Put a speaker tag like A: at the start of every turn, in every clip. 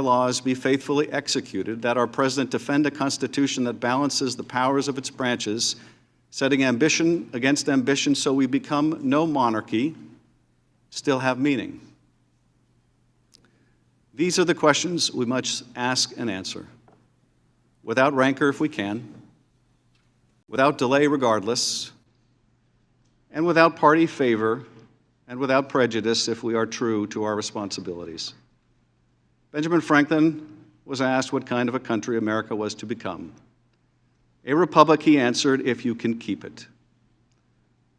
A: laws be faithfully executed, that our president defend a Constitution that balances the powers of its branches, setting ambition against ambition so we become no monarchy, still have meaning? These are the questions we must ask and answer, without rancor if we can, without delay regardless, and without party favor, and without prejudice if we are true to our responsibilities. Benjamin Franklin was asked what kind of a country America was to become. A republic, he answered, if you can keep it.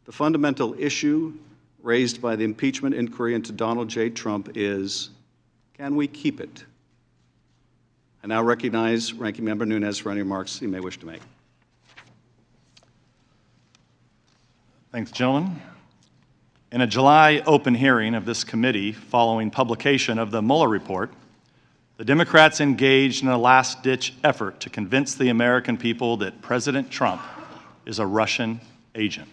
A: The fundamental issue raised by the impeachment inquiry into Donald J. Trump is, can we keep it? I now recognize Ranking Member Nunes for any remarks he may wish to make.
B: Thanks, gentlemen. In a July open hearing of this committee following publication of the Mueller report, the Democrats engaged in a last-ditch effort to convince the American people that President Trump is a Russian agent.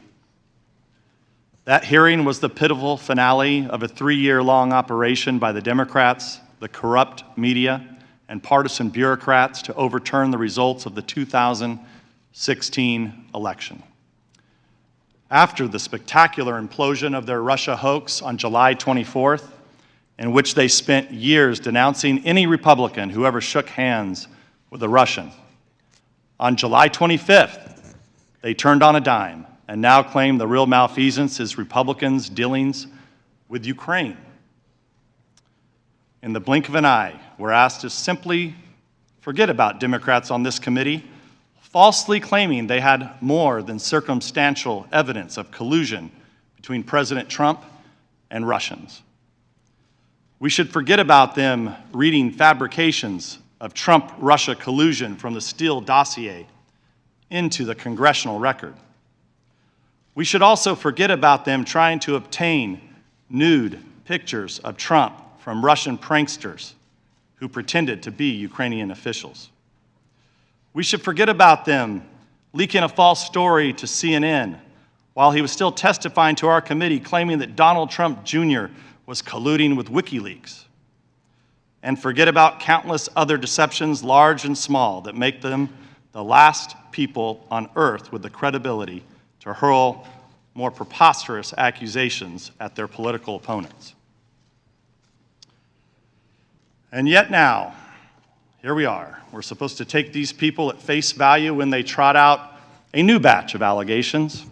B: That hearing was the pitiful finale of a 3-year-long operation by the Democrats, the corrupt media, and partisan bureaucrats to overturn the results of the 2016 election. After the spectacular implosion of their Russia hoax on July 24th, in which they spent years denouncing any Republican who ever shook hands with a Russian, on July 25th, they turned on a dime and now claim the real malfeasance is Republicans' dealings with Ukraine. In the blink of an eye, we're asked to simply forget about Democrats on this committee, falsely claiming they had more than circumstantial evidence of collusion between President Trump and Russians. We should forget about them reading fabrications of Trump-Russia collusion from the Steele dossier into the congressional record. We should also forget about them trying to obtain nude pictures of Trump from Russian pranksters who pretended to be Ukrainian officials. We should forget about them leaking a false story to CNN while he was still testifying to our committee claiming that Donald Trump Jr. was colluding with WikiLeaks. And forget about countless other deceptions, large and small, that make them the last people on earth with the credibility to hurl more preposterous accusations at their political opponents. And yet now, here we are. We're supposed to take these people at face value when they trot out a new batch of allegations.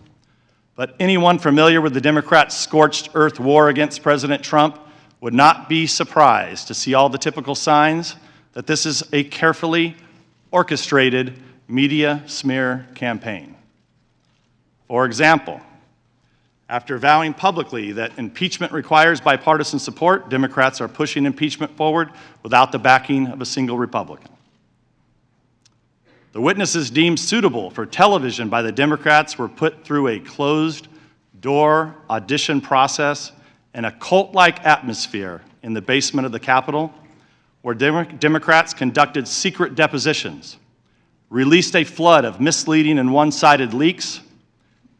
B: But anyone familiar with the Democrats' scorched earth war against President Trump would not be surprised to see all the typical signs that this is a carefully orchestrated media smear campaign. For example, after vowing publicly that impeachment requires bipartisan support, Democrats are pushing impeachment forward without the backing of a single Republican. The witnesses deemed suitable for television by the Democrats were put through a closed-door audition process in a cult-like atmosphere in the basement of the Capitol, where Democrats conducted secret depositions, released a flood of misleading and one-sided leaks,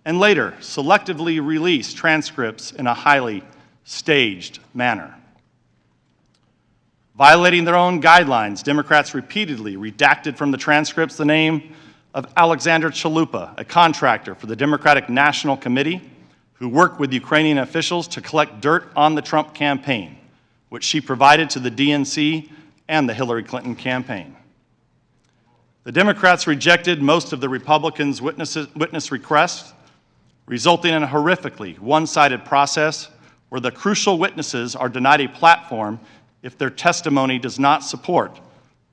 B: and later selectively released transcripts in a highly staged manner. Violating their own guidelines, Democrats repeatedly redacted from the transcripts the name of Alexander Chalupa, a contractor for the Democratic National Committee who worked with Ukrainian officials to collect dirt on the Trump campaign, which she provided to the DNC and the Hillary Clinton campaign. The Democrats rejected most of the Republicans' witness requests, resulting in a horrifically one-sided process where the crucial witnesses are denied a platform if their testimony does not support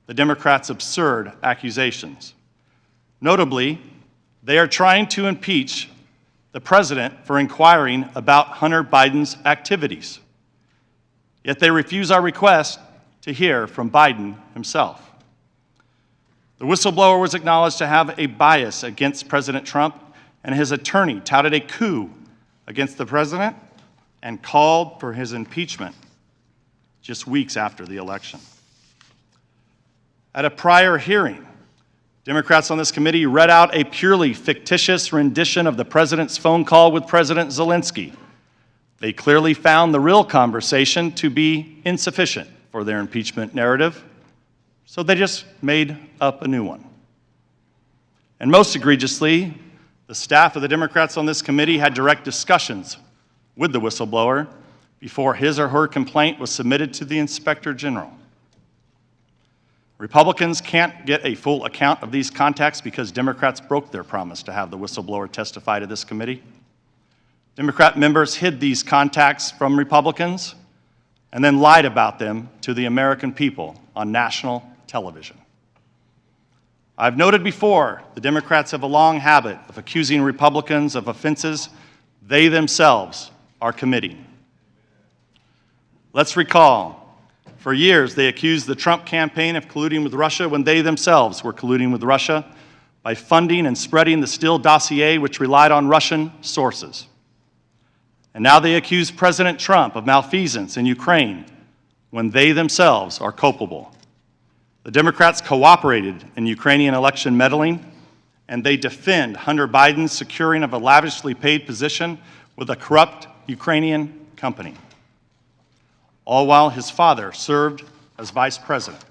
B: the Democrats' absurd accusations. Notably, they are trying to impeach the president for inquiring about Hunter Biden's activities. Yet they refuse our request to hear from Biden himself. The whistleblower was acknowledged to have a bias against President Trump, and his attorney touted a coup against the president and called for his impeachment just weeks after the election. At a prior hearing, Democrats on this committee read out a purely fictitious rendition of the president's phone call with President Zelensky. They clearly found the real conversation to be insufficient for their impeachment narrative. So they just made up a new one. And most egregiously, the staff of the Democrats on this committee had direct discussions with the whistleblower before his or her complaint was submitted to the Inspector General. Republicans can't get a full account of these contacts because Democrats broke their promise to have the whistleblower testify to this committee. Democrat members hid these contacts from Republicans and then lied about them to the American people on national television. I've noted before, the Democrats have a long habit of accusing Republicans of offenses they themselves are committing. Let's recall, for years they accused the Trump campaign of colluding with Russia when they themselves were colluding with Russia by funding and spreading the Steele dossier, which relied on Russian sources. And now they accuse President Trump of malfeasance in Ukraine when they themselves are culpable. The Democrats cooperated in Ukrainian election meddling, and they defend Hunter Biden's securing of a lavishly paid position with a corrupt Ukrainian company, all while his father served as vice president.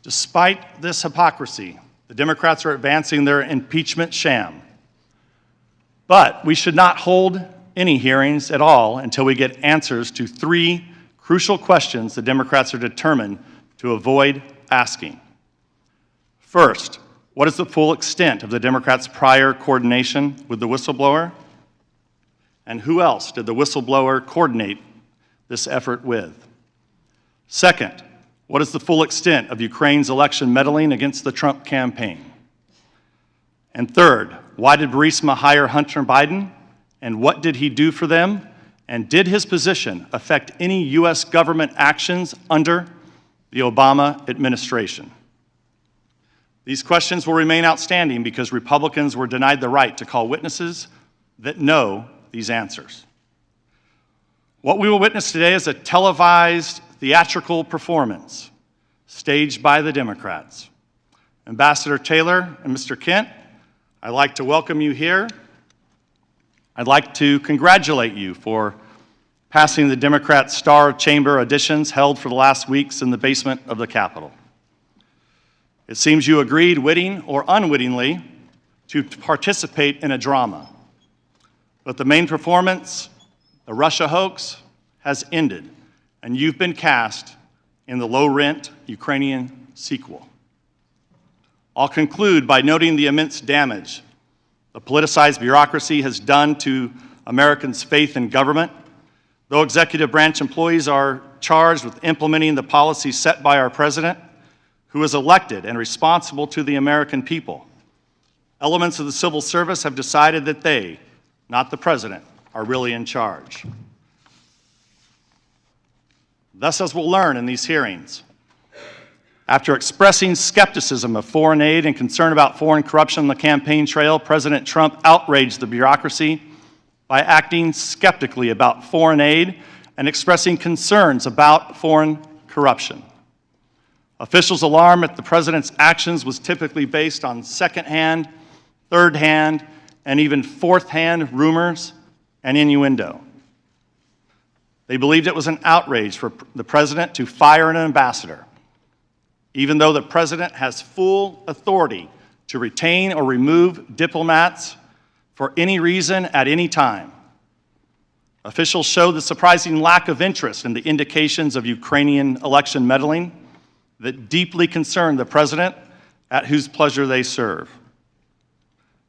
B: Despite this hypocrisy, the Democrats are advancing their impeachment sham. But we should not hold any hearings at all until we get answers to three crucial questions the Democrats are determined to avoid asking. First, what is the full extent of the Democrats' prior coordination with the whistleblower? And who else did the whistleblower coordinate this effort with? Second, what is the full extent of Ukraine's election meddling against the Trump campaign? And third, why did Burisma hire Hunter Biden, and what did he do for them? And did his position affect any U.S. government actions under the Obama administration? These questions will remain outstanding because Republicans were denied the right to call witnesses that know these answers. What we will witness today is a televised theatrical performance staged by the Democrats. Ambassador Taylor and Mr. Kent, I'd like to welcome you here. I'd like to congratulate you for passing the Democrat Star Chamber auditions held for the last weeks in the basement of the Capitol. It seems you agreed, witting or unwittingly, to participate in a drama. But the main performance, the Russia hoax, has ended, and you've been cast in the low-rent Ukrainian sequel. I'll conclude by noting the immense damage the politicized bureaucracy has done to Americans' faith in government. Though executive branch employees are charged with implementing the policies set by our president, who is elected and responsible to the American people, elements of the civil service have decided that they, not the president, are really in charge. Thus, as we'll learn in these hearings, after expressing skepticism of foreign aid and concern about foreign corruption on the campaign trail, President Trump outraged the bureaucracy by acting skeptically about foreign aid and expressing concerns about foreign corruption. Officials' alarm at the president's actions was typically based on second-hand, third-hand, and even fourth-hand rumors and innuendo. They believed it was an outrage for the president to fire an ambassador, even though the president has full authority to retain or remove diplomats for any reason at any time. Officials showed the surprising lack of interest in the indications of Ukrainian election meddling that deeply concerned the president, at whose pleasure they serve.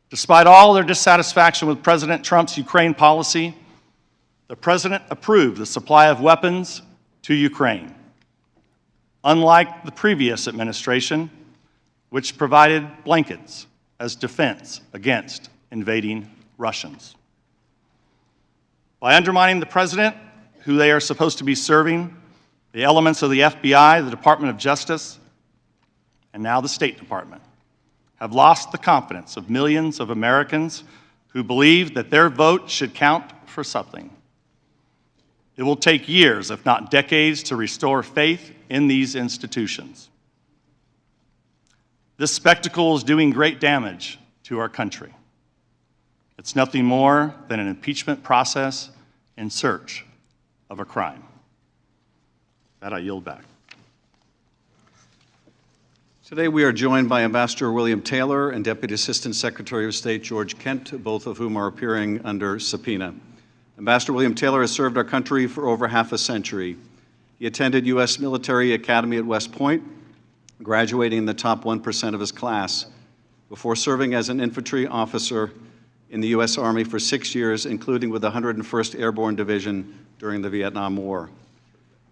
B: Despite all their dissatisfaction with President Trump's Ukraine policy, the president approved the supply of weapons to Ukraine, unlike the previous administration, which provided blankets as defense against invading Russians. By undermining the president, who they are supposed to be serving, the elements of the FBI, the Department of Justice, and now the State Department have lost the confidence of millions of Americans who believe that their vote should count for something. It will take years, if not decades, to restore faith in these institutions. This spectacle is doing great damage to our country. It's nothing more than an impeachment process in search of a crime. That I yield back.
A: Today we are joined by Ambassador William Taylor and Deputy Assistant Secretary of State George Kent, both of whom are appearing under subpoena. Ambassador William Taylor has served our country for over half a century. He attended U.S. Military Academy at West Point, graduating in the top 1% of his class, before serving as an infantry officer in the U.S. Army for 6 years, including with the 101st Airborne Division during the Vietnam War.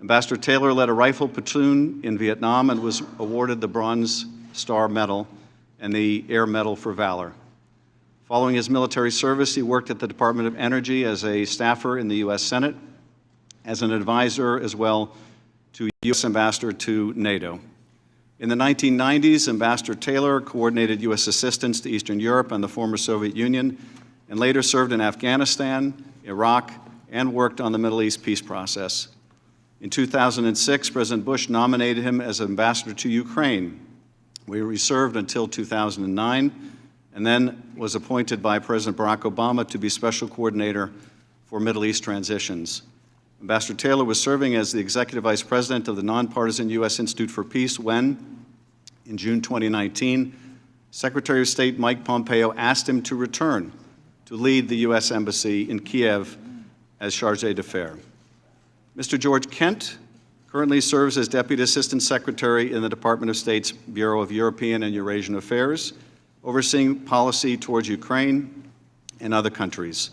A: Ambassador Taylor led a rifle platoon in Vietnam and was awarded the Bronze Star Medal and the Air Medal for Valor. Following his military service, he worked at the Department of Energy as a staffer in the U.S. Senate, as an advisor as well to U.S. Ambassador to NATO. In the 1990s, Ambassador Taylor coordinated U.S. assistance to Eastern Europe and the former Soviet Union, and later served in Afghanistan, Iraq, and worked on the Middle East peace process. In 2006, President Bush nominated him as ambassador to Ukraine, where he served until 2009, and then was appointed by President Barack Obama to be special coordinator for Middle East transitions. Ambassador Taylor was serving as the Executive Vice President of the nonpartisan U.S. Institute for Peace when, in June 2019, Secretary of State Mike Pompeo asked him to return to lead the U.S. Embassy in Kiev as chargé d'affaires. Mr. George Kent currently serves as Deputy Assistant Secretary in the Department of State's Bureau of European and Eurasian Affairs, overseeing policy towards Ukraine and other countries.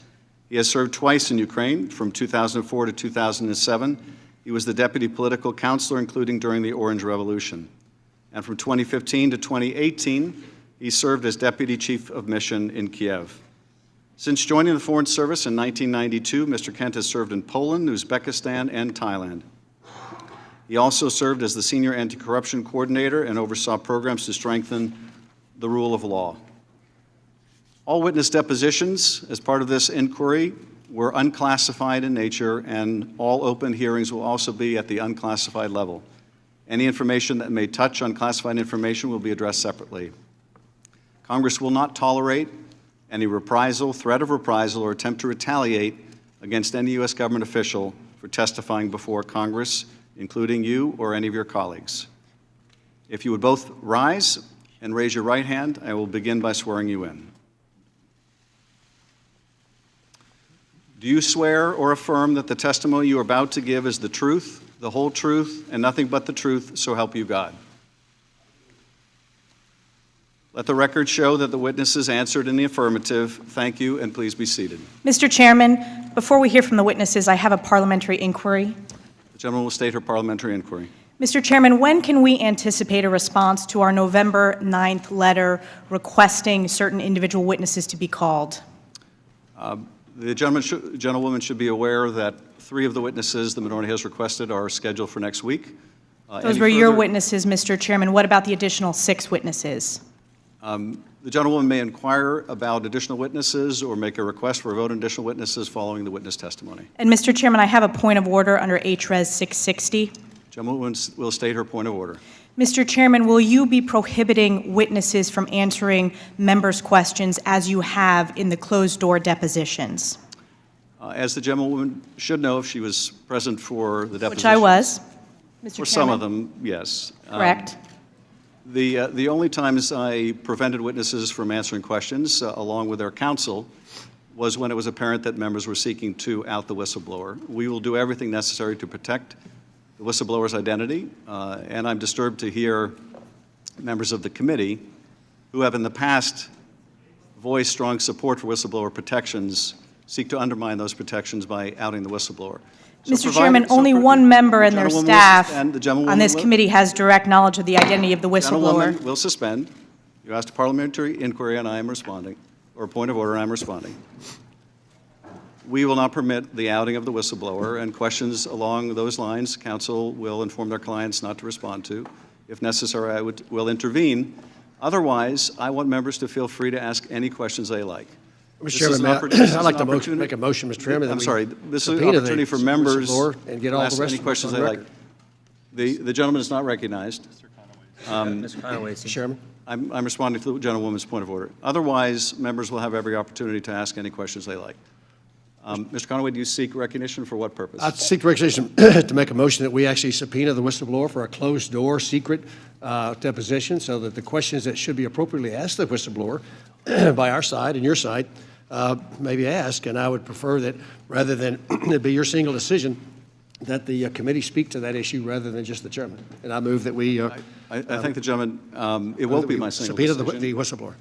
A: He has served twice in Ukraine, from 2004 to 2007. He was the Deputy Political Counselor, including during the Orange Revolution. And from 2015 to 2018, he served as Deputy Chief of Mission in Kiev. Since joining the Foreign Service in 1992, Mr. Kent has served in Poland, Uzbekistan, and Thailand. He also served as the Senior Anti-Corruption Coordinator and oversaw programs to strengthen the rule of law. All witness depositions as part of this inquiry were unclassified in nature, and all open hearings will also be at the unclassified level. Any information that may touch unclassified information will be addressed separately. Congress will not tolerate any reprisal, threat of reprisal, or attempt to retaliate against any U.S. government official for testifying before Congress, including you or any of your colleagues. If you would both rise and raise your right hand, I will begin by swearing you in. Do you swear or affirm that the testimony you are about to give is the truth, the whole truth, and nothing but the truth, so help you God? Let the record show that the witnesses answered in the affirmative. Thank you, and please be seated.
C: Mr. Chairman, before we hear from the witnesses, I have a parliamentary inquiry.
A: The gentleman will state her parliamentary inquiry.
C: Mr. Chairman, when can we anticipate a response to our November 9th letter requesting certain individual witnesses to be called?
A: The gentlewoman should be aware that 3 of the witnesses the minority has requested are scheduled for next week.
C: Those were your witnesses, Mr. Chairman. What about the additional 6 witnesses?
A: The gentlewoman may inquire about additional witnesses or make a request for a vote on additional witnesses following the witness testimony.
C: And Mr. Chairman, I have a point of order under HRES 660.
A: Gentlewoman will state her point of order.
C: Mr. Chairman, will you be prohibiting witnesses from answering members' questions as you have in the closed-door depositions?
A: As the gentlewoman should know if she was present for the deposition.
C: Which I was, Mr. Chairman.
A: For some of them, yes.
C: Correct.
A: The only times I prevented witnesses from answering questions, along with their counsel, was when it was apparent that members were seeking to out the whistleblower. We will do everything necessary to protect the whistleblower's identity, and I'm disturbed to hear members of the committee who have in the past voiced strong support for whistleblower protections seek to undermine those protections by outing the whistleblower.
C: Mr. Chairman, only one member and their staff on this committee has direct knowledge of the identity of the whistleblower.
A: The gentlewoman will suspend. You asked a parliamentary inquiry, and I am responding, or a point of order, and I am responding. We will not permit the outing of the whistleblower, and questions along those lines, counsel will inform their clients not to respond to. If necessary, I will intervene. Otherwise, I want members to feel free to ask any questions they like.
D: Mr. Chairman, I'd like to make a motion, Mr. Chairman.
A: I'm sorry. This is an opportunity for members to ask any questions they like. The gentleman is not recognized.
E: Mr. Conaway,
D: Mr. Chairman.
A: I'm responding to the gentlewoman's point of order. Otherwise, members will have every opportunity to ask any questions they like. Mr. Conaway, do you seek recognition for what purpose?
D: I seek recognition to make a motion that we actually subpoena the whistleblower for a closed-door, secret deposition, so that the questions that should be appropriately asked the whistleblower by our side and your side may be asked. And I would prefer that, rather than it be your single decision, that the committee speak to that issue rather than just the chairman. And I move that we
A: I thank the gentleman. It won't be my single
D: subpoena
A: decision.
D: the whistleblower.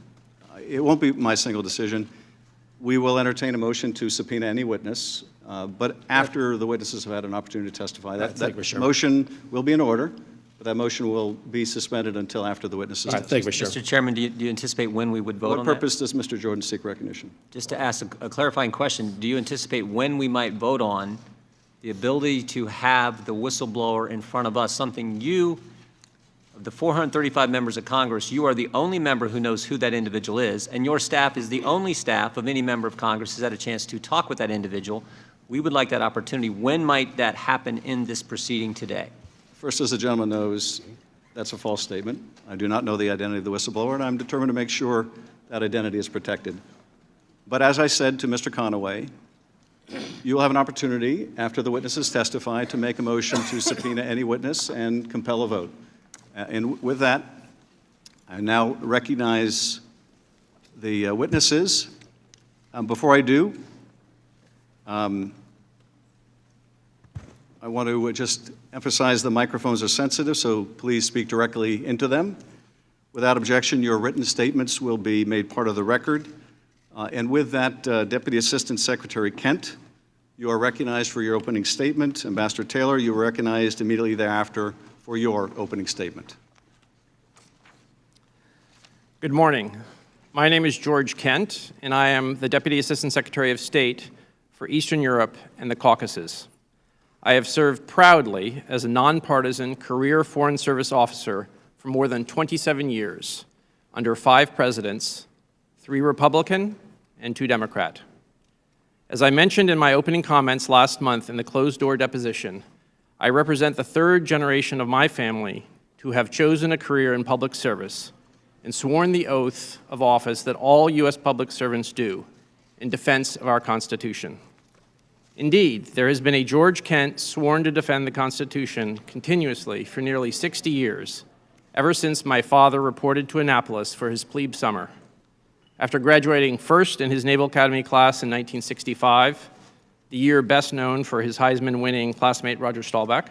A: It won't be my single decision. We will entertain a motion to subpoena any witness, but after the witnesses have had an opportunity to testify. That motion will be in order, but that motion will be suspended until after the witnesses testify.
D: Thank you, Mr. Chairman.
E: Mr. Chairman, do you anticipate when we would vote on
A: What
E: that?
A: purpose does Mr. Jordan seek recognition?
E: Just to ask a clarifying question, do you anticipate when we might vote on the ability to have the whistleblower in front of us, something you, of the 435 members of Congress, you are the only member who knows who that individual is, and your staff is the only staff of any member of Congress who's had a chance to talk with that individual. We would like that opportunity. When might that happen in this proceeding today?
A: First, as the gentleman knows, that's a false statement. I do not know the identity of the whistleblower, and I'm determined to make sure that identity is protected. But as I said to Mr. Conaway, you will have an opportunity, after the witnesses testify, to make a motion to subpoena any witness and compel a vote. And with that, I now recognize the witnesses. Before I do, I want to just emphasize the microphones are sensitive, so please speak directly into them. Without objection, your written statements will be made part of the record. And with that, Deputy Assistant Secretary Kent, you are recognized for your opening statement. Ambassador Taylor, you were recognized immediately thereafter for your opening statement.
F: Good morning. My name is George Kent, and I am the Deputy Assistant Secretary of State for Eastern Europe and the Caucasus. I have served proudly as a nonpartisan career Foreign Service officer for more than 27 years, under 5 presidents, 3 Republican and 2 Democrat. As I mentioned in my opening comments last month in the closed-door deposition, I represent the 3rd generation of my family to have chosen a career in public service and sworn the oath of office that all U.S. public servants do in defense of our Constitution. Indeed, there has been a George Kent sworn to defend the Constitution continuously for nearly 60 years, ever since my father reported to Annapolis for his plebe summer. After graduating first in his Naval Academy class in 1965, the year best known for his Heisman-winning classmate Roger Staubach,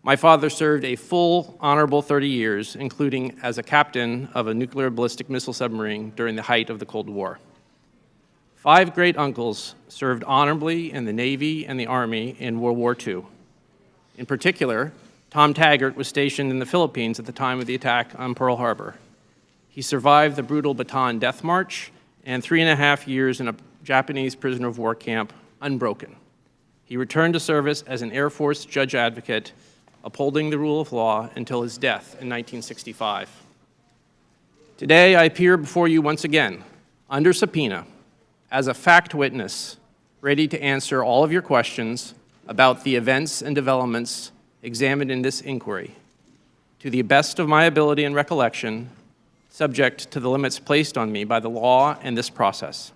F: my father served a full, honorable 30 years, including as a captain of a nuclear ballistic missile submarine during the height of the Cold War. 5 great-uncles served honorably in the Navy and the Army in World War II. In particular, Tom Taggart was stationed in the Philippines at the time of the attack on Pearl Harbor. He survived the brutal Bataan Death March and 3.5 years in a Japanese prisoner of war camp unbroken. He returned to service as an Air Force judge advocate, upholding the rule of law until his death in 1965. Today, I appear before you once again, under subpoena, as a fact witness, ready to answer all of your questions about the events and developments examined in this inquiry, to the best of my ability and recollection, subject to the limits placed on me by the law and this process.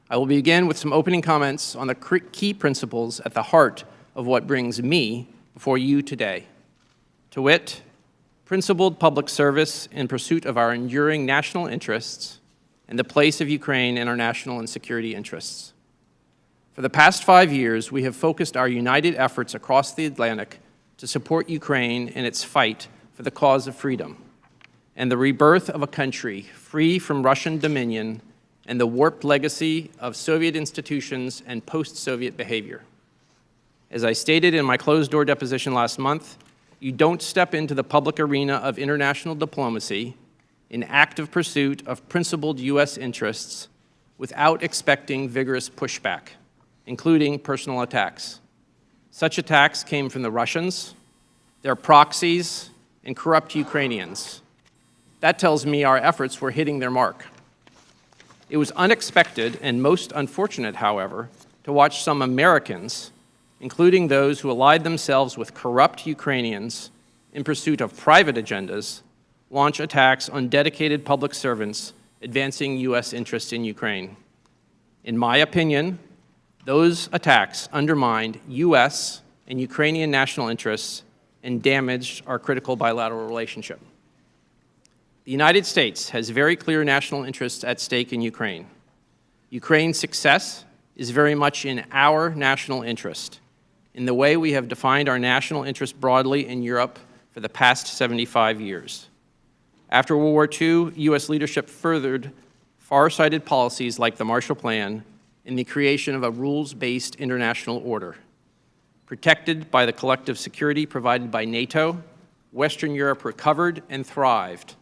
F: I will begin with some opening comments on the key principles at the heart of what brings me before you today, to wit, principled public service in pursuit of our enduring national interests and the place of Ukraine in our national and security interests. For the past 5 years, we have focused our united efforts across the Atlantic to support Ukraine in its fight for the cause of freedom and the rebirth of a country free from Russian dominion and the warped legacy of Soviet institutions and post-Soviet behavior. As I stated in my closed-door deposition last month, you don't step into the public arena of international diplomacy in active pursuit of principled U.S. interests without expecting vigorous pushback, including personal attacks. Such attacks came from the Russians, their proxies, and corrupt Ukrainians. That tells me our efforts were hitting their mark. It was unexpected and most unfortunate, however, to watch some Americans, including those who allied themselves with corrupt Ukrainians in pursuit of private agendas, launch attacks on dedicated public servants advancing U.S. interests in Ukraine. In my opinion, Those attacks undermined U.S. and Ukrainian national interests and damaged our critical bilateral relationship. The United States has very clear national interests at stake in Ukraine. Ukraine's success is very much in our national interest, in the way we have defined our national interest broadly in Europe for the past 75 years. After World War II, U.S. leadership furthered far-sighted policies like the Marshall Plan in the creation of a rules-based international order. Protected by the collective security provided by NATO, Western Europe recovered and thrived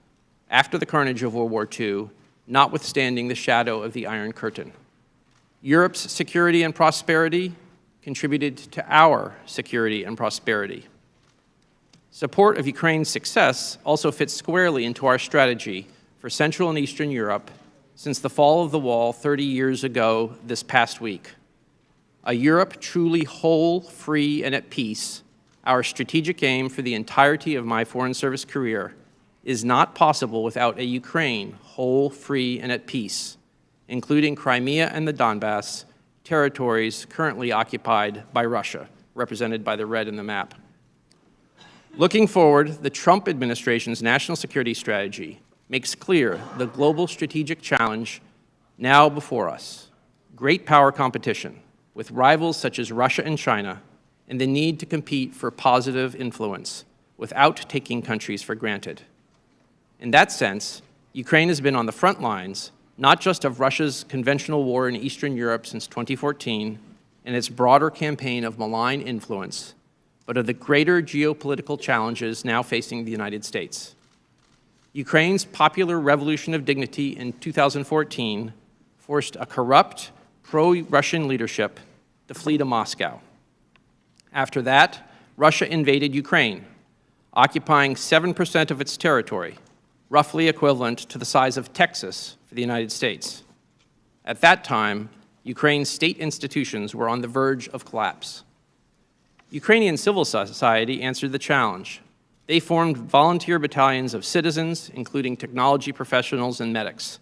F: after the carnage of World War II, notwithstanding the shadow of the Iron Curtain. Europe's security and prosperity contributed to our security and prosperity. Support of Ukraine's success also fits squarely into our strategy for Central and Eastern Europe since the fall of the wall 30 years ago this past week. A Europe truly whole, free, and at peace, our strategic aim for the entirety of my Foreign Service career, is not possible without a Ukraine whole, free, and at peace, including Crimea and the Donbass, territories currently occupied by Russia, represented by the red in the map. Looking forward, the Trump administration's national security strategy makes clear the global strategic challenge now before us: great power competition with rivals such as Russia and China, and the need to compete for positive influence without taking countries for granted. In that sense, Ukraine has been on the front lines, not just of Russia's conventional war in Eastern Europe since 2014 and its broader campaign of malign influence, but of the greater geopolitical challenges now facing the United States. Ukraine's popular revolution of dignity in 2014 forced a corrupt, pro-Russian leadership to flee to Moscow. After that, Russia invaded Ukraine, occupying 7% of its territory, roughly equivalent to the size of Texas for the United States. At that time, Ukraine's state institutions were on the verge of collapse. Ukrainian civil society answered the challenge. They formed volunteer battalions of citizens, including technology professionals and medics.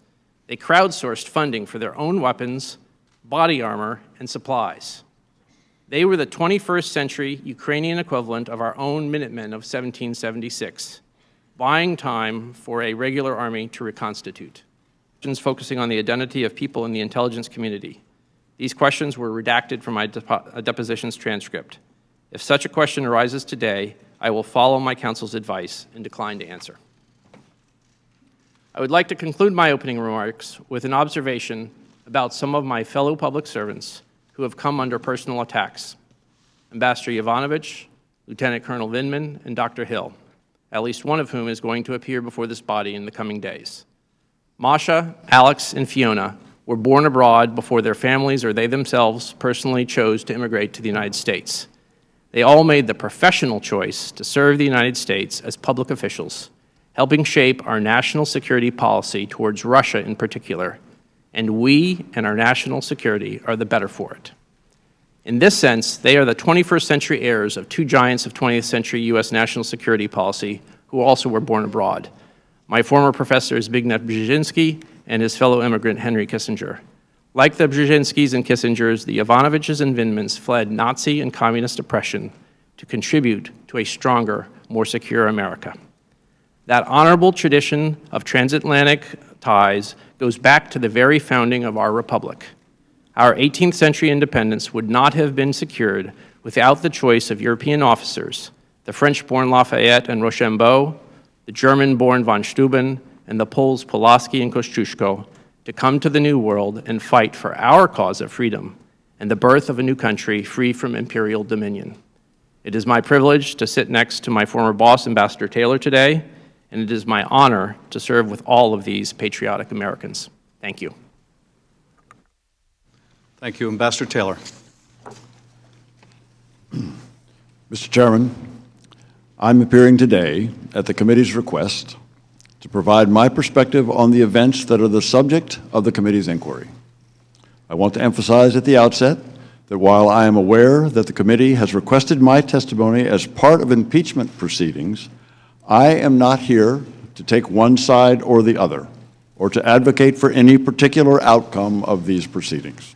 F: They crowdsourced funding for their own weapons, body armor, and supplies. They were the 21st century Ukrainian equivalent of our own Minutemen of 1776, buying time for a regular army to reconstitute. Questions focusing on the identity of people in the intelligence community. These questions were redacted from my deposition's transcript. If such a question arises today, I will follow my counsel's advice and decline to answer. I would like to conclude my opening remarks with an observation about some of my fellow public servants who have come under personal attacks: Ambassador Yovanovitch, Lieutenant Colonel Vindman, and Dr. Hill, at least one of whom is going to appear before this body in the coming days. Masha, Alex, and Fiona were born abroad before their families or they themselves personally chose to immigrate to the United States. They all made the professional choice to serve the United States as public officials, helping shape our national security policy towards Russia in particular, and we and our national security are the better for it. In this sense, they are the 21st century heirs of two giants of 20th century U.S. national security policy who also were born abroad. My former professor Zbigniew Brzezinski and his fellow immigrant Henry Kissinger. Like the Brzezinskis and Kissingers, the Yovanovitches and Vindmans fled Nazi and communist oppression to contribute to a stronger, more secure America. That honorable tradition of transatlantic ties goes back to the very founding of our republic. Our 18th century independence would not have been secured without the choice of European officers, the French-born Lafayette and Rochambeau, the German-born von Steuben, and the Poles Pulaski and Kosciuszko, to come to the New World and fight for our cause of freedom and the birth of a new country free from imperial dominion. It is my privilege to sit next to my former boss, Ambassador Taylor, today, and it is my honor to serve with all of these patriotic Americans. Thank you.
A: Thank you, Ambassador Taylor.
G: Mr. Chairman, I'm appearing today at the committee's request to provide my perspective on the events that are the subject of the committee's inquiry. I want to emphasize at the outset that while I am aware that the committee has requested my testimony as part of impeachment proceedings, I am not here to take one side or the other, or to advocate for any particular outcome of these proceedings.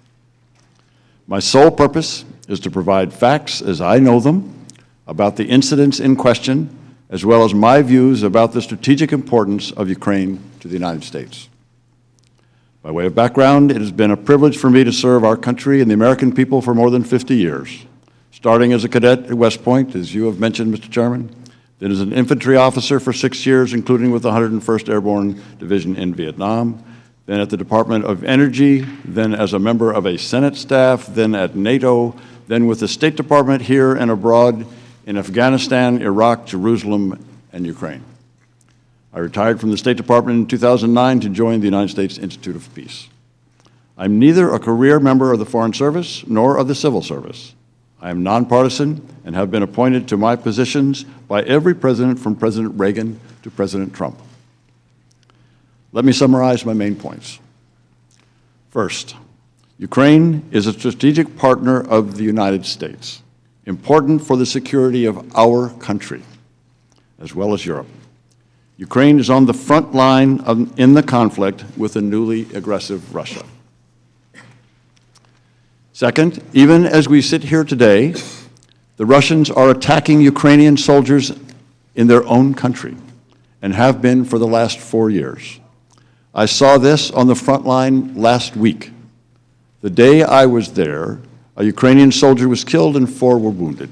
G: My sole purpose is to provide facts as I know them about the incidents in question, as well as my views about the strategic importance of Ukraine to the United States. By way of background, it has been a privilege for me to serve our country and the American people for more than 50 years, starting as a cadet at West Point, as you have mentioned, Mr. Chairman, then as an infantry officer for 6 years, including with the 101st Airborne Division in Vietnam, then at the Department of Energy, then as a member of a Senate staff, then at NATO, then with the State Department here and abroad in Afghanistan, Iraq, Jerusalem, and Ukraine. I retired from the State Department in 2009 to join the United States Institute of Peace. I'm neither a career member of the Foreign Service nor of the Civil Service. I am nonpartisan and have been appointed to my positions by every president from President Reagan to President Trump. Let me summarize my main points. First, Ukraine is a strategic partner of the United States, important for the security of our country, as well as Europe. Ukraine is on the front line in the conflict with a newly aggressive Russia. Second, even as we sit here today, the Russians are attacking Ukrainian soldiers in their own country and have been for the last 4 years. I saw this on the front line last week. The day I was there, a Ukrainian soldier was killed and 4 were wounded.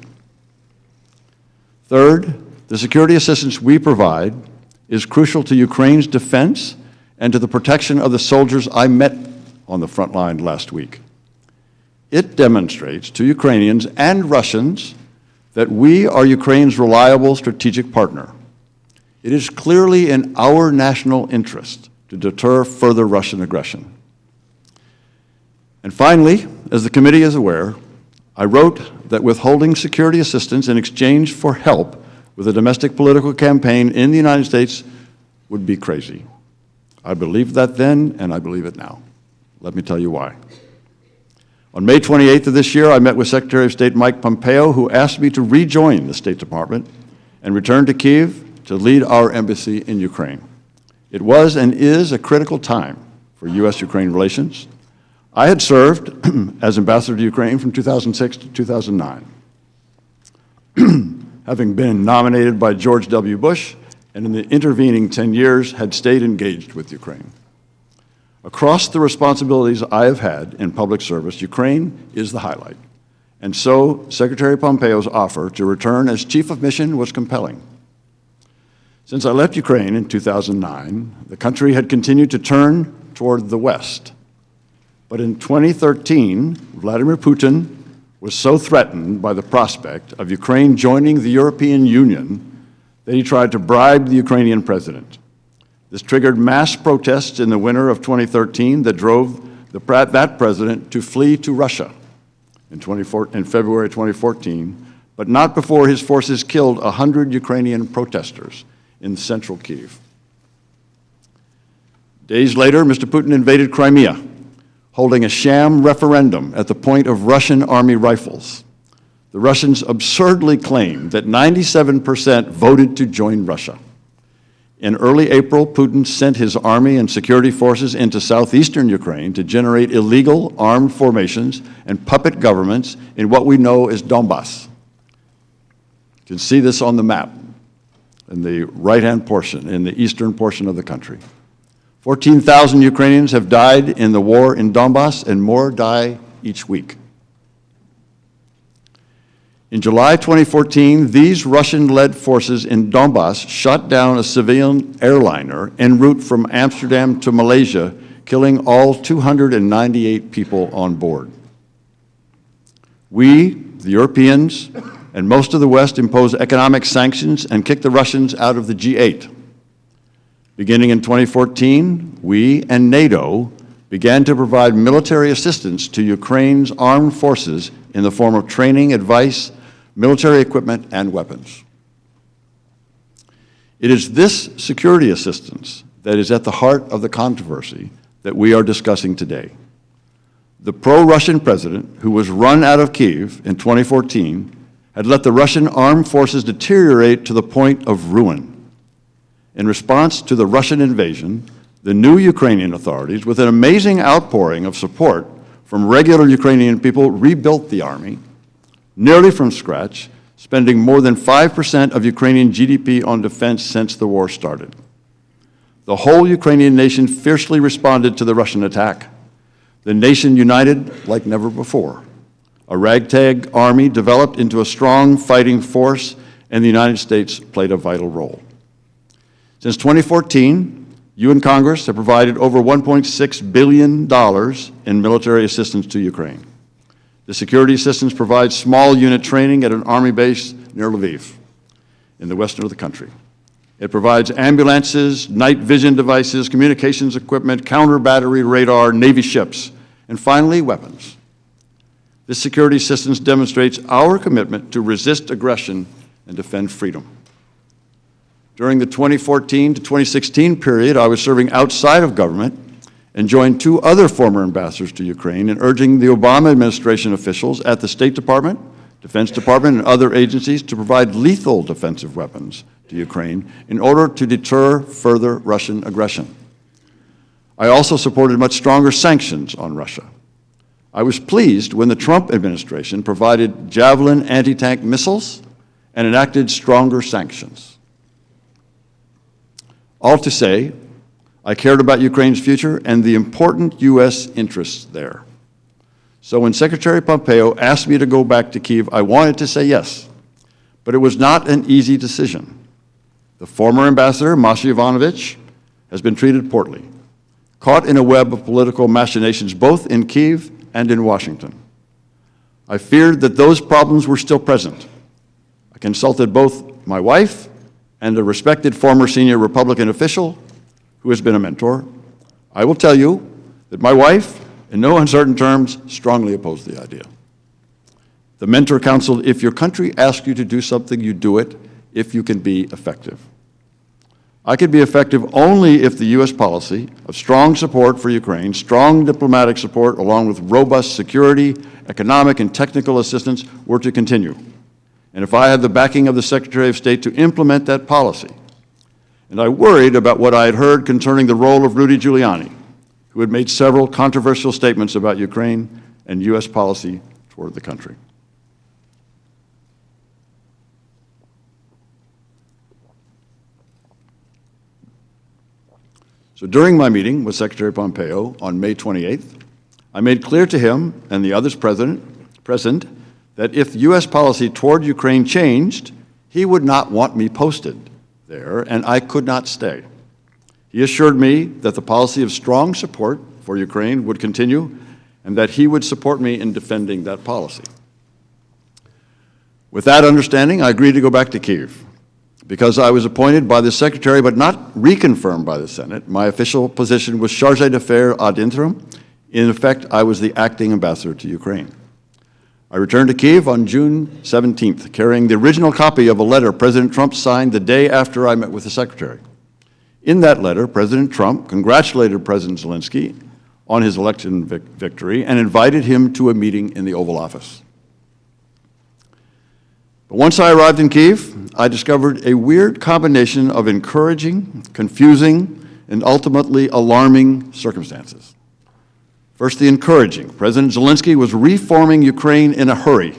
G: Third, the security assistance we provide is crucial to Ukraine's defense and to the protection of the soldiers I met on the front line last week. It demonstrates to Ukrainians and Russians that we are Ukraine's reliable strategic partner. It is clearly in our national interest to deter further Russian aggression. And finally, as the committee is aware, I wrote that withholding security assistance in exchange for help with a domestic political campaign in the United States would be crazy. I believed that then, and I believe it now. Let me tell you why. On May 28th of this year, I met with Secretary of State Mike Pompeo, who asked me to rejoin the State Department and return to Kyiv to lead our embassy in Ukraine. It was and is a critical time for U.S.-Ukraine relations. I had served as ambassador to Ukraine from 2006 to 2009. Having been nominated by George W. Bush, and in the intervening 10 years had stayed engaged with Ukraine. Across the responsibilities I have had in public service, Ukraine is the highlight. And so Secretary Pompeo's offer to return as chief of mission was compelling. Since I left Ukraine in 2009, the country had continued to turn toward the West. But in 2013, Vladimir Putin was so threatened by the prospect of Ukraine joining the European Union that he tried to bribe the Ukrainian president. This triggered mass protests in the winter of 2013 that drove that president to flee to Russia in February 2014, but not before his forces killed 100 Ukrainian protesters in central Kyiv. Days later, Mr. Putin invaded Crimea, holding a sham referendum at the point of Russian army rifles. The Russians absurdly claimed that 97% voted to join Russia. In early April, Putin sent his army and security forces into southeastern Ukraine to generate illegal armed formations and puppet governments in what we know as Donbass. You can see this on the map in the right-hand portion, in the eastern portion of the country. 14,000 Ukrainians have died in the war in Donbass, and more die each week. In July 2014, these Russian-led forces in Donbass shot down a civilian airliner en route from Amsterdam to Malaysia, killing all 298 people on board. We, the Europeans, and most of the West imposed economic sanctions and kicked the Russians out of the G8. Beginning in 2014, we and NATO began to provide military assistance to Ukraine's armed forces in the form of training, advice, military equipment, and weapons. It is this security assistance that is at the heart of the controversy that we are discussing today. The pro-Russian president, who was run out of Kyiv in 2014, had let the Russian armed forces deteriorate to the point of ruin. In response to the Russian invasion, the new Ukrainian authorities, with an amazing outpouring of support from regular Ukrainian people rebuilt the army, nearly from scratch, spending more than 5% of Ukrainian GDP on defense since the war started. The whole Ukrainian nation fiercely responded to the Russian attack. The nation united like never before. A ragtag army developed into a strong fighting force, and the United States played a vital role. Since 2014, you and Congress have provided over $1.6 billion in military assistance to Ukraine. The security assistance provides small unit training at an army base near Lviv in the western of the country. It provides ambulances, night vision devices, communications equipment, counter-battery radar, Navy ships, and finally, weapons. This security assistance demonstrates our commitment to resist aggression and defend freedom. During the 2014 to 2016 period, I was serving outside of government and joined two other former ambassadors to Ukraine in urging the Obama administration officials at the State Department, Defense Department, and other agencies to provide lethal defensive weapons to Ukraine in order to deter further Russian aggression. I also supported much stronger sanctions on Russia. I was pleased when the Trump administration provided Javelin anti-tank missiles and enacted stronger sanctions. All to say, I cared about Ukraine's future and the important U.S. interests there. So when Secretary Pompeo asked me to go back to Kyiv, I wanted to say yes, but it was not an easy decision. The former ambassador, Masha Ivanovich, has been treated poorly, caught in a web of political machinations both in Kyiv and in Washington. I feared that those problems were still present. I consulted both my wife and a respected former senior Republican official who has been a mentor. I will tell you that my wife, in no uncertain terms, strongly opposed the idea. The mentor counseled, if your country asks you to do something, you do it if you can be effective. I could be effective only if the U.S. policy of strong support for Ukraine, strong diplomatic support, along with robust security, economic, and technical assistance were to continue, and if I had the backing of the Secretary of State to implement that policy. And I worried about what I had heard concerning the role of Rudy Giuliani, who had made several controversial statements about Ukraine and U.S. policy toward the country. So during my meeting with Secretary Pompeo on May 28th, I made clear to him and the others present that if U.S. policy toward Ukraine changed, he would not want me posted there, and I could not stay. He assured me that the policy of strong support for Ukraine would continue and that he would support me in defending that policy. With that understanding, I agreed to go back to Kyiv. Because I was appointed by the Secretary but not reconfirmed by the Senate, my official position was chargé d'affaires ad interim. In effect, I was the acting ambassador to Ukraine. I returned to Kyiv on June 17th, carrying the original copy of a letter President Trump signed the day after I met with the Secretary. In that letter, President Trump congratulated President Zelensky on his election victory and invited him to a meeting in the Oval Office. But once I arrived in Kyiv, I discovered a weird combination of encouraging, confusing, and ultimately alarming circumstances. First, the encouraging. President Zelensky was reforming Ukraine in a hurry.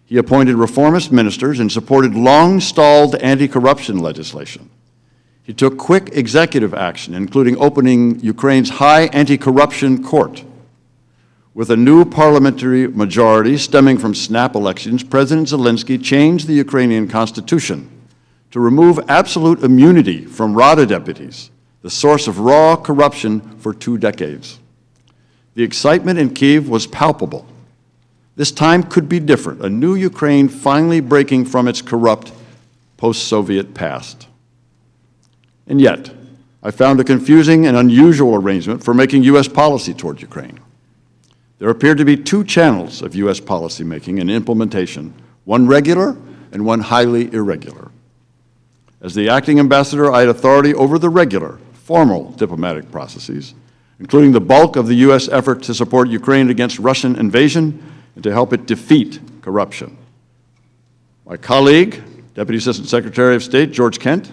G: He appointed reformist ministers and supported long-stalled anti-corruption legislation. He took quick executive action, including opening Ukraine's high anti-corruption court. With a new parliamentary majority stemming from snap elections, President Zelensky changed the Ukrainian constitution to remove absolute immunity from Rada deputies, the source of raw corruption for 2 decades. The excitement in Kyiv was palpable. This time could be different, a new Ukraine finally breaking from its corrupt post-Soviet past. And yet, I found a confusing and unusual arrangement for making U.S. policy toward Ukraine. There appeared to be 2 channels of U.S. policymaking and implementation, one regular and one highly irregular. As the acting ambassador, I had authority over the regular, formal diplomatic processes, including the bulk of the U.S. effort to support Ukraine against Russian invasion and to help it defeat corruption. My colleague, Deputy Assistant Secretary of State George Kent,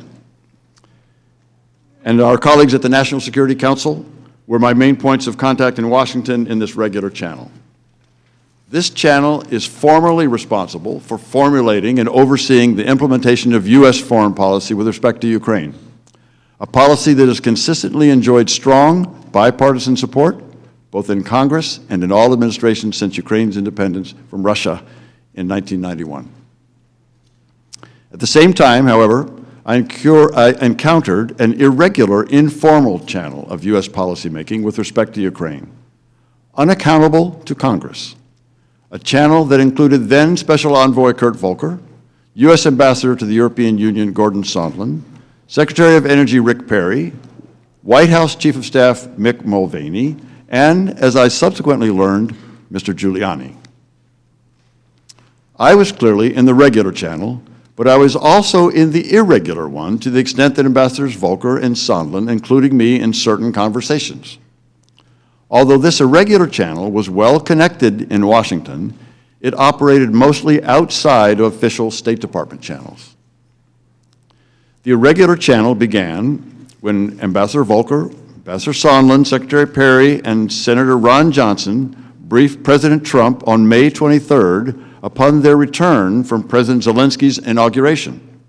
G: and our colleagues at the National Security Council were my main points of contact in Washington in this regular channel. This channel is formally responsible for formulating and overseeing the implementation of U.S. foreign policy with respect to Ukraine, a policy that has consistently enjoyed strong bipartisan support, both in Congress and in all administrations since Ukraine's independence from Russia in 1991. At the same time, however, I encountered an irregular, informal channel of U.S. policymaking with respect to Ukraine, unaccountable to Congress, a channel that included then Special Envoy Kurt Volker, U.S. Ambassador to the European Union Gordon Sondland, Secretary of Energy Rick Perry, White House Chief of Staff Mick Mulvaney, and, as I subsequently learned, Mr. Giuliani. I was clearly in the regular channel, but I was also in the irregular one to the extent that Ambassadors Volker and Sondland included me in certain conversations. Although this irregular channel was well connected in Washington, it operated mostly outside of official State Department channels. The irregular channel began when Ambassador Volker, Ambassador Sondland, Secretary Perry, and Senator Ron Johnson briefed President Trump on May 23rd upon their return from President Zelensky's inauguration.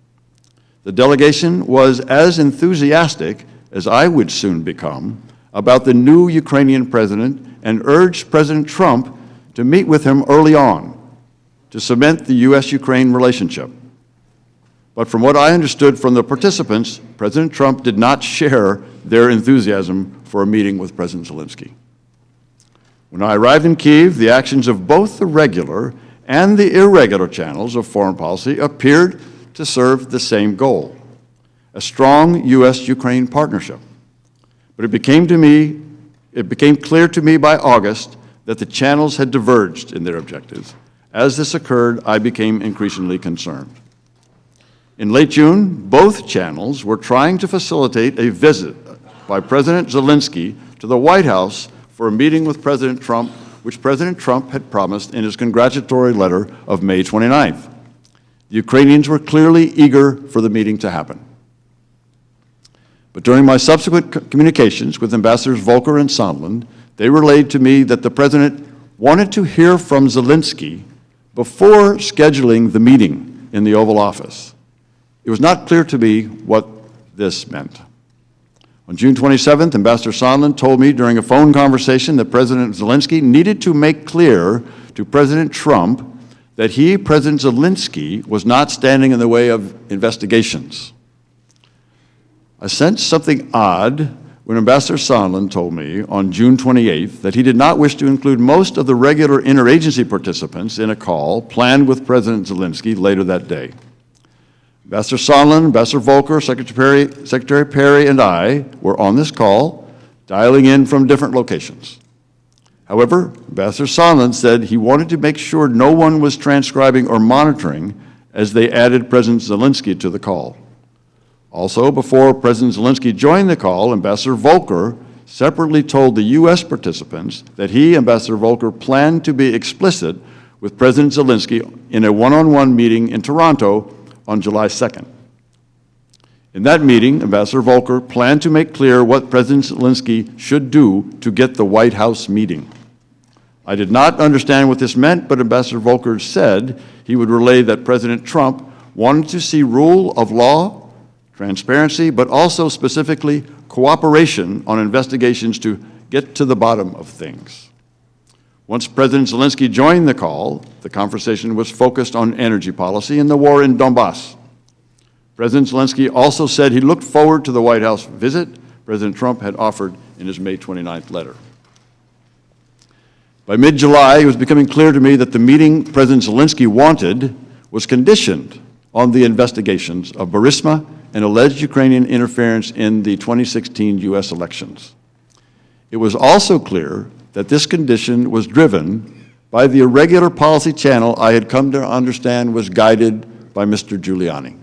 G: The delegation was as enthusiastic as I would soon become about the new Ukrainian president and urged President Trump to meet with him early on to cement the U.S.-Ukraine relationship. But from what I understood from the participants, President Trump did not share their enthusiasm for a meeting with President Zelensky. When I arrived in Kyiv, the actions of both the regular and the irregular channels of foreign policy appeared to serve the same goal, a strong U.S.-Ukraine partnership. But it became clear to me by August that the channels had diverged in their objectives. As this occurred, I became increasingly concerned. In late June, both channels were trying to facilitate a visit by President Zelensky to the White House for a meeting with President Trump, which President Trump had promised in his congratulatory letter of May 29th. The Ukrainians were clearly eager for the meeting to happen. But during my subsequent communications with Ambassadors Volker and Sondland, they relayed to me that the President wanted to hear from Zelensky before scheduling the meeting in the Oval Office. It was not clear to me what this meant. On June 27th, Ambassador Sondland told me during a phone conversation that President Zelensky needed to make clear to President Trump that he, President Zelensky, was not standing in the way of investigations. I sensed something odd when Ambassador Sondland told me on June 28th that he did not wish to include most of the regular interagency participants in a call planned with President Zelensky later that day. Ambassador Sondland, Ambassador Volker, Secretary Perry, and I were on this call, dialing in from different locations. However, Ambassador Sondland said he wanted to make sure no one was transcribing or monitoring as they added President Zelensky to the call. Also, before President Zelensky joined the call, Ambassador Volker separately told the U.S. participants that he, Ambassador Volker, planned to be explicit with President Zelensky in a one-on-one meeting in Toronto on July 2nd. In that meeting, Ambassador Volker planned to make clear what President Zelensky should do to get the White House meeting. I did not understand what this meant, but Ambassador Volker said he would relay that President Trump wanted to see rule of law, transparency, but also specifically cooperation on investigations to get to the bottom of things. Once President Zelensky joined the call, the conversation was focused on energy policy and the war in Donbass. President Zelensky also said he looked forward to the White House visit President Trump had offered in his May 29th letter. By mid-July, it was becoming clear to me that the meeting President Zelensky wanted was conditioned on the investigations of Burisma and alleged Ukrainian interference in the 2016 U.S. elections. It was also clear that this condition was driven by the irregular policy channel I had come to understand was guided by Mr. Giuliani.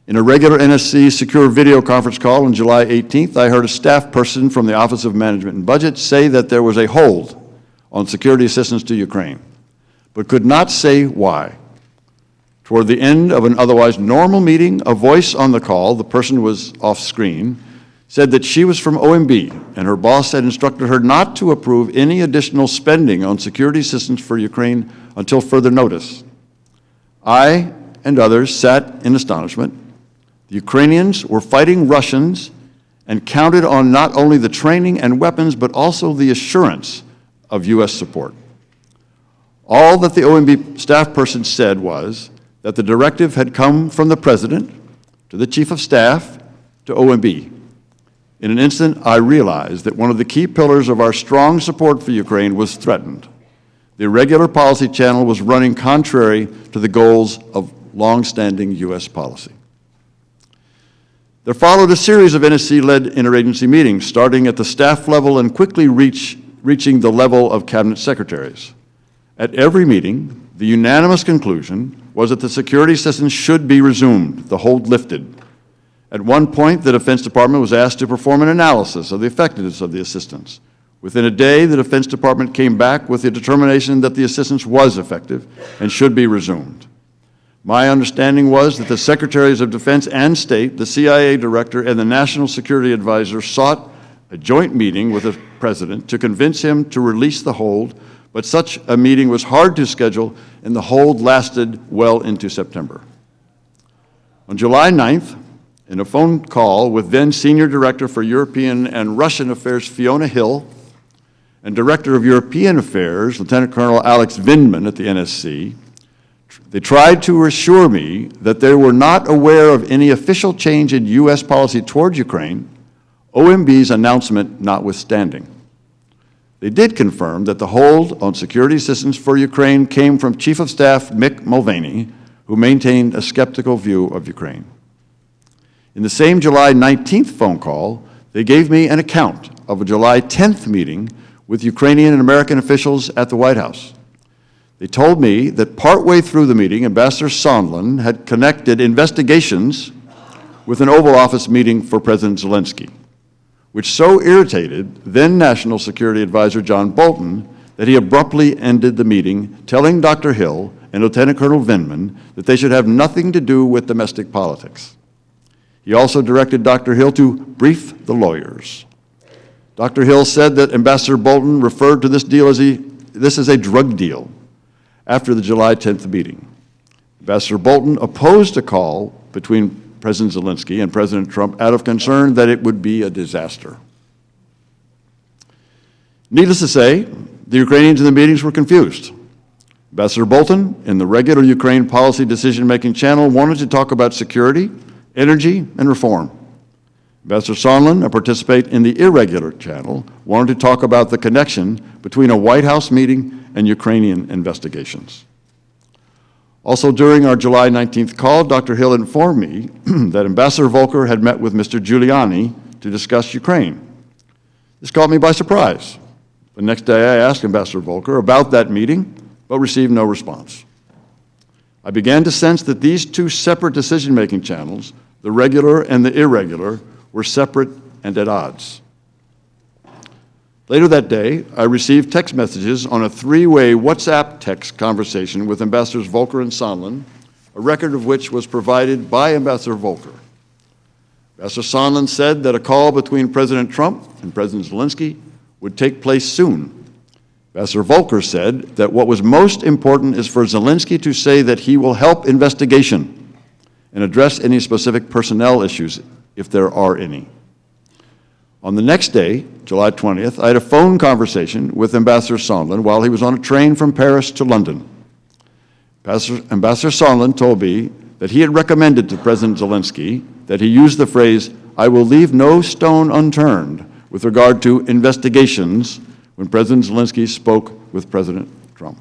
G: In a regular NSC secure video conference call on July 18th, I heard a staff person from the Office of Management and Budget say that there was a hold on security assistance to Ukraine, but could not say why. Toward the end of an otherwise normal meeting, a voice on the call, the person was off screen, said that she was from OMB, and her boss had instructed her not to approve any additional spending on security assistance for Ukraine until further notice. I and others sat in astonishment. The Ukrainians were fighting Russians and counted on not only the training and weapons, but also the assurance of U.S. support. All that the OMB staff person said was that the directive had come from the President to the Chief of Staff to OMB. In an instant, I realized that one of the key pillars of our strong support for Ukraine was threatened. The irregular policy channel was running contrary to the goals of long-standing U.S. policy. There followed a series of NSC-led interagency meetings, starting at the staff level and quickly reaching the level of cabinet secretaries. At every meeting, the unanimous conclusion was that the security assistance should be resumed, the hold lifted. At one point, the Defense Department was asked to perform an analysis of the effectiveness of the assistance. Within a day, the Defense Department came back with the determination that the assistance was effective and should be resumed. My understanding was that the Secretaries of Defense and State, the CIA Director, and the National Security Advisor sought a joint meeting with the President to convince him to release the hold, but such a meeting was hard to schedule, and the hold lasted well into September. On July 9th, in a phone call with then Senior Director for European and Russian Affairs Fiona Hill and Director of European Affairs Lieutenant Colonel Alex Vindman at the NSC, they tried to assure me that they were not aware of any official change in U.S. policy toward Ukraine, OMB's announcement notwithstanding. They did confirm that the hold on security assistance for Ukraine came from Chief of Staff Mick Mulvaney, who maintained a skeptical view of Ukraine. In the same July 19th phone call, they gave me an account of a July 10th meeting with Ukrainian and American officials at the White House. They told me that partway through the meeting, Ambassador Sondland had connected investigations with an Oval Office meeting for President Zelensky, which so irritated then National Security Advisor John Bolton that he abruptly ended the meeting, telling Dr. Hill and Lieutenant Colonel Vindman that they should have nothing to do with domestic politics. He also directed Dr. Hill to brief the lawyers. Dr. Hill said that Ambassador Bolton referred to this deal as a drug deal after the July 10th meeting. Ambassador Bolton opposed a call between President Zelensky and President Trump out of concern that it would be a disaster. Needless to say, the Ukrainians in the meetings were confused. Ambassador Bolton, in the regular Ukraine policy decision-making channel, wanted to talk about security, energy, and reform. Ambassador Sondland, a participant in the irregular channel, wanted to talk about the connection between a White House meeting and Ukrainian investigations. Also, during our July 19th call, Dr. Hill informed me that Ambassador Volker had met with Mr. Giuliani to discuss Ukraine. This caught me by surprise. The next day, I asked Ambassador Volker about that meeting, but received no response. I began to sense that these two separate decision-making channels, the regular and the irregular, were separate and at odds. Later that day, I received text messages on a three-way WhatsApp text conversation with Ambassadors Volker and Sondland, a record of which was provided by Ambassador Volker. Ambassador Sondland said that a call between President Trump and President Zelensky would take place soon. Ambassador Volker said that what was most important is for Zelensky to say that he will help investigation and address any specific personnel issues, if there are any. On the next day, July 20th, I had a phone conversation with Ambassador Sondland while he was on a train from Paris to London. Ambassador Sondland told me that he had recommended to President Zelensky that he use the phrase, "I will leave no stone unturned," with regard to investigations when President Zelensky spoke with President Trump.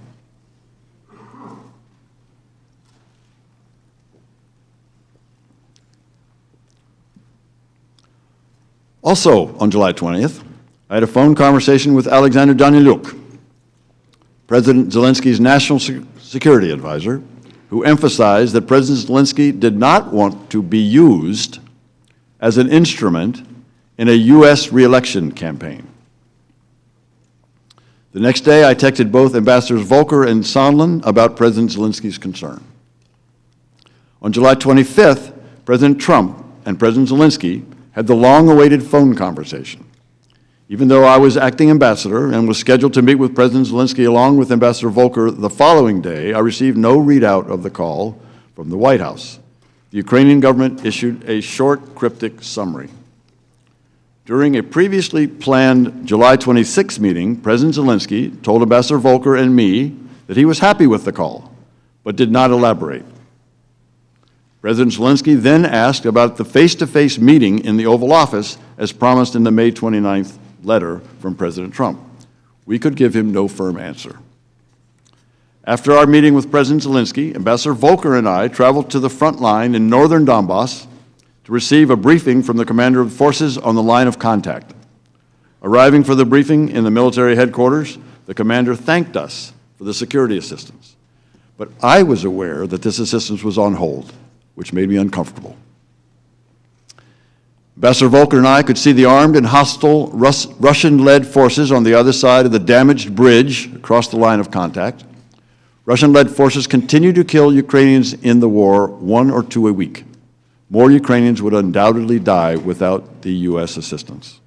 G: Also, on July 20th, I had a phone conversation with Alexander Danylyuk, President Zelensky's national security advisor, who emphasized that President Zelensky did not want to be used as an instrument in a U.S. re-election campaign. The next day, I texted both Ambassadors Volker and Sondland about President Zelensky's concern. On July 25th, President Trump and President Zelensky had the long-awaited phone conversation. Even though I was acting ambassador and was scheduled to meet with President Zelensky along with Ambassador Volker the following day, I received no readout of the call from the White House. The Ukrainian government issued a short, cryptic summary. During a previously planned July 26 meeting, President Zelensky told Ambassador Volker and me that he was happy with the call, but did not elaborate. President Zelensky then asked about the face-to-face meeting in the Oval Office as promised in the May 29th letter from President Trump. We could give him no firm answer. After our meeting with President Zelensky, Ambassador Volker and I traveled to the front line in northern Donbass to receive a briefing from the commander of forces on the line of contact. Arriving for the briefing in the military headquarters, the commander thanked us for the security assistance. But I was aware that this assistance was on hold, which made me uncomfortable. Ambassador Volker and I could see the armed and hostile Russian-led forces on the other side of the damaged bridge across the line of contact. Russian-led forces continue to kill Ukrainians in the war, 1 or 2 a week. More Ukrainians would undoubtedly die without the U.S. assistance.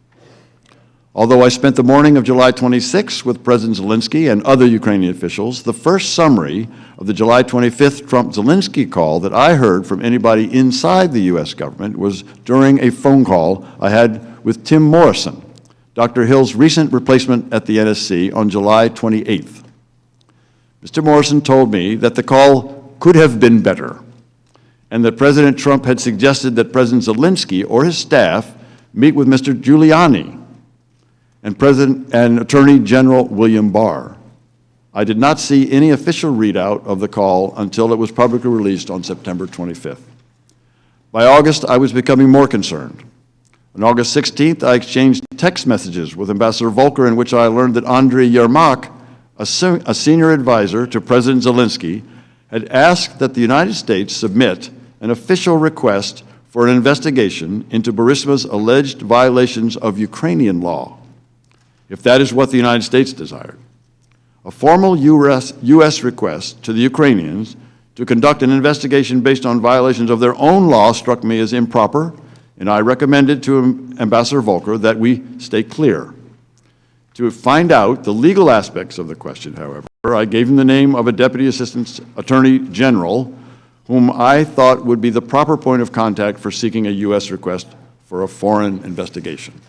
G: Although I spent the morning of July 26 with President Zelensky and other Ukrainian officials, the first summary of the July 25th Trump-Zelensky call that I heard from anybody inside the U.S. government was during a phone call I had with Tim Morrison, Dr. Hill's recent replacement at the NSC, on July 28th. Mr. Morrison told me that the call could have been better, and that President Trump had suggested that President Zelensky or his staff meet with Mr. Giuliani and Attorney General William Barr. I did not see any official readout of the call until it was publicly released on September 25th. By August, I was becoming more concerned. On August 16th, I exchanged text messages with Ambassador Volker in which I learned that Andriy Yermak, a senior advisor to President Zelensky, had asked that the United States submit an official request for an investigation into Burisma's alleged violations of Ukrainian law, if that is what the United States desired. A formal U.S. request to the Ukrainians to conduct an investigation based on violations of their own law struck me as improper, and I recommended to Ambassador Volker that we stay clear. To find out the legal aspects of the question, however, I gave him the name of a Deputy Assistant Attorney General whom I thought would be the proper point of contact for seeking a U.S. request for a foreign investigation.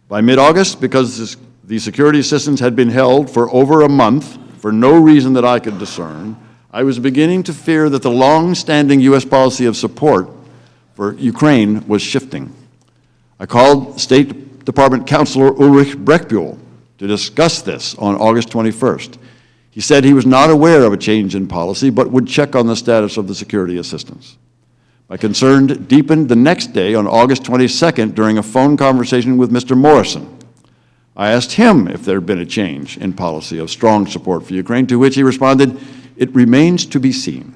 G: By mid-August, because the security assistance had been held for over a month for no reason that I could discern, I was beginning to fear that the long-standing U.S. policy of support for Ukraine was shifting. I called State Department Counselor Ulrich Breckbuhl to discuss this on August 21st. He said he was not aware of a change in policy, but would check on the status of the security assistance. My concern deepened the next day on August 22nd during a phone conversation with Mr. Morrison. I asked him if there had been a change in policy of strong support for Ukraine, to which he responded, "It remains to be seen."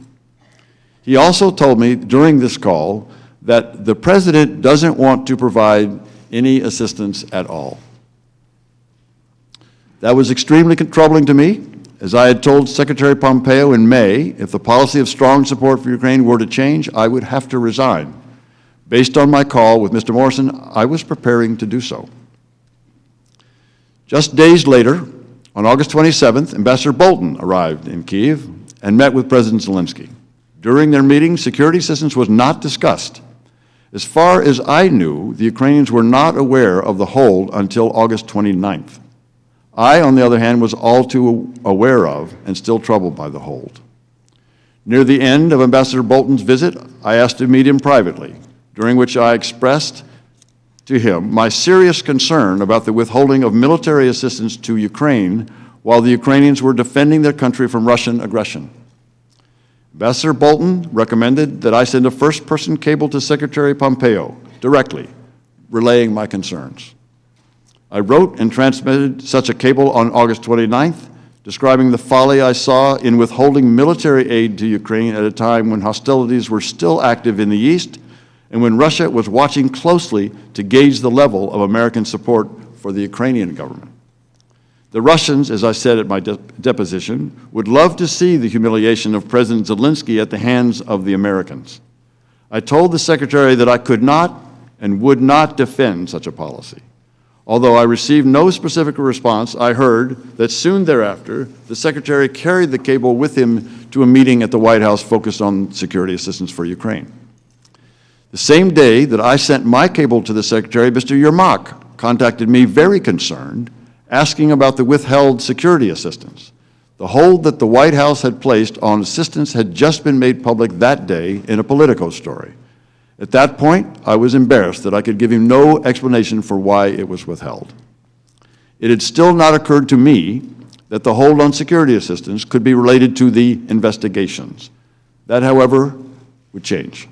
G: He also told me during this call that the President doesn't want to provide any assistance at all. That was extremely troubling to me, as I had told Secretary Pompeo in May, if the policy of strong support for Ukraine were to change, I would have to resign. Based on my call with Mr. Morrison, I was preparing to do so. Just days later, on August 27th, Ambassador Bolton arrived in Kyiv and met with President Zelensky. During their meeting, security assistance was not discussed. As far as I knew, the Ukrainians were not aware of the hold until August 29th. I, on the other hand, was all too aware of and still troubled by the hold. Near the end of Ambassador Bolton's visit, I asked to meet him privately, during which I expressed to him my serious concern about the withholding of military assistance to Ukraine while the Ukrainians were defending their country from Russian aggression. Ambassador Bolton recommended that I send a first-person cable to Secretary Pompeo directly, relaying my concerns. I wrote and transmitted such a cable on August 29th, describing the folly I saw in withholding military aid to Ukraine at a time when hostilities were still active in the East and when Russia was watching closely to gauge the level of American support for the Ukrainian government. The Russians, as I said at my deposition, would love to see the humiliation of President Zelensky at the hands of the Americans. I told the Secretary that I could not and would not defend such a policy. Although I received no specific response, I heard that soon thereafter, the Secretary carried the cable with him to a meeting at the White House focused on security assistance for Ukraine. The same day that I sent my cable to the Secretary, Mr. Yermak contacted me very concerned, asking about the withheld security assistance. The hold that the White House had placed on assistance had just been made public that day in a Politico story. At that point, I was embarrassed that I could give him no explanation for why it was withheld. It had still not occurred to me that the hold on security assistance could be related to the investigations. That, however, would change.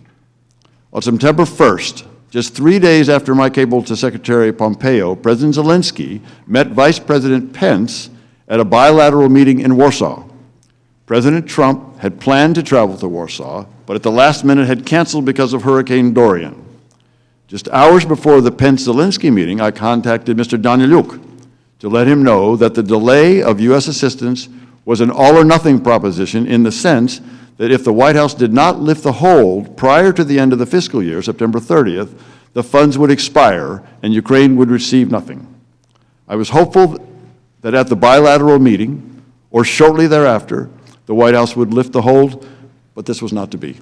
G: On September 1st, just 3 days after my cable to Secretary Pompeo, President Zelensky met Vice President Pence at a bilateral meeting in Warsaw. President Trump had planned to travel to Warsaw, but at the last minute had canceled because of Hurricane Dorian. Just hours before the Pence-Zelensky meeting, I contacted Mr. Daniluk to let him know that the delay of U.S. assistance was an all-or-nothing proposition in the sense that if the White House did not lift the hold prior to the end of the fiscal year, September 30th, the funds would expire and Ukraine would receive nothing. I was hopeful that at the bilateral meeting, or shortly thereafter, the White House would lift the hold, but this was not to be.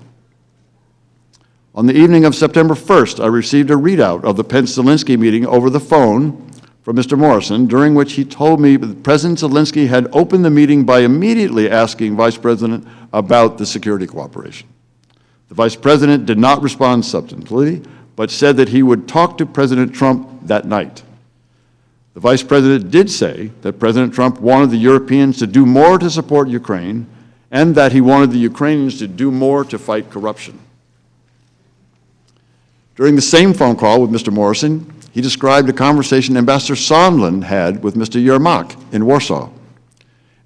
G: On the evening of September 1st, I received a readout of the Pence-Zelensky meeting over the phone from Mr. Morrison, during which he told me that President Zelensky had opened the meeting by immediately asking Vice President about the security cooperation. The Vice President did not respond substantively, but said that he would talk to President Trump that night. The Vice President did say that President Trump wanted the Europeans to do more to support Ukraine and that he wanted the Ukrainians to do more to fight corruption. During the same phone call with Mr. Morrison, he described a conversation Ambassador Sondland had with Mr. Yermak in Warsaw.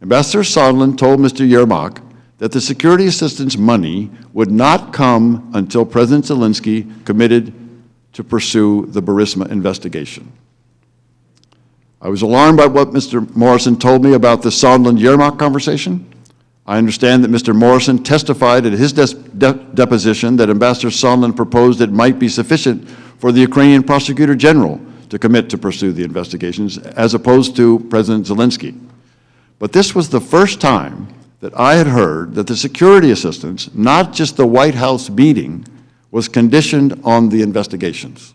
G: Ambassador Sondland told Mr. Yermak that the security assistance money would not come until President Zelensky committed to pursue the Burisma investigation. I was alarmed by what Mr. Morrison told me about the Sondland-Yermak conversation. I understand that Mr. Morrison testified at his deposition that Ambassador Sondland proposed it might be sufficient for the Ukrainian Prosecutor General to commit to pursue the investigations, as opposed to President Zelensky. But this was the first time that I had heard that the security assistance, not just the White House meeting, was conditioned on the investigations.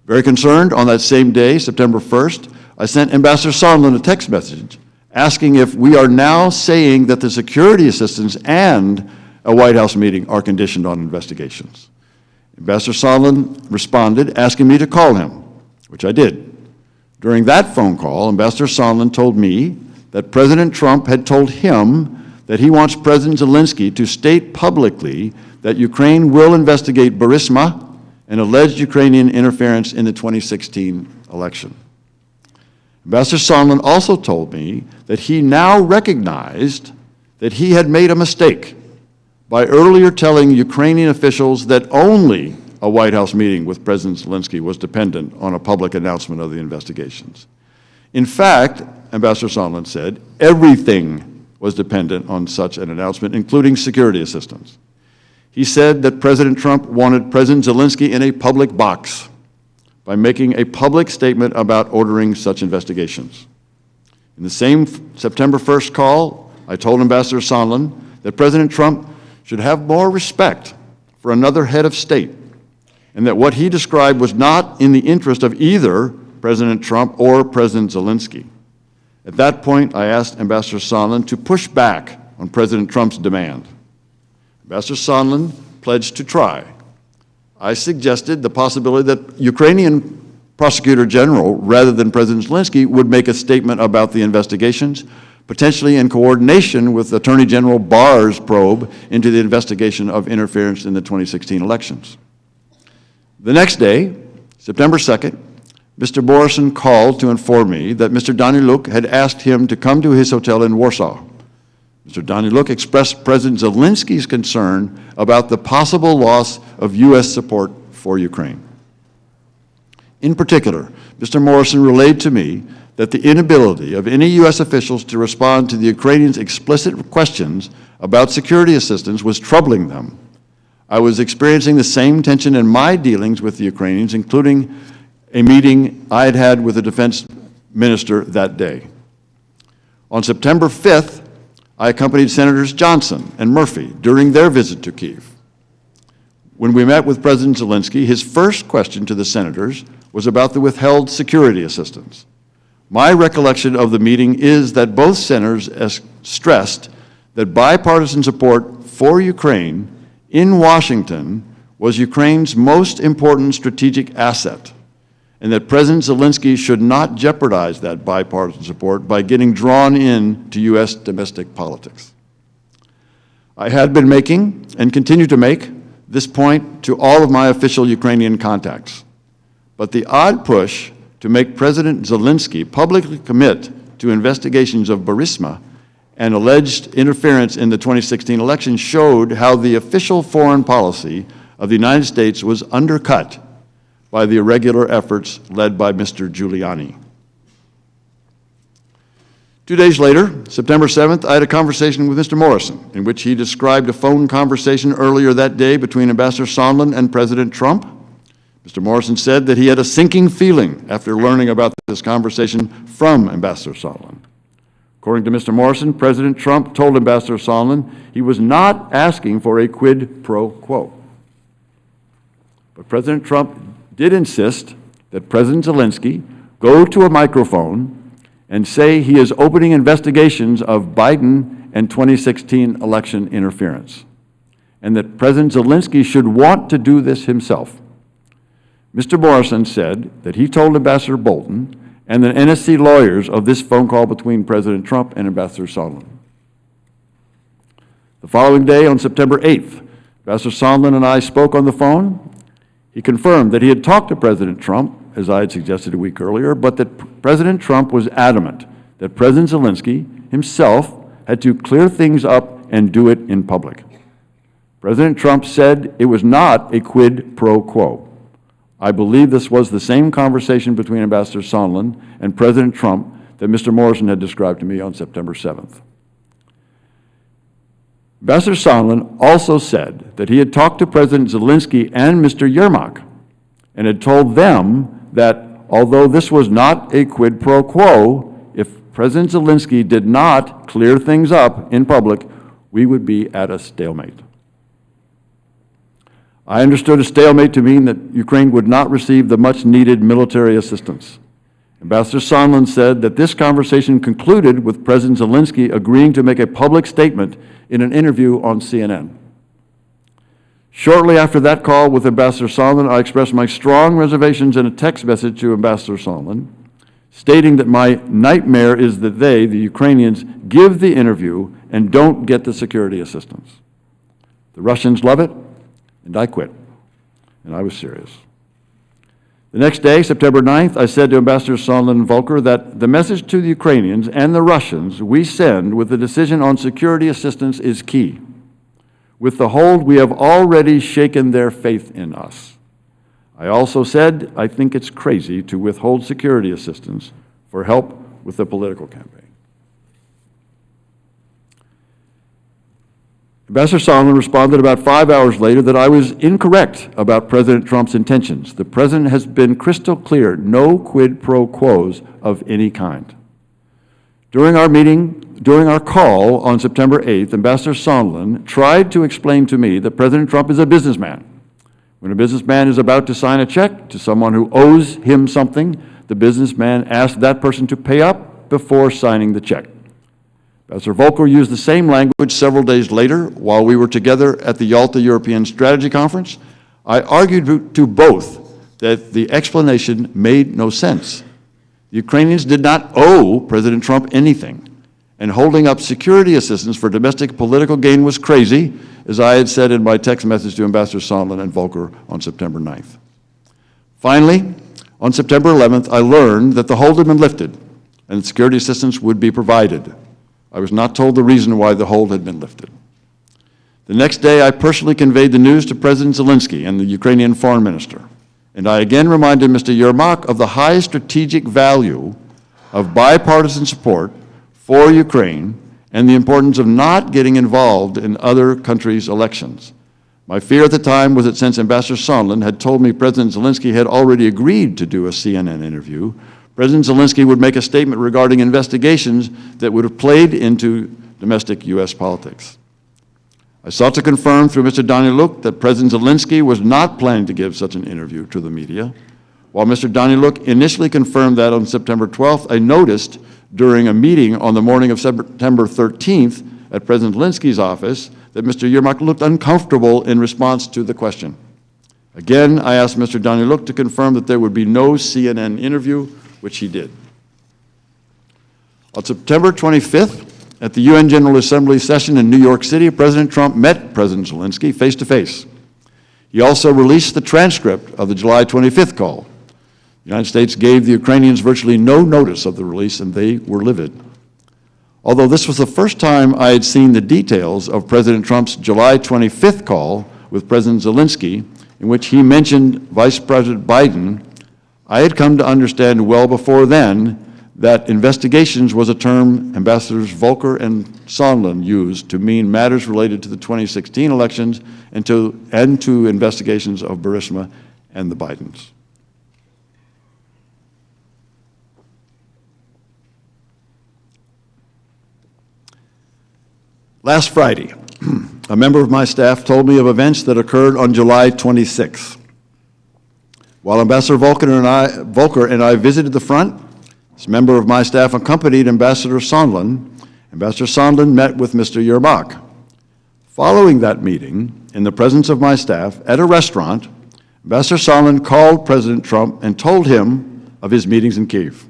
G: Very concerned, on that same day, September 1st, I sent Ambassador Sondland a text message asking if we are now saying that the security assistance and a White House meeting are conditioned on investigations. Ambassador Sondland responded, asking me to call him, which I did. During that phone call, Ambassador Sondland told me that President Trump had told him that he wants President Zelensky to state publicly that Ukraine will investigate Burisma and alleged Ukrainian interference in the 2016 election. Ambassador Sondland also told me that he now recognized that he had made a mistake by earlier telling Ukrainian officials that only a White House meeting with President Zelensky was dependent on a public announcement of the investigations. In fact, Ambassador Sondland said, everything was dependent on such an announcement, including security assistance. He said that President Trump wanted President Zelensky in a public box by making a public statement about ordering such investigations. In the same September 1st call, I told Ambassador Sondland that President Trump should have more respect for another head of state, and that what he described was not in the interest of either President Trump or President Zelensky. At that point, I asked Ambassador Sondland to push back on President Trump's demand. Ambassador Sondland pledged to try. I suggested the possibility that Ukrainian Prosecutor General, rather than President Zelensky, would make a statement about the investigations, potentially in coordination with Attorney General Barr's probe into the investigation of interference in the 2016 elections. The next day, September 2nd, Mr. Morrison called to inform me that Mr. Daniluk had asked him to come to his hotel in Warsaw. Mr. Daniluk expressed President Zelensky's concern about the possible loss of U.S. support for Ukraine. In particular, Mr. Morrison relayed to me that the inability of any U.S. officials to respond to the Ukrainians' explicit questions about security assistance was troubling them. I was experiencing the same tension in my dealings with the Ukrainians, including a meeting I had had with the defense minister that day. On September 5th, I accompanied Senators Johnson and Murphy during their visit to Kyiv. When we met with President Zelensky, his first question to the senators was about the withheld security assistance. My recollection of the meeting is that both senators stressed that bipartisan support for Ukraine in Washington was Ukraine's most important strategic asset, and that President Zelensky should not jeopardize that bipartisan support by getting drawn into U.S. domestic politics. I had been making, and continue to make, this point to all of my official Ukrainian contacts. But the odd push to make President Zelensky publicly commit to investigations of Burisma and alleged interference in the 2016 election showed how the official foreign policy of the United States was undercut by the irregular efforts led by Mr. Giuliani. 2 days later, September 7th, I had a conversation with Mr. Morrison, in which he described a phone conversation earlier that day between Ambassador Sondland and President Trump. Mr. Morrison said that he had a sinking feeling after learning about this conversation from Ambassador Sondland. According to Mr. Morrison, President Trump told Ambassador Sondland he was not asking for a quid pro quo. But President Trump did insist that President Zelensky go to a microphone and say he is opening investigations of Biden and 2016 election interference, and that President Zelensky should want to do this himself. Mr. Morrison said that he told Ambassador Bolton and the NSC lawyers of this phone call between President Trump and Ambassador Sondland. The following day, on September 8th, Ambassador Sondland and I spoke on the phone. He confirmed that he had talked to President Trump, as I had suggested a week earlier, but that President Trump was adamant that President Zelensky himself had to clear things up and do it in public. President Trump said it was not a quid pro quo. I believe this was the same conversation between Ambassador Sondland and President Trump that Mr. Morrison had described to me on September 7th. Ambassador Sondland also said that he had talked to President Zelensky and Mr. Yermak and had told them that although this was not a quid pro quo, if President Zelensky did not clear things up in public, we would be at a stalemate. I understood a stalemate to mean that Ukraine would not receive the much-needed military assistance. Ambassador Sondland said that this conversation concluded with President Zelensky agreeing to make a public statement in an interview on CNN. Shortly after that call with Ambassador Sondland, I expressed my strong reservations in a text message to Ambassador Sondland, stating that my nightmare is that they, the Ukrainians, give the interview and don't get the security assistance. The Russians love it, and I quit. And I was serious. The next day, September 9th, I said to Ambassador Sondland and Volker that the message to the Ukrainians and the Russians we send with the decision on security assistance is key. With the hold, we have already shaken their faith in us. I also said I think it's crazy to withhold security assistance for help with the political campaign. Ambassador Sondland responded about 5 hours later that I was incorrect about President Trump's intentions. The President has been crystal clear, no quid pro quos of any kind. During our call on September 8th, Ambassador Sondland tried to explain to me that President Trump is a businessman. When a businessman is about to sign a check to someone who owes him something, the businessman asks that person to pay up before signing the check. Ambassador Volker used the same language several days later while we were together at the Yalta European Strategy Conference. I argued to both that the explanation made no sense. The Ukrainians did not owe President Trump anything, and holding up security assistance for domestic political gain was crazy, as I had said in my text message to Ambassador Sondland and Volker on September 9th. Finally, on September 11th, I learned that the hold had been lifted and security assistance would be provided. I was not told the reason why the hold had been lifted. The next day, I personally conveyed the news to President Zelensky and the Ukrainian foreign minister, and I again reminded Mr. Yermak of the high strategic value of bipartisan support for Ukraine and the importance of not getting involved in other countries' elections. My fear at the time was that since Ambassador Sondland had told me President Zelensky had already agreed to do a CNN interview, President Zelensky would make a statement regarding investigations that would have played into domestic U.S. politics. I sought to confirm through Mr. Daniluk that President Zelensky was not planning to give such an interview to the media. While Mr. Daniluk initially confirmed that on September 12th, I noticed during a meeting on the morning of September 13th at President Zelensky's office that Mr. Yermak looked uncomfortable in response to the question. Again, I asked Mr. Daniluk to confirm that there would be no CNN interview, which he did. On September 25th, at the UN General Assembly session in New York City, President Trump met President Zelensky face-to-face. He also released the transcript of the July 25th call. The United States gave the Ukrainians virtually no notice of the release, and they were livid. Although this was the first time I had seen the details of President Trump's July 25th call with President Zelensky, in which he mentioned Vice President Biden, I had come to understand well before then that investigations was a term Ambassadors Volker and Sondland used to mean matters related to the 2016 elections and to investigations of Burisma and the Bidens. Last Friday, a member of my staff told me of events that occurred on July 26th. While Ambassador Volker and I visited the front, this member of my staff accompanied Ambassador Sondland. Ambassador Sondland met with Mr. Yermak. Following that meeting, in the presence of my staff at a restaurant, Ambassador Sondland called President Trump and told him of his meetings in Kyiv.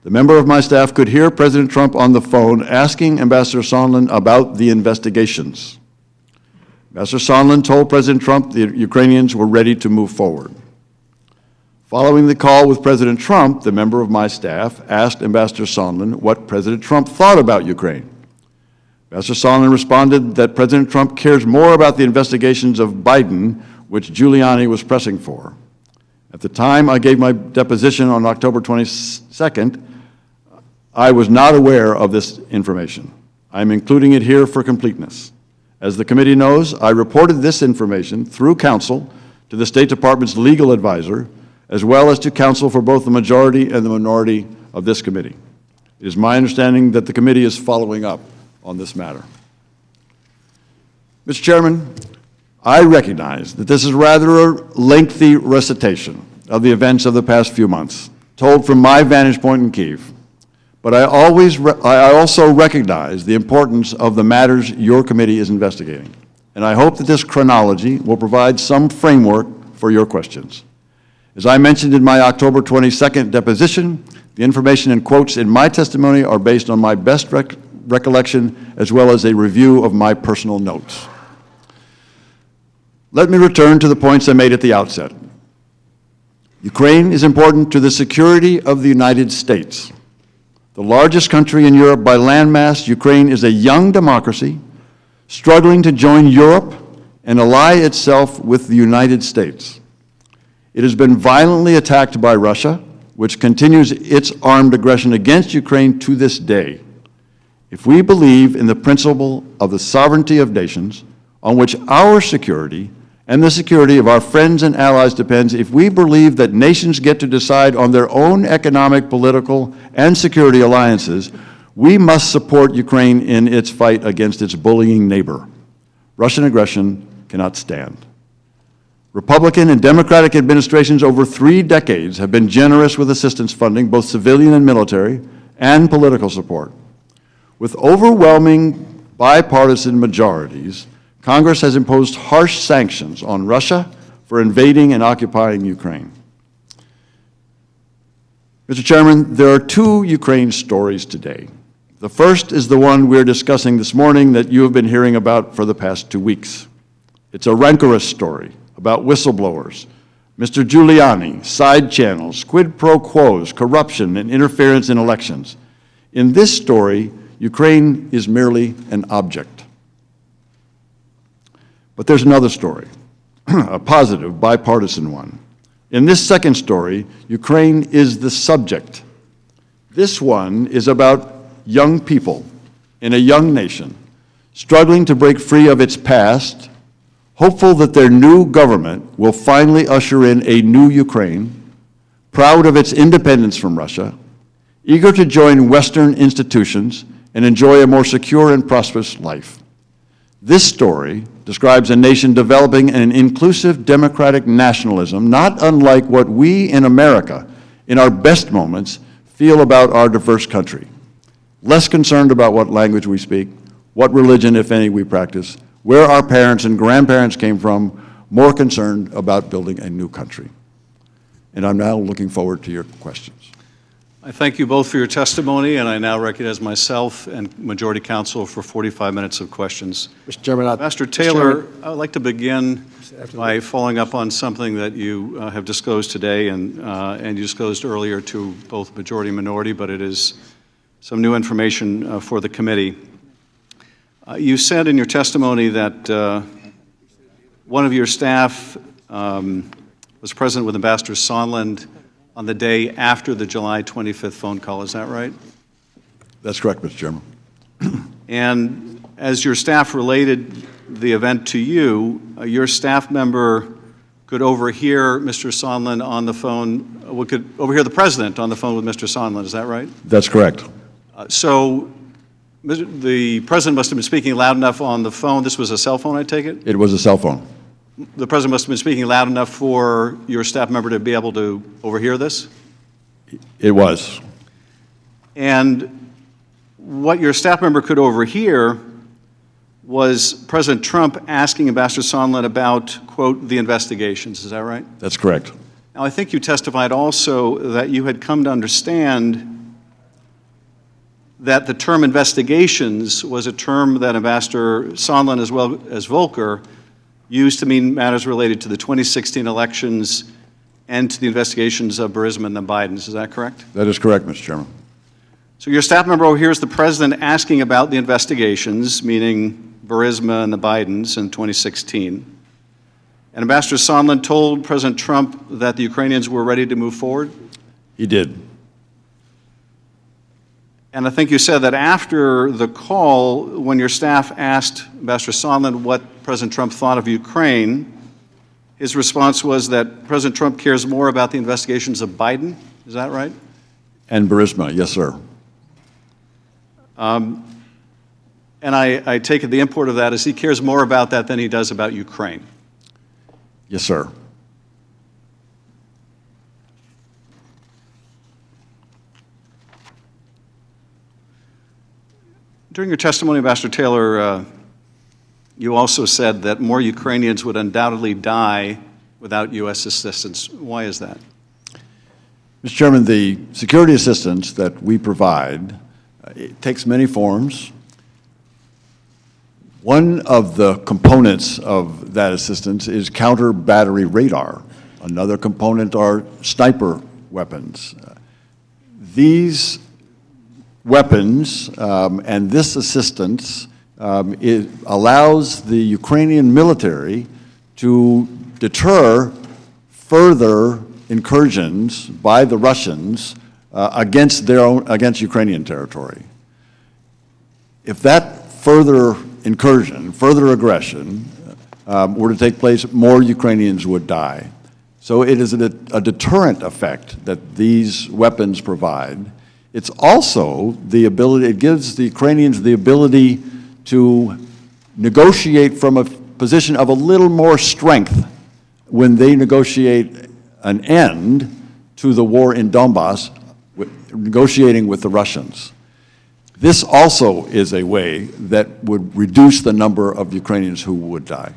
G: The member of my staff could hear President Trump on the phone asking Ambassador Sondland about the investigations. Ambassador Sondland told President Trump the Ukrainians were ready to move forward. Following the call with President Trump, the member of my staff asked Ambassador Sondland what President Trump thought about Ukraine. Ambassador Sondland responded that President Trump cares more about the investigations of Biden, which Giuliani was pressing for. At the time I gave my deposition on October 22nd, I was not aware of this information. I'm including it here for completeness. As the committee knows, I reported this information through counsel to the State Department's legal advisor, as well as to counsel for both the majority and the minority of this committee. It is my understanding that the committee is following up on this matter. Mr. Chairman, I recognize that this is rather a lengthy recitation of the events of the past few months, told from my vantage point in Kyiv. But I also recognize the importance of the matters your committee is investigating. And I hope that this chronology will provide some framework for your questions. As I mentioned in my October 22nd deposition, the information and quotes in my testimony are based on my best recollection as well as a review of my personal notes. Let me return to the points I made at the outset. Ukraine is important to the security of the United States. The largest country in Europe by landmass, Ukraine is a young democracy struggling to join Europe and ally itself with the United States. It has been violently attacked by Russia, which continues its armed aggression against Ukraine to this day. If we believe in the principle of the sovereignty of nations, on which our security and the security of our friends and allies depends, if we believe that nations get to decide on their own economic, political, and security alliances, we must support Ukraine in its fight against its bullying neighbor. Russian aggression cannot stand. Republican and Democratic administrations over 3 decades have been generous with assistance funding, both civilian and military, and political support. With overwhelming bipartisan majorities, Congress has imposed harsh sanctions on Russia for invading and occupying Ukraine. Mr. Chairman, there are 2 Ukraine stories today. The first is the one we're discussing this morning that you have been hearing about for the past 2 weeks. It's a rancorous story about whistleblowers, Mr. Giuliani, side channels, quid pro quos, corruption, and interference in elections. In this story, Ukraine is merely an object. But there's another story, a positive, bipartisan one. In this second story, Ukraine is the subject. This one is about young people in a young nation struggling to break free of its past hopeful that their new government will finally usher in a new Ukraine, proud of its independence from Russia, eager to join Western institutions and enjoy a more secure and prosperous life. This story describes a nation developing an inclusive democratic nationalism, not unlike what we in America, in our best moments, feel about our diverse country. Less concerned about what language we speak, what religion, if any, we practice, where our parents and grandparents came from, more concerned about building a new country. And I'm now looking forward to your questions.
A: I thank you both for your testimony, and I now recognize myself and Majority Counsel for 45 minutes of questions.
D: Mr. Chairman,
A: Ambassador Taylor, I would like to begin by following up on something that you have disclosed today and you disclosed earlier to both majority and minority, but it is some new information for the committee. You said in your testimony that one of your staff was present with Ambassador Sondland on the day after the July 25th phone call. Is that right?
G: That's correct, Mr. Chairman.
A: And as your staff related the event to you, your staff member could overhear Mr. Sondland on the phone, could overhear the President on the phone with Mr. Sondland. Is that right?
G: That's correct.
A: So the President must have been speaking loud enough on the phone. This was a cell phone, I take it?
G: It was a cell phone.
A: The President must have been speaking loud enough for your staff member to be able to overhear this?
G: It was.
A: And what your staff member could overhear was President Trump asking Ambassador Sondland about, quote, the investigations. Is that right?
G: That's correct.
A: Now, I think you testified also that you had come to understand that the term investigations was a term that Ambassador Sondland, as well as Volker, used to mean matters related to the 2016 elections and to the investigations of Burisma and the Bidens. Is that correct?
G: That is correct, Mr. Chairman.
A: So your staff member overhears the President asking about the investigations, meaning Burisma and the Bidens in 2016. And Ambassador Sondland told President Trump that the Ukrainians were ready to move forward?
G: He did.
A: And I think you said that after the call, when your staff asked Ambassador Sondland what President Trump thought of Ukraine, his response was that President Trump cares more about the investigations of Biden. Is that right?
G: And Burisma, yes, sir.
A: And I take it the import of that is he cares more about that than he does about Ukraine.
G: Yes, sir.
A: During your testimony, Ambassador Taylor, you also said that more Ukrainians would undoubtedly die without U.S. assistance. Why is that?
G: Mr. Chairman, the security assistance that we provide it takes many forms. One of the components of that assistance is counter-battery radar. Another component are sniper weapons. These weapons and this assistance it allows the Ukrainian military to deter further incursions by the Russians against Ukrainian territory. If that further incursion, further aggression were to take place, more Ukrainians would die. So it is a deterrent effect that these weapons provide. It's also the ability, it gives the Ukrainians the ability to negotiate from a position of a little more strength when they negotiate an end to the war in Donbass, negotiating with the Russians. This also is a way that would reduce the number of Ukrainians who would die.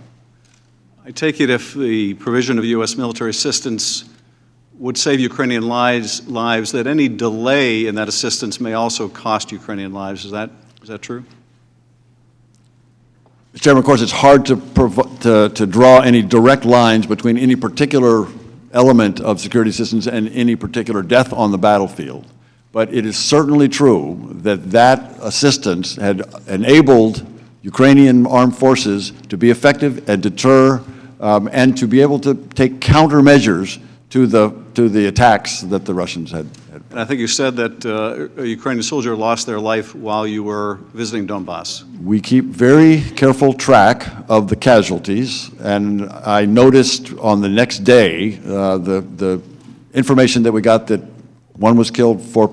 A: I take it if the provision of U.S. military assistance would save Ukrainian lives, that any delay in that assistance may also cost Ukrainian lives. Is that true?
G: Mr. Chairman, of course, it's hard to draw any direct lines between any particular element of security assistance and any particular death on the battlefield. But it is certainly true that that assistance had enabled Ukrainian armed forces to be effective and deter and to be able to take countermeasures to the attacks that the Russians had
A: And I think you said that a Ukrainian soldier lost their life while you were visiting Donbass.
G: We keep very careful track of the casualties, and I noticed on the next day the information that we got that one was killed, 4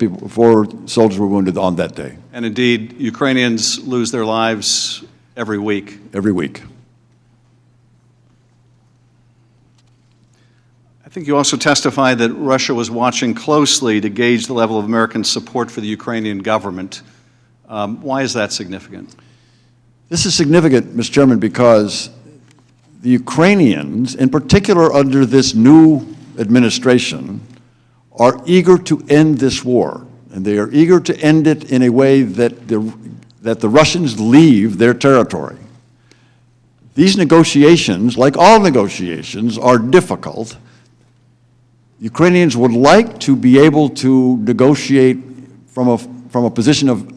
G: soldiers were wounded on that day.
A: And indeed, Ukrainians lose their lives every week.
G: Every week.
A: I think you also testified that Russia was watching closely to gauge the level of American support for the Ukrainian government. Why is that significant?
G: This is significant, Mr. Chairman, because the Ukrainians, in particular under this new administration, are eager to end this war. And they are eager to end it in a way that the Russians leave their territory. These negotiations, like all negotiations, are difficult. Ukrainians would like to be able to negotiate from a position of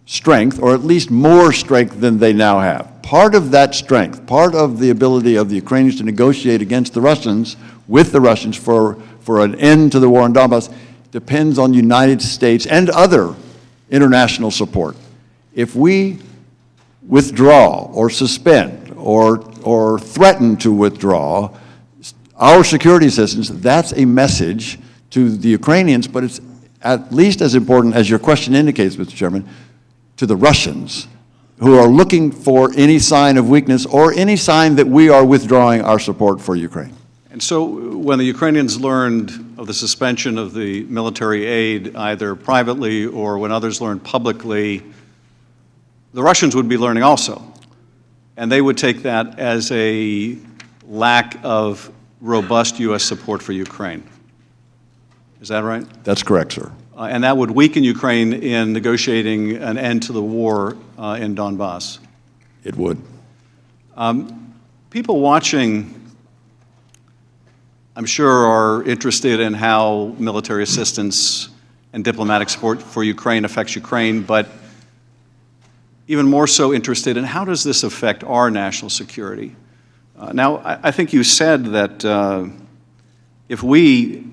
G: strength, or at least more strength than they now have. Part of that strength, part of the ability of the Ukrainians to negotiate against the Russians, with the Russians for an end to the war in Donbass, depends on United States and other international support. If we withdraw or suspend or threaten to withdraw our security assistance, that's a message to the Ukrainians, but it's at least as important, as your question indicates, Mr. Chairman, to the Russians, who are looking for any sign of weakness or any sign that we are withdrawing our support for Ukraine.
A: And so when the Ukrainians learned of the suspension of the military aid, either privately or when others learned publicly, the Russians would be learning also. And they would take that as a lack of robust U.S. support for Ukraine. Is that right?
G: That's correct, sir.
A: And that would weaken Ukraine in negotiating an end to the war in Donbass.
G: It would.
A: People watching, I'm sure, are interested in how military assistance and diplomatic support for Ukraine affects Ukraine, but even more so interested in how does this affect our national security? Now, I think you said that if we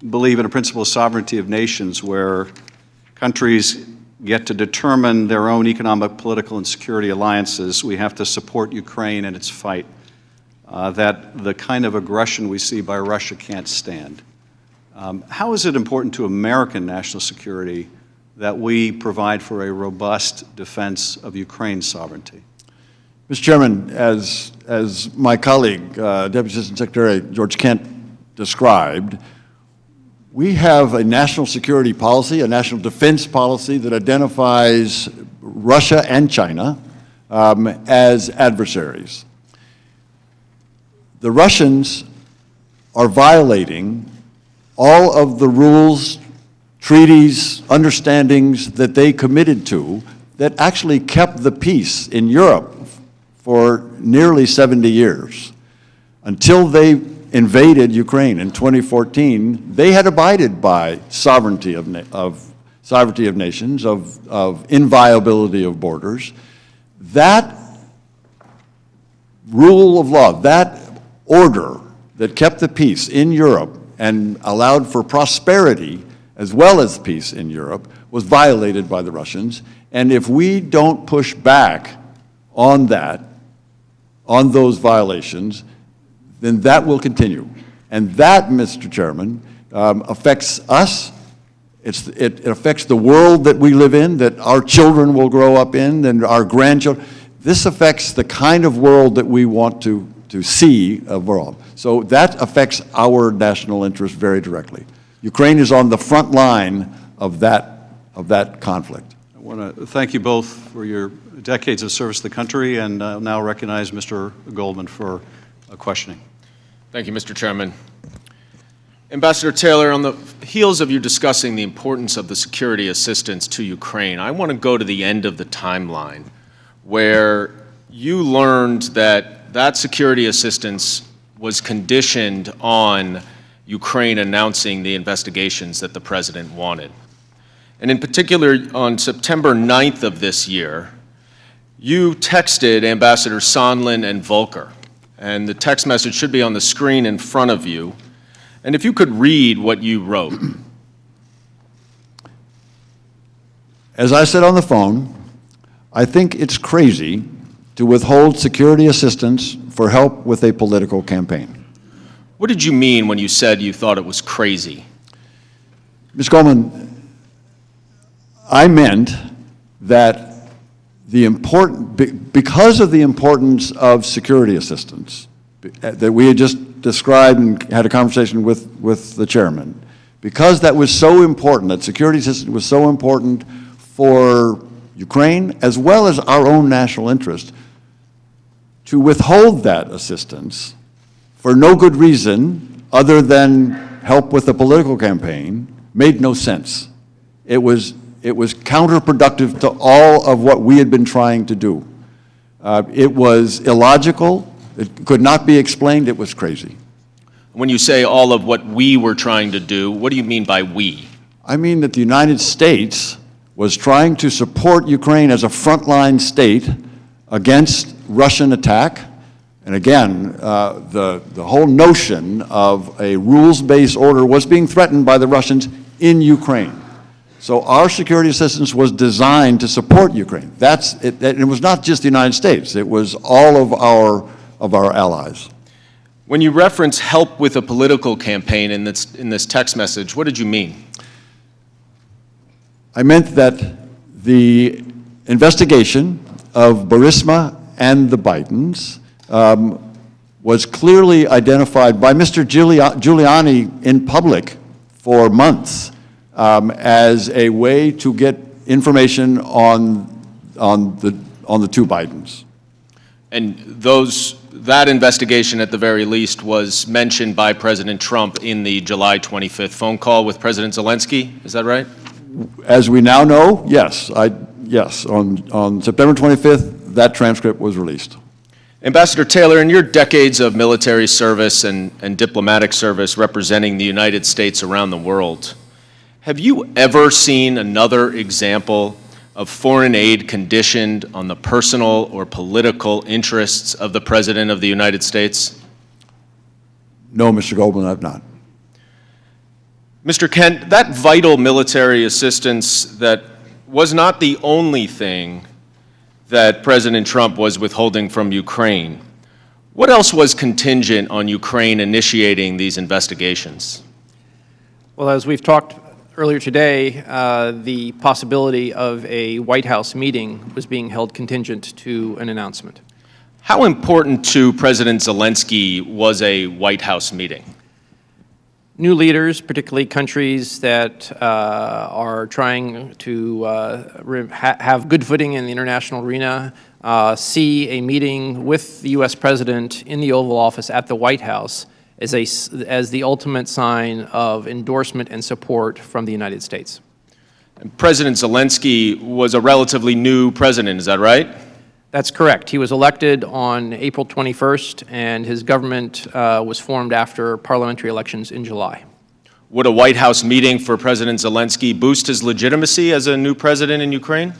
A: believe in a principle of sovereignty of nations where countries get to determine their own economic, political, and security alliances, we have to support Ukraine in its fight, that the kind of aggression we see by Russia can't stand. How is it important to American national security that we provide for a robust defense of Ukraine's sovereignty?
G: Mr. Chairman, as my colleague, Deputy Assistant Secretary George Kent described, we have a national security policy, a national defense policy that identifies Russia and China as adversaries. The Russians are violating all of the rules, treaties, understandings that they committed to that actually kept the peace in Europe for nearly 70 years. Until they invaded Ukraine in 2014, they had abided by sovereignty of nations, of inviolability of borders. That rule of law, that order that kept the peace in Europe and allowed for prosperity as well as peace in Europe was violated by the Russians. And if we don't push back on that, on those violations, then that will continue. And that, Mr. Chairman, affects us. It affects the world that we live in, that our children will grow up in, and our grandchildren. This affects the kind of world that we want to see abroad. So that affects our national interest very directly. Ukraine is on the front line of that conflict.
A: I want to thank you both for your decades of service to the country, and now recognize Mr. Goldman for questioning.
H: Thank you, Mr. Chairman. Ambassador Taylor, on the heels of you discussing the importance of the security assistance to Ukraine, I want to go to the end of the timeline where you learned that that security assistance was conditioned on Ukraine announcing the investigations that the president wanted. And in particular, on September 9th of this year, you texted Ambassador Sondland and Volker. And the text message should be on the screen in front of you. And if you could read what you wrote.
G: As I said on the phone, I think it's crazy to withhold security assistance for help with a political campaign.
H: What did you mean when you said you thought it was crazy?
G: Ms. Goldman, I meant that because of the importance of security assistance that we had just described and had a conversation with the chairman, because that was so important, that security assistance was so important for Ukraine as well as our own national interest, to withhold that assistance for no good reason other than help with a political campaign made no sense. It was counterproductive to all of what we had been trying to do. It was illogical. It could not be explained. It was crazy.
H: When you say all of what we were trying to do, what do you mean by we?
G: I mean that the United States was trying to support Ukraine as a frontline state against Russian attack. And again, the whole notion of a rules-based order was being threatened by the Russians in Ukraine. So our security assistance was designed to support Ukraine. That's it. It was not just the United States. It was all of our allies.
H: When you reference help with a political campaign in this text message, what did you mean?
G: I meant that the investigation of Burisma and the Bidens was clearly identified by Mr. Giuliani in public for months as a way to get information on the two Bidens.
H: And that investigation, at the very least, was mentioned by President Trump in the July 25th phone call with President Zelensky. Is that right?
G: As we now know, yes. Yes, on September 25th, that transcript was released.
H: Ambassador Taylor, in your decades of military service and diplomatic service representing the United States around the world, have you ever seen another example of foreign aid conditioned on the personal or political interests of the President of the United States?
G: No, Mr. Goldman, I've not.
H: Mr. Kent, that vital military assistance that was not the only thing that President Trump was withholding from Ukraine. What else was contingent on Ukraine initiating these investigations?
F: Well, as we've talked earlier today, the possibility of a White House meeting was being held contingent to an announcement.
H: How important to President Zelensky was a White House meeting?
F: New leaders, particularly countries that are trying to have good footing in the international arena, see a meeting with the U.S. President in the Oval Office at the White House as the ultimate sign of endorsement and support from the United States.
H: And President Zelensky was a relatively new president, is that right?
F: That's correct. He was elected on April 21st, and his government was formed after parliamentary elections in July.
H: Would a White House meeting for President Zelensky boost his legitimacy as a new president in Ukraine?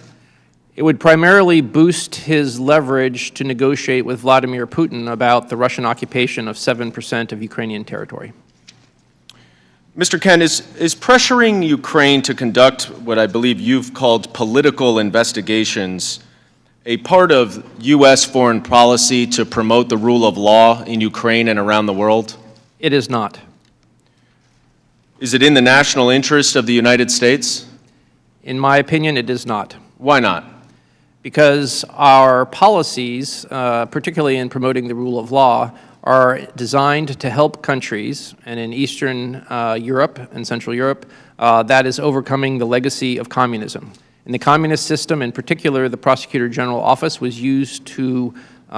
F: It would primarily boost his leverage to negotiate with Vladimir Putin about the Russian occupation of 7% of Ukrainian territory.
H: Mr. Kent, is pressuring Ukraine to conduct what I believe you've called political investigations a part of U.S. foreign policy to promote the rule of law in Ukraine and around the world?
F: It is not.
H: Is it in the national interest of the United States?
F: In my opinion, it is not.
H: Why not?
F: Because our policies, particularly in promoting the rule of law, are designed to help countries, and in Eastern Europe and Central Europe, that is overcoming the legacy of communism. In the communist system, in particular, the Prosecutor General Office was used to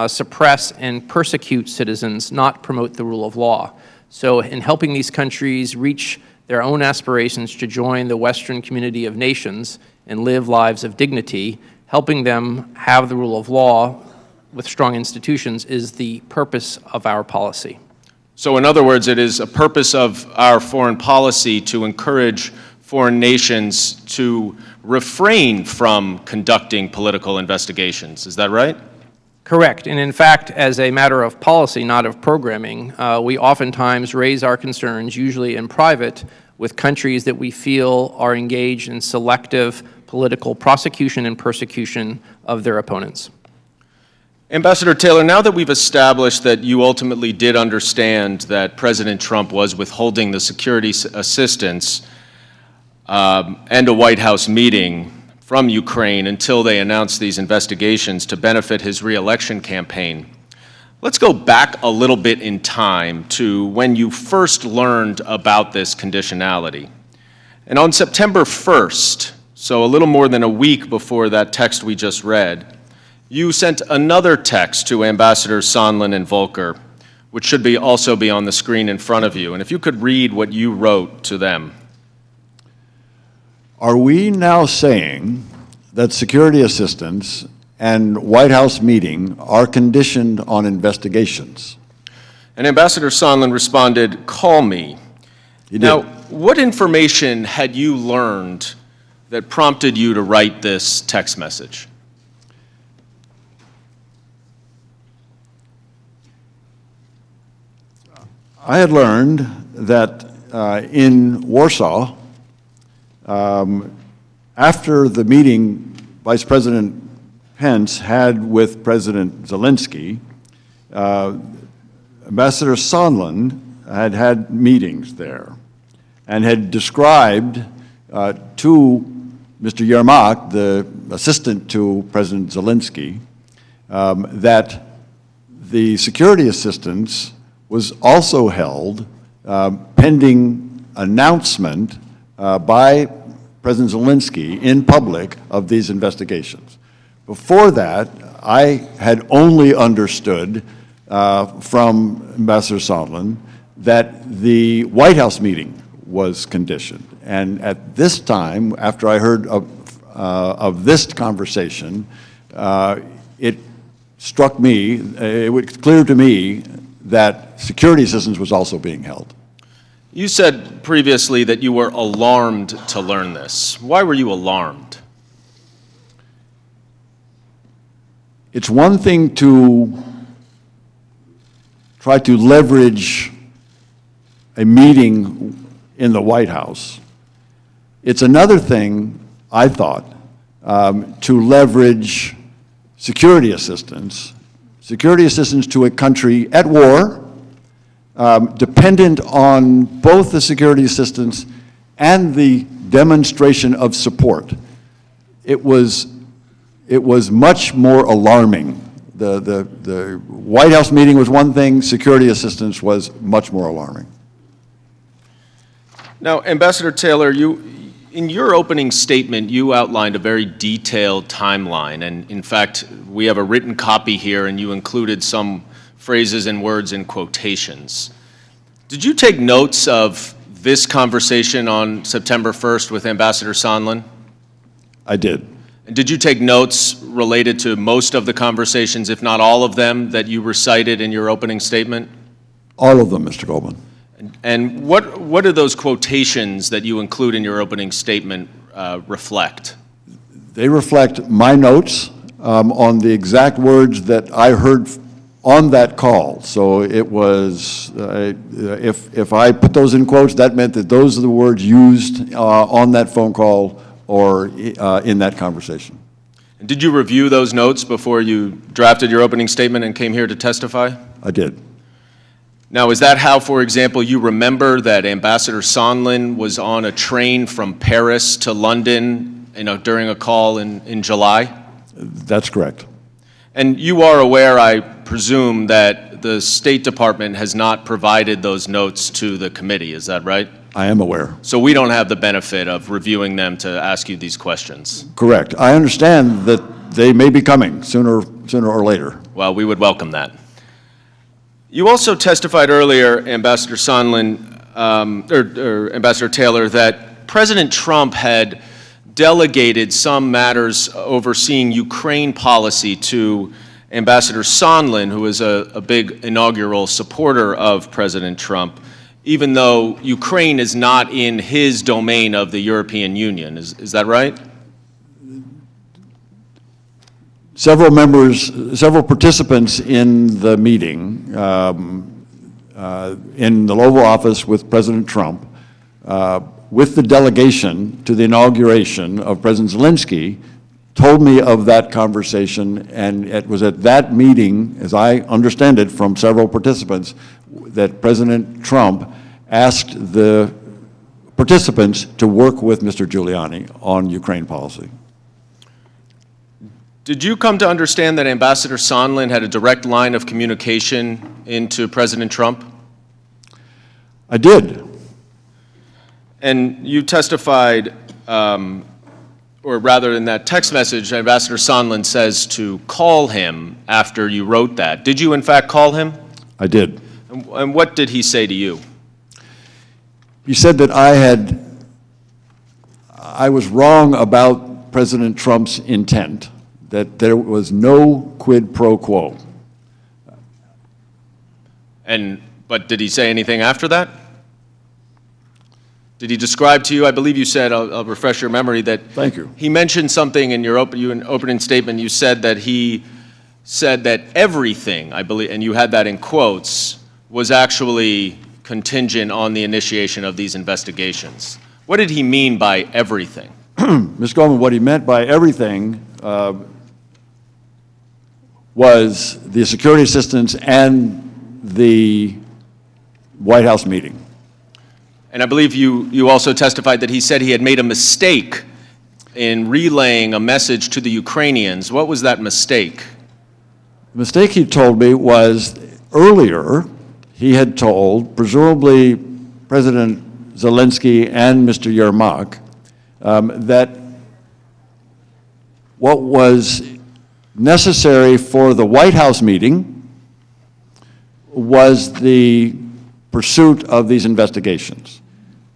F: suppress and persecute citizens, not promote the rule of law. So in helping these countries reach their own aspirations to join the Western community of nations and live lives of dignity, helping them have the rule of law with strong institutions is the purpose of our policy.
H: So in other words, it is a purpose of our foreign policy to encourage foreign nations to refrain from conducting political investigations. Is that right?
F: Correct. And in fact, as a matter of policy, not of programming, we oftentimes raise our concerns, usually in private, with countries that we feel are engaged in selective political prosecution and persecution of their opponents.
H: Ambassador Taylor, now that we've established that you ultimately did understand that President Trump was withholding the security assistance and a White House meeting from Ukraine until they announced these investigations to benefit his re-election campaign, let's go back a little bit in time to when you first learned about this conditionality. And on September 1st, so a little more than a week before that text we just read, you sent another text to Ambassadors Sondland and Volker, which should also be on the screen in front of you. And if you could read what you wrote to them.
G: Are we now saying that security assistance and White House meeting are conditioned on investigations?
H: And Ambassador Sondland responded, "Call me."
G: He did.
H: Now, what information had you learned that prompted you to write this text message?
G: I had learned that in Warsaw, after the meeting Vice President Pence had with President Zelensky, Ambassador Sondland had meetings there and had described to Mr. Yermak, the assistant to President Zelensky, that the security assistance was also held pending announcement by President Zelensky in public of these investigations. Before that, I had only understood from Ambassador Sondland that the White House meeting was conditioned. And at this time, after I heard of this conversation, it struck me, it was clear to me that security assistance was also being held.
H: You said previously that you were alarmed to learn this. Why were you alarmed?
G: It's one thing to try to leverage a meeting in the White House. It's another thing, I thought, to leverage security assistance to a country at war, dependent on both the security assistance and the demonstration of support. It was much more alarming. The White House meeting was one thing, security assistance was much more alarming.
H: Now, Ambassador Taylor, in your opening statement, you outlined a very detailed timeline, and in fact, we have a written copy here, and you included some phrases and words in quotations. Did you take notes of this conversation on September 1st with Ambassador Sondland?
G: I did.
H: And did you take notes related to most of the conversations, if not all of them, that you recited in your opening statement?
G: All of them, Mr. Goldman.
H: And what do those quotations that you include in your opening statement reflect?
G: They reflect my notes on the exact words that I heard on that call. So it was, if I put those in quotes, that meant that those are the words used on that phone call or in that conversation.
H: And did you review those notes before you drafted your opening statement and came here to testify?
G: I did.
H: Now, is that how, for example, you remember that Ambassador Sondland was on a train from Paris to London, during a call in July?
G: That's correct.
H: And you are aware, I presume, that the State Department has not provided those notes to the committee, is that right?
G: I am aware.
H: So we don't have the benefit of reviewing them to ask you these questions?
G: Correct. I understand that they may be coming sooner or later.
H: Well, we would welcome that. You also testified earlier, Ambassador Sondland, or Ambassador Taylor, that President Trump had delegated some matters overseeing Ukraine policy to Ambassador Sondland, who is a big inaugural supporter of President Trump, even though Ukraine is not in his domain of the European Union. Is that right?
G: Several participants in the meeting in the Oval Office with President Trump with the delegation to the inauguration of President Zelensky, told me of that conversation, and it was at that meeting, as I understand it from several participants, that President Trump asked the participants to work with Mr. Giuliani on Ukraine policy.
H: Did you come to understand that Ambassador Sondland had a direct line of communication into President Trump?
G: I did.
H: And you testified, or rather in that text message, Ambassador Sondland says to call him after you wrote that. Did you in fact call him?
G: I did.
H: And what did he say to you?
G: He said that I was wrong about President Trump's intent, that there was no quid pro quo.
H: But did he say anything after that? Did he describe to you, I believe you said, I'll refresh your memory, that
G: Thank you.
H: he mentioned something in your opening statement. You said that he said that everything, I believe, and you had that in quotes, was actually contingent on the initiation of these investigations. What did he mean by everything?
G: Ms. Goldman, what he meant by everything was the security assistance and the White House meeting.
H: And I believe you also testified that he said he had made a mistake in relaying a message to the Ukrainians. What was that mistake?
G: The mistake he told me was earlier he had told, presumably President Zelensky and Mr. Yermak, that what was necessary for the White House meeting was the pursuit of these investigations.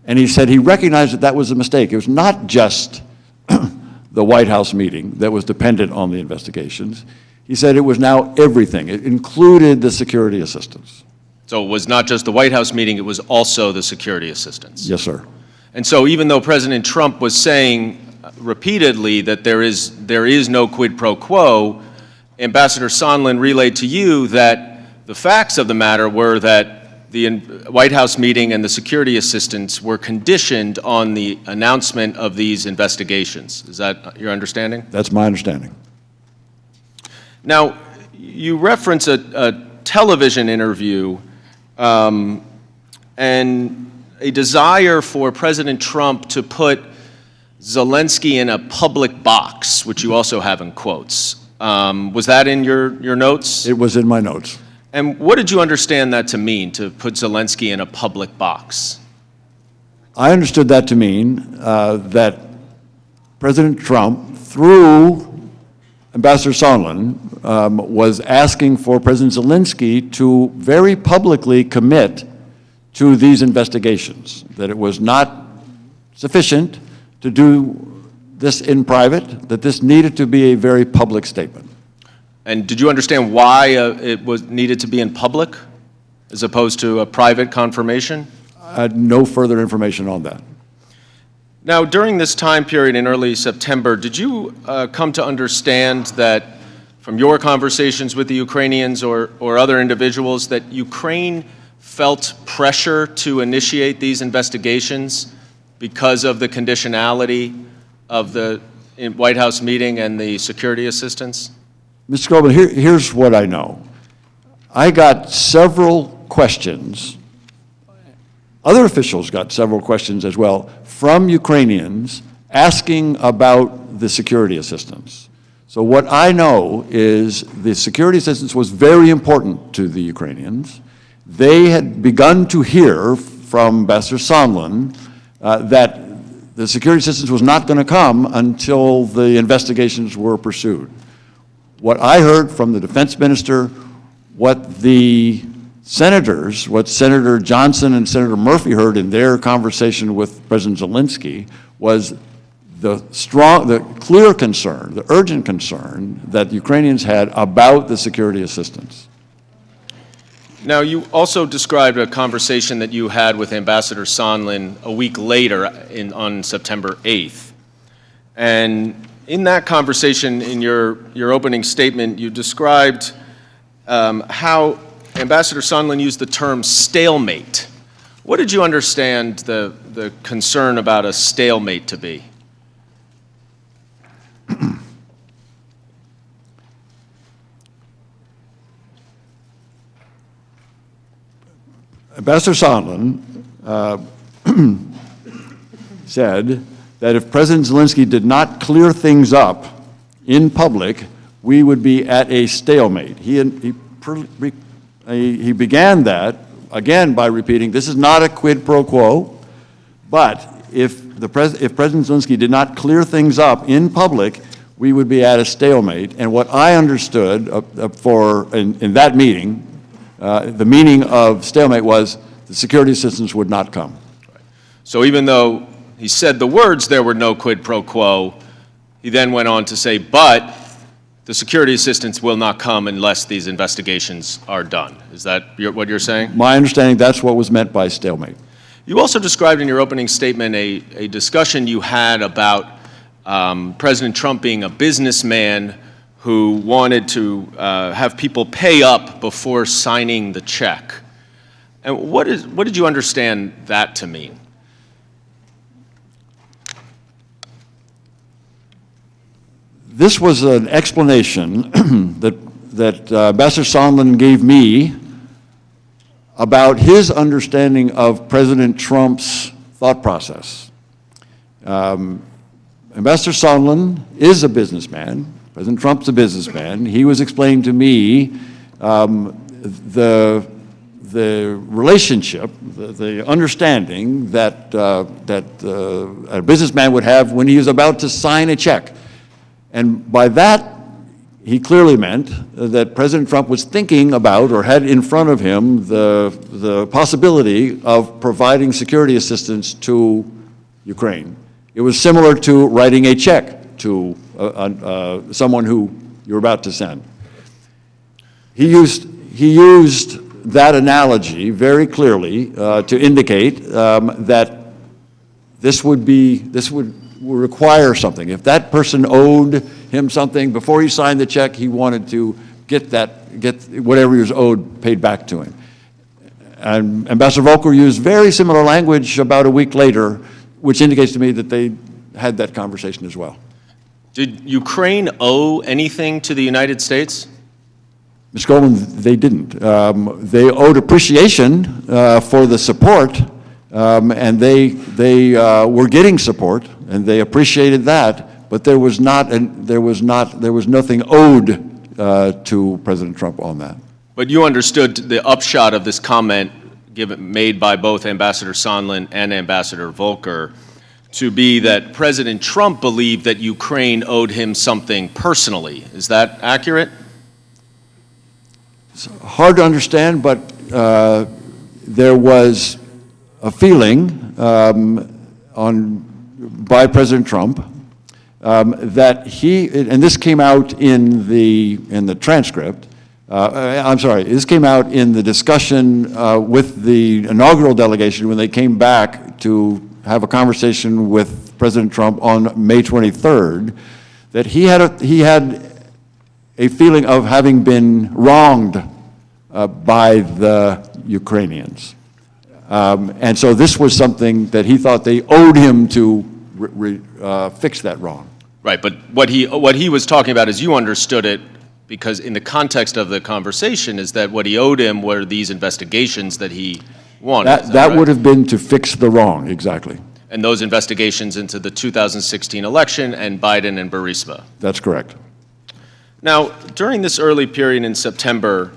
G: And he said he recognized that that was a mistake. It was not just the White House meeting that was dependent on the investigations. He said it was now everything. It included the security assistance.
H: So it was not just the White House meeting, it was also the security assistance.
G: Yes, sir.
H: And so even though President Trump was saying repeatedly that there is no quid pro quo, Ambassador Sondland relayed to you that the facts of the matter were that the White House meeting and the security assistance were conditioned on the announcement of these investigations. Is that your understanding?
G: That's my understanding.
H: Now, you reference a television interview and a desire for President Trump to put Zelensky in a public box, which you also have in quotes. Was that in your notes?
G: It was in my notes.
H: And what did you understand that to mean, to put Zelensky in a public box?
G: I understood that to mean that President Trump, through Ambassador Sondland, was asking for President Zelensky to very publicly commit to these investigations, that it was not sufficient to do this in private, that this needed to be a very public statement.
H: And did you understand why it was needed to be in public as opposed to a private confirmation?
G: I had no further information on that.
H: Now, during this time period in early September, did you come to understand that from your conversations with the Ukrainians or other individuals that Ukraine felt pressure to initiate these investigations because of the conditionality of the White House meeting and the security assistance?
G: Mr. Goldman, here's what I know. I got several questions, other officials got several questions as well, from Ukrainians asking about the security assistance. So what I know is the security assistance was very important to the Ukrainians. They had begun to hear from Ambassador Sondland that the security assistance was not going to come until the investigations were pursued. What I heard from the defense minister, what the senators, what Senator Johnson and Senator Murphy heard in their conversation with President Zelensky was the clear concern, the urgent concern that Ukrainians had about the security assistance.
H: Now, you also described a conversation that you had with Ambassador Sondland a week later on September 8th. And in that conversation, in your opening statement, you described how Ambassador Sondland used the term stalemate What did you understand the concern about a stalemate to be?
G: Ambassador Sondland said that if President Zelensky did not clear things up in public, we would be at a stalemate. He began that, again, by repeating, this is not a quid pro quo, but if President Zelensky did not clear things up in public, we would be at a stalemate. And what I understood in that meeting, the meaning of stalemate was the security assistance would not come.
H: So even though he said the words, there were no quid pro quo, he then went on to say, but the security assistance will not come unless these investigations are done. Is that what you're saying?
G: My understanding, that's what was meant by stalemate.
H: You also described in your opening statement a discussion you had about President Trump being a businessman who wanted to have people pay up before signing the check. And what did you understand that to mean?
G: This was an explanation that Ambassador Sondland gave me about his understanding of President Trump's thought process. Ambassador Sondland is a businessman. President Trump's a businessman. He was explaining to me the relationship, the understanding that a businessman would have when he was about to sign a check. And by that, he clearly meant that President Trump was thinking about or had in front of him the possibility of providing security assistance to Ukraine. It was similar to writing a check to someone who you're about to send. He used that analogy very clearly to indicate that this would require something. If that person owed him something before he signed the check, he wanted to get whatever he was owed paid back to him. And Ambassador Volker used very similar language about a week later, which indicates to me that they had that conversation as well.
H: Did Ukraine owe anything to the United States?
G: Ms. Goldman, they didn't. They owed appreciation for the support, and they were getting support, and they appreciated that. But there was nothing owed to President Trump on that.
H: But you understood the upshot of this comment made by both Ambassador Sondland and Ambassador Volker to be that President Trump believed that Ukraine owed him something personally. Is that accurate?
G: It's hard to understand, but there was a feeling by President Trump that he, and this came out in the transcript, I'm sorry, this came out in the discussion with the inaugural delegation when they came back to have a conversation with President Trump on May 23rd, that he had a feeling of having been wronged by the Ukrainians. And so this was something that he thought they owed him to fix that wrong.
H: Right, but what he was talking about, as you understood it, because in the context of the conversation, is that what he owed him were these investigations that he wanted.
G: That would have been to fix the wrong, exactly.
H: And those investigations into the 2016 election and Biden and Burisma.
G: That's correct.
H: Now, during this early period in September,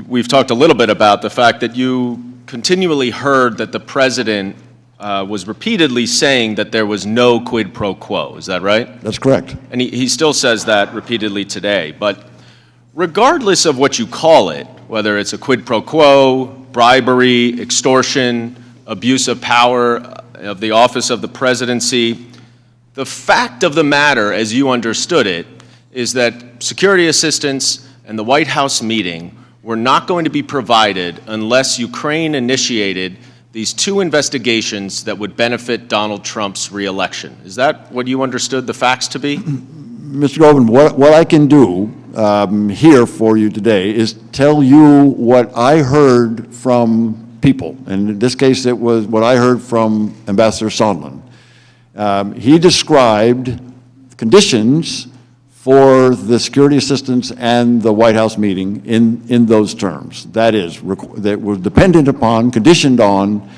H: we've talked a little bit about the fact that you continually heard that the president was repeatedly saying that there was no quid pro quo. Is that right?
G: That's correct.
H: And he still says that repeatedly today. But regardless of what you call it, whether it's a quid pro quo, bribery, extortion, abuse of power of the office of the presidency, the fact of the matter, as you understood it, is that security assistance and the White House meeting were not going to be provided unless Ukraine initiated these two investigations that would benefit Donald Trump's reelection. Is that what you understood the facts to be?
G: Mr. Goldman, what I can do here for you today is tell you what I heard from people. And in this case, it was what I heard from Ambassador Sondland. He described conditions for the security assistance and the White House meeting in those terms. That is, that were dependent upon, conditioned on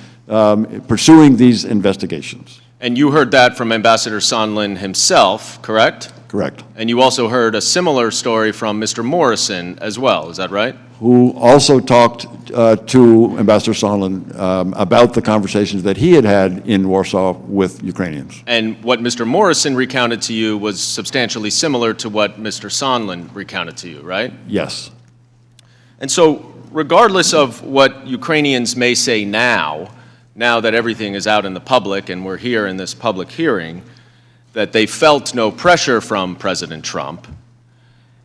G: pursuing these investigations.
H: And you heard that from Ambassador Sondland himself, correct?
G: Correct.
H: And you also heard a similar story from Mr. Morrison as well, is that right?
G: Who also talked to Ambassador Sondland about the conversations that he had had in Warsaw with Ukrainians.
H: And what Mr. Morrison recounted to you was substantially similar to what Mr. Sondland recounted to you, right?
G: Yes.
H: And so, regardless of what Ukrainians may say now that everything is out in the public and we're here in this public hearing, that they felt no pressure from President Trump,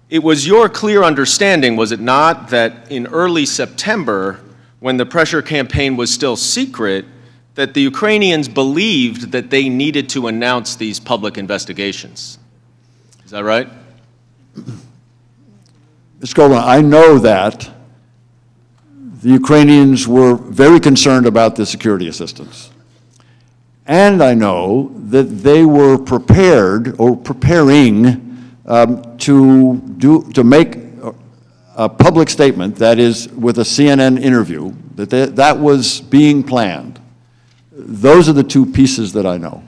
H: it was your clear understanding, was it not, that in early September, when the pressure campaign was still secret, that the Ukrainians believed that they needed to announce these public investigations? Is that right?
G: Mr. Goldman, I know that the Ukrainians were very concerned about the security assistance. And I know that they were prepared or preparing to make a public statement, that is, with a CNN interview, that was being planned. Those are the two pieces that I know.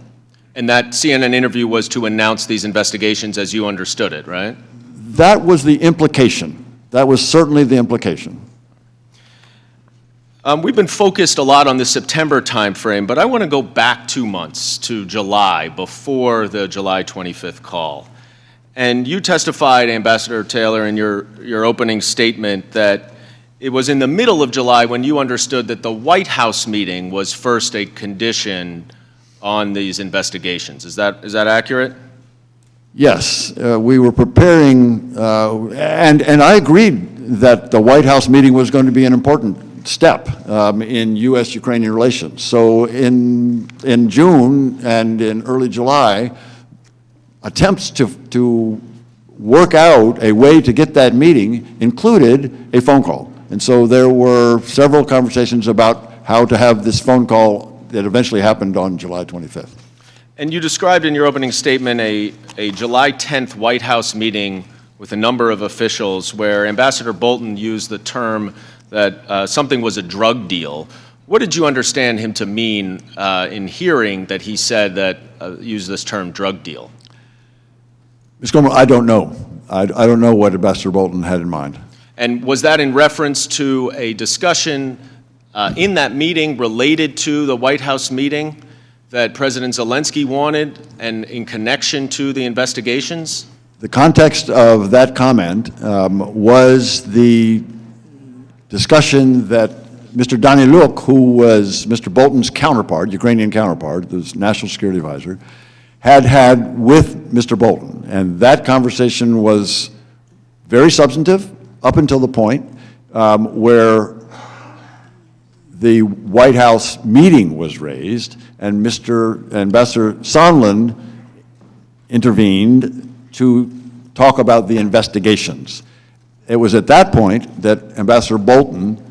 H: And that CNN interview was to announce these investigations as you understood it, right?
G: That was the implication. That was certainly the implication.
H: We've been focused a lot on the September timeframe, but I want to go back 2 months to July, before the July 25th call. And you testified, Ambassador Taylor, in your opening statement that it was in the middle of July when you understood that the White House meeting was first a condition on these investigations. Is that accurate?
G: Yes, we were preparing, and I agreed that the White House meeting was going to be an important step in U.S.-Ukrainian relations. So in June and in early July, attempts to work out a way to get that meeting included a phone call. And so there were several conversations about how to have this phone call that eventually happened on July 25th.
H: And you described in your opening statement a July 10th White House meeting with a number of officials where Ambassador Bolton used the term that something was a drug deal. What did you understand him to mean in hearing that he said that, used this term drug deal?
G: Ms. Goldman, I don't know. I don't know what Ambassador Bolton had in mind.
H: And was that in reference to a discussion in that meeting related to the White House meeting that President Zelensky wanted and in connection to the investigations?
G: The context of that comment was the discussion that Mr. Daniluk, who was Mr. Bolton's counterpart, Ukrainian counterpart, the National Security Advisor, had with Mr. Bolton. And that conversation was very substantive up until the point where the White House meeting was raised and Ambassador Sondland intervened to talk about the investigations. It was at that point that Ambassador Bolton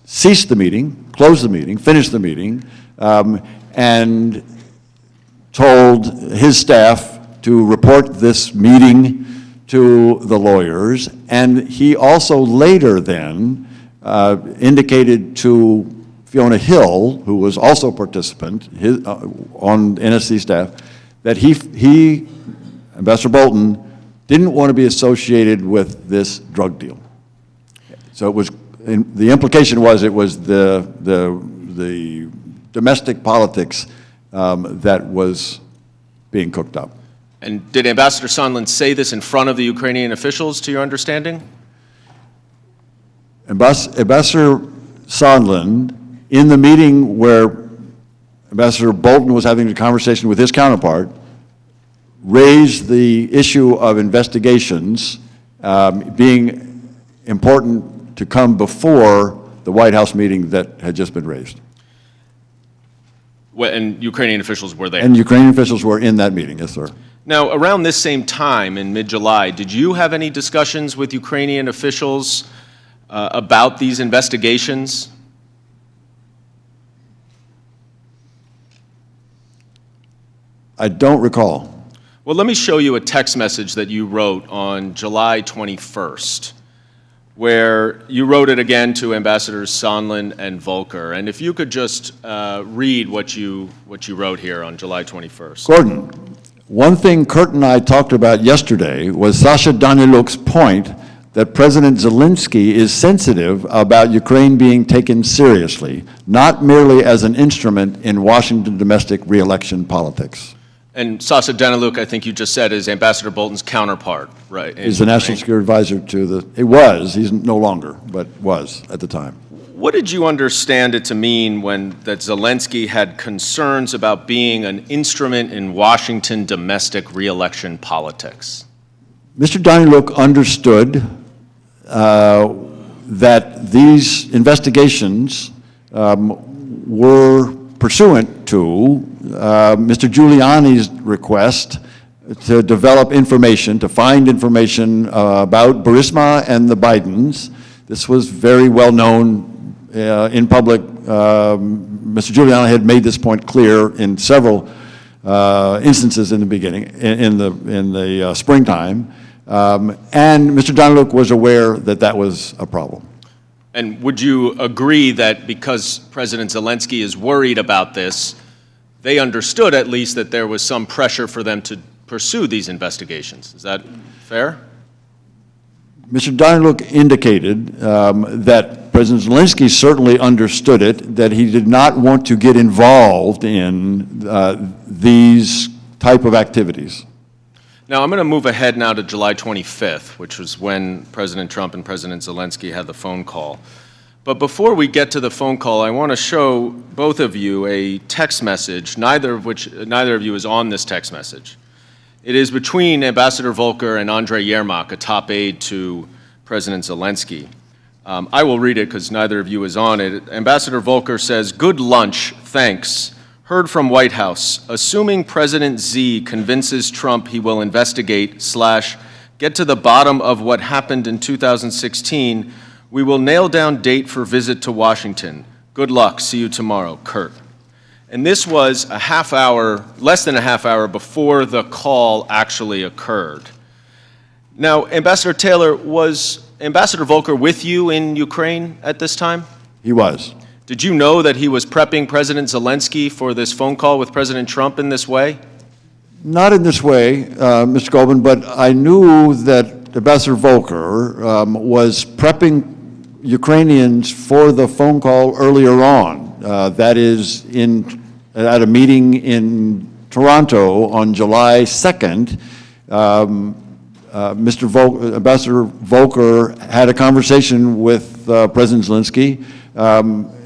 G: ceased the meeting, closed the meeting, finished the meeting, and told his staff to report this meeting to the lawyers. And he also later then indicated to Fiona Hill, who was also a participant on NSC staff, that he, Ambassador Bolton, didn't want to be associated with this drug deal. So it was, the implication was it was the domestic politics that was being cooked up.
H: And did Ambassador Sondland say this in front of the Ukrainian officials, to your understanding?
G: Ambassador Sondland, in the meeting where Ambassador Bolton was having a conversation with his counterpart, raised the issue of investigations being important to come before the White House meeting that had just been raised.
H: And Ukrainian officials were there?
G: And Ukrainian officials were in that meeting, yes, sir.
H: Now, around this same time, in mid-July, did you have any discussions with Ukrainian officials about these investigations?
G: I don't recall.
H: Well, let me show you a text message that you wrote on July 21st, where you wrote it again to Ambassadors Sondland and Volker. And if you could just read what you wrote here on July 21st.
G: Gordon, one thing Kurt and I talked about yesterday was Sasha Daniluk's point that President Zelensky is sensitive about Ukraine being taken seriously, not merely as an instrument in Washington domestic re-election politics.
H: And Sasha Daniluk, I think you just said, is Ambassador Bolton's counterpart, right?
G: He's the National Security Advisor to he's no longer, but was at the time.
H: What did you understand it to mean that Zelensky had concerns about being an instrument in Washington domestic re-election politics?
G: Mr. Daniluk understood that these investigations were pursuant to Mr. Giuliani's request to develop information, to find information about Burisma and the Bidens. This was very well known in public. Mr. Giuliani had made this point clear in several instances in the beginning, in the springtime, and Mr. Daniluk was aware that that was a problem.
H: And would you agree that because President Zelensky is worried about this, they understood at least that there was some pressure for them to pursue these investigations? Is that fair?
G: Mr. Daniluk indicated that President Zelensky certainly understood it, that he did not want to get involved in these type of activities.
H: Now, I'm going to move ahead now to July 25th, which was when President Trump and President Zelensky had the phone call. But before we get to the phone call, I want to show both of you a text message, neither of you is on this text message. It is between Ambassador Volker and Andrei Yermak, a top aide to President Zelensky. I will read it because neither of you is on it. Ambassador Volker says, "Good lunch, thanks. Heard from White House. Assuming President Z convinces Trump he will investigate / get to the bottom of what happened in 2016, we will nail down date for visit to Washington. Good luck. See you tomorrow. Kurt." And this was less than a half hour before the call actually occurred. Now, Ambassador Taylor, was Ambassador Volker with you in Ukraine at this time?
G: He was.
H: Did you know that he was prepping President Zelensky for this phone call with President Trump in this way?
G: Not in this way, Mr. Goldman, but I knew that Ambassador Volker was prepping Ukrainians for the phone call earlier on. That is, at a meeting in Toronto on July 2nd, Ambassador Volker had a conversation with President Zelensky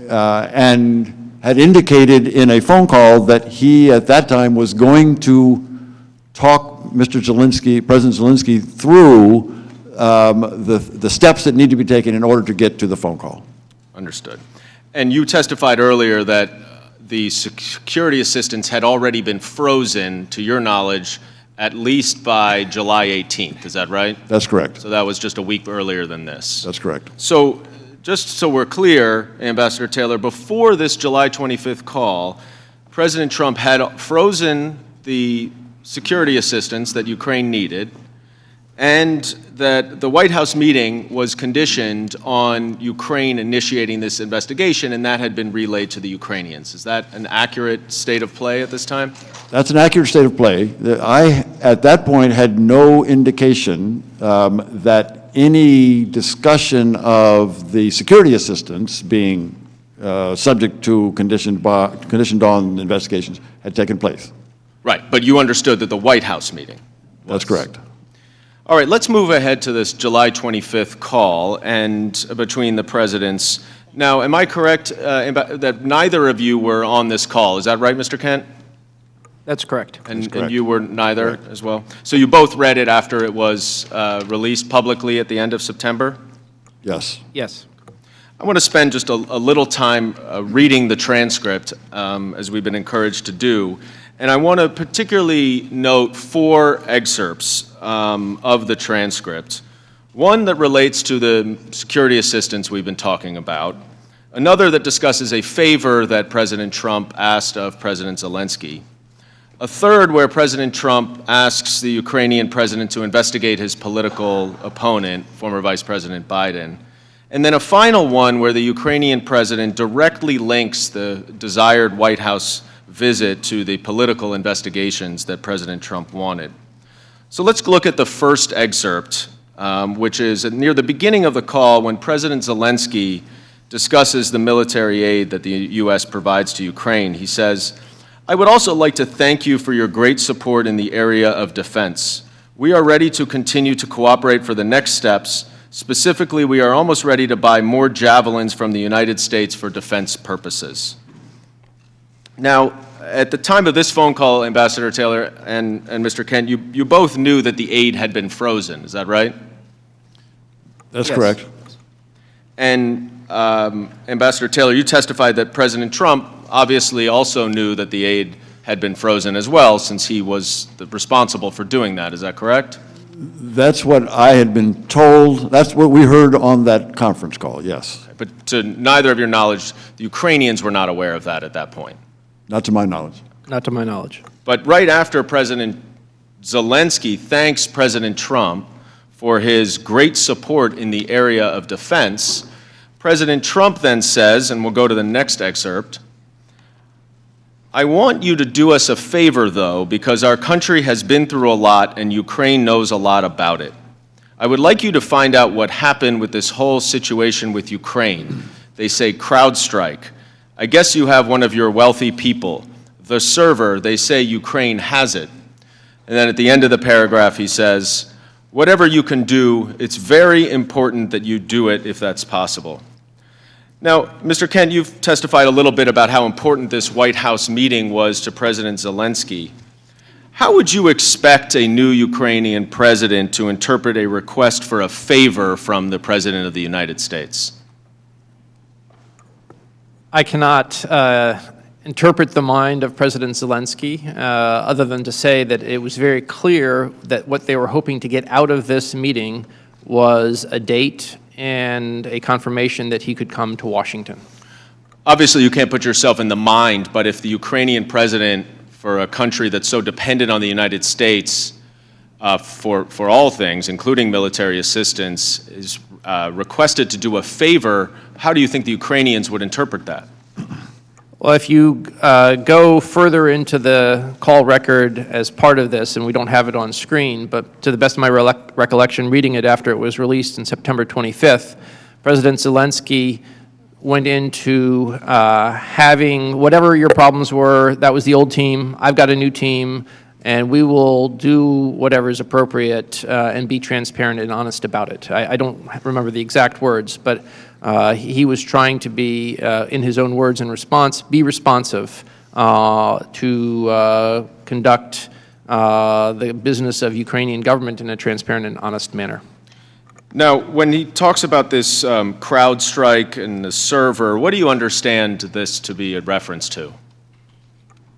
G: and had indicated in a phone call that he, at that time, was going to talk President Zelensky through the steps that need to be taken in order to get to the phone call.
H: Understood. And you testified earlier that the security assistance had already been frozen, to your knowledge, at least by July 18th. Is that right?
G: That's correct.
H: So that was just a week earlier than this.
G: That's correct.
H: So just so we're clear, Ambassador Taylor, before this July 25th call, President Trump had frozen the security assistance that Ukraine needed, and that the White House meeting was conditioned on Ukraine initiating this investigation, and that had been relayed to the Ukrainians. Is that an accurate state of play at this time?
G: That's an accurate state of play. I, at that point, had no indication that any discussion of the security assistance being subject to conditioned on investigations had taken place.
H: Right, but you understood that the White House meeting was.
G: That's correct.
H: All right, let's move ahead to this July 25th call and between the presidents. Now, am I correct that neither of you were on this call? Is that right, Mr. Kent?
F: That's correct.
H: And you were neither as well? So you both read it after it was released publicly at the end of September?
G: Yes.
F: Yes.
H: I want to spend just a little time reading the transcript, as we've been encouraged to do. And I want to particularly note 4 excerpts of the transcript One that relates to the security assistance we've been talking about, another that discusses a favor that President Trump asked of President Zelensky, a third where President Trump asks the Ukrainian president to investigate his political opponent, former Vice President Biden, and then a final one where the Ukrainian president directly links the desired White House visit to the political investigations that President Trump wanted. So let's look at the first excerpt, which is near the beginning of the call when President Zelensky discusses the military aid that the U.S. provides to Ukraine. He says, "I would also like to thank you for your great support in the area of defense. We are ready to continue to cooperate for the next steps. Specifically, we are almost ready to buy more javelins from the United States for defense purposes." Now, at the time of this phone call, Ambassador Taylor and Mr. Kent, you both knew that the aid had been frozen. Is that right?
G: That's correct.
H: And Ambassador Taylor, you testified that President Trump obviously also knew that the aid had been frozen as well, since he was responsible for doing that. Is that correct?
G: That's what I had been told. That's what we heard on that conference call, yes.
H: But to neither of your knowledge, the Ukrainians were not aware of that at that point.
G: Not to my knowledge.
F: Not to my knowledge.
H: But right after President Zelensky thanks President Trump for his great support in the area of defense, President Trump then says, and we'll go to the next excerpt, "I want you to do us a favor, though, because our country has been through a lot and Ukraine knows a lot about it. I would like you to find out what happened with this whole situation with Ukraine. They say CrowdStrike. I guess you have one of your wealthy people. The server, they say Ukraine has it." And then at the end of the paragraph, he says, "Whatever you can do, it's very important that you do it if that's possible." Now, Mr. Kent, you've testified a little bit about how important this White House meeting was to President Zelensky. How would you expect a new Ukrainian president to interpret a request for a favor from the President of the United States?
F: I cannot interpret the mind of President Zelensky other than to say that it was very clear that what they were hoping to get out of this meeting was a date and a confirmation that he could come to Washington.
H: Obviously, you can't put yourself in the mind, but if the Ukrainian president, for a country that's so dependent on the United States for all things, including military assistance, is requested to do a favor, how do you think the Ukrainians would interpret that?
F: Well, if you go further into the call record as part of this, and we don't have it on screen, but to the best of my recollection, reading it after it was released on September 25th, President Zelensky went into having whatever your problems were, that was the old team, I've got a new team, and we will do whatever is appropriate and be transparent and honest about it. I don't remember the exact words, but he was trying to be, in his own words in response, be responsive to conduct the business of Ukrainian government in a transparent and honest manner.
H: Now, when he talks about this CrowdStrike and the server, what do you understand this to be a reference to?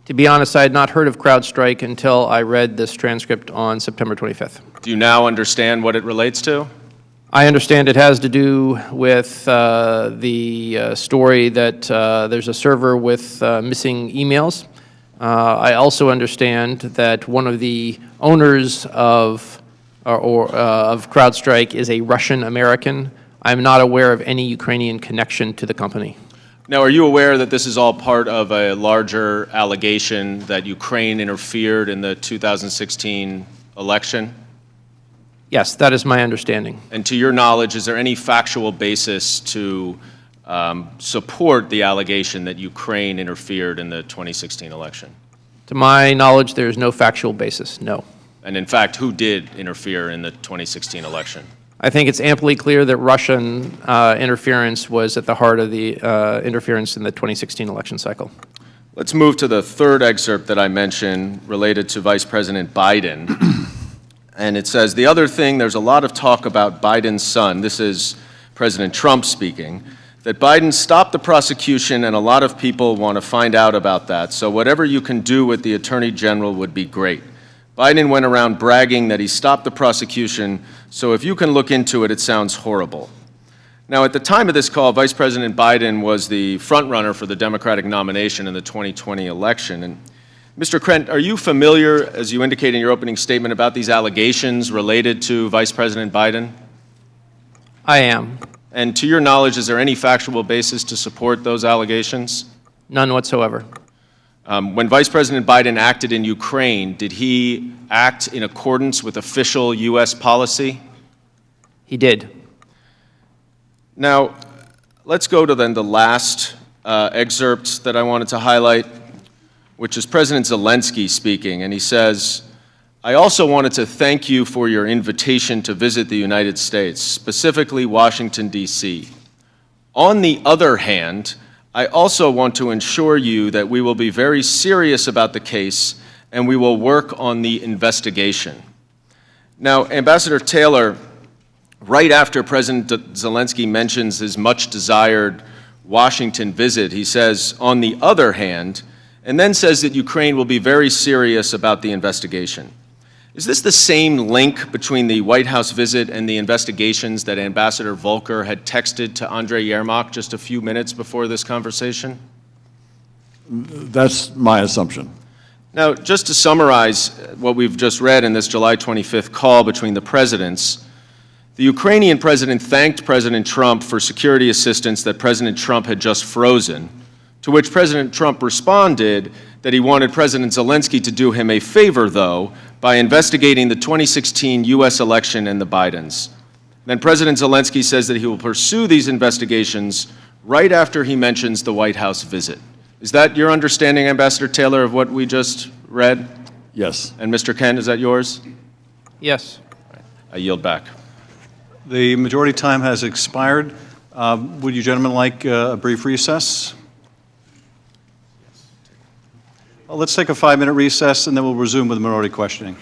F: To be honest, I had not heard of CrowdStrike until I read this transcript on September 25th.
H: Do you now understand what it relates to?
F: I understand it has to do with the story that there's a server with missing emails. I also understand that one of the owners of CrowdStrike is a Russian American. I'm not aware of any Ukrainian connection to the company.
H: Now, are you aware that this is all part of a larger allegation that Ukraine interfered in the 2016 election?
F: Yes, that is my understanding.
H: And to your knowledge, is there any factual basis to support the allegation that Ukraine interfered in the 2016 election?
F: To my knowledge, there is no factual basis, no.
H: And in fact, who did interfere in the 2016 election?
F: I think it's amply clear that Russian interference was at the heart of the interference in the 2016 election cycle.
H: Let's move to the third excerpt that I mentioned related to Vice President Biden. And it says, the other thing, there's a lot of talk about Biden's son. This is President Trump speaking, that Biden stopped the prosecution, and a lot of people want to find out about that. So whatever you can do with the Attorney General would be great. Biden went around bragging that he stopped the prosecution, so if you can look into it, it sounds horrible. Now, at the time of this call, Vice President Biden was the frontrunner for the Democratic nomination in the 2020 election. And Mr. Krent, are you familiar, as you indicated in your opening statement, about these allegations related to Vice President Biden?
F: I am.
H: And to your knowledge, is there any factual basis to support those allegations?
F: None whatsoever.
H: When Vice President Biden acted in Ukraine, did he act in accordance with official U.S. policy?
F: He did.
H: Now, let's go to then the last excerpt that I wanted to highlight, which is President Zelensky speaking, and he says, "I also wanted to thank you for your invitation to visit the United States, specifically Washington, D.C. On the other hand, I also want to assure you that we will be very serious about the case and we will work on the investigation." Now, Ambassador Taylor, right after President Zelensky mentions his much-desired Washington visit, he says, "on the other hand," and then says that Ukraine will be very serious about the investigation. Is this the same link between the White House visit and the investigations that Ambassador Volker had texted to Andrei Yermak just a few minutes before this conversation?
G: That's my assumption.
H: Now, just to summarize what we've just read in this July 25th call between the presidents, the Ukrainian president thanked President Trump for security assistance that President Trump had just frozen, to which President Trump responded that he wanted President Zelensky to do him a favor, though, by investigating the 2016 U.S. election and the Bidens. Then President Zelensky says that he will pursue these investigations right after he mentions the White House visit. Is that your understanding, Ambassador Taylor, of what we just read?
G: Yes.
H: And Mr. Kent, is that yours?
F: Yes.
H: I yield back.
A: The majority time has expired. Would you gentlemen like a brief recess? Well, let's take a 5-minute recess, and then we'll resume with minority questioning.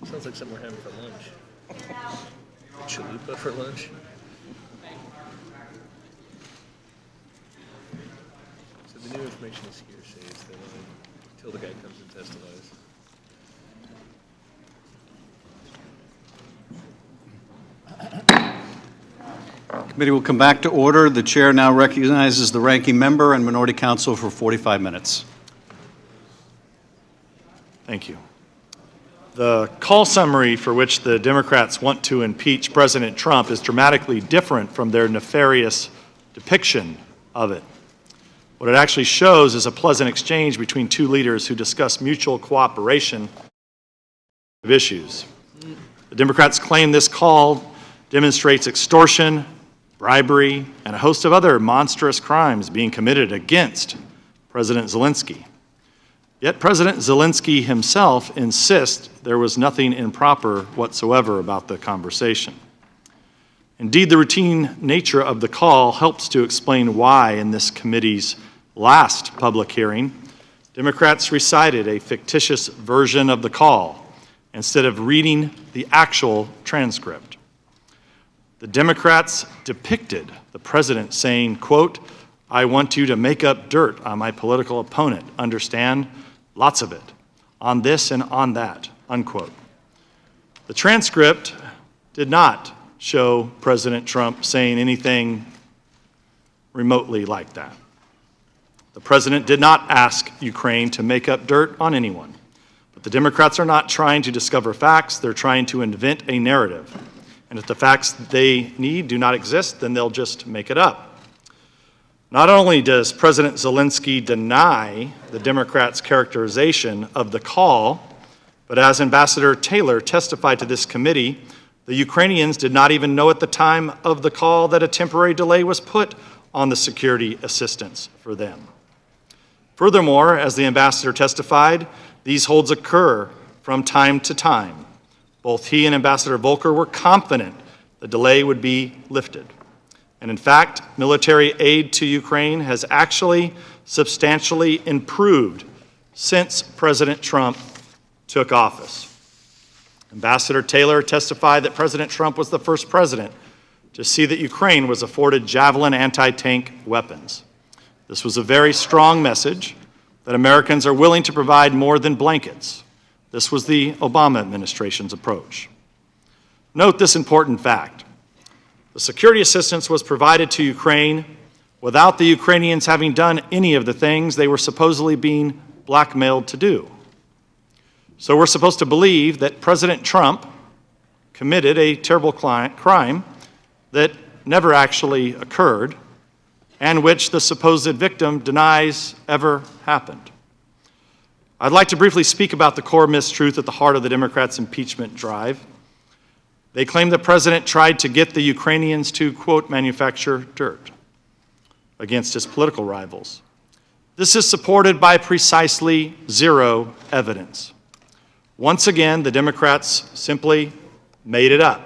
I: Sounds like something we're having for lunch. Chalupa for lunch. So the new information is hearsay, it's the until the guy comes and testifies.
A: Committee will come back to order. The chair now recognizes the ranking member and minority counsel for 45 minutes.
B: Thank you. The call summary for which the Democrats want to impeach President Trump is dramatically different from their nefarious depiction of it. What it actually shows is a pleasant exchange between two leaders who discuss mutual cooperation of issues. The Democrats claim this call demonstrates extortion, bribery, and a host of other monstrous crimes being committed against President Zelensky. Yet President Zelensky himself insists there was nothing improper whatsoever about the conversation. Indeed, the routine nature of the call helps to explain why, in this committee's last public hearing, Democrats recited a fictitious version of the call instead of reading the actual transcript. The Democrats depicted the president saying, quote, "I want you to make up dirt on my political opponent, understand? Lots of it, on this and on that," unquote. The transcript did not show President Trump saying anything remotely like that. The president did not ask Ukraine to make up dirt on anyone. But the Democrats are not trying to discover facts, they're trying to invent a narrative. And if the facts they need do not exist, then they'll just make it up. Not only does President Zelensky deny the Democrats' characterization of the call, but as Ambassador Taylor testified to this committee, the Ukrainians did not even know at the time of the call that a temporary delay was put on the security assistance for them. Furthermore, as the ambassador testified, these holds occur from time to time. Both he and Ambassador Volker were confident the delay would be lifted. And in fact, military aid to Ukraine has actually substantially improved since President Trump took office. Ambassador Taylor testified that President Trump was the first president to see that Ukraine was afforded Javelin anti-tank weapons. This was a very strong message that Americans are willing to provide more than blankets. This was the Obama administration's approach. Note this important fact. The security assistance was provided to Ukraine without the Ukrainians having done any of the things they were supposedly being blackmailed to do. So we're supposed to believe that President Trump committed a terrible crime that never actually occurred and which the supposed victim denies ever happened. I'd like to briefly speak about the core mistruth at the heart of the Democrats' impeachment drive. They claim the president tried to get the Ukrainians to, quote, manufacture dirt against his political rivals. This is supported by precisely zero evidence. Once again, the Democrats simply made it up.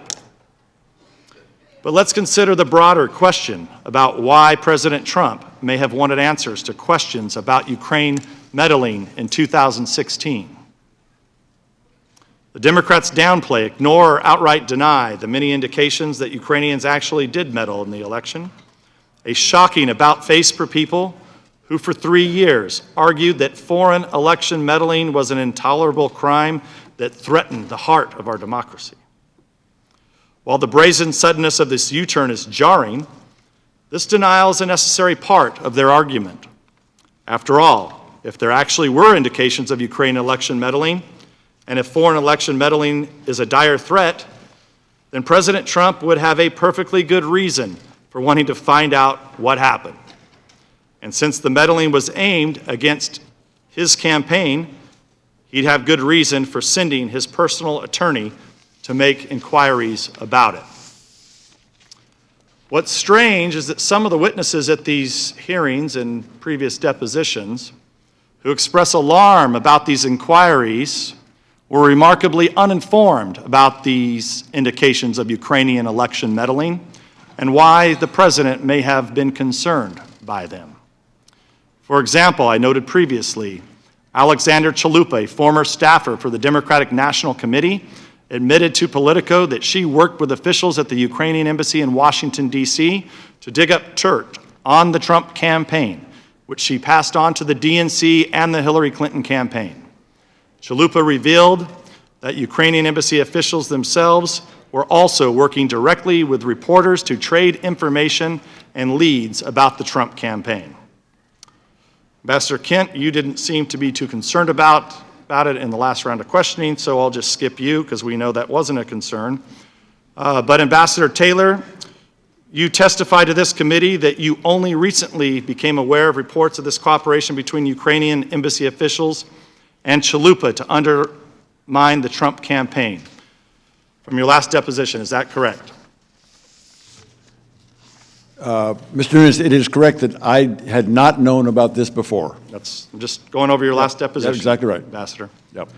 B: But let's consider the broader question about why President Trump may have wanted answers to questions about Ukraine meddling in 2016. The Democrats downplay, ignore, or outright deny the many indications that Ukrainians actually did meddle in the election. A shocking about-face for people who for 3 years argued that foreign election meddling was an intolerable crime that threatened the heart of our democracy. While the brazen suddenness of this U-turn is jarring, this denial is a necessary part of their argument. After all, if there actually were indications of Ukraine election meddling, and if foreign election meddling is a dire threat, then President Trump would have a perfectly good reason for wanting to find out what happened. And since the meddling was aimed against his campaign, he'd have good reason for sending his personal attorney to make inquiries about it. What's strange is that some of the witnesses at these hearings and previous depositions who express alarm about these inquiries were remarkably uninformed about these indications of Ukrainian election meddling and why the president may have been concerned by them. For example, I noted previously Alexander Chalupa, a former staffer for the Democratic National Committee, admitted to Politico that she worked with officials at the Ukrainian embassy in Washington, D.C. to dig up dirt on the Trump campaign, which she passed on to the DNC and the Hillary Clinton campaign. Chalupa revealed that Ukrainian embassy officials themselves were also working directly with reporters to trade information and leads about the Trump campaign. Ambassador Kent, you didn't seem to be too concerned about it in the last round of questioning, so I'll just skip you because we know that wasn't a concern. But Ambassador Taylor, you testified to this committee that you only recently became aware of reports of this cooperation between Ukrainian embassy officials and Chalupa to undermine the Trump campaign. From your last deposition, is that correct?
G: Mr. Nunes, it is correct that I had not known about this before.
B: I'm just going over your last deposition.
G: That's exactly right.
B: Ambassador.
G: Yep.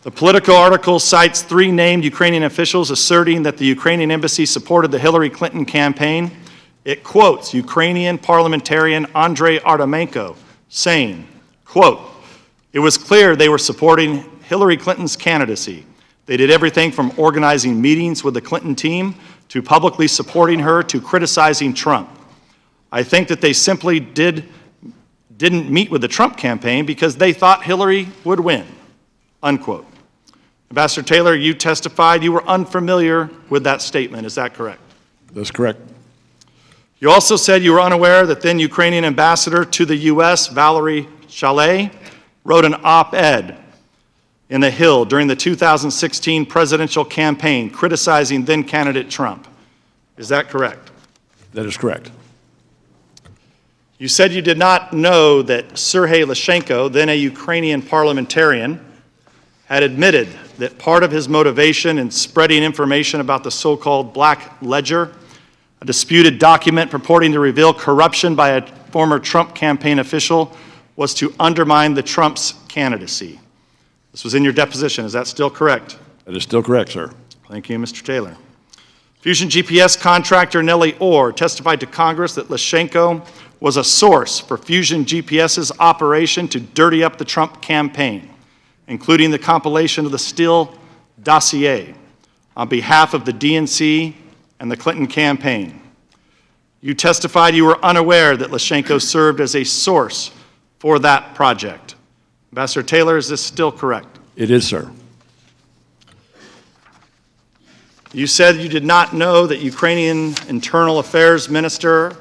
B: The Politico article cites 3 named Ukrainian officials asserting that the Ukrainian embassy supported the Hillary Clinton campaign. It quotes Ukrainian parliamentarian Andrei Artemenko saying, quote, "It was clear they were supporting Hillary Clinton's candidacy. They did everything from organizing meetings with the Clinton team to publicly supporting her to criticizing Trump. I think that they simply didn't meet with the Trump campaign because they thought Hillary would win," unquote. Ambassador Taylor, you testified you were unfamiliar with that statement. Is that correct?
G: That's correct.
B: You also said you were unaware that then Ukrainian ambassador to the U.S., Valerie Chalet, wrote an op-ed in The Hill during the 2016 presidential campaign criticizing then-candidate Trump. Is that correct?
G: That is correct.
B: You said you did not know that Sergei Lyshenko, then a Ukrainian parliamentarian, had admitted that part of his motivation in spreading information about the so-called Black Ledger, a disputed document purporting to reveal corruption by a former Trump campaign official, was to undermine the Trump's candidacy. This was in your deposition. Is that still correct?
G: That is still correct, sir.
B: Thank you, Mr. Taylor. Fusion GPS contractor Nellie Orr testified to Congress that Lyshenko was a source for Fusion GPS's operation to dirty up the Trump campaign, including the compilation of the Steele dossier on behalf of the DNC and the Clinton campaign. You testified you were unaware that Lyshenko served as a source for that project. Ambassador Taylor, is this still correct?
G: It is, sir.
B: You said you did not know that Ukrainian Internal Affairs Minister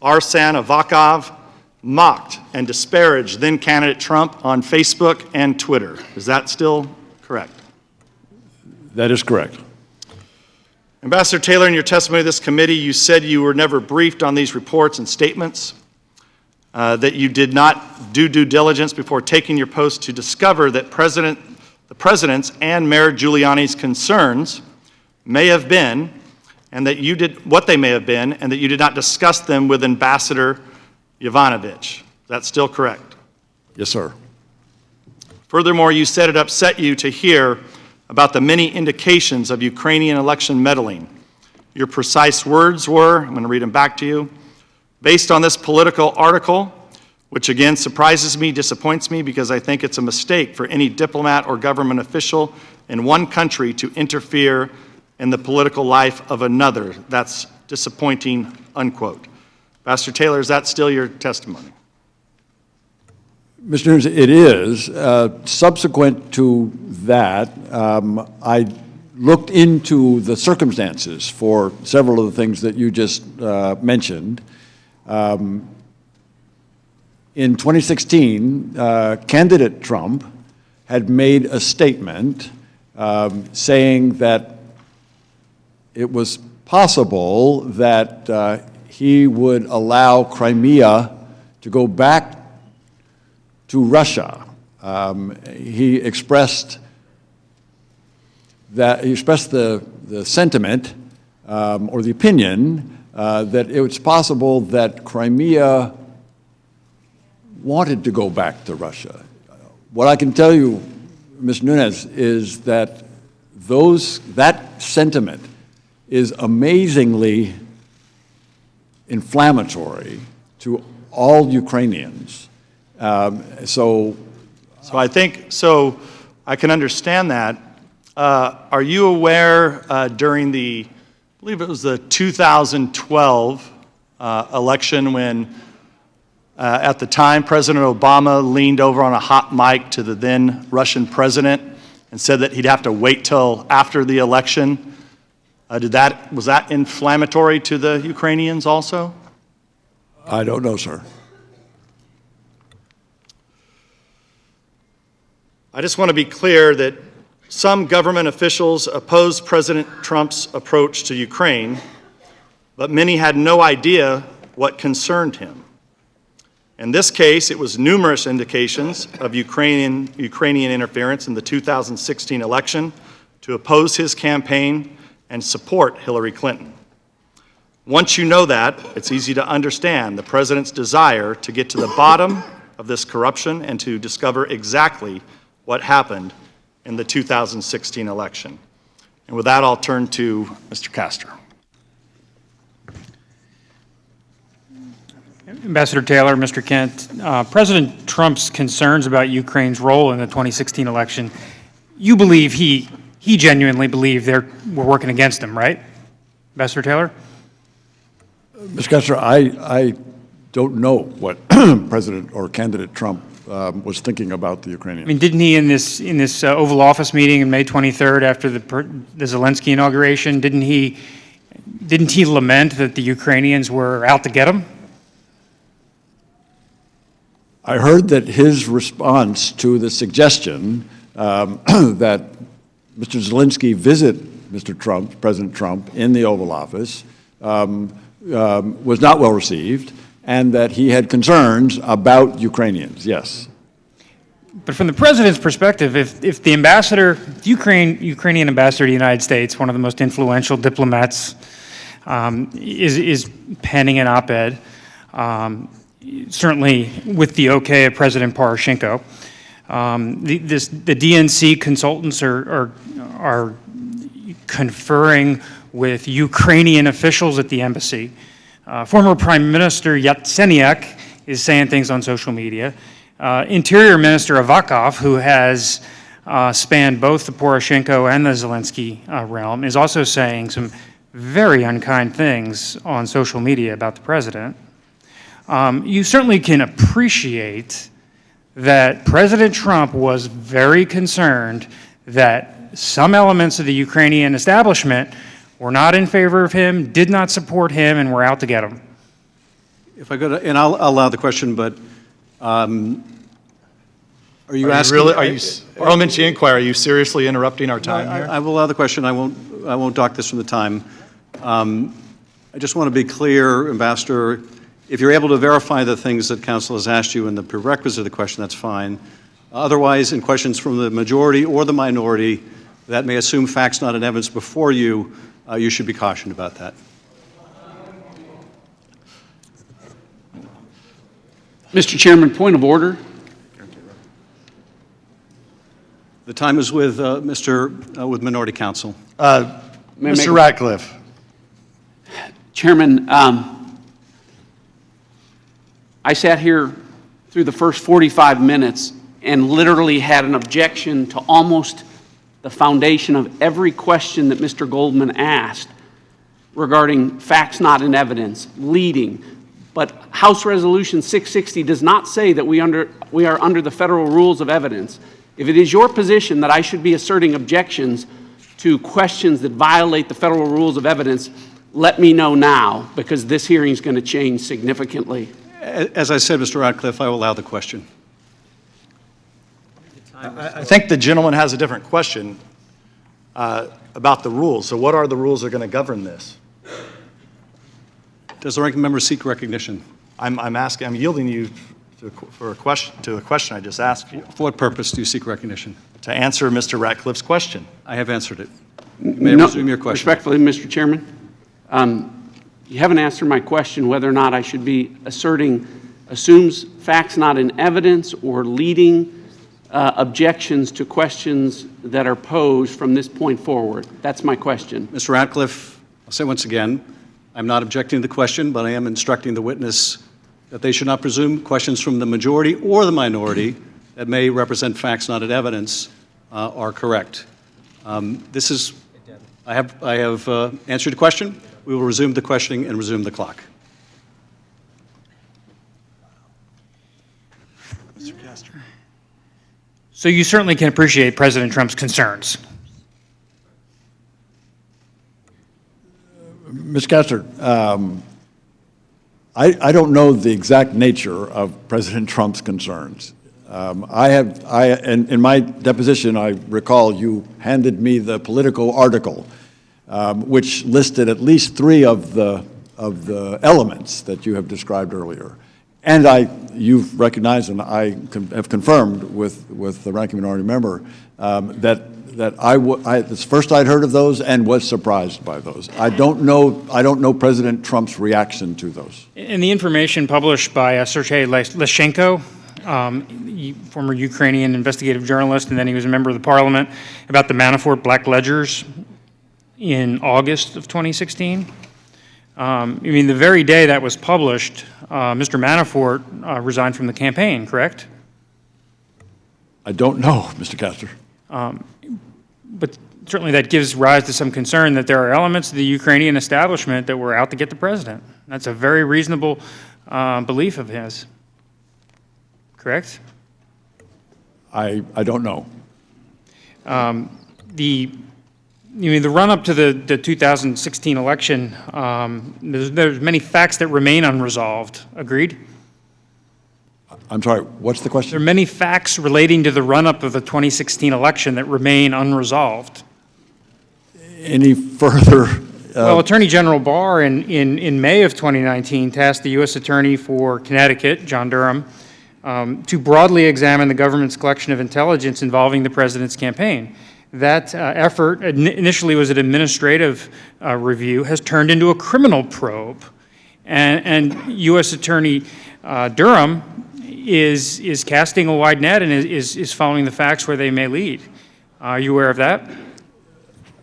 B: Arsen Avakov mocked and disparaged then-candidate Trump on Facebook and Twitter. Is that still correct?
G: That is correct.
B: Ambassador Taylor, in your testimony to this committee, you said you were never briefed on these reports and statements, that you did not do due diligence before taking your post to discover that the President's and Mayor Giuliani's concerns may have been, and that you did what they may have been, and that you did not discuss them with Ambassador Yovanovitch. Is that still correct?
G: Yes, sir.
B: Furthermore, you said it upset you to hear about the many indications of Ukrainian election meddling. Your precise words were, I'm going to read them back to you, based on this Politico article, which again surprises me, disappoints me, because I think it's a mistake for any diplomat or government official in one country to interfere in the political life of another. That's disappointing, unquote. Ambassador Taylor, is that still your testimony?
G: Mr. Nunes, it is. Subsequent to that, I looked into the circumstances for several of the things that you just mentioned. In 2016, candidate Trump had made a statement saying that it was possible that he would allow Crimea to go back to Russia. He expressed the sentiment or the opinion that it was possible that Crimea wanted to go back to Russia. What I can tell you, Ms. Nunes, is that that sentiment is amazingly inflammatory to all Ukrainians. So
B: So I think, so I can understand that. Are you aware during the, I believe it was the 2012 election when at the time President Obama leaned over on a hot mic to the then Russian president and said that he'd have to wait till after the election? Was that inflammatory to the Ukrainians also?
G: I don't know, sir.
B: I just want to be clear that some government officials opposed President Trump's approach to Ukraine, but many had no idea what concerned him. In this case, it was numerous indications of Ukrainian interference in the 2016 election to oppose his campaign and support Hillary Clinton. Once you know that, it's easy to understand the president's desire to get to the bottom of this corruption and to discover exactly what happened in the 2016 election. And with that, I'll turn to Mr. Castor.
J: Ambassador Taylor, Mr. Kent, President Trump's concerns about Ukraine's role in the 2016 election, you believe he genuinely believed we're working against him, right? Ambassador Taylor?
G: Mr. Kessler, I don't know what President or candidate Trump was thinking about the Ukrainians.
J: I mean, didn't he in this Oval Office meeting on May 23rd after the Zelensky inauguration, didn't he lament that the Ukrainians were out to get him?
G: I heard that his response to the suggestion that Mr. Zelensky visit Mr. Trump, President Trump, in the Oval Office was not well received, and that he had concerns about Ukrainians, yes.
J: But from the president's perspective, if the ambassador, the Ukrainian ambassador to the United States, one of the most influential diplomats, is penning an op-ed, certainly with the okay of President Poroshenko, the DNC consultants are conferring with Ukrainian officials at the embassy. Former Prime Minister Yatsenyuk is saying things on social media. Interior Minister Avakov, who has spanned both the Poroshenko and the Zelensky realm, is also saying some very unkind things on social media about the president. You certainly can appreciate that President Trump was very concerned that some elements of the Ukrainian establishment were not in favor of him, did not support him, and were out to get him.
A: If I could, and I'll allow the question, but are you asking?
B: Parliamentary inquiry, are you seriously interrupting our time here?
A: I will allow the question. I won't dock this from the time. I just want to be clear, Ambassador, if you're able to verify the things that Council has asked you in the prerequisite of the question, that's fine. Otherwise, in questions from the majority or the minority that may assume facts not in evidence before you, you should be cautioned about that.
K: Mr. Chairman, point of order.
A: The time is with with Minority Counsel.
B: Mr. Ratcliffe.
K: Chairman, I sat here through the first 45 minutes and literally had an objection to almost the foundation of every question that Mr. Goldman asked regarding facts not in evidence, leading. But House Resolution 660 does not say that we are under the federal rules of evidence. If it is your position that I should be asserting objections to questions that violate the federal rules of evidence, let me know now, because this hearing is going to change significantly.
A: As I said, Mr. Ratcliffe, I will allow the question.
B: I think the gentleman has a different question about the rules. So what are the rules that are going to govern this?
A: Does the ranking member seek recognition?
B: I'm yielding you to a question I just asked you.
A: For what purpose do you seek recognition?
B: To answer Mr. Ratcliffe's question.
A: I have answered it. You may resume your question.
K: Respectfully, Mr. Chairman, you haven't answered my question whether or not I should be assumes facts not in evidence or leading objections to questions that are posed from this point forward. That's my question.
A: Mr. Ratcliffe, I'll say once again, I'm not objecting to the question, but I am instructing the witness that they should not presume questions from the majority or the minority that may represent facts, not evidence, are correct. I have answered the question. We will resume the questioning and resume the clock.
J: Mr. Castor. So you certainly can appreciate President Trump's concerns.
G: Mr. Castor, I don't know the exact nature of President Trump's concerns. In my deposition, I recall you handed me the Politico article, which listed at least 3 of the elements that you have described earlier. And you've recognized, and I have confirmed with the ranking minority member that it's first I'd heard of those and was surprised by those. I don't know President Trump's reaction to those.
J: In the information published by Sergei Leshchenko, former Ukrainian investigative journalist, and then he was a member of the parliament, about the Manafort black ledgers in August of 2016. The very day that was published, Mr. Manafort resigned from the campaign, correct?
G: I don't know, Mr. Castor.
J: But certainly that gives rise to some concern that there are elements of the Ukrainian establishment that were out to get the president. That's a very reasonable belief of his. Correct?
G: I don't know.
J: The run-up to the 2016 election, there's many facts that remain unresolved. Agreed?
G: I'm sorry, what's the question?
J: There are many facts relating to the run-up of the 2016 election that remain unresolved.
G: Any further?
J: Well, Attorney General Barr in May of 2019 tasked the U.S. Attorney for Connecticut, John Durham, to broadly examine the government's collection of intelligence involving the president's campaign. That effort initially was an administrative review, has turned into a criminal probe, and U.S. Attorney Durham is casting a wide net and is following the facts where they may lead. Are you aware of that?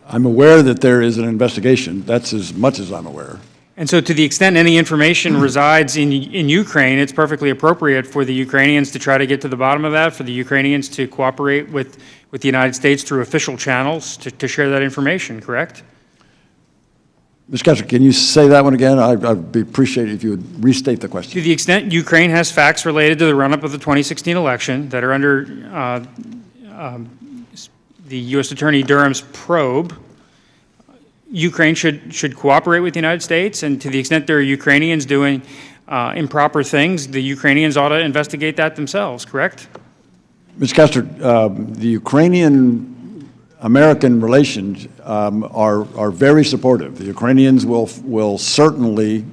G: I'm aware that there is an investigation. That's as much as I'm aware.
J: And so to the extent any information resides in Ukraine, it's perfectly appropriate for the Ukrainians to try to get to the bottom of that, for the Ukrainians to cooperate with the United States through official channels to share that information, correct?
G: Mr. Castor, can you say that one again? I'd appreciate it if you would restate the question.
J: To the extent Ukraine has facts related to the run-up of the 2016 election that are under the U.S. Attorney Durham's probe, Ukraine should cooperate with the United States, and to the extent there are Ukrainians doing improper things, the Ukrainians ought to investigate that themselves, correct?
G: Mr. Castor, the Ukrainian-American relations are very supportive. The Ukrainians will certainly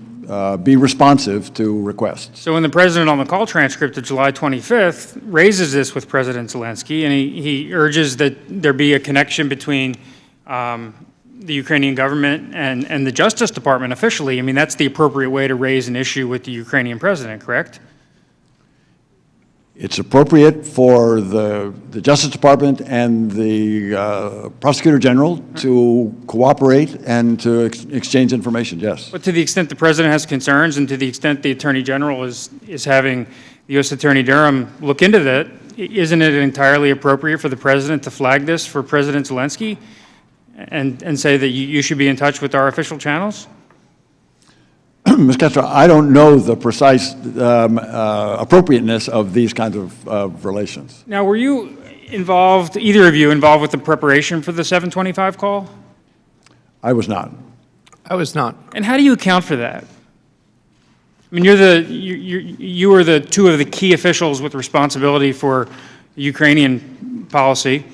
G: be responsive to requests.
J: So when the president on the call transcript of July 25th raises this with President Zelensky, and he urges that there be a connection between the Ukrainian government and the Justice Department officially, that's the appropriate way to raise an issue with the Ukrainian president, correct?
G: It's appropriate for the Justice Department and the Prosecutor General to cooperate and to exchange information, yes.
J: But to the extent the president has concerns and to the extent the Attorney General is having the U.S. Attorney Durham look into that, isn't it entirely appropriate for the president to flag this for President Zelensky and say that you should be in touch with our official channels?
G: Ms. Castro, I don't know the precise appropriateness of these kinds of relations.
J: Now, were you involved, either of you, involved with the preparation for the 725 call?
G: I was not.
F: I was not.
J: And how do you account for that? You were the two of the key officials with responsibility for Ukrainian policy.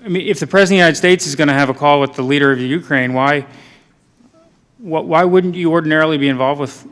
J: If the President of the United States is going to have a call with the leader of Ukraine, why wouldn't you ordinarily be involved with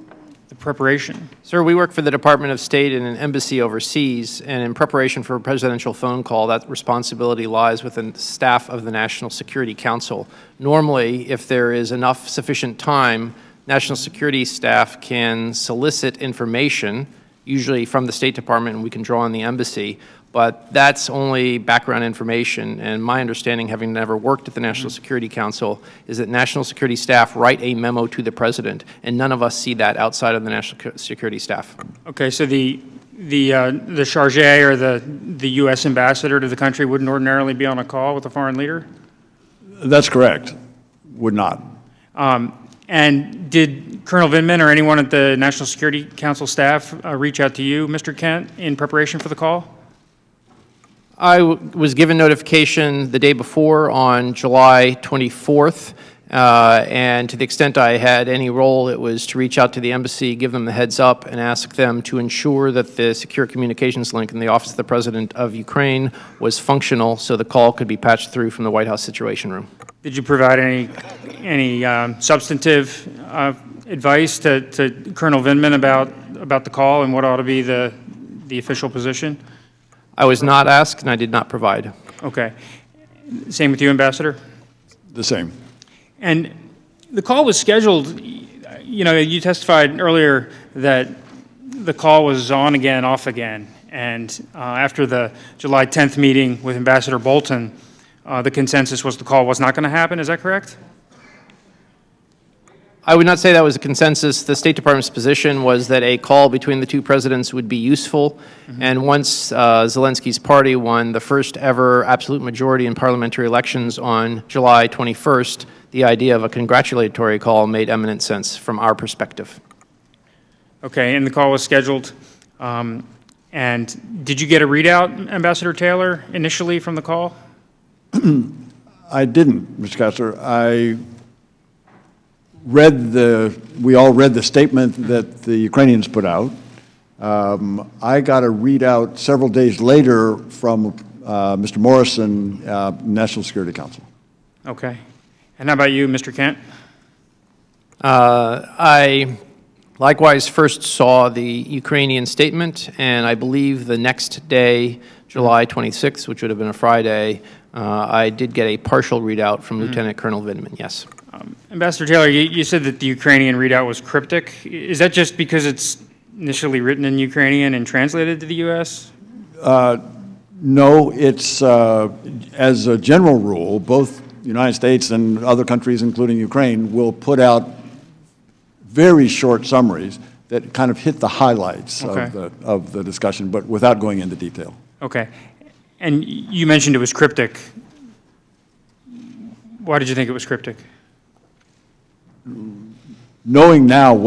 J: the preparation?
F: Sir, we work for the Department of State in an embassy overseas, and in preparation for a presidential phone call, that responsibility lies within the staff of the National Security Council. Normally, if there is enough sufficient time, National Security staff can solicit information, usually from the State Department, and we can draw on the embassy. But that's only background information, and my understanding, having never worked at the National Security Council, is that National Security staff write a memo to the President, and none of us see that outside of the National Security staff.
J: Okay, so the the charge or the U.S. ambassador to the country wouldn't ordinarily be on a call with a foreign leader?
G: That's correct. Would not.
J: And did Colonel Vindman or anyone at the National Security Council staff reach out to you, Mr. Kent, in preparation for the call?
F: I was given notification the day before on July 24th, and to the extent I had any role, it was to reach out to the embassy, give them the heads up, and ask them to ensure that the secure communications link in the Office of the President of Ukraine was functional so the call could be patched through from the White House Situation Room.
J: Did you provide any substantive advice to Colonel Vindman about the call and what ought to be the official position?
F: I was not asked, and I did not provide.
J: Okay. Same with you, Ambassador?
G: The same.
J: And the call was scheduled, you testified earlier that the call was on again, off again. And after the July 10th meeting with Ambassador Bolton, the consensus was the call was not going to happen. Is that correct?
F: I would not say that was a consensus. The State Department's position was that a call between the two presidents would be useful. And once Zelensky's party won the first ever absolute majority in parliamentary elections on July 21st, the idea of a congratulatory call made eminent sense from our perspective.
J: Okay, and the call was scheduled. And did you get a readout, Ambassador Taylor, initially from the call?
G: I didn't, Mr. Kessler. We all read the statement that the Ukrainians put out. I got a readout several days later from Mr. Morrison, National Security Council.
J: Okay. And how about you, Mr. Kent?
F: I likewise first saw the Ukrainian statement, and I believe the next day, July 26th, which would have been a Friday, I did get a partial readout from Lieutenant Colonel Vindman, yes.
J: Ambassador Taylor, you said that the Ukrainian readout was cryptic. Is that just because it's initially written in Ukrainian and translated to the U.S.?
G: No, it's, as a general rule, both the United States and other countries, including Ukraine, will put out very short summaries that kind of hit the highlights of the discussion, but without going into detail.
J: Okay. And you mentioned it was cryptic. Why did you think it was cryptic?
G: Knowing now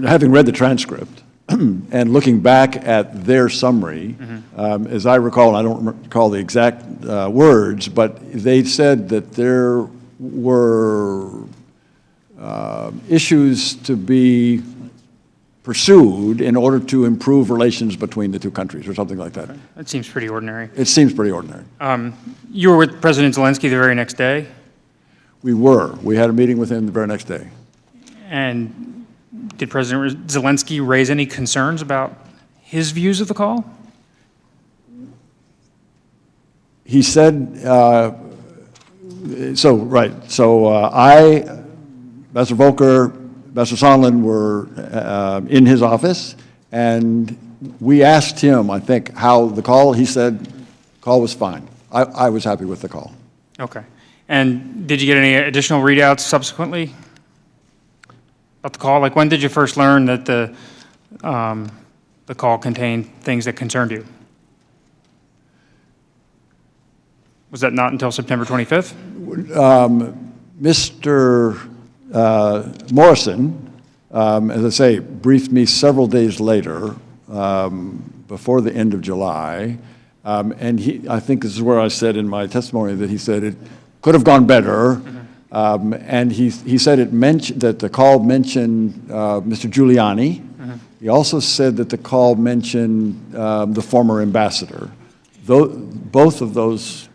G: having read the transcript and looking back at their summary, as I recall, and I don't recall the exact words, but they said that there were issues to be pursued in order to improve relations between the two countries, or something like that.
J: That seems pretty ordinary.
G: It seems pretty ordinary.
J: You were with President Zelensky the very next day?
G: We were. We had a meeting with him the very next day.
J: And did President Zelensky raise any concerns about his views of the call?
G: He said, Ambassador Volker, Ambassador Sondland were in his office, and we asked him, I think, how the call, he said, call was fine. I was happy with the call.
J: Okay. And did you get any additional readouts subsequently about the call? Like, when did you first learn that the call contained things that concerned you? Was that not until September 25th?
G: Mr. Morrison, as I say, briefed me several days later, before the end of July, and I think this is where I said in my testimony that he said it could have gone better, and he said that the call mentioned Mr. Giuliani. He also said that the call mentioned the former ambassador. Both of those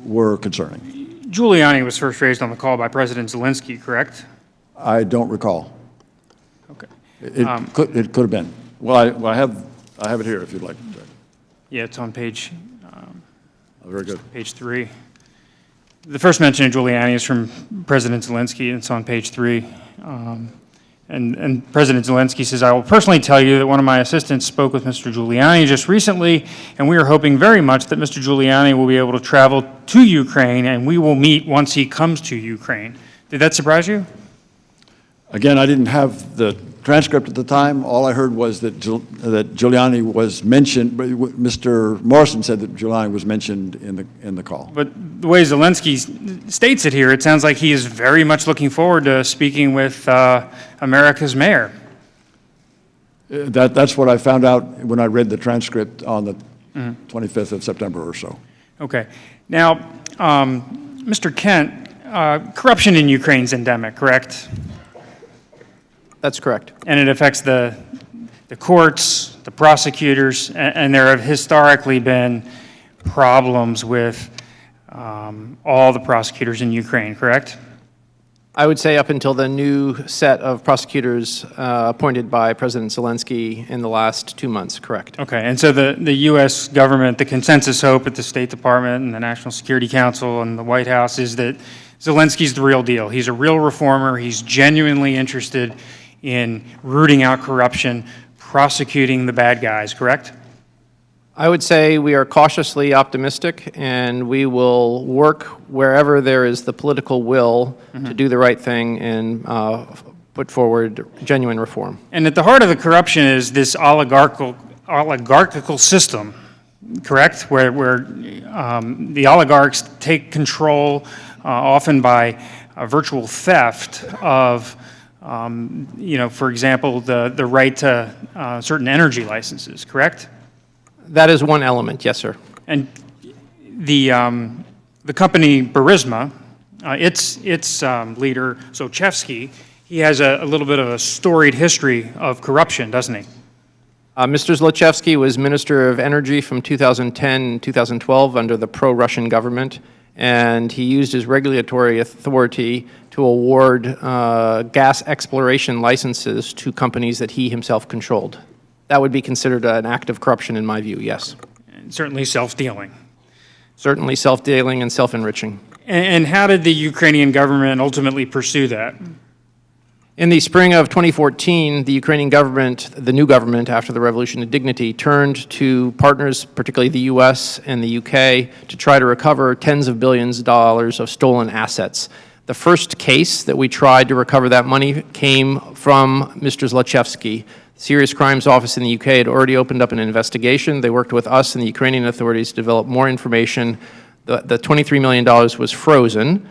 G: were concerning.
J: Giuliani was first raised on the call by President Zelensky, correct?
G: I don't recall.
J: Okay.
G: It could have been. Well, I have it here if you'd like.
J: Yeah, it's on page.
G: Very good.
J: Page 3. The first mention of Giuliani is from President Zelensky, and it's on page 3. And President Zelensky says, "I will personally tell you that one of my assistants spoke with Mr. Giuliani just recently, and we are hoping very much that Mr. Giuliani will be able to travel to Ukraine, and we will meet once he comes to Ukraine." Did that surprise you?
G: Again, I didn't have the transcript at the time. All I heard was that Giuliani was mentioned, but Mr. Morrison said that Giuliani was mentioned in the call.
J: But the way Zelensky states it here, it sounds like he is very much looking forward to speaking with America's mayor.
G: That's what I found out when I read the transcript on the 25th of September or so.
J: Okay. Now, Mr. Kent, corruption in Ukraine is endemic, correct?
F: That's correct.
J: And it affects the courts, the prosecutors, and there have historically been problems with all the prosecutors in Ukraine, correct?
F: I would say up until the new set of prosecutors appointed by President Zelensky in the last 2 months, correct.
J: Okay, and so the U.S. government, the consensus hope at the State Department and the National Security Council and the White House is that Zelensky's the real deal. He's a real reformer. He's genuinely interested in rooting out corruption, prosecuting the bad guys, correct?
F: I would say we are cautiously optimistic, and we will work wherever there is the political will to do the right thing and put forward genuine reform.
J: And at the heart of the corruption is this oligarchical system, correct? Where the oligarchs take control, often by virtual theft of, for example, the right to certain energy licenses, correct?
F: That is one element, yes, sir.
J: And the company Burisma, its leader, Sochevsky, he has a little bit of a storied history of corruption, doesn't he?
F: Mr. Zlochevsky was Minister of Energy from 2010 and 2012 under the pro-Russian government, and he used his regulatory authority to award gas exploration licenses to companies that he himself controlled. That would be considered an act of corruption in my view, yes.
J: And certainly self-dealing.
F: Certainly self-dealing and self-enriching.
J: And how did the Ukrainian government ultimately pursue that?
F: In the spring of 2014, the Ukrainian government, the new government after the Revolution of Dignity, turned to partners, particularly the U.S. and the U.K., to try to recover tens of billions of dollars of stolen assets. The first case that we tried to recover that money came from Mr. Zlochevsky. Serious Crimes Office in the UK had already opened up an investigation. They worked with us and the Ukrainian authorities to develop more information. The $23 million was frozen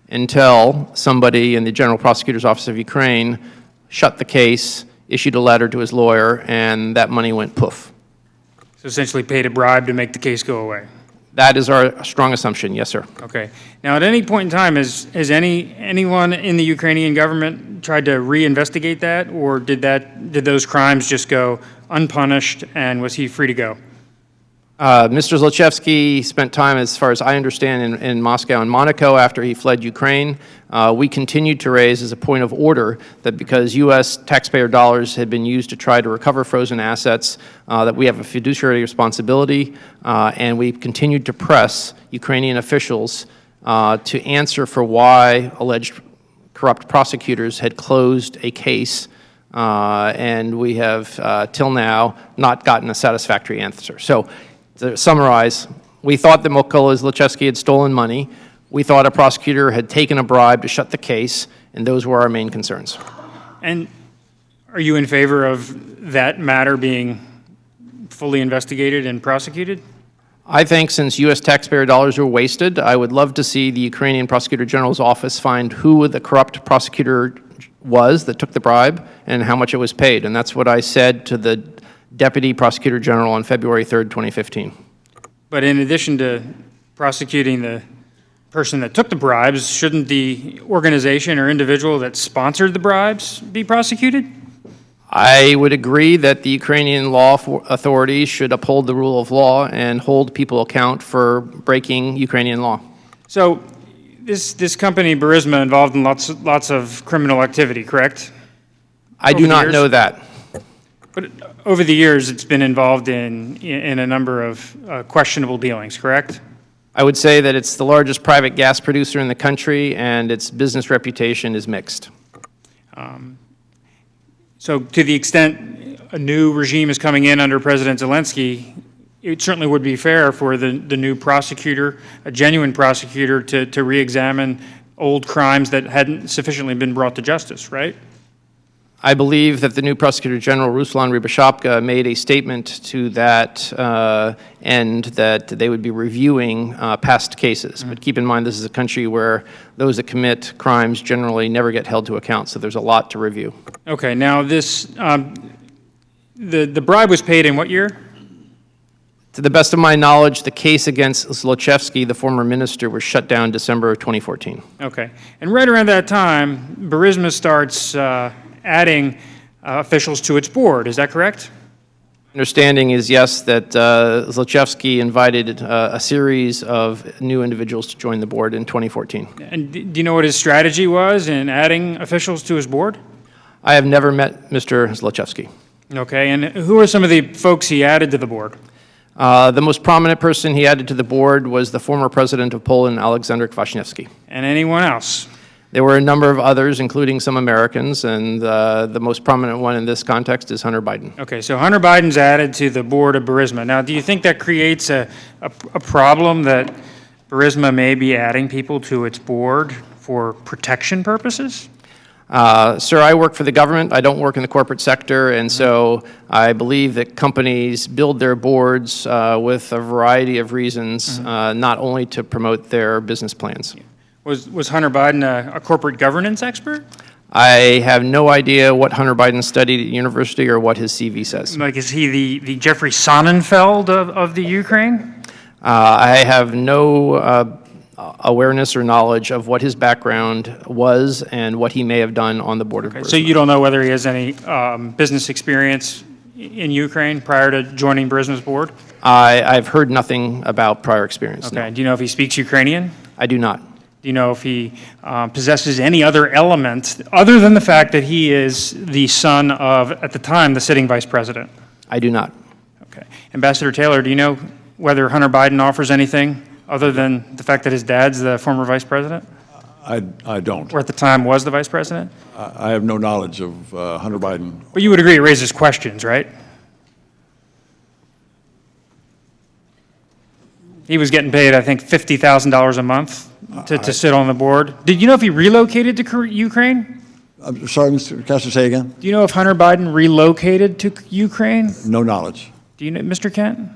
F: until somebody in the General Prosecutor's Office of Ukraine shut the case, issued a letter to his lawyer, and that money went poof.
J: So essentially paid a bribe to make the case go away.
F: That is our strong assumption, yes, sir.
J: Okay. Now, at any point in time, has anyone in the Ukrainian government tried to reinvestigate that, or did those crimes just go unpunished, and was he free to go?
F: Mr. Zlochevsky spent time, as far as I understand, in Moscow and Monaco after he fled Ukraine. We continued to raise as a point of order that because U.S. taxpayer dollars had been used to try to recover frozen assets, that we have a fiduciary responsibility, and we continued to press Ukrainian officials to answer for why alleged corrupt prosecutors had closed a case, and we have, till now, not gotten a satisfactory answer. So, to summarize, we thought that Mykola Zlochevsky had stolen money. We thought a prosecutor had taken a bribe to shut the case, and those were our main concerns.
J: And are you in favor of that matter being fully investigated and prosecuted?
F: I think since U.S. taxpayer dollars were wasted, I would love to see the Ukrainian Prosecutor General's office find who the corrupt prosecutor was that took the bribe and how much it was paid. And that's what I said to the Deputy Prosecutor General on February 3rd, 2015.
J: But in addition to prosecuting the person that took the bribes, shouldn't the organization or individual that sponsored the bribes be prosecuted?
F: I would agree that the Ukrainian law authorities should uphold the rule of law and hold people account for breaking Ukrainian law.
J: So this company, Burisma, involved in lots of criminal activity, correct?
F: I do not know that.
J: But over the years, it's been involved in a number of questionable dealings, correct?
F: I would say that it's the largest private gas producer in the country, and its business reputation is mixed.
J: So to the extent a new regime is coming in under President Zelensky, it certainly would be fair for the new prosecutor, a genuine prosecutor, to re-examine old crimes that hadn't sufficiently been brought to justice, right?
F: I believe that the new Prosecutor General, Ruslan Rybashapka, made a statement to that end that they would be reviewing past cases. But keep in mind, this is a country where those that commit crimes generally never get held to account, so there's a lot to review.
J: Okay, now this, the bribe was paid in what year?
F: To the best of my knowledge, the case against Zlochevsky, the former minister, was shut down December of 2014.
J: Okay, and right around that time, Burisma starts adding officials to its board, is that correct?
F: Understanding is, yes, that Zlochevsky invited a series of new individuals to join the board in 2014.
J: And do you know what his strategy was in adding officials to his board?
F: I have never met Mr. Zlochevsky.
J: Okay, and who are some of the folks he added to the board?
F: The most prominent person he added to the board was the former president of Poland, Aleksander Kwaśniewski.
J: And anyone else?
F: There were a number of others, including some Americans, and the most prominent one in this context is Hunter Biden.
J: Okay, so Hunter Biden's added to the board of Burisma. Now, do you think that creates a problem that Burisma may be adding people to its board for protection purposes?
F: Sir, I work for the government. I don't work in the corporate sector, and so I believe that companies build their boards with a variety of reasons, not only to promote their business plans.
J: Was Hunter Biden a corporate governance expert?
F: I have no idea what Hunter Biden studied at university or what his CV says.
J: Like, is he the Jeffrey Sonnenfeld of the Ukraine?
F: I have no awareness or knowledge of what his background was and what he may have done on the board of Burisma.
J: So you don't know whether he has any business experience in Ukraine prior to joining Burisma's board?
F: I've heard nothing about prior experience.
J: Okay.
F: No.
J: Do you know if he speaks Ukrainian?
F: I do not.
J: Do you know if he possesses any other element other than the fact that he is the son of, at the time, the sitting vice president?
F: I do not.
J: Okay. Ambassador Taylor, do you know whether Hunter Biden offers anything other than the fact that his dad's the former vice president?
G: I don't.
J: Or at the time was the vice president?
G: I have no knowledge of Hunter Biden.
J: But you would agree it raises questions, right? He was getting paid, I think, $50,000 a month to sit on the board. Did you know if he relocated to Ukraine?
G: I'm sorry, Mr. Kessler, say again?
J: Do you know if Hunter Biden relocated to Ukraine?
G: No knowledge.
J: Do you know, Mr. Kent?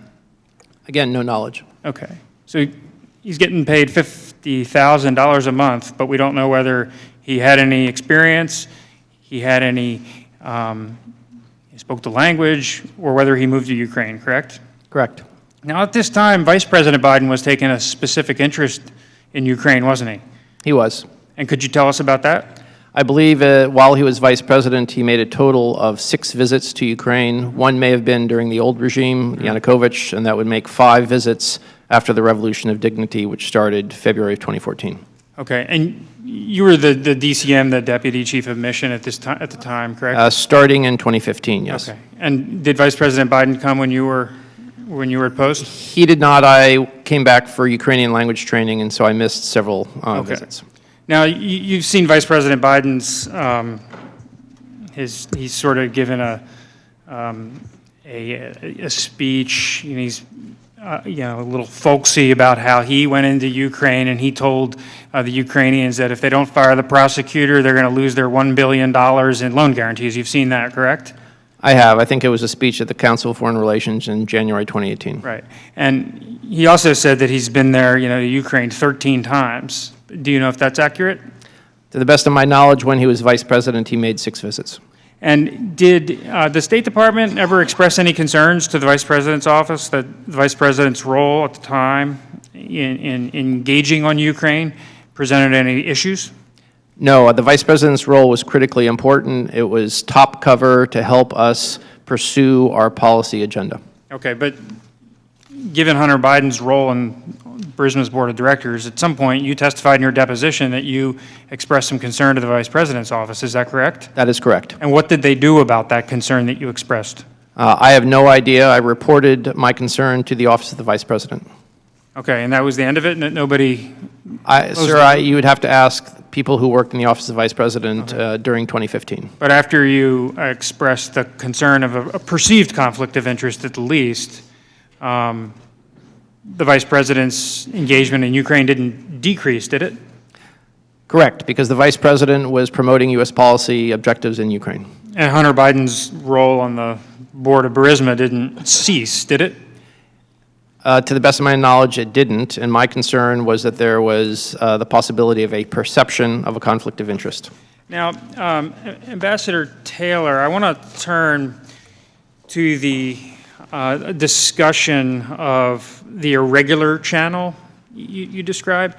F: Again, no knowledge.
J: Okay. So he's getting paid $50,000 a month, but we don't know whether he had any experience, he had any, he spoke the language, or whether he moved to Ukraine, correct?
F: Correct.
J: Now, at this time, Vice President Biden was taking a specific interest in Ukraine, wasn't he?
F: He was.
J: And could you tell us about that?
F: I believe while he was vice president, he made a total of 6 visits to Ukraine. One may have been during the old regime, Yanukovych, and that would make 5 visits after the Revolution of Dignity, which started February of 2014.
J: Okay, and you were the DCM, the Deputy Chief of Mission at the time, correct?
F: Starting in 2015, yes.
J: Okay, and did Vice President Biden come when you were at post?
F: He did not. I came back for Ukrainian language training, and so I missed several visits.
J: Now, you've seen Vice President Biden's, he's sort of given a speech, and he's, a little folksy about how he went into Ukraine and he told the Ukrainians that if they don't fire the prosecutor, they're going to lose their $1 billion in loan guarantees. You've seen that, correct?
F: I have. I think it was a speech at the Council of Foreign Relations in January 2018.
J: Right. And he also said that he's been there, to Ukraine 13 times. Do you know if that's accurate?
F: To the best of my knowledge, when he was vice president, he made 6 visits.
J: And did the State Department ever express any concerns to the Vice President's office that the Vice President's role at the time in engaging on Ukraine presented any issues?
F: No, the vice president's role was critically important. It was top cover to help us pursue our policy agenda.
J: Okay, but given Hunter Biden's role in Burisma's board of directors, at some point you testified in your deposition that you expressed some concern to the Vice President's office. Is that correct?
F: That is correct.
J: And what did they do about that concern that you expressed?
F: I have no idea. I reported my concern to the Office of the Vice President.
J: Okay, and that was the end of it? Nobody?
F: Sir, you would have to ask people who worked in the Office of the Vice President during 2015.
J: But after you expressed the concern of a perceived conflict of interest at the least, the Vice President's engagement in Ukraine didn't decrease, did it?
F: Correct, because the Vice President was promoting U.S. policy objectives in Ukraine.
J: And Hunter Biden's role on the board of Burisma didn't cease, did it?
F: To the best of my knowledge, it didn't, and my concern was that there was the possibility of a perception of a conflict of interest.
J: Now, Ambassador Taylor, I want to turn to the discussion of the irregular channel you described.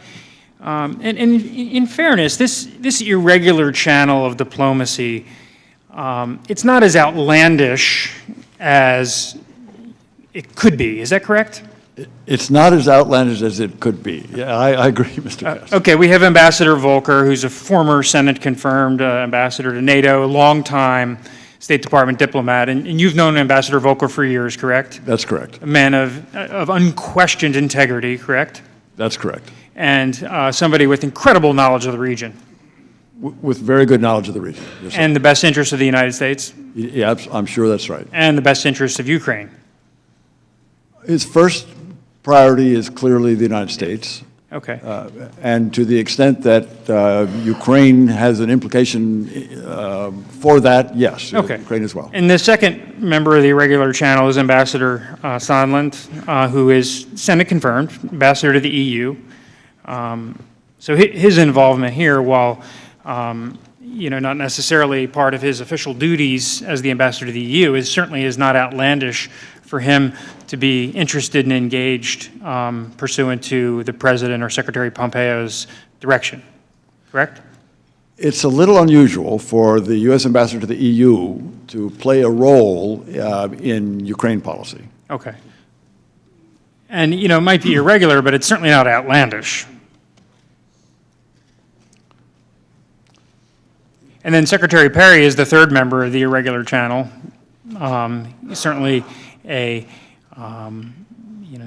J: And in fairness, this irregular channel of diplomacy, it's not as outlandish as it could be. Is that correct?
G: It's not as outlandish as it could be. Yeah, I agree, Mr. Castro.
J: Okay, we have Ambassador Volker, who's a former Senate-confirmed ambassador to NATO, a longtime State Department diplomat, and you've known Ambassador Volker for years, correct?
G: That's correct.
J: A man of unquestioned integrity, correct?
G: That's correct.
J: And somebody with incredible knowledge of the region.
G: With very good knowledge of the region. Yes, sir.
J: And the best interests of the United States.
G: Yeah, I'm sure that's right.
J: And the best interests of Ukraine.
G: His first priority is clearly the United States.
J: Okay.
G: And to the extent that Ukraine has an implication for that, yes,
J: Okay.
G: Ukraine as well.
J: And the second member of the irregular channel is Ambassador Sondland, who is Senate-confirmed, ambassador to the EU. So his involvement here, while not necessarily part of his official duties as the ambassador to the EU, certainly is not outlandish for him to be interested and engaged pursuant to the President or Secretary Pompeo's direction, correct?
G: It's a little unusual for the U.S. ambassador to the EU to play a role in Ukraine policy.
J: Okay. And, it might be irregular, but it's certainly not outlandish. And then Secretary Perry is the third member of the irregular channel. Certainly a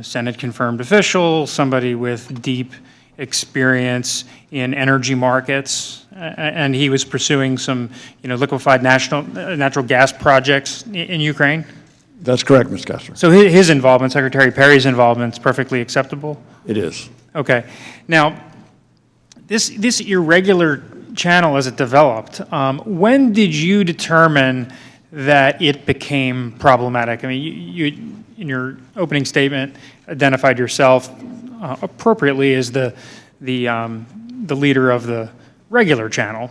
J: Senate-confirmed official, somebody with deep experience in energy markets, and he was pursuing some, liquefied natural gas projects in Ukraine.
G: That's correct, Mr. Castro.
J: So his involvement, Secretary Perry's involvement, is perfectly acceptable?
G: It is.
J: Okay. Now, this irregular channel as it developed, when did you determine that it became problematic? I mean, you in your opening statement identified yourself appropriately as the leader of the regular channel.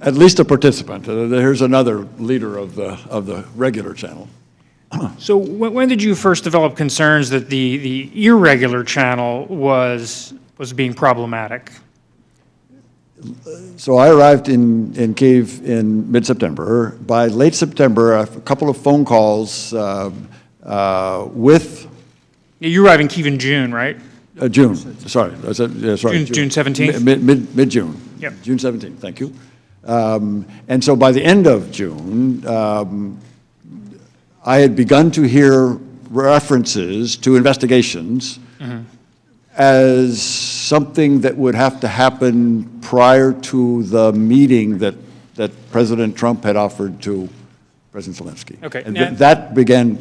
G: At least a participant. Here's another leader of the regular channel.
J: So when did you first develop concerns that the irregular channel was being problematic?
G: So I arrived in Kyiv in mid-September. By late September, a couple of phone calls with...
J: You arrived in Kyiv in June, right?
G: June, sorry. Sorry.
J: June 17th?
G: Mid-June.
J: Yep.
G: June 17th, thank you. And so by the end of June, I had begun to hear references to investigations as something that would have to happen prior to the meeting that President Trump had offered to President Zelensky.
J: Okay.
G: And that began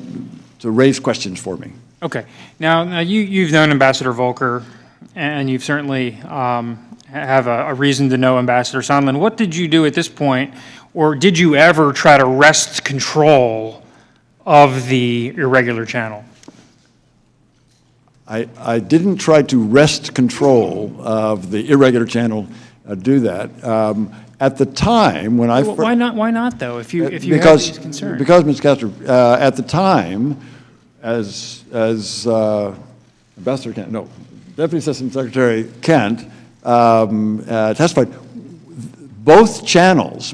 G: to raise questions for me.
J: Okay. Now you've known Ambassador Volker, and you've certainly have a reason to know Ambassador Sondland. What did you do at this point, or did you ever try to wrest control of the irregular channel?
G: I didn't try to wrest control of the irregular channel, do that. At the time when I
J: Well, why not though? If you have these concerns.
G: Because, Mr. Castro, at the time, as Ambassador Kent, no, Deputy Assistant Secretary Kent testified, both channels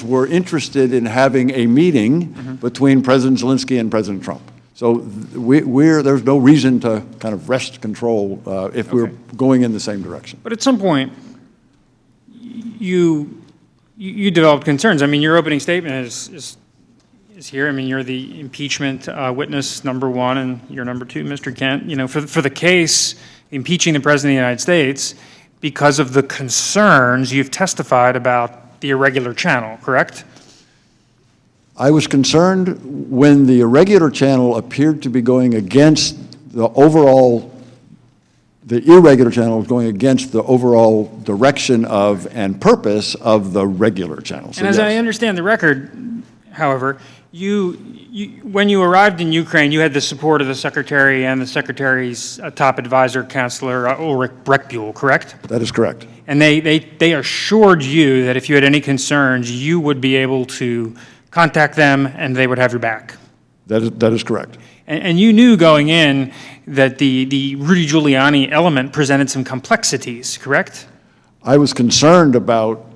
G: were interested in having a meeting between President Zelensky and President Trump. So there's no reason to kind of wrest control if we're going in the same direction.
J: But at some point, you developed concerns. I mean, your opening statement is here. I mean, you're the impeachment witness number one, and you're number two, Mr. Kent. For the case impeaching the President of the United States, because of the concerns you've testified about the irregular channel, correct?
G: I was concerned when the irregular channel appeared to be going against the overall the irregular channel was going against the overall direction of and purpose of the regular channel. So
J: And as I
G: yes.
J: understand the record, however, when you arrived in Ukraine, you had the support of the Secretary and the Secretary's top advisor, Counselor Ulrich Breckbuhl, correct?
G: That is correct.
J: And they assured you that if you had any concerns, you would be able to contact them and they would have your back.
G: That is correct.
J: And you knew going in that the Rudy Giuliani element presented some complexities, correct?
G: I was concerned about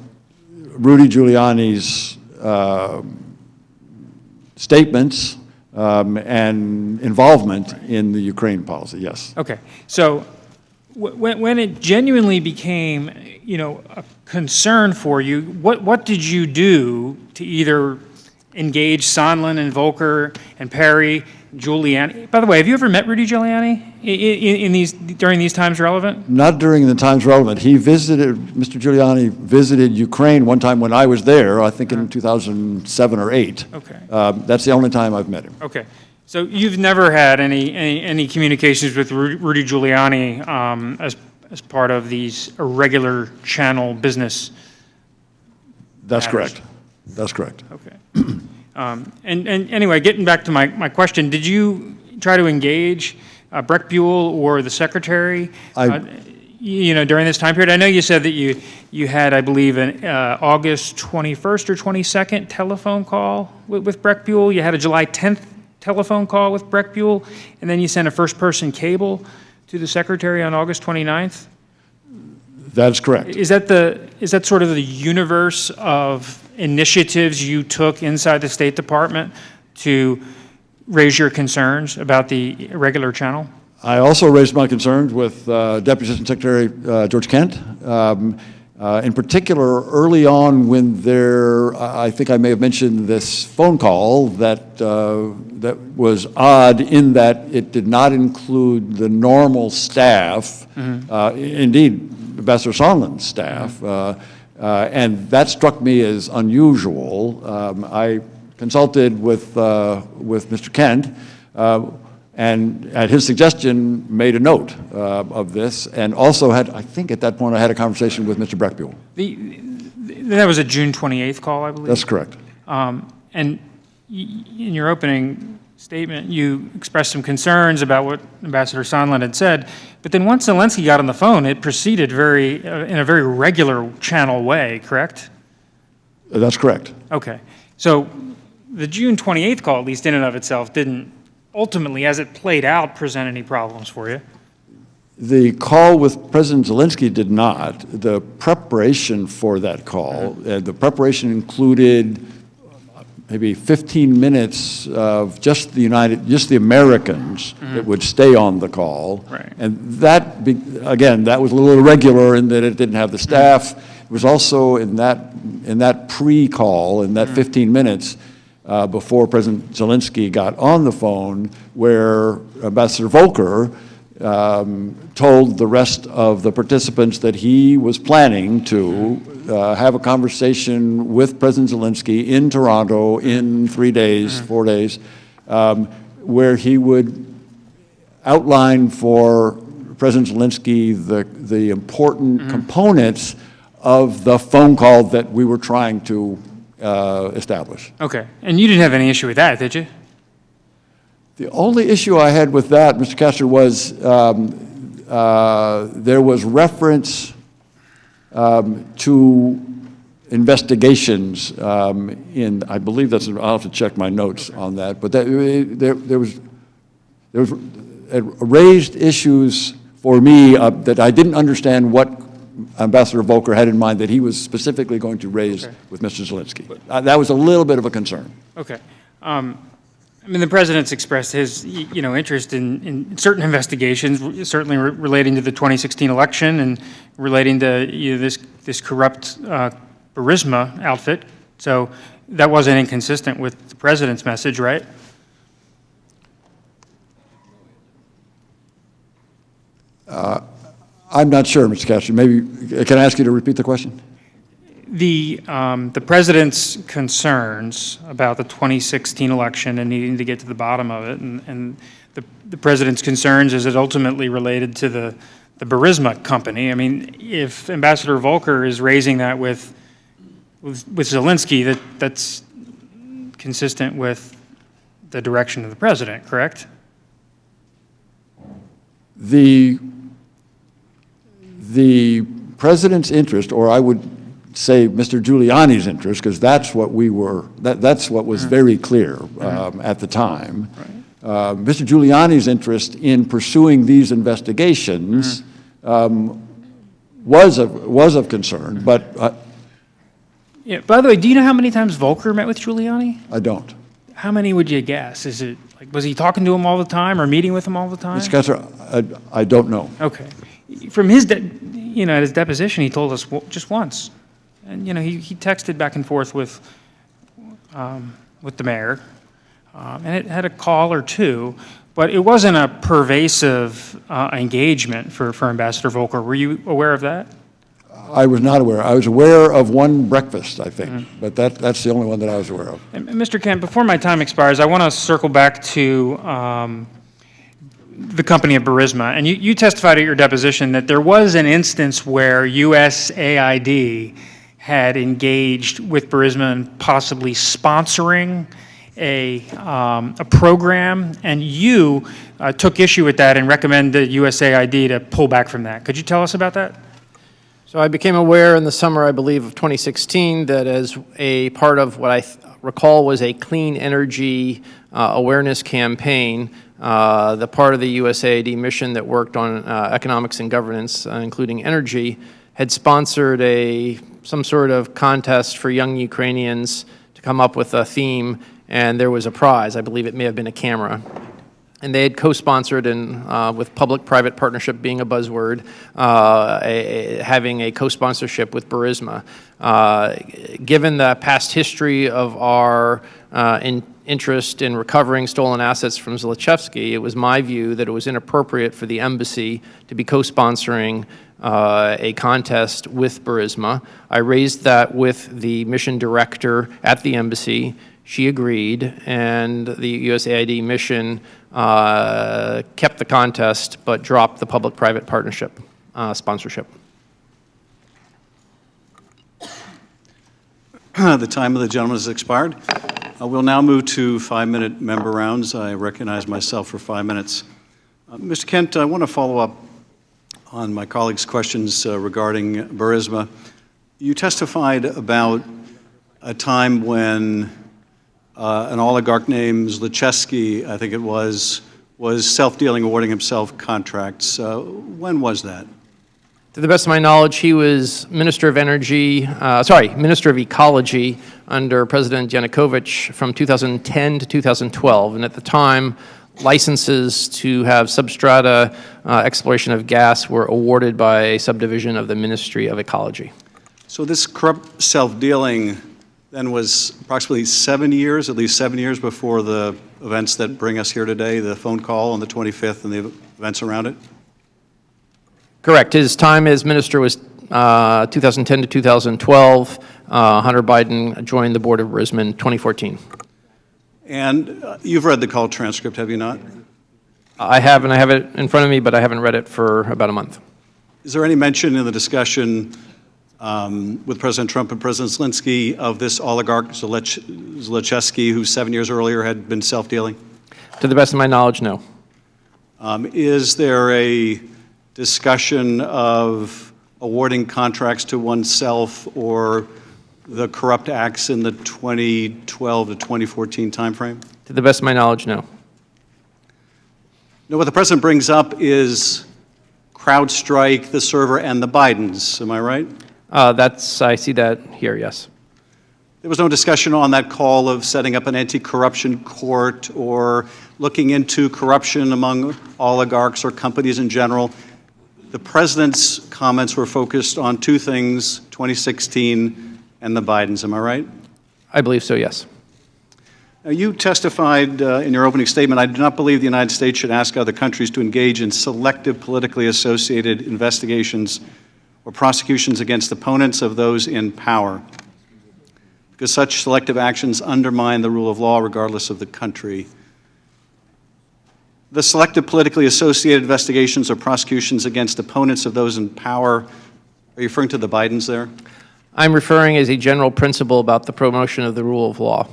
G: Rudy Giuliani's statements and involvement in the Ukraine policy, yes.
J: Okay, so when it genuinely became, a concern for you, what did you do to either engage Sondland and Volker and Perry, Giuliani? By the way, have you ever met Rudy Giuliani during these times relevant?
G: Not during the times relevant. Mr. Giuliani visited Ukraine one time when I was there, I think in 2007 or 8.
J: Okay.
G: That's the only time I've met him.
J: Okay, so you've never had any communications with Rudy Giuliani as part of these irregular channel business?
G: That's
J: matters?
G: correct. That's correct.
J: Okay. And anyway, getting back to my question, did you try to engage Breckbuhl or the Secretary, during this time period? I know you said that you had, I believe, an August 21st or 22nd telephone call with Breckbuhl. You had a July 10th telephone call with Breckbuhl, and then you sent a first-person cable to the Secretary on August 29th?
G: That is correct.
J: Is that sort of the universe of initiatives you took inside the State Department to raise your concerns about the irregular channel?
G: I also raised my concerns with Deputy Assistant Secretary George Kent. In particular, early on when I think I may have mentioned this phone call that was odd in that it did not include the normal staff, indeed, Ambassador Sondland's staff, and that struck me as unusual. I consulted with Mr. Kent, and at his suggestion, made a note of this, and also I think at that point I had a conversation with Mr. Breckbuhl.
J: That was a June 28th call, I believe?
G: That's correct.
J: And in your opening statement, you expressed some concerns about what Ambassador Sondland had said, but then once Zelensky got on the phone, it proceeded in a very regular channel way, correct?
G: That's correct.
J: Okay. So the June 28th call, at least in and of itself, didn't ultimately, as it played out, present any problems for you?
G: The call with President Zelensky did not. The preparation for that call, the preparation included maybe 15 minutes of just the Americans that would stay on the call.
J: Right.
G: And again, that was a little irregular in that it didn't have the staff. It was also in that pre-call, in that 15 minutes, before President Zelensky got on the phone, where Ambassador Volker told the rest of the participants that he was planning to have a conversation with President Zelensky in Toronto in 3 days, 4 days, where he would outline for President Zelensky the important components of the phone call that we were trying to establish.
J: Okay. And you didn't have any issue with that, did you?
G: The only issue I had with that, Mr. Kessler, was there was reference to investigations I believe that's, I'll have to check my notes on that, but there was raised issues for me that I didn't understand what Ambassador Volker had in mind that he was specifically going to raise with Mr. Zelensky. That was a little bit of a concern.
J: Okay. I mean, the president's expressed his, interest in certain investigations, certainly relating to the 2016 election and relating to this corrupt Burisma outfit. So that wasn't inconsistent with the president's message, right?
G: I'm not sure, Mr. Castro. Maybe, can I ask you to repeat the question?
J: The president's concerns about the 2016 election and needing to get to the bottom of it, and the president's concerns as it ultimately related to the the Burisma company. I mean, if Ambassador Volker is raising that with Zelensky, that's consistent with the direction of the president, correct?
G: The president's interest, or I would say Mr. Giuliani's interest, because that's what that's what was very clear at the time. Mr. Giuliani's interest in pursuing these investigations was of concern, but
J: Yeah, by the way, do you know how many times Volker met with Giuliani?
G: I don't.
J: How many would you guess? Is it, like, was he talking to him all the time or meeting with him all the time?
G: Mr. Kessler, I don't know.
J: Okay. From his, at his deposition, he told us just once. And, he texted back and forth with the mayor, and it had a call or two, but it wasn't a pervasive engagement for Ambassador Volker. Were you aware of that?
G: I was not aware. I was aware of one breakfast, I think, but that's the only one that I was aware of.
J: And Mr. Kent, before my time expires, I want to circle back to the company of Burisma. And you testified at your deposition that there was an instance where USAID had engaged with Burisma in possibly sponsoring a program, and you took issue with that and recommended USAID to pull back from that. Could you tell us about that?
F: So I became aware in the summer, I believe, of 2016 that as a part of what I recall was a clean energy awareness campaign, the part of the USAID mission that worked on economics and governance, including energy, had sponsored some sort of contest for young Ukrainians to come up with a theme, and there was a prize. I believe it may have been a camera. And they had co-sponsored, and with public-private partnership being a buzzword, having a co-sponsorship with Burisma. Given the past history of our interest in recovering stolen assets from Zlochevsky, it was my view that it was inappropriate for the embassy to be co-sponsoring a contest with Burisma. I raised that with the mission director at the embassy. She agreed, and the USAID mission kept the contest but dropped the public-private partnership sponsorship.
A: The time of the gentleman has expired. We'll now move to 5-minute member rounds. I recognize myself for 5 minutes. Mr. Kent, I want to follow up on my colleague's questions regarding Burisma. You testified about a time when an oligarch named Zlochevsky, I think it was self-dealing, awarding himself contracts. When was that?
F: To the best of my knowledge, he was Minister of Minister of Ecology under President Yanukovych from 2010 to 2012. And at the time, licenses to have substrata exploration of gas were awarded by a subdivision of the Ministry of Ecology.
A: So this corrupt self-dealing then was approximately 7 years, at least 7 years before the events that bring us here today, the phone call on the 25th and the events around it?
F: Correct. His time as minister was 2010 to 2012. Hunter Biden joined the board of Burisma in 2014.
A: And you've read the call transcript, have you not?
F: I have, and I have it in front of me, but I haven't read it for about a month.
A: Is there any mention in the discussion with President Trump and President Zelensky of this oligarch Zlochevsky, who 7 years earlier had been self-dealing?
F: To the best of my knowledge, no.
A: Is there a discussion of awarding contracts to oneself or the corrupt acts in the 2012 to 2014 timeframe?
F: To the best of my knowledge, no.
A: Now, what the president brings up is CrowdStrike, the server, and the Bidens. Am I right?
F: I see that here, yes.
A: There was no discussion on that call of setting up an anti-corruption court or looking into corruption among oligarchs or companies in general. The president's comments were focused on two things, 2016 and the Bidens. Am I right?
F: I believe so, yes.
A: Now, you testified in your opening statement, I do not believe the United States should ask other countries to engage in selective politically associated investigations or prosecutions against opponents of those in power, because such selective actions undermine the rule of law regardless of the country. the selective politically associated investigations or prosecutions against opponents of those in power, are you referring to the Bidens there?
F: I'm referring as a general principle about the promotion of the rule of law.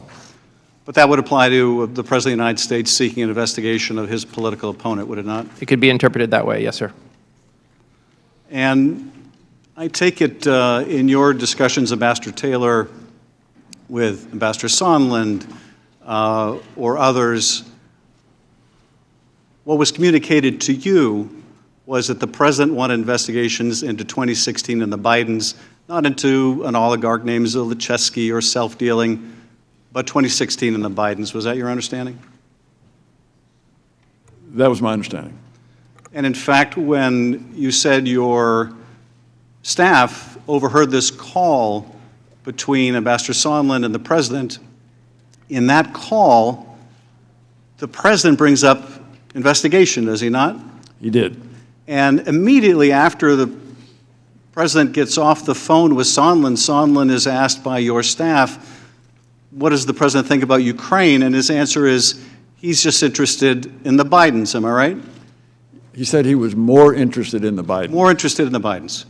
A: But that would apply to the President of the United States seeking an investigation of his political opponent, would it not?
F: It could be interpreted that way, yes, sir.
A: And I take it in your discussions, Ambassador Taylor, with Ambassador Sondland or others, what was communicated to you was that the President wanted investigations into 2016 and the Bidens, not into an oligarch named Zlochevsky or self-dealing, but 2016 and the Bidens. Was that your understanding?
G: That was my understanding.
A: And in fact, when you said your staff overheard this call between Ambassador Sondland and the President, in that call, the President brings up investigation, does he not?
G: He did.
A: And immediately after the President gets off the phone with Sondland, Sondland is asked by your staff, what does the President think about Ukraine? And his answer is, he's just interested in the Bidens, am I right?
G: He said he was more interested in the Bidens.
A: More interested in the Bidens.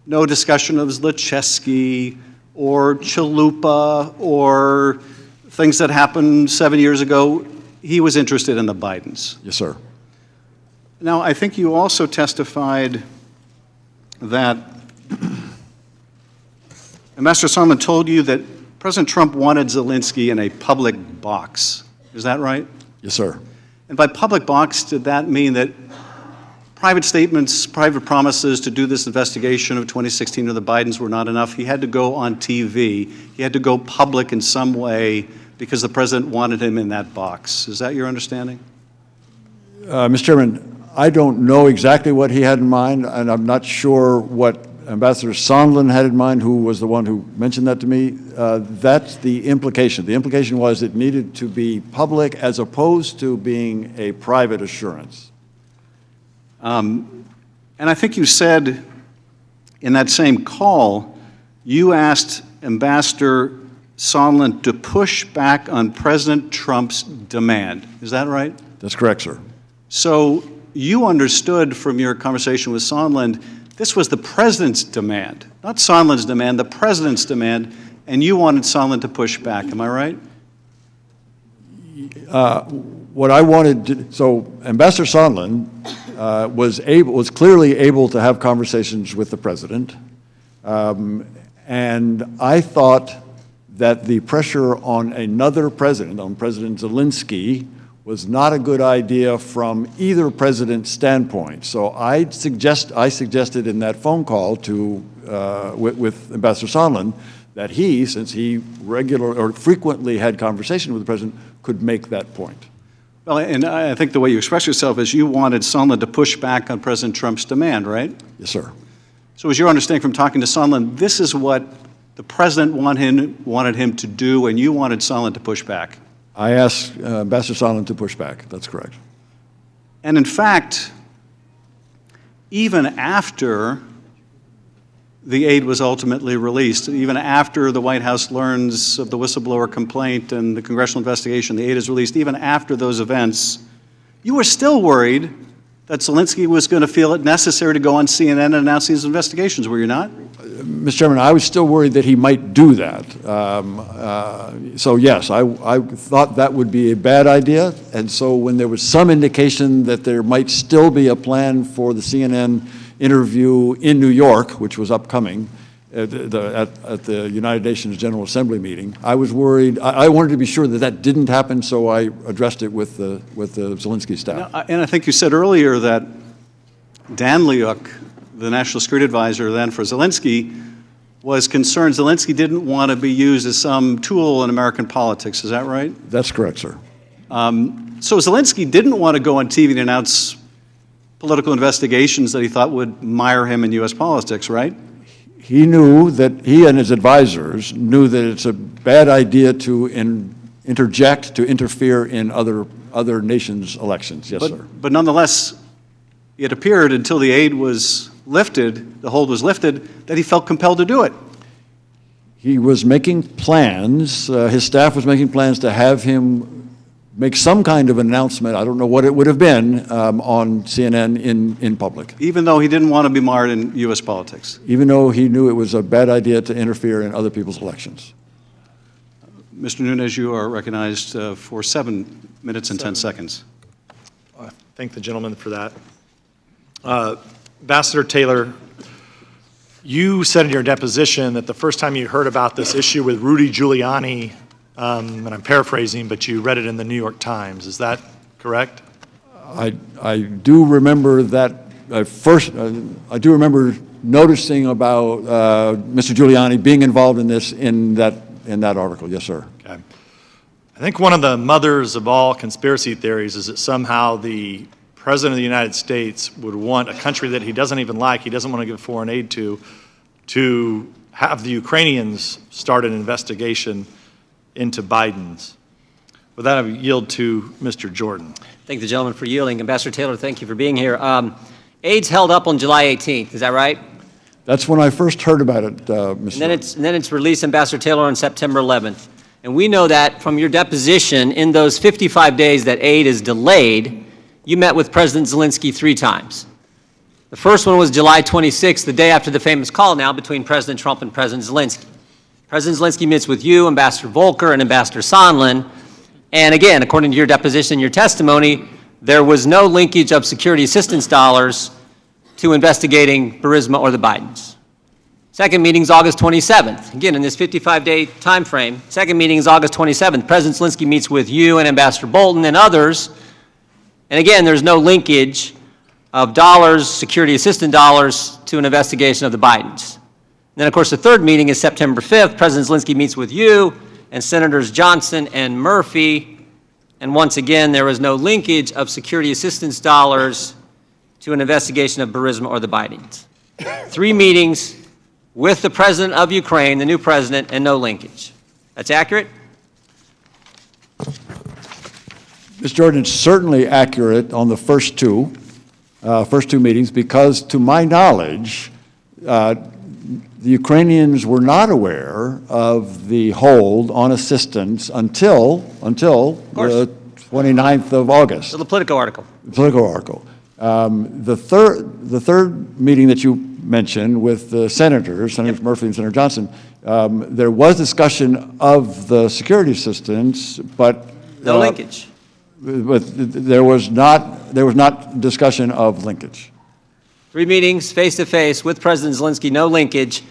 A: No discussion of Zlochevsky or Chalupa or things that happened 7 years ago. He was interested in the Bidens.
G: Yes, sir.
A: Now, I think you also testified that Ambassador Sondland told you that President Trump wanted Zelensky in a public box. Is that right?
G: Yes, sir.
A: And by public box, did that mean that private statements, private promises to do this investigation of 2016 of the Bidens were not enough? He had to go on TV. He had to go public in some way because the President wanted him in that box. Is that your understanding?
G: Mr. Chairman, I don't know exactly what he had in mind, and I'm not sure what Ambassador Sondland had in mind, who was the one who mentioned that to me. That's the implication. The implication was it needed to be public as opposed to being a private assurance.
A: And I think you said in that same call, you asked Ambassador Sondland to push back on President Trump's demand. Is that right?
G: That's correct, sir.
A: So you understood from your conversation with Sondland, this was the President's demand, not Sondland's demand, the President's demand, and you wanted Sondland to push back. Am I right?
G: What I wanted to, so Ambassador Sondland was clearly able to have conversations with the President, and I thought that the pressure on another president, on President Zelensky, was not a good idea from either president's standpoint. So I suggested in that phone call with Ambassador Sondland that he, since he frequently had conversation with the president, could make that point.
A: Well, and I think the way you express yourself is you wanted Sondland to push back on President Trump's demand, right?
G: Yes, sir.
A: So was your understanding from talking to Sondland, this is what the President wanted him to do, and you wanted Sondland to push back?
G: I asked Ambassador Sondland to push back. That's correct.
A: And in fact, even after the aid was ultimately released, even after the White House learns of the whistleblower complaint and the congressional investigation, the aid is released, even after those events, you were still worried that Zelensky was going to feel it necessary to go on CNN and announce these investigations, were you not?
G: Mr. Chairman, I was still worried that he might do that. So yes, I thought that would be a bad idea. And so when there was some indication that there might still be a plan for the CNN interview in New York, which was upcoming at the United Nations General Assembly meeting, I was worried. I wanted to be sure that that didn't happen, so I addressed it with the Zelensky staff.
A: Now, and I think you said earlier that Dan Liuk, the National Security Advisor then for Zelensky, was concerned Zelensky didn't want to be used as some tool in American politics. Is that right?
G: That's correct, sir.
A: So Zelensky didn't want to go on TV to announce political investigations that he thought would mire him in U.S. politics, right?
G: He knew that he and his advisors knew that it's a bad idea to interfere in other nations' elections. Yes, sir.
A: But nonetheless, it appeared until the aid was lifted, the hold was lifted, that he felt compelled to do it.
G: He was making plans, his staff was making plans to have him make some kind of announcement, I don't know what it would have been, on CNN in public,
A: Even though he didn't want to be mired in U.S. politics.
G: even though he knew it was a bad idea to interfere in other people's elections.
A: Mr. Nunes, you are recognized for 7 minutes and 10 seconds.
B: I thank the gentleman for that. Ambassador Taylor, you said in your deposition that the first time you heard about this issue with Rudy Giuliani, and I'm paraphrasing, but you read it in the New York Times. Is that correct?
G: I do remember that I do remember noticing about Mr. Giuliani being involved in this in that article. Yes, sir.
B: Okay. I think one of the mothers of all conspiracy theories is that somehow the President of the United States would want a country that he doesn't even like, he doesn't want to give foreign aid to have the Ukrainians start an investigation into Biden's. With that, I yield to Mr. Jordan.
E: Thank the gentleman for yielding. Ambassador Taylor, thank you for being here. Aid's held up on July 18th, is that right?
G: That's when I first heard about it, Mr.
E: And then it's released, Ambassador Taylor, on September 11th. And we know that from your deposition, in those 55 days that aid is delayed, you met with President Zelensky 3 times. The first one was July 26th, the day after the famous call now between President Trump and President Zelensky. President Zelensky meets with you, Ambassador Volker, and Ambassador Sondland. And again, according to your deposition, your testimony, there was no linkage of security assistance dollars to investigating Burisma or the Bidens. Second meeting is August 27th. Again, in this 55-day time frame, second meeting is August 27th. President Zelensky meets with you and Ambassador Bolton and others. And again, there's no linkage of dollars, security assistance dollars, to an investigation of the Bidens. And then, of course, the third meeting is September 5th. President Zelensky meets with you and Senators Johnson and Murphy. And once again, there was no linkage of security assistance dollars to an investigation of Burisma or the Bidens. 3 meetings with the president of Ukraine, the new president, and no linkage. That's accurate?
G: Mr. Jordan, it's certainly accurate on the first two meetings, because to my knowledge, the Ukrainians were not aware of the hold on assistance until the 29th of August.
E: So the Politico article.
G: The Politico article. The third meeting that you mentioned with the senators, Senators Murphy and Senator Johnson, there was discussion of the security assistance, but
E: No linkage.
G: But there was not discussion of linkage.
E: 3 meetings, face-to-face, with President Zelensky, no linkage.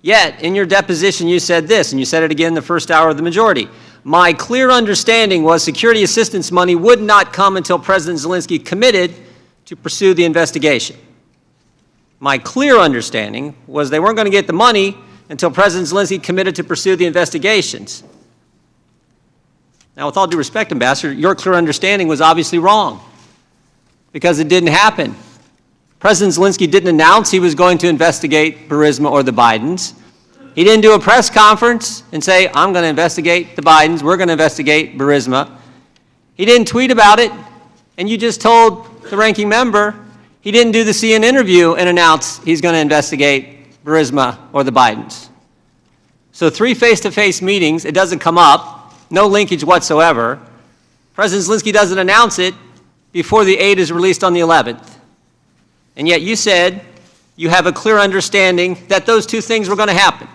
E: Yet, in your deposition, you said this, and you said it again in the first hour of the majority. My clear understanding was security assistance money would not come until President Zelensky committed to pursue the investigation. My clear understanding was they weren't going to get the money until President Zelensky committed to pursue the investigations. Now, with all due respect, Ambassador, your clear understanding was obviously wrong, because it didn't happen. President Zelensky didn't announce he was going to investigate Burisma or the Bidens. He didn't do a press conference and say, I'm going to investigate the Bidens, we're going to investigate Burisma. He didn't tweet about it, and you just told the ranking member he didn't do the CNN interview and announce he's going to investigate Burisma or the Bidens. So 3 face-to-face meetings, it doesn't come up, no linkage whatsoever. President Zelensky doesn't announce it before the aid is released on the 11th. And yet you said you have a clear understanding that those 2 things were going to happen.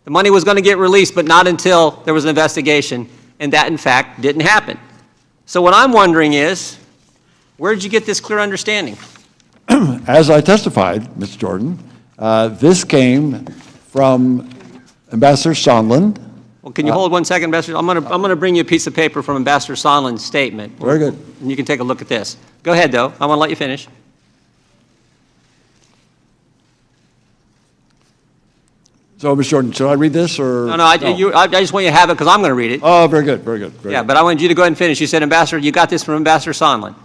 E: The money was going to get released, but not until there was an investigation, and that, in fact, didn't happen. So what I'm wondering is, where did you get this clear understanding?
G: As I testified, Mr. Jordan, this came from Ambassador Sondland.
E: Well, can you hold 1 second, Ambassador? I'm going to bring you a piece of paper from Ambassador Sondland's statement.
G: Very good.
E: And you can take a look at this. Go ahead, though. I want to let you finish.
G: So, Mr. Jordan, should I read this, or?
E: No, I just want you to have it because I'm going to read it.
G: Oh, very good, very good. Very
E: Yeah,
G: good.
E: but I wanted you to go ahead and finish. You said, Ambassador, you got this from Ambassador Sondland.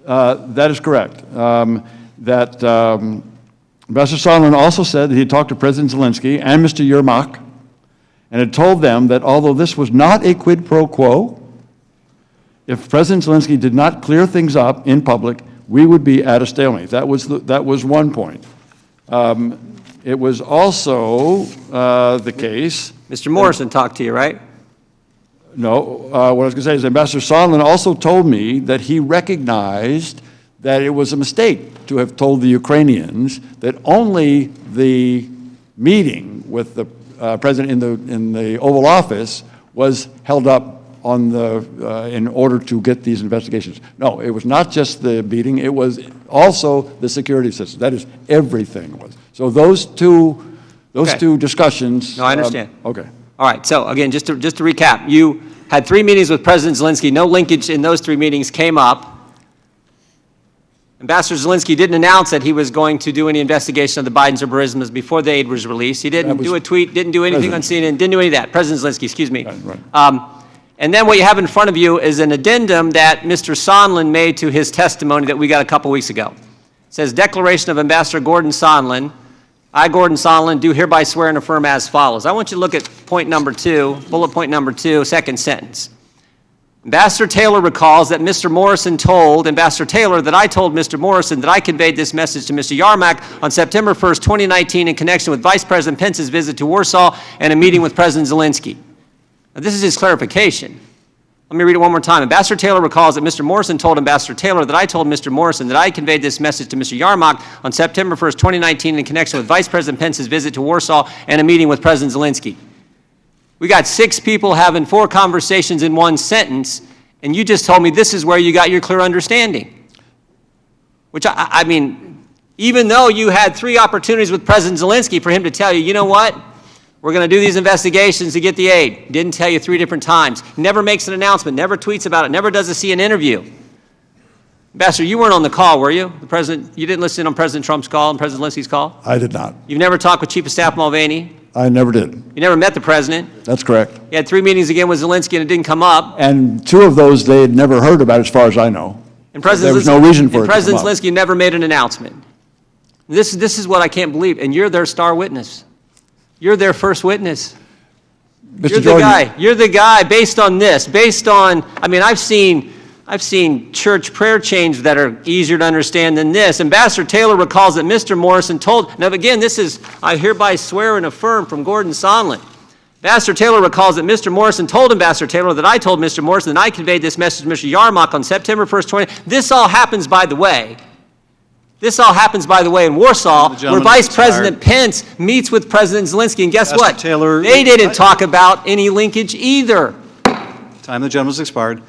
G: That is correct. Ambassador Sondland also said that he had talked to President Zelensky and Mr. Yermak and had told them that although this was not a quid pro quo, if President Zelensky did not clear things up in public, we would be at a stalemate. That was one point. It was also the case.
E: Mr. Morrison talked to you, right?
G: No, what I was going to say is Ambassador Sondland also told me that he recognized that it was a mistake to have told the Ukrainians that only the meeting with the president in the Oval Office was held up on in order to get these investigations. No, it was not just the meeting, it was also the security system. That is, everything was. So those two discussions.
E: No, I understand.
G: Okay.
E: All right, so again, just to recap, you had 3 meetings with President Zelensky. No linkage in those 3 meetings came up. Ambassador Zelensky didn't announce that he was going to do any investigation of the Bidens or Burismas before the aid was released. He didn't do a tweet, didn't do anything on CNN, didn't do any of that. President Zelensky, excuse me.
G: Right.
E: And then what you have in front of you is an addendum that Mr. Sondland made to his testimony that we got a couple weeks ago. It says, Declaration of Ambassador Gordon Sondland. I, Gordon Sondland, do hereby swear and affirm as follows. I want you to look at point number 2, bullet point number 2, second sentence. Ambassador Taylor recalls that Mr. Morrison told Ambassador Taylor that I told Mr. Morrison that I conveyed this message to Mr. Yarmak on September 1st, 2019 in connection with Vice President Pence's visit to Warsaw and a meeting with President Zelensky. Now, this is his clarification. Let me read it one more time. Ambassador Taylor recalls that Mr. Morrison told Ambassador Taylor that I told Mr. Morrison that I conveyed this message to Mr. Yarmak on September 1st, 2019 in connection with Vice President Pence's visit to Warsaw and a meeting with President Zelensky. We got 6 people having 4 conversations in 1 sentence, and you just told me this is where you got your clear understanding. Which, I mean, even though you had 3 opportunities with President Zelensky for him to tell you, you know what? We're going to do these investigations to get the aid. Didn't tell you 3 different times. Never makes an announcement, never tweets about it, never does a CNN interview. Ambassador, you weren't on the call, were you? The president, you didn't listen on President Trump's call and President Zelensky's call?
G: I did not.
E: You've never talked with Chief of Staff Mulvaney?
G: I never did.
E: You never met the president?
G: That's correct.
E: You had 3 meetings again with Zelensky and it didn't come up.
G: And 2 of those they had never heard about, as far as I know.
E: And President
G: There was no reason for it to come
E: President
G: up.
E: Zelensky never made an announcement. This is what I can't believe. And you're their star witness. You're their first witness.
G: Mr.
E: You're the
G: Jordan,
E: guy. You're the guy based on this. Based on, I mean, I've seen church prayer chains that are easier to understand than this. Ambassador Taylor recalls that Mr. Morrison told, now again, this is, I hereby swear and affirm from Gordon Sondland. Ambassador Taylor recalls that Mr. Morrison told Ambassador Taylor that I told Mr. Morrison that I conveyed this message to Mr. Yarmak on September 1st, 20. This all happens, by the way. This all happens, by the way, in Warsaw, where Vice President Pence meets with President Zelensky. And guess
A: Ambassador
E: what?
A: Taylor,
E: They didn't talk about any linkage either.
A: Time of the gentleman's expired.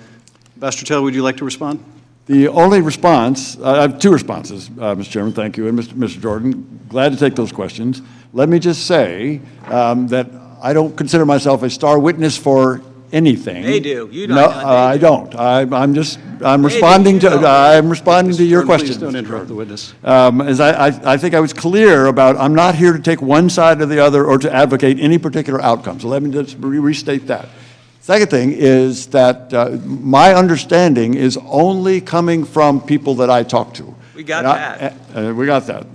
A: Ambassador Taylor, would you like to respond?
G: the only response, I have 2 responses, Mr. Chairman, thank you, and Mr. Jordan, glad to take those questions. Let me just say that I don't consider myself a star witness for anything.
E: They do. You don't.
G: No,
E: They
G: I
E: do.
G: don't. I'm responding to, I'm responding to your
A: Please
G: questions.
A: don't interrupt the witness.
G: As I think I was clear about, I'm not here to take one side or the other or to advocate any particular outcome. So let me just restate that. Second thing is that my understanding is only coming from people that I talk to.
E: We got that.
G: We got that.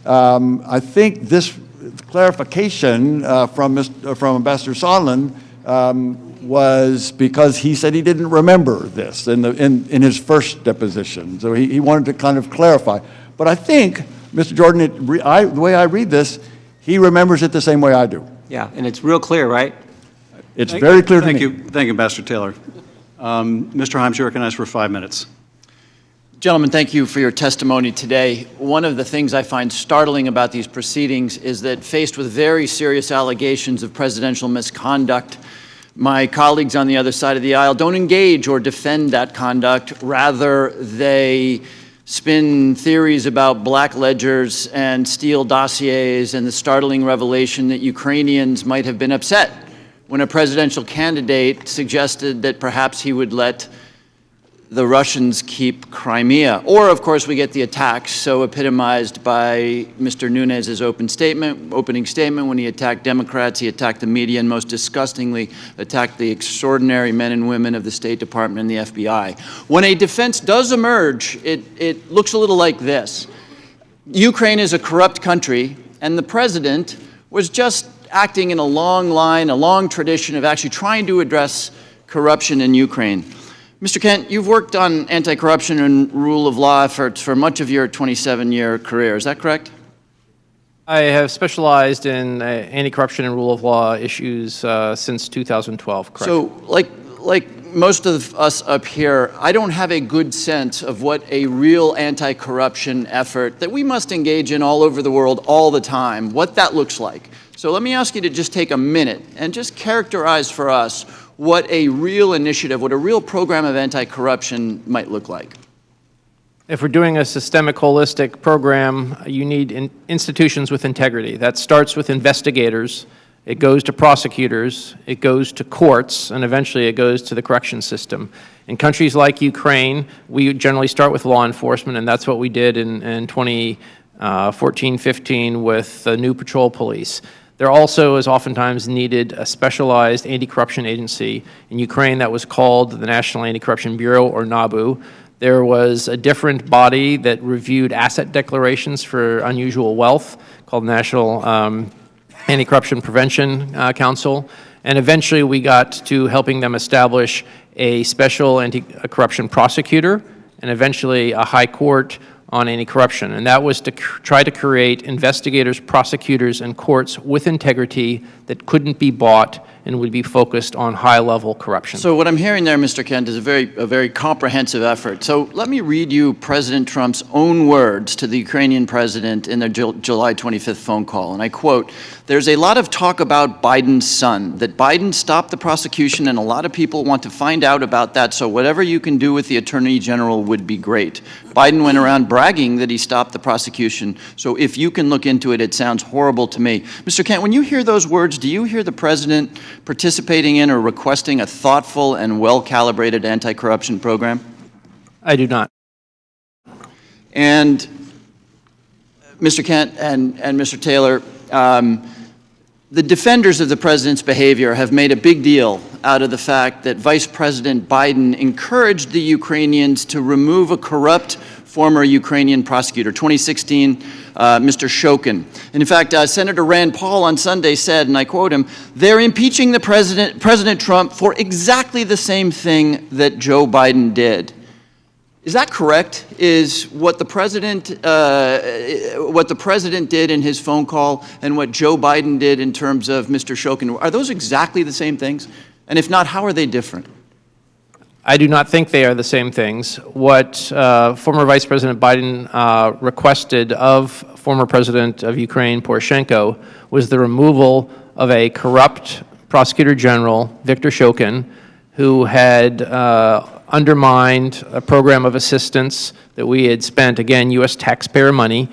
G: I think this clarification from Ambassador Sondland was because he said he didn't remember this in his first deposition. So he wanted to kind of clarify. But I think, Mr. Jordan, the way I read this, he remembers it the same way I do.
E: Yeah, and it's real clear, right?
G: It's very clear to me.
A: Thank you. Thank you, Ambassador Taylor. Mr. Himes, you're recognized for 5 minutes.
L: Gentlemen, thank you for your testimony today. One of the things I find startling about these proceedings is that faced with very serious allegations of presidential misconduct, my colleagues on the other side of the aisle don't engage or defend that conduct. Rather, they spin theories about black ledgers and Steele dossiers and the startling revelation that Ukrainians might have been upset when a presidential candidate suggested that perhaps he would let the Russians keep Crimea. Or, of course, we get the attacks so epitomized by Mr. Nunes's opening statement when he attacked Democrats, he attacked the media, and most disgustingly attacked the extraordinary men and women of the State Department and the FBI. When a defense does emerge, it looks a little like this. Ukraine is a corrupt country, and the president was just acting in a long tradition of actually trying to address corruption in Ukraine. Mr. Kent, you've worked on anti-corruption and rule of law efforts for much of your 27-year career. Is that correct?
F: I have specialized in anti-corruption and rule of law issues since 2012, correct?
L: So, like most of us up here, I don't have a good sense of what a real anti-corruption effort that we must engage in all over the world all the time, what that looks like. So let me ask you to just take a minute and just characterize for us what a real initiative, what a real program of anti-corruption might look like.
F: If we're doing a systemic, holistic program, you need institutions with integrity. That starts with investigators, it goes to prosecutors, it goes to courts, and eventually it goes to the correction system. In countries like Ukraine, we generally start with law enforcement, and that's what we did in 2014-15 with the new patrol police. There also is oftentimes needed a specialized anti-corruption agency. In Ukraine, that was called the National Anti-Corruption Bureau, or NABU. There was a different body that reviewed asset declarations for unusual wealth called National Anti-Corruption Prevention Council. And eventually we got to helping them establish a special anti-corruption prosecutor and eventually a high court on anti-corruption. And that was to try to create investigators, prosecutors, and courts with integrity that couldn't be bought and would be focused on high-level corruption.
L: So what I'm hearing there, Mr. Kent, is a very comprehensive effort. So let me read you President Trump's own words to the Ukrainian president in their July 25th phone call, and I quote, "There's a lot of talk about Biden's son, that Biden stopped the prosecution, and a lot of people want to find out about that, so whatever you can do with the Attorney General would be great. Biden went around bragging that he stopped the prosecution, so if you can look into it, it sounds horrible to me." Mr. Kent, when you hear those words, do you hear the president participating in or requesting a thoughtful and well-calibrated anti-corruption program?
F: I do not.
L: And Mr. Kent and Mr. Taylor, the defenders of the president's behavior have made a big deal out of the fact that Vice President Biden encouraged the Ukrainians to remove a corrupt former Ukrainian prosecutor, 2016, Mr. Shokin. And in fact, Senator Rand Paul on Sunday said, and I quote him, "They're impeaching the President Trump for exactly the same thing that Joe Biden did." Is that correct? Is what the president did in his phone call and what Joe Biden did in terms of Mr. Shokin, are those exactly the same things? And if not, how are they different?
F: I do not think they are the same things. What former Vice President Biden requested of former President of Ukraine, Poroshenko, was the removal of a corrupt Prosecutor General, Viktor Shokin, who had undermined a program of assistance that we had spent, again, U.S. taxpayer money,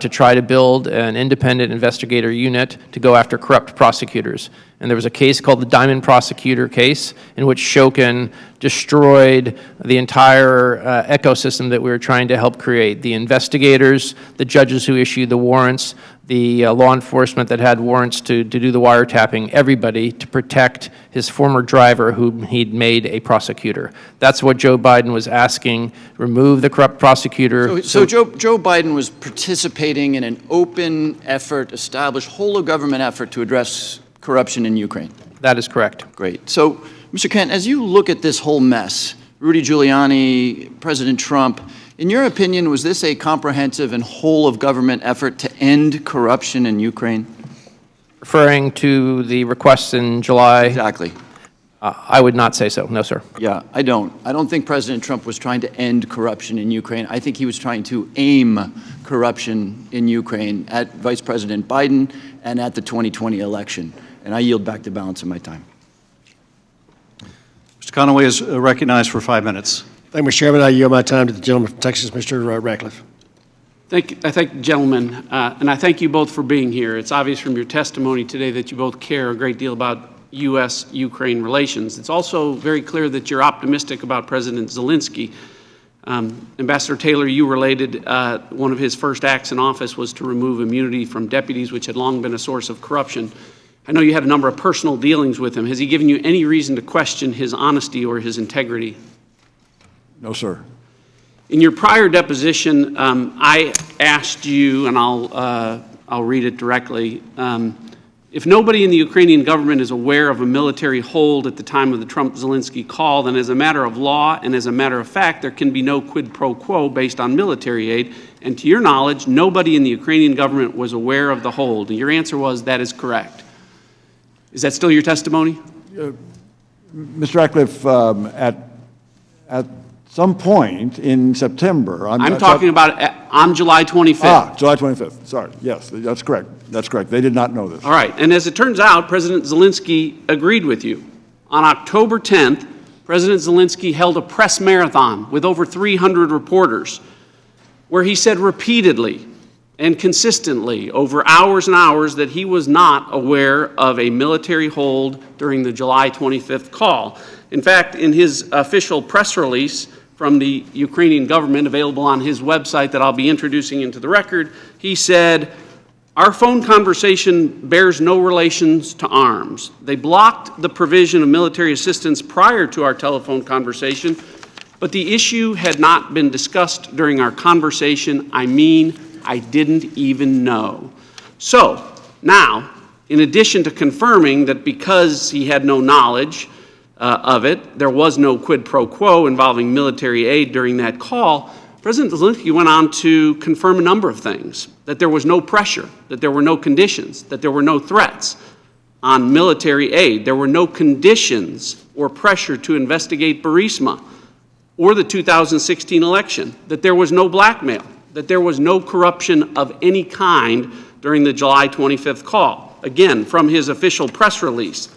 F: to try to build an independent investigator unit to go after corrupt prosecutors. And there was a case called the Diamond Prosecutor case in which Shokin destroyed the entire ecosystem that we were trying to help create. The investigators, the judges who issued the warrants, the law enforcement that had warrants to do the wiretapping, everybody to protect his former driver whom he'd made a prosecutor. That's what Joe Biden was asking, remove the corrupt prosecutor.
L: So Joe Biden was participating in an open effort, established whole of government effort to address corruption in Ukraine.
F: That is correct.
L: Great. So, Mr. Kent, as you look at this whole mess, Rudy Giuliani, President Trump, in your opinion, was this a comprehensive and whole of government effort to end corruption in Ukraine?
F: Referring to the requests in July?
L: Exactly.
F: I would not say so. No, sir.
L: Yeah, I don't. I don't think President Trump was trying to end corruption in Ukraine. I think he was trying to aim corruption in Ukraine at Vice President Biden and at the 2020 election. And I yield back the balance of my time.
A: Mr. Conaway is recognized for 5 minutes.
D: Thank you, Mr. Chairman. I yield my time to the gentleman from Texas, Mr. Ratcliffe.
K: I thank the gentleman, and I thank you both for being here. It's obvious from your testimony today that you both care a great deal about U.S.-Ukraine relations. It's also very clear that you're optimistic about President Zelensky. Ambassador Taylor, you related one of his first acts in office was to remove immunity from deputies, which had long been a source of corruption. I know you had a number of personal dealings with him. Has he given you any reason to question his honesty or his integrity?
G: No, sir.
K: In your prior deposition, I asked you, and I'll read it directly, If nobody in the Ukrainian government is aware of a military hold at the time of the Trump-Zelensky call, then as a matter of law and as a matter of fact, there can be no quid pro quo based on military aid. And to your knowledge, nobody in the Ukrainian government was aware of the hold. And your answer was that is correct. Is that still your testimony?
G: Mr. Ratcliffe, at some point in September.
K: I'm talking about on July 25th.
G: July 25th. Sorry. Yes, that's correct. That's correct. They did not know this.
K: All right. And as it turns out, President Zelensky agreed with you. On October 10th, President Zelensky held a press marathon with over 300 reporters where he said repeatedly and consistently over hours and hours that he was not aware of a military hold during the July 25th call. In fact, in his official press release from the Ukrainian government available on his website that I'll be introducing into the record, he said, "Our phone conversation bears no relations to arms. They blocked the provision of military assistance prior to our telephone conversation, but the issue had not been discussed during our conversation. I mean, I didn't even know." So, now, in addition to confirming that because he had no knowledge of it, there was no quid pro quo involving military aid during that call, President Zelensky went on to confirm a number of things, that there was no pressure, that there were no conditions, that there were no threats on military aid. There were no conditions or pressure to investigate Burisma or the 2016 election, that there was no blackmail, that there was no corruption of any kind during the July 25th call. Again, from his official press release.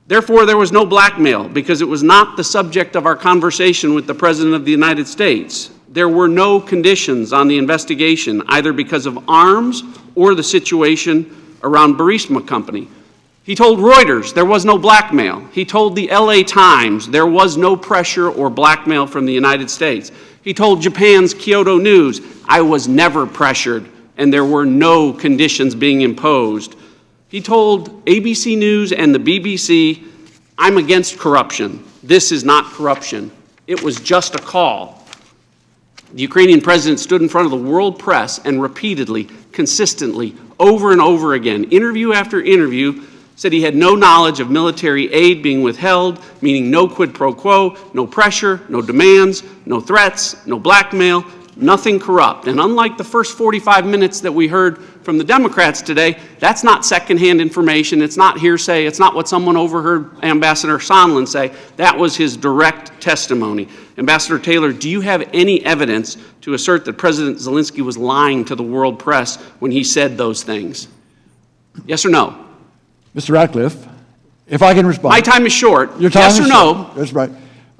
K: Therefore, there was no blackmail because it was not the subject of our conversation with the President of the United States. There were no conditions on the investigation, either because of arms or the situation around Burisma Company. He told Reuters there was no blackmail. He told the LA Times there was no pressure or blackmail from the United States. He told Japan's Kyodo News, "I was never pressured and there were no conditions being imposed." He told ABC News and the BBC, "I'm against corruption. This is not corruption. It was just a call." The Ukrainian president stood in front of the world press and repeatedly, consistently, over and over again, interview after interview, said he had no knowledge of military aid being withheld, meaning no quid pro quo, no pressure, no demands, no threats, no blackmail, nothing corrupt. And unlike the first 45 minutes that we heard from the Democrats today, that's not secondhand information, it's not hearsay, it's not what someone overheard Ambassador Sondland say. That was his direct testimony. Ambassador Taylor, do you have any evidence to assert that President Zelensky was lying to the world press when he said those things? Yes or no?
G: Mr. Ratcliffe, if I can respond.
K: My time is short.
G: Your time
K: yes
G: is
K: or
G: short.
K: no?
G: That's right.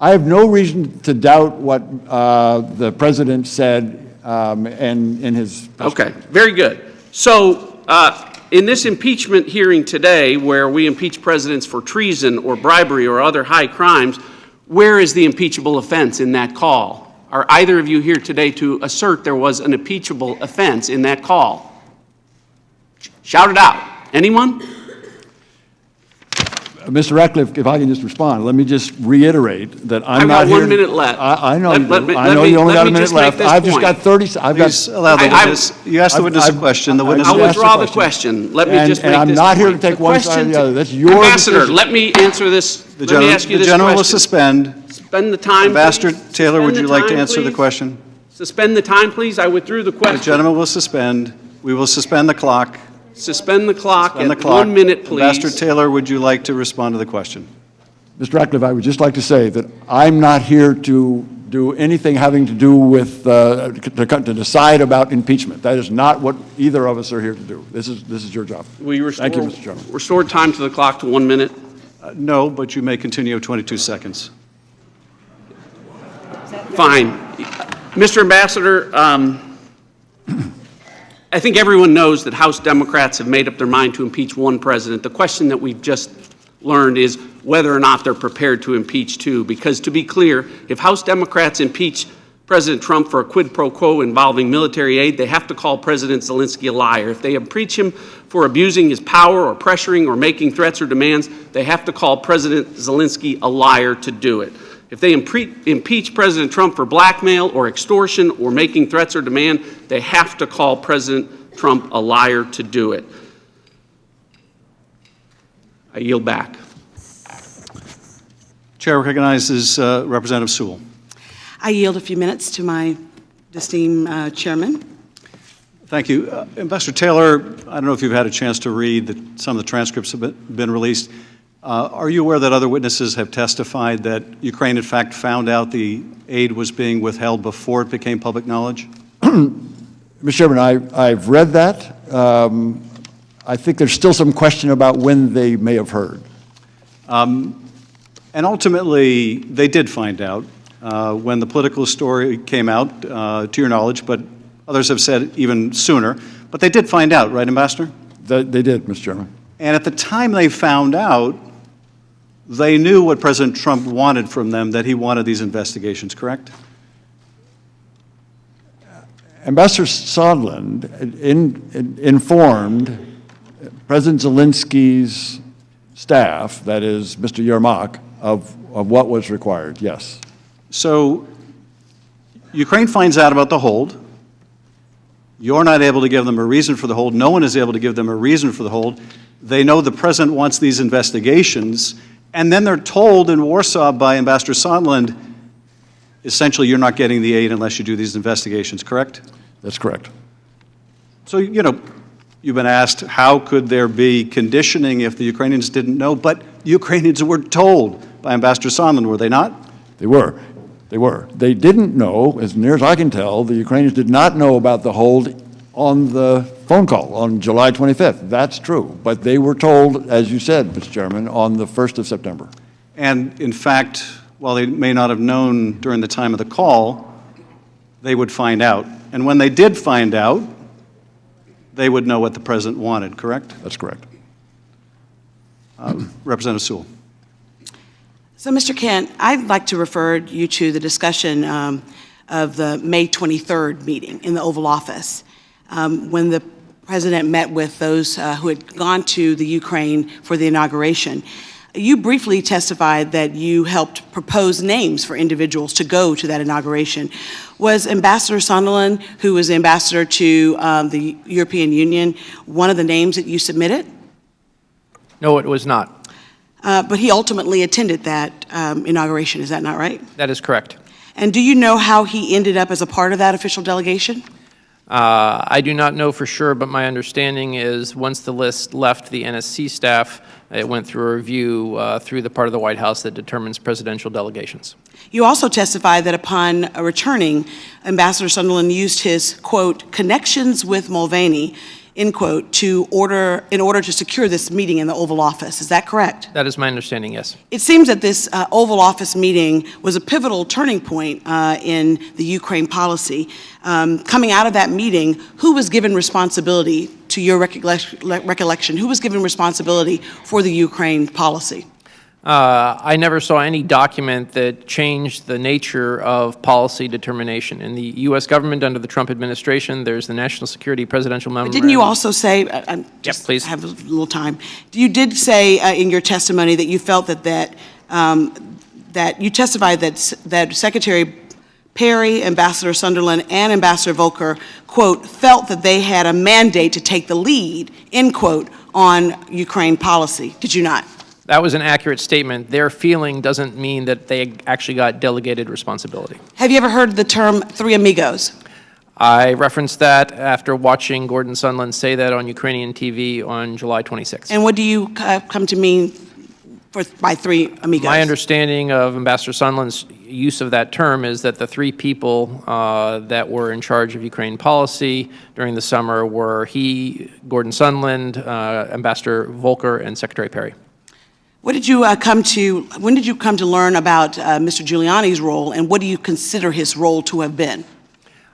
G: I have no reason to doubt what the president said in his press
K: Okay, very good. So in this impeachment hearing today, where we impeach presidents for treason or bribery or other high crimes, where is the impeachable offense in that call? Are either of you here today to assert there was an impeachable offense in that call? Shout it out. Anyone?
G: Mr. Ratcliffe, if I can just respond, let me just reiterate that I'm
K: I've
G: not
K: got
G: here.
K: 1 minute left.
G: I know you
K: Let
G: do.
K: me-
G: I know
K: let
G: you
K: me-
G: only
K: let
G: got a
K: me
G: minute
K: just make
G: left.
K: this
G: I've just
K: point.
G: got 30, I've got.
A: Please allow the
K: I-
A: witness, you asked the witness a question, the witness
K: I'll
G: I've asked
K: withdraw
G: the
K: the question. Let me
G: And-
K: just
G: and
K: make
G: I'm
K: this
G: not here to
K: point.
G: take
K: The
G: one side or
K: question
G: the
K: to-
G: other. That's your
K: Ambassador,
G: decision.
K: let me answer this.
A: the
K: Let me ask you this
A: gentleman will
K: question.
A: suspend.
K: Suspend the time,
A: Ambassador
K: please.
A: Taylor, would
K: Suspend
A: you
K: the
A: like to
K: time,
A: answer the
K: please.
A: question?
K: Suspend the time, please. I withdrew the
A: The
K: question.
A: gentleman will suspend. We will suspend the clock.
K: Suspend the clock
A: Suspend the
K: at
A: clock.
K: 1 minute, please.
A: Ambassador Taylor, would you like to respond to the question?
G: Mr. Ratcliffe, I would just like to say that I'm not here to do anything having to do with, to decide about impeachment. That is not what either of us are here to do. This is your job.
K: Will you
G: Thank you, Mr. Chairman.
K: restore time to the clock to 1 minute?
A: No, but you may continue 22 seconds.
K: Fine. Mr. Ambassador, I think everyone knows that House Democrats have made up their mind to impeach one president. The question that we've just learned is whether or not they're prepared to impeach two. Because to be clear, if House Democrats impeach President Trump for a quid pro quo involving military aid, they have to call President Zelensky a liar. If they impeach him for abusing his power or pressuring or making threats or demands, they have to call President Zelensky a liar to do it. If they impeach President Trump for blackmail or extortion or making threats or demand, they have to call President Trump a liar to do it. I yield back.
A: Chair recognizes Representative Sewell.
M: I yield a few minutes to my esteemed chairman.
A: Thank you. Ambassador Taylor, I don't know if you've had a chance to read some of the transcripts have been released. Are you aware that other witnesses have testified that Ukraine, in fact, found out the aid was being withheld before it became public knowledge?
G: Mr. Chairman, I've read that. I think there's still some question about when they may have heard.
A: And ultimately, they did find out when the political story came out, to your knowledge, but others have said even sooner. But they did find out, right, Ambassador?
G: They did, Mr. Chairman.
A: And at the time they found out, they knew what President Trump wanted from them, that he wanted these investigations, correct?
G: Ambassador Sondland informed President Zelensky's staff, that is Mr. Yermak, of what was required, yes.
A: So Ukraine finds out about the hold. You're not able to give them a reason for the hold. No one is able to give them a reason for the hold. They know the president wants these investigations, and then they're told in Warsaw by Ambassador Sondland, essentially, you're not getting the aid unless you do these investigations, correct?
G: That's correct.
A: So, you know, you've been asked, how could there be conditioning if the Ukrainians didn't know? But Ukrainians were told by Ambassador Sondland, were they not?
G: They were. They were. They didn't know, as near as I can tell, the Ukrainians did not know about the hold on the phone call on July 25th. That's true. But they were told, as you said, Mr. Chairman, on the 1st of September.
A: And in fact, while they may not have known during the time of the call, they would find out. And when they did find out, they would know what the president wanted, correct?
G: That's correct.
A: Representative Sewell.
M: So, Mr. Kent, I'd like to refer you to the discussion of the May 23rd meeting in the Oval Office, when the president met with those who had gone to the Ukraine for the inauguration. You briefly testified that you helped propose names for individuals to go to that inauguration. Was Ambassador Sondland, who was ambassador to the European Union, one of the names that you submitted?
F: No, it was not.
M: But he ultimately attended that inauguration, is that not right?
F: That is correct.
M: And do you know how he ended up as a part of that official delegation?
F: I do not know for sure, but my understanding is once the list left the NSC staff, it went through a review through the part of the White House that determines presidential delegations.
M: You also testified that upon returning, Ambassador Sondland used his, quote, connections with Mulvaney, end quote, in order to secure this meeting in the Oval Office. Is that correct?
F: That is my understanding, yes.
M: It seems that this Oval Office meeting was a pivotal turning point in the Ukraine policy. Coming out of that meeting, who was given responsibility, to your recollection, who was given responsibility for the Ukraine policy?
F: I never saw any document that changed the nature of policy determination. In the U.S. government under the Trump administration, there's the National Security Presidential Memorandum.
M: But didn't you also say, just
F: please.
M: have a little time, you did say in your testimony that you felt that you testified that Secretary Perry, Ambassador Sondland, and Ambassador Volker, quote, felt that they had a mandate to take the lead, end quote, on Ukraine policy. Did you not?
F: That was an accurate statement. Their feeling doesn't mean that they actually got delegated responsibility.
M: Have you ever heard the term three amigos?
F: I referenced that after watching Gordon Sondland say that on Ukrainian TV on July 26th.
M: And what do you come to mean by three amigos?
F: My understanding of Ambassador Sondland's use of that term is that the three people that were in charge of Ukraine policy during the summer were he, Gordon Sondland, Ambassador Volker, and Secretary Perry.
M: When did you come to learn about Mr. Giuliani's role, and what do you consider his role to have been?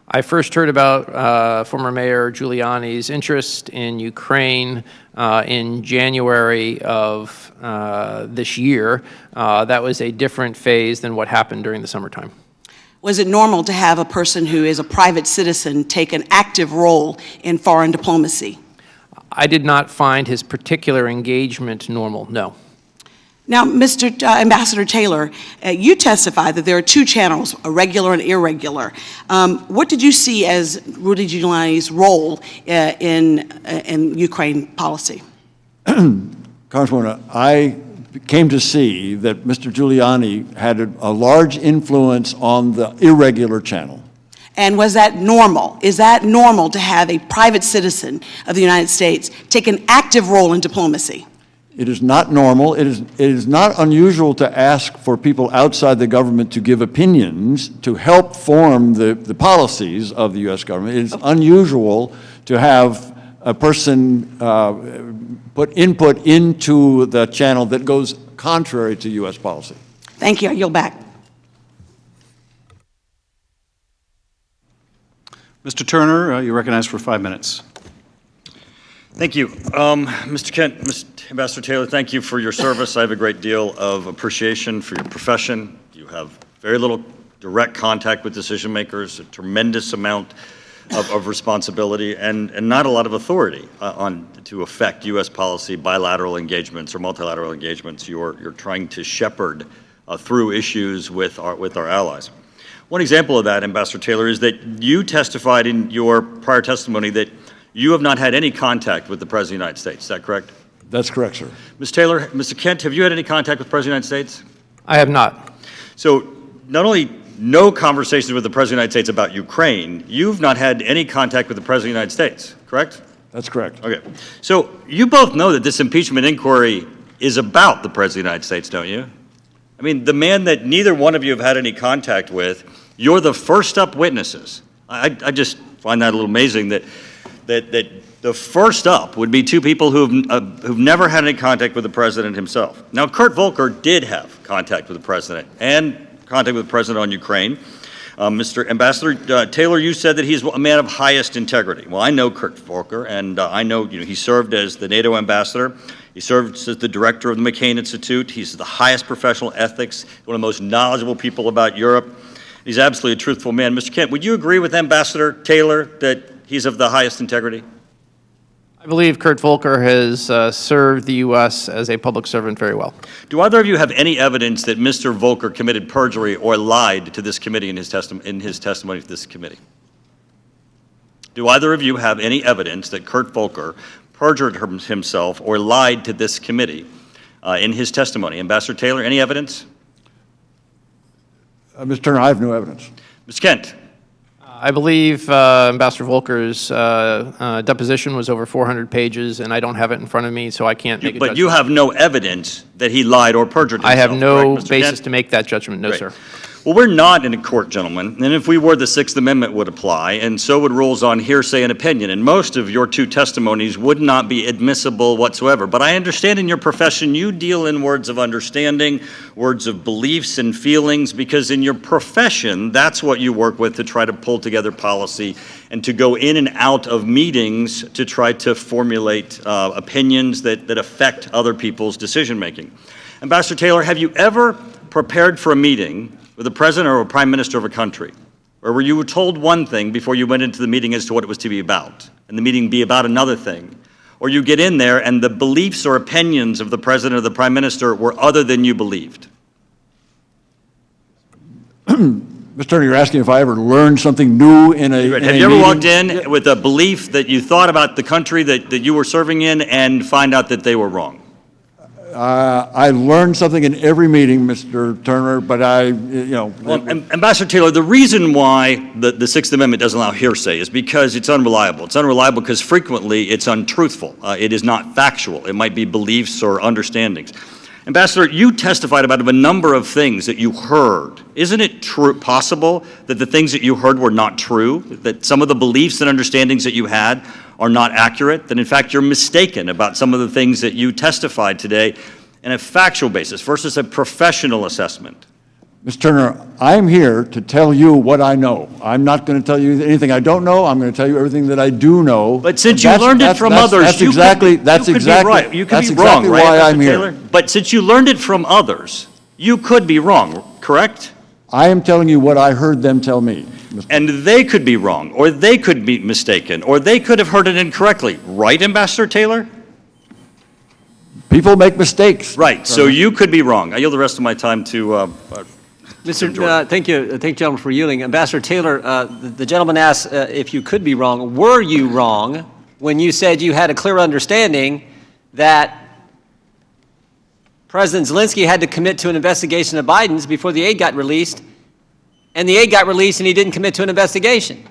F: I first heard about former Mayor Giuliani's interest in Ukraine in January of this year. That was a different phase than what happened during the summertime.
M: Was it normal to have a person who is a private citizen take an active role in foreign diplomacy?
F: I did not find his particular engagement normal, no.
M: Now, Mr. Ambassador Taylor, you testified that there are two channels, a regular and irregular. What did you see as Rudy Giuliani's role in Ukraine policy?
G: Congresswoman, I came to see that Mr. Giuliani had a large influence on the irregular channel.
M: And was that normal? Is that normal to have a private citizen of the United States take an active role in diplomacy?
G: It is not normal. It is not unusual to ask for people outside the government to give opinions to help form the policies of the U.S. government. It is unusual to have a person put input into the channel that goes contrary to U.S. policy.
M: Thank you. I yield back.
A: Mr. Turner, you're recognized for 5 minutes.
N: Thank you. Mr. Kent, Ambassador Taylor, thank you for your service. I have a great deal of appreciation for your profession. You have very little direct contact with decision makers, a tremendous amount of responsibility, and not a lot of authority to affect U.S. policy, bilateral engagements or multilateral engagements you're trying to shepherd through issues with our allies. One example of that, Ambassador Taylor, is that you testified in your prior testimony that you have not had any contact with the President of the United States. Is that correct?
G: That's correct, sir.
N: Ms. Taylor, Mr. Kent, have you had any contact with the President of the United States?
F: I have not.
N: So not only no conversations with the President of the United States about Ukraine, you've not had any contact with the President of the United States, correct?
G: That's correct.
N: Okay. So you both know that this impeachment inquiry is about the President of the United States, don't you? I mean, the man that neither one of you have had any contact with, you're the first up witnesses. I just find that a little amazing that the first up would be two people who've never had any contact with the President himself. Now, Kurt Volker did have contact with the President and contact with the President on Ukraine. Mr. Ambassador Taylor, you said that he's a man of highest integrity. Well, I know Kurt Volker, and I know he served as the NATO ambassador. He served as the director of the McCain Institute. He's the highest professional ethics, one of the most knowledgeable people about Europe. He's absolutely a truthful man. Mr. Kent, would you agree with Ambassador Taylor that he's of the highest integrity?
F: I believe Kurt Volker has served the U.S. as a public servant very well.
N: Do either of you have any evidence that Mr. Volker committed perjury or lied to this committee in his testimony to this committee? Do either of you have any evidence that Kurt Volker perjured himself or lied to this committee in his testimony? Ambassador Taylor, any evidence?
G: Mr. Turner, I have no evidence.
N: Ms. Kent?
F: I believe Ambassador Volker's deposition was over 400 pages, and I don't have it in front of me, so I can't make a judgment.
N: But you have no evidence that he lied or perjured himself,
F: I have no
N: correct, Mr.
F: basis
N: Kent?
F: to make that judgment, no,
N: Great.
F: sir.
N: Well, we're not in a court, gentlemen, and if we were, the Sixth Amendment would apply, and so would rules on hearsay and opinion, and most of your two testimonies would not be admissible whatsoever. But I understand in your profession you deal in words of understanding, words of beliefs and feelings, because in your profession, that's what you work with to try to pull together policy and to go in and out of meetings to try to formulate opinions that affect other people's decision-making. Ambassador Taylor, have you ever prepared for a meeting with the president or a prime minister of a country, or where you were told one thing before you went into the meeting as to what it was to be about, and the meeting be about another thing, or you get in there and the beliefs or opinions of the president or the prime minister were other than you believed?
G: Mr. Turner, you're asking if I ever learned something new in a meeting?
N: Have you ever walked in with a belief that you thought about the country that you were serving in and find out that they were wrong?
G: I learned something in every meeting, Mr. Turner, but
N: Well, Ambassador Taylor, the reason why the Sixth Amendment doesn't allow hearsay is because it's unreliable. It's unreliable because frequently it's untruthful. It is not factual. It might be beliefs or understandings. Ambassador, you testified about a number of things that you heard. Isn't it possible that the things that you heard were not true, that some of the beliefs and understandings that you had are not accurate, that in fact you're mistaken about some of the things that you testified today in a factual basis versus a professional assessment?
G: Mr. Turner, I'm here to tell you what I know. I'm not going to tell you anything I don't know. I'm going to tell you everything that I do know.
N: But since you learned it from others,
G: that's exactly why I'm here.
N: But since you learned it from others, you could be wrong, correct?
G: I am telling you what I heard them tell me.
N: And they could be wrong, or they could be mistaken, or they could have heard it incorrectly. Right, Ambassador Taylor?
G: People make mistakes.
N: Right, so you could be wrong. I yield the rest of my time to
E: Thank you, gentlemen, for yielding. Ambassador Taylor, the gentleman asked if you could be wrong. Were you wrong when you said you had a clear understanding that President Zelensky had to commit to an investigation of Biden's before the aid got released, and the aid got released and he didn't commit to an investigation.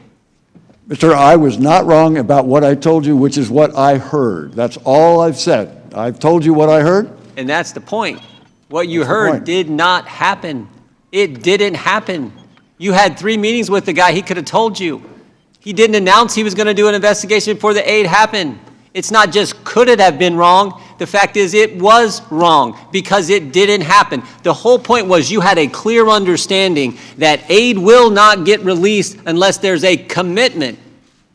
G: Mr. I was not wrong about what I told you, which is what I heard. That's all I've said. I've told you what I heard.
E: And that's the point. What you heard did not happen. It didn't happen. You had 3 meetings with the guy. He could have told you. He didn't announce he was going to do an investigation before the aid happened. It's not just could it have been wrong. The fact is it was wrong because it didn't happen. The whole point was you had a clear understanding that aid will not get released unless there's a commitment.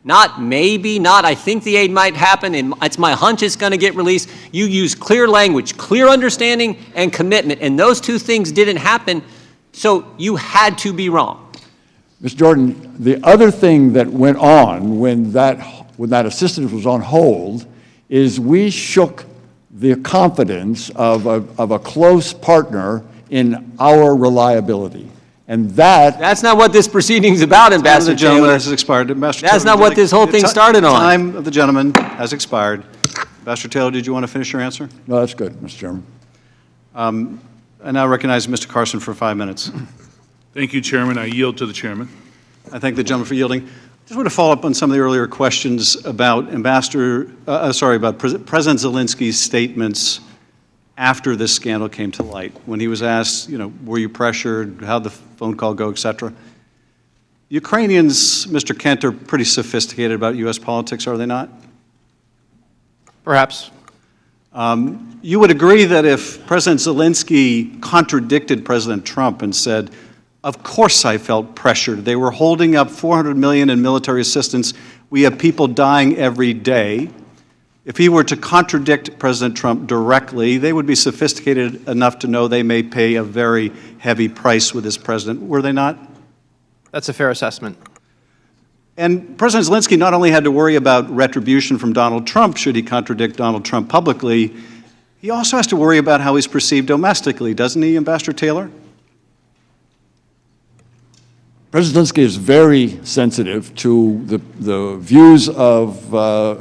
E: Not maybe, not I think the aid might happen, and it's my hunch it's going to get released. You use clear language, clear understanding, and commitment, and those 2 things didn't happen, so you had to be wrong.
G: Mr. Jordan, the other thing that went on when that assistance was on hold is we shook the confidence of a close partner in our reliability. And that's
E: not what this proceeding is about, Ambassador
A: The gentleman
E: Taylor.
A: has expired. Ambassador
E: That's
A: Taylor,
E: not what this whole thing started on.
A: The time of the gentleman has expired. Ambassador Taylor, did you want to finish your answer?
G: No, that's good, Mr. Chairman.
A: I now recognize Mr. Carson for 5 minutes.
O: Thank you, Chairman. I yield to the chairman.
A: I thank the gentleman for yielding. I just want to follow up on some of the earlier questions about President Zelensky's statements after this scandal came to light, when he was asked, were you pressured, how'd the phone call go, et cetera. Ukrainians, Mr. Kent, are pretty sophisticated about U.S. politics, are they not?
F: Perhaps.
A: You would agree that if President Zelensky contradicted President Trump and said, of course I felt pressured. They were holding up $400 million in military assistance. We have people dying every day. If he were to contradict President Trump directly, they would be sophisticated enough to know they may pay a very heavy price with this president, were they not?
F: That's a fair assessment.
A: And President Zelensky not only had to worry about retribution from Donald Trump should he contradict Donald Trump publicly, he also has to worry about how he's perceived domestically, doesn't he, Ambassador Taylor?
G: President Zelensky is very sensitive to the views of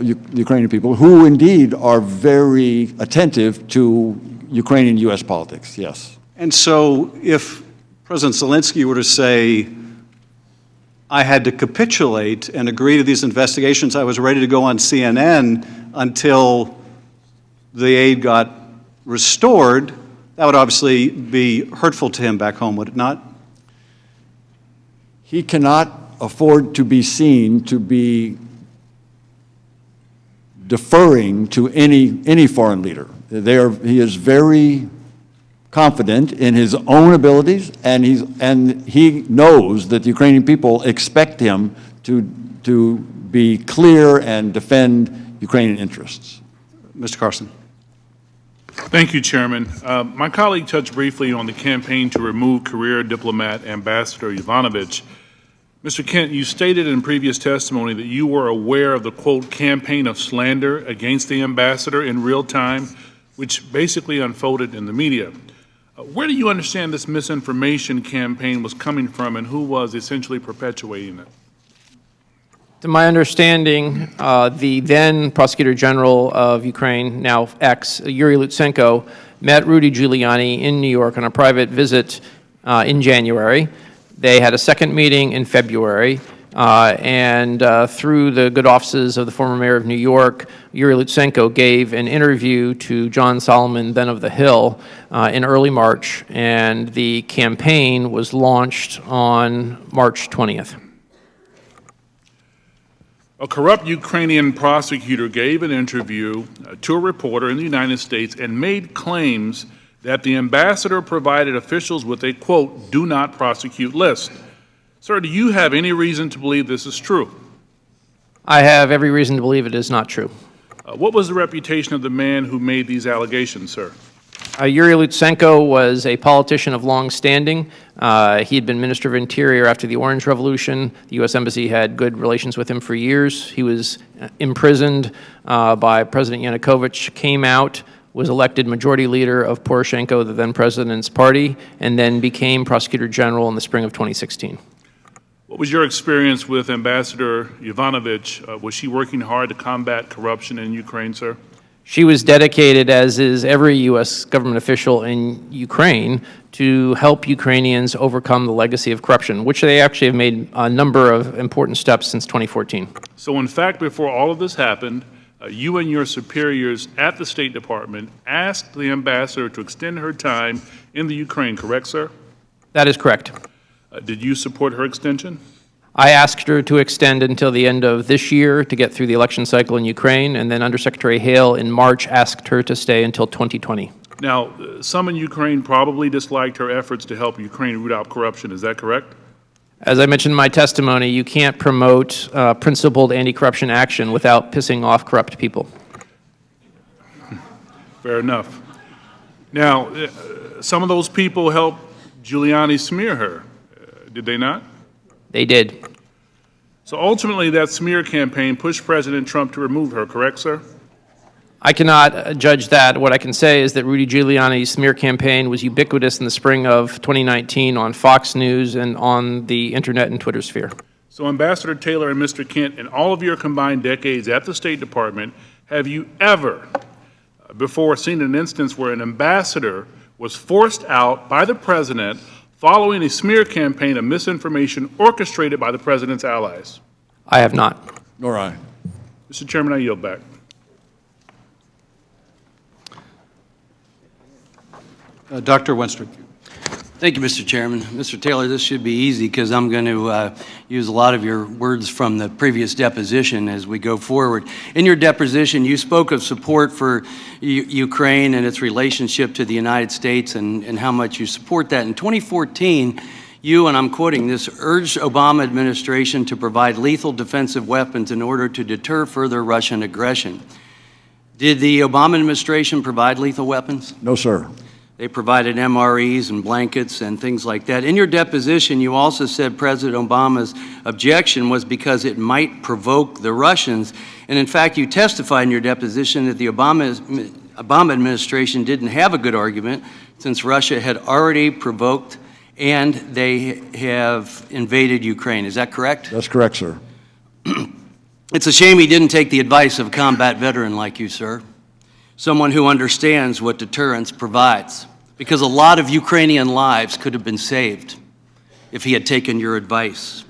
G: Ukrainian people, who indeed are very attentive to Ukrainian U.S. politics, yes.
A: And so if President Zelensky were to say, I had to capitulate and agree to these investigations, I was ready to go on CNN until the aid got restored, that would obviously be hurtful to him back home, would it not?
G: He cannot afford to be seen to be deferring to any foreign leader. He is very confident in his own abilities, and he knows that the Ukrainian people expect him to be clear and defend Ukrainian interests.
A: Mr. Carson.
O: Thank you, Chairman. My colleague touched briefly on the campaign to remove career diplomat Ambassador Yovanovitch. Mr. Kent, you stated in previous testimony that you were aware of the, quote, campaign of slander against the ambassador in real time, which basically unfolded in the media. Where do you understand this misinformation campaign was coming from, and who was essentially perpetuating it?
F: To my understanding, the then Prosecutor General of Ukraine, now ex, Yuri Lutsenko, met Rudy Giuliani in New York on a private visit in January. They had a second meeting in February, and through the good offices of the former mayor of New York, Yuri Lutsenko gave an interview to John Solomon, then of The Hill, in early March, and the campaign was launched on March 20th.
O: A corrupt Ukrainian prosecutor gave an interview to a reporter in the United States and made claims that the ambassador provided officials with a, quote, do not prosecute list. Sir, do you have any reason to believe this is true?
F: I have every reason to believe it is not true.
O: What was the reputation of the man who made these allegations, sir?
F: Yuri Lutsenko was a politician of long standing. He had been Minister of Interior after the Orange Revolution. The U.S. Embassy had good relations with him for years. He was imprisoned by President Yanukovych, came out, was elected majority leader of Poroshenko, the then president's party, and then became Prosecutor General in the spring of 2016.
O: What was your experience with Ambassador Yovanovitch? Was she working hard to combat corruption in Ukraine, sir?
F: She was dedicated, as is every U.S. government official in Ukraine, to help Ukrainians overcome the legacy of corruption, which they actually have made a number of important steps since 2014.
O: So in fact, before all of this happened, you and your superiors at the State Department asked the ambassador to extend her time in the Ukraine, correct, sir?
F: That is correct.
O: Did you support her extension?
F: I asked her to extend until the end of this year to get through the election cycle in Ukraine, and then Undersecretary Hale in March asked her to stay until 2020.
O: Now, some in Ukraine probably disliked her efforts to help Ukraine root out corruption. Is that correct?
F: As I mentioned in my testimony, you can't promote principled anti-corruption action without pissing off corrupt people.
O: Fair enough. Now, some of those people helped Giuliani smear her, did they not?
F: They did.
O: So ultimately, that smear campaign pushed President Trump to remove her, correct, sir?
F: I cannot judge that. What I can say is that Rudy Giuliani's smear campaign was ubiquitous in the spring of 2019 on Fox News and on the internet and Twitter sphere.
O: So Ambassador Taylor and Mr. Kent, in all of your combined decades at the State Department, have you ever before seen an instance where an ambassador was forced out by the president following a smear campaign of misinformation orchestrated by the president's allies?
F: I have not.
G: Nor I.
O: Mr. Chairman, I yield back.
A: Dr. Wenstrup.
P: Thank you, Mr. Chairman. Mr. Taylor, this should be easy because I'm going to use a lot of your words from the previous deposition as we go forward. In your deposition, you spoke of support for Ukraine and its relationship to the United States and how much you support that. In 2014, you, and I'm quoting this, urged Obama administration to provide lethal defensive weapons in order to deter further Russian aggression. Did the Obama administration provide lethal weapons?
G: No, sir.
P: They provided MREs and blankets and things like that. In your deposition, you also said President Obama's objection was because it might provoke the Russians. And in fact, you testified in your deposition that the Obama administration didn't have a good argument since Russia had already provoked and they have invaded Ukraine. Is that correct?
G: That's correct, sir.
P: It's a shame he didn't take the advice of a combat veteran like you, sir. Someone who understands what deterrence provides. Because a lot of Ukrainian lives could have been saved if he had taken your advice.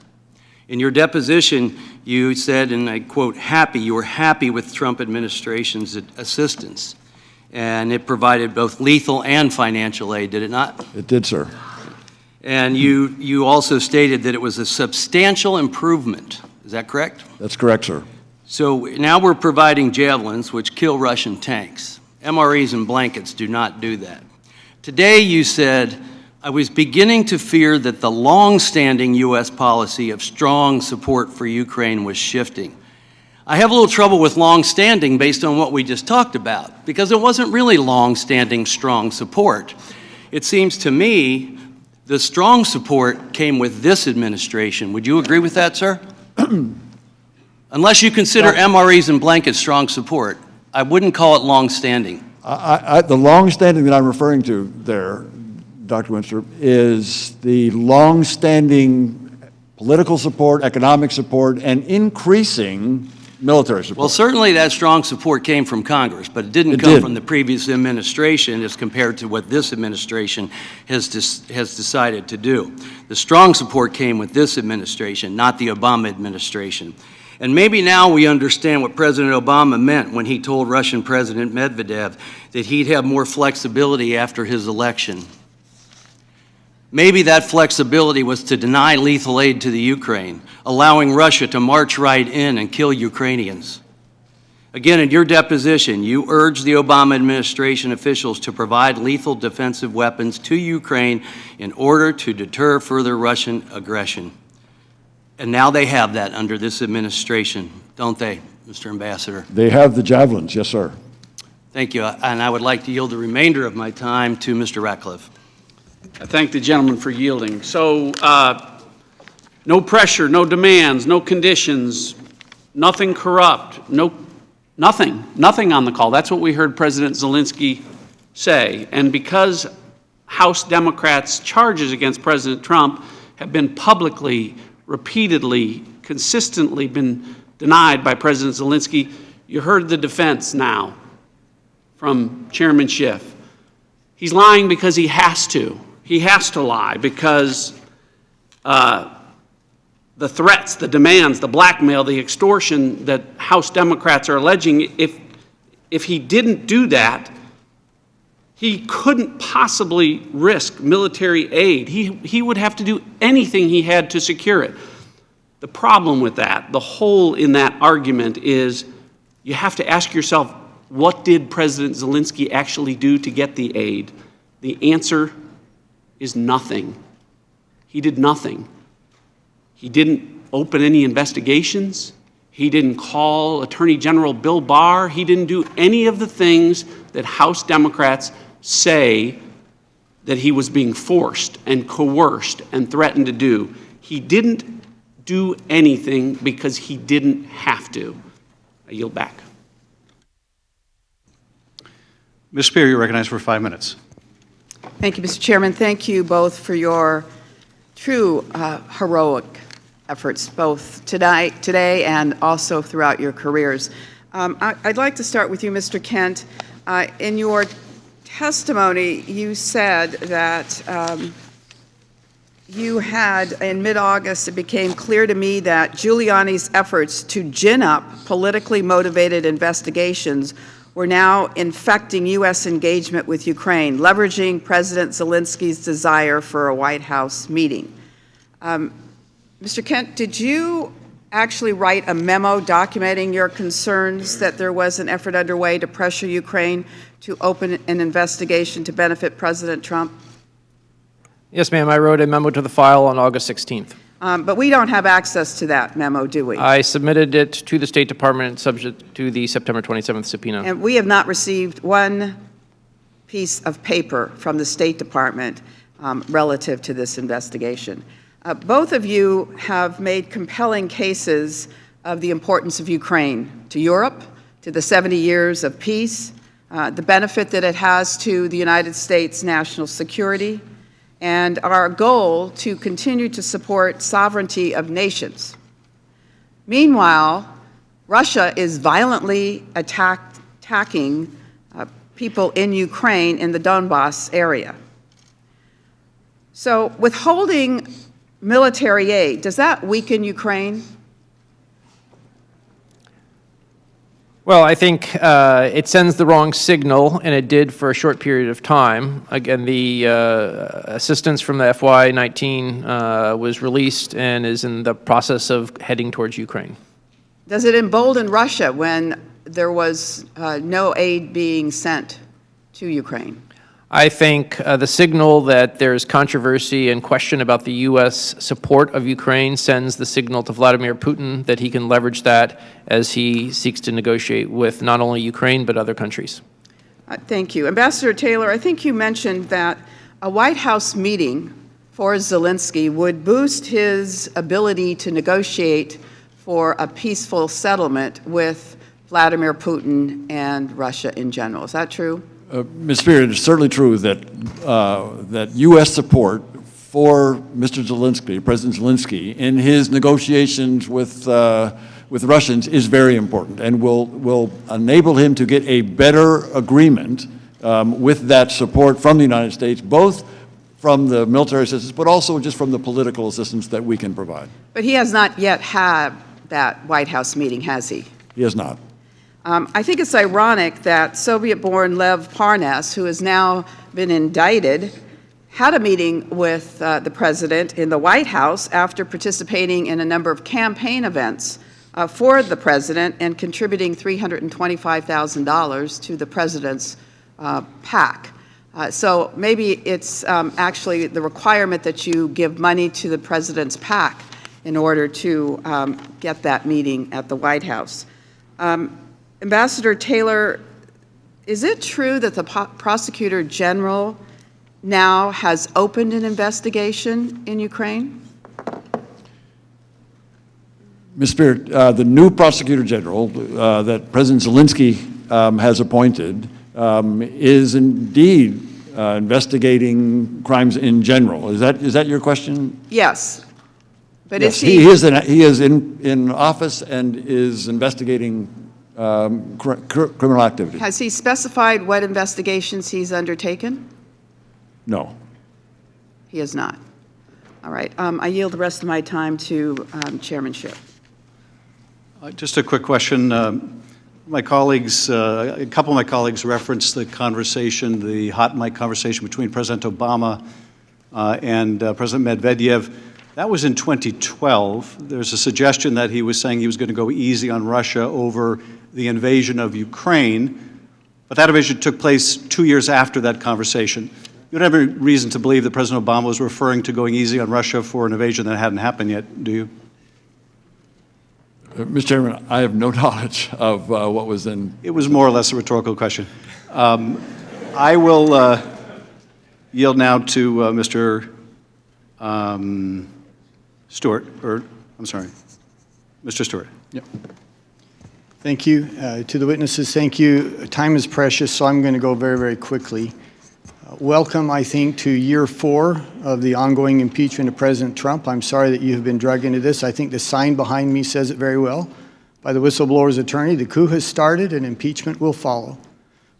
P: In your deposition, you said, and I quote, you were happy with Trump administration's assistance. And it provided both lethal and financial aid, did it not?
G: It did, sir.
P: And you also stated that it was a substantial improvement. Is that correct?
G: That's correct, sir.
P: So now we're providing javelins, which kill Russian tanks. MREs and blankets do not do that. Today you said, I was beginning to fear that the long-standing U.S. policy of strong support for Ukraine was shifting. I have a little trouble with long-standing based on what we just talked about, because it wasn't really long-standing strong support. It seems to me the strong support came with this administration. Would you agree with that, sir? Unless you consider MREs and blankets strong support, I wouldn't call it long-standing.
G: The long-standing that I'm referring to there, Dr. Winstrup, is the long-standing political support, economic support, and increasing military support.
P: Well, certainly that strong support came from Congress, but it didn't come from the previous administration as compared to what this administration has decided to do. The strong support came with this administration, not the Obama administration. And maybe now we understand what President Obama meant when he told Russian President Medvedev that he'd have more flexibility after his election. Maybe that flexibility was to deny lethal aid to the Ukraine, allowing Russia to march right in and kill Ukrainians. Again, in your deposition, you urged the Obama administration officials to provide lethal defensive weapons to Ukraine in order to deter further Russian aggression. And now they have that under this administration, don't they, Mr. Ambassador?
G: They have the javelins, yes, sir.
P: Thank you. And I would like to yield the remainder of my time to Mr. Ratcliffe.
K: I thank the gentleman for yielding. So, no pressure, no demands, no conditions, nothing corrupt, nothing on the call. That's what we heard President Zelensky say. And because House Democrats' charges against President Trump have been publicly, repeatedly, consistently been denied by President Zelensky, you heard the defense now. from Chairman Schiff. He's lying because he has to. He has to lie because the threats, the demands, the blackmail, the extortion that House Democrats are alleging, if he didn't do that, he couldn't possibly risk military aid. He would have to do anything he had to secure it. The problem with that, the hole in that argument is you have to ask yourself, what did President Zelensky actually do to get the aid? The answer is nothing. He did nothing. He didn't open any investigations. He didn't call Attorney General Bill Barr. He didn't do any of the things that House Democrats say that he was being forced and coerced and threatened to do. He didn't do anything because he didn't have to. I yield back.
A: Ms. Spear, you're recognized for 5 minutes.
Q: Thank you, Mr. Chairman. Thank you both for your true heroic efforts, both today and also throughout your careers. I'd like to start with you, Mr. Kent. In your testimony, you said that you had, in mid-August, it became clear to me that Giuliani's efforts to gin up politically motivated investigations were now infecting U.S. engagement with Ukraine, leveraging President Zelensky's desire for a White House meeting. Mr. Kent, did you actually write a memo documenting your concerns that there was an effort underway to pressure Ukraine to open an investigation to benefit President Trump?
F: Yes, ma'am. I wrote a memo to the file on August 16th.
Q: But we don't have access to that memo, do we?
F: I submitted it to the State Department subject to the September 27th subpoena.
Q: And we have not received one piece of paper from the State Department relative to this investigation. Both of you have made compelling cases of the importance of Ukraine to Europe, to the 70 years of peace, the benefit that it has to the United States national security, and our goal to continue to support sovereignty of nations. Meanwhile, Russia is violently attacking people in Ukraine in the Donbass area. So withholding military aid, does that weaken Ukraine?
F: Well, I think it sends the wrong signal, and it did for a short period of time. Again, the assistance from the FY19 was released and is in the process of heading towards Ukraine.
Q: Does it embolden Russia when there was no aid being sent to Ukraine?
F: I think the signal that there's controversy and question about the U.S. support of Ukraine sends the signal to Vladimir Putin that he can leverage that as he seeks to negotiate with not only Ukraine but other countries.
Q: Thank you. Ambassador Taylor, I think you mentioned that a White House meeting for Zelensky would boost his ability to negotiate for a peaceful settlement with Vladimir Putin and Russia in general. Is that true?
G: Ms. Spear, it is certainly true that that U.S. support for Mr. Zelensky, President Zelensky, in his negotiations with Russians is very important, and will enable him to get a better agreement with that support from the United States, both from the military assistance, but also just from the political assistance that we can provide.
Q: But he has not yet had that White House meeting, has he?
G: He has not.
Q: I think it's ironic that Soviet-born Lev Parnas, who has now been indicted, had a meeting with the president in the White House after participating in a number of campaign events for the president and contributing $325,000 to the president's PAC. So maybe it's actually the requirement that you give money to the president's PAC in order to get that meeting at the White House. Ambassador Taylor, is it true that the prosecutor general now has opened an investigation in Ukraine?
G: Ms. Spear, the new prosecutor general that President Zelensky has appointed is indeed investigating crimes in general. Is that your question?
Q: Yes. But
G: yes,
Q: is he
G: is in office and is investigating criminal activity.
Q: Has he specified what investigations he's undertaken?
G: No.
Q: He has not. All right. I yield the rest of my time to chairmanship.
A: Just a quick question. My colleagues, a couple of my colleagues referenced the conversation, the hot mic conversation between President Obama and President Medvedev. That was in 2012. There's a suggestion that he was saying he was going to go easy on Russia over the invasion of Ukraine, but that invasion took place 2 years after that conversation. You don't have any reason to believe that President Obama was referring to going easy on Russia for an invasion that hadn't happened yet, do you?
G: Mr. Chairman, I have no knowledge of what was in.
A: It was more or less a rhetorical question. I will yield now to Mr. Stewart, or I'm sorry, Mr. Stewart.
R: Yep. Thank you. To the witnesses, thank you. Time is precious, so I'm going to go very, very quickly. Welcome, I think, to year 4 of the ongoing impeachment of President Trump. I'm sorry that you have been dragged into this. I think the sign behind me says it very well. By the whistleblower's attorney, the coup has started and impeachment will follow.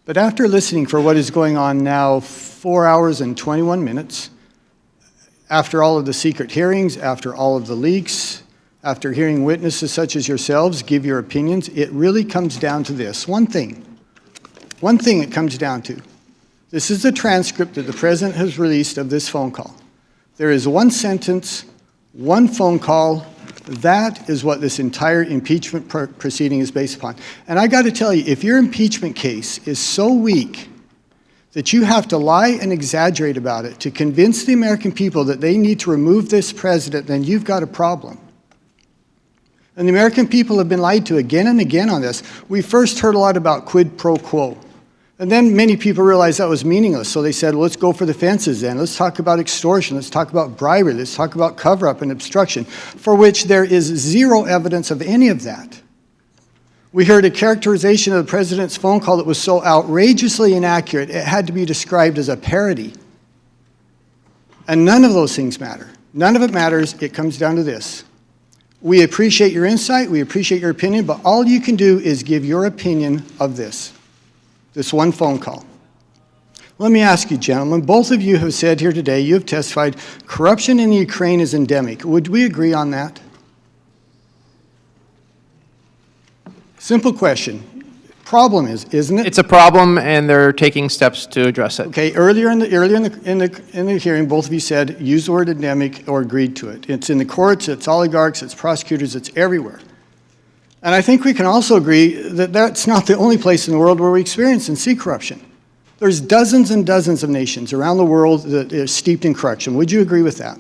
R: But after listening for what is going on now 4 hours and 21 minutes, after all of the secret hearings, after all of the leaks, after hearing witnesses such as yourselves give your opinions, it really comes down to this. One thing it comes down to. This is the transcript that the President has released of this phone call. There is one sentence, one phone call. That is what this entire impeachment proceeding is based upon. And I got to tell you, if your impeachment case is so weak that you have to lie and exaggerate about it to convince the American people that they need to remove this president, then you've got a problem. And the American people have been lied to again and again on this. We first heard a lot about quid pro quo. And then many people realized that was meaningless, so they said, well, let's go for the fences then. Let's talk about extortion. Let's talk about bribery. Let's talk about cover-up and obstruction, for which there is zero evidence of any of that. We heard a characterization of the president's phone call that was so outrageously inaccurate, it had to be described as a parody. And none of those things matter. None of it matters. It comes down to this. We appreciate your insight. We appreciate your opinion, but all you can do is give your opinion of this one phone call. Let me ask you, gentlemen, both of you have said here today, you have testified, corruption in Ukraine is endemic. Would we agree on that? Simple question. Problem is, isn't it?
F: It's a problem, and they're taking steps to address it.
R: Okay, earlier in the hearing, both of you said, use the word endemic or agreed to it. It's in the courts, it's oligarchs, it's prosecutors, it's everywhere. And I think we can also agree that that's not the only place in the world where we experience and see corruption. There's dozens and dozens of nations around the world that are steeped in corruption. Would you agree with that?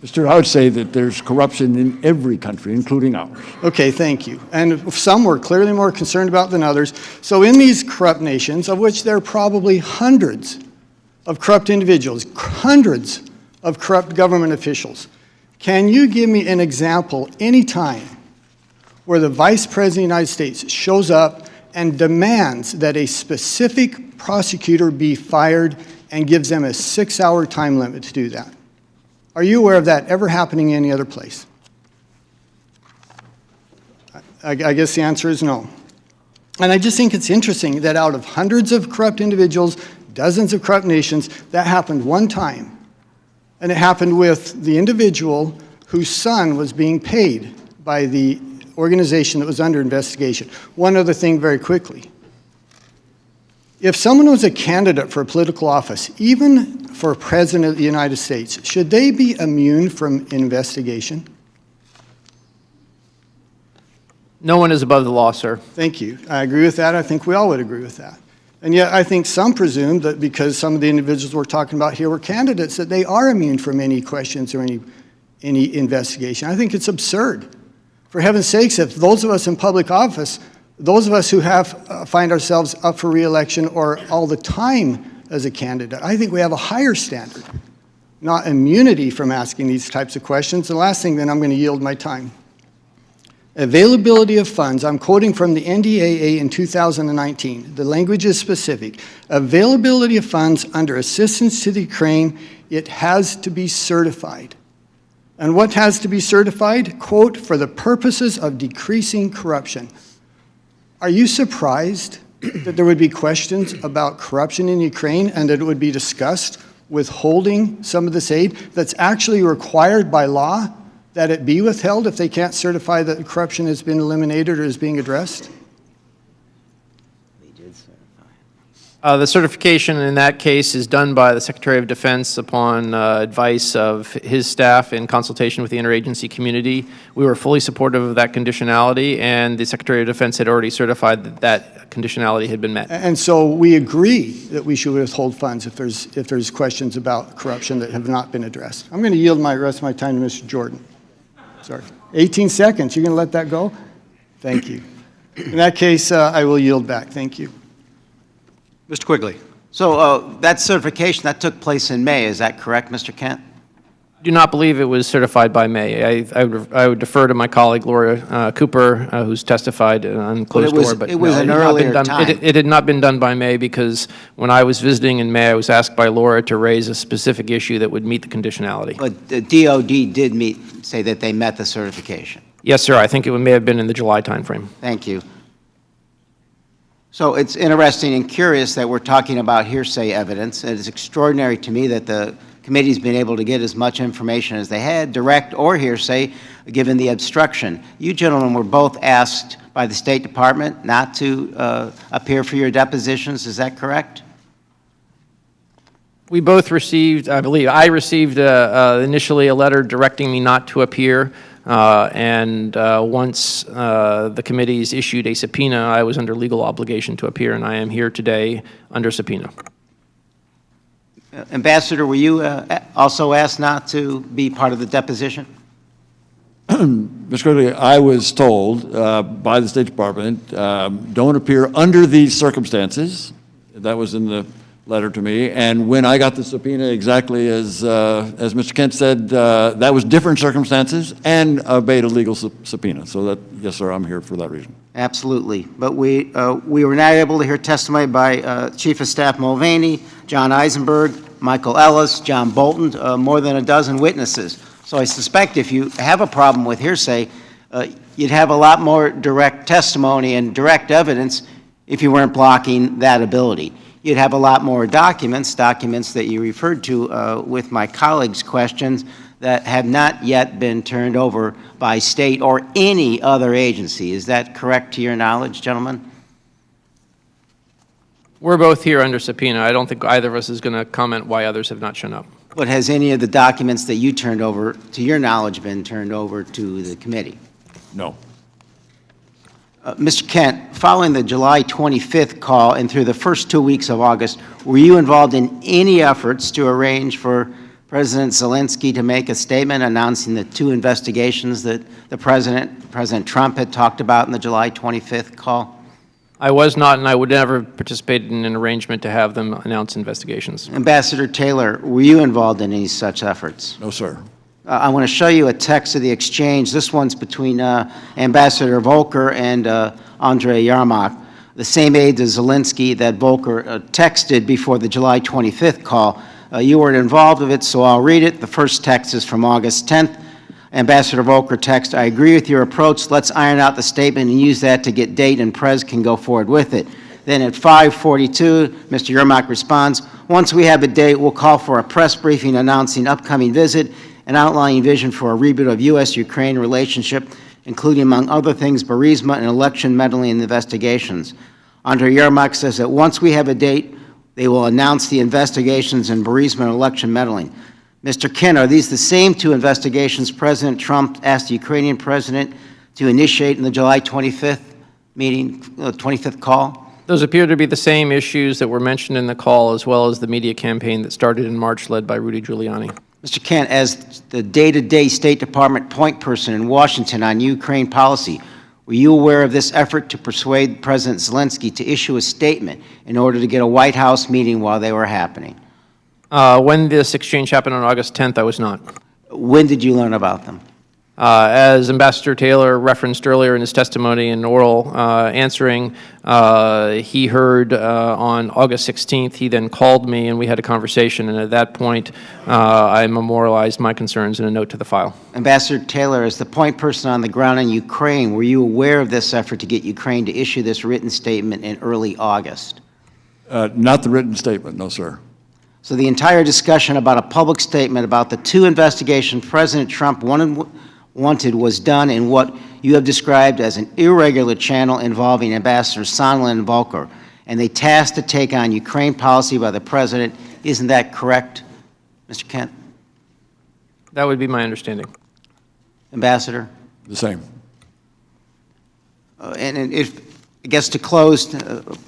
G: Mr. I would say that there's corruption in every country, including ours.
R: Okay, thank you. And some we're clearly more concerned about than others. So in these corrupt nations, of which there are probably hundreds of corrupt individuals, hundreds of corrupt government officials, can you give me an example any time where the Vice President of the United States shows up and demands that a specific prosecutor be fired and gives them a 6-hour time limit to do that? Are you aware of that ever happening any other place? I guess the answer is no. And I just think it's interesting that out of hundreds of corrupt individuals, dozens of corrupt nations, that happened one time. And it happened with the individual whose son was being paid by the organization that was under investigation. One other thing very quickly. If someone was a candidate for a political office, even for President of the United States, should they be immune from investigation?
F: No one is above the law, sir.
R: Thank you. I agree with that. I think we all would agree with that. And yet I think some presume that because some of the individuals we're talking about here were candidates, that they are immune from any questions or any investigation. I think it's absurd. For heaven's sakes, if those of us in public office, those of us who find ourselves up for re-election or all the time as a candidate, I think we have a higher standard, not immunity from asking these types of questions. The last thing, then I'm going to yield my time. Availability of funds, I'm quoting from the NDAA in 2019. The language is specific. Availability of funds under assistance to the Ukraine, it has to be certified. And what has to be certified? Quote, for the purposes of decreasing corruption. Are you surprised that there would be questions about corruption in Ukraine and that it would be discussed withholding some of this aid that's actually required by law that it be withheld if they can't certify that corruption has been eliminated or is being addressed?
F: The certification in that case is done by the Secretary of Defense upon advice of his staff in consultation with the interagency community. We were fully supportive of that conditionality, and the Secretary of Defense had already certified that that conditionality had been met.
R: And so we agree that we should withhold funds if there's questions about corruption that have not been addressed. I'm going to yield my rest of my time to Mr. Jordan. Sorry. 18 seconds. You're going to let that go? Thank you. In that case, I will yield back. Thank you.
A: Mr. Quigley.
S: So that certification, that took place in May, is that correct, Mr. Kent?
F: I do not believe it was certified by May. I would defer to my colleague Laura Cooper, who's testified on closed door. But
S: it was an earlier time.
F: It had not been done by May because when I was visiting in May, I was asked by Laura to raise a specific issue that would meet the conditionality.
S: But the DOD did say that they met the certification.
F: Yes, sir. I think it may have been in the July timeframe.
S: Thank you. So it's interesting and curious that we're talking about hearsay evidence. It is extraordinary to me that the committee's been able to get as much information as they had, direct or hearsay, given the obstruction. You gentlemen were both asked by the State Department not to appear for your depositions. Is that correct?
F: We both received, I believe, I received initially a letter directing me not to appear. Once the committees issued a subpoena, I was under legal obligation to appear, and I am here today under subpoena.
S: Ambassador, were you also asked not to be part of the deposition?
G: Mr. Quigley, I was told by the State Department, don't appear under these circumstances. That was in the letter to me. And when I got the subpoena, exactly as Mr. Kent said, that was different circumstances and obeyed a legal subpoena. So that, yes, sir, I'm here for that reason.
S: Absolutely. But we were now able to hear testimony by Chief of Staff Mulvaney, John Eisenberg, Michael Ellis, John Bolton, more than a dozen witnesses. So I suspect if you have a problem with hearsay, you'd have a lot more direct testimony and direct evidence if you weren't blocking that ability. You'd have a lot more documents that you referred to with my colleagues' questions that have not yet been turned over by state or any other agency. Is that correct to your knowledge, gentlemen?
F: We're both here under subpoena. I don't think either of us is going to comment why others have not shown up.
S: But has any of the documents that you turned over, to your knowledge, been turned over to the committee?
G: No.
S: Mr. Kent, following the July 25th call and through the first 2 weeks of August, were you involved in any efforts to arrange for President Zelensky to make a statement announcing the 2 investigations that President Trump had talked about in the July 25th call?
F: I was not, and I would never participate in an arrangement to have them announce investigations.
S: Ambassador Taylor, were you involved in any such efforts?
G: No, sir.
S: I want to show you a text of the exchange. This one's between Ambassador Volker and Andrei Yermak, the same aide to Zelensky that Volker texted before the July 25th call. You weren't involved with it, so I'll read it. The first text is from August 10th. Ambassador Volker text, I agree with your approach. Let's iron out the statement and use that to get date and Prez can go forward with it. Then at 5:42, Mr. Yermak responds, once we have a date, we'll call for a press briefing announcing upcoming visit and outlining vision for a reboot of U.S.-Ukraine relationship, including, among other things, Burisma and election meddling investigations. Andrei Yermak says that once we have a date, they will announce the investigations in Burisma and election meddling. Mr. Kent, are these the same 2 investigations President Trump asked the Ukrainian president to initiate in the July 25th meeting, 25th call?
F: Those appear to be the same issues that were mentioned in the call, as well as the media campaign that started in March led by Rudy Giuliani.
S: Mr. Kent, as the day-to-day State Department point person in Washington on Ukraine policy, were you aware of this effort to persuade President Zelensky to issue a statement in order to get a White House meeting while they were happening?
F: When this exchange happened on August 10th, I was not.
S: When did you learn about them?
F: As Ambassador Taylor referenced earlier in his testimony and oral answering, he heard on August 16th, he then called me and we had a conversation, and at that point, I memorialized my concerns in a note to the file.
S: Ambassador Taylor, as the point person on the ground in Ukraine, were you aware of this effort to get Ukraine to issue this written statement in early August?
G: Not the written statement, no, sir.
S: So the entire discussion about a public statement about the two investigations President Trump wanted was done in what you have described as an irregular channel involving Ambassadors Sondland and Volker, and they tasked to take on Ukraine policy by the President. Isn't that correct, Mr. Kent?
F: That would be my understanding.
S: Ambassador?
G: The same.
S: And if, I guess to close,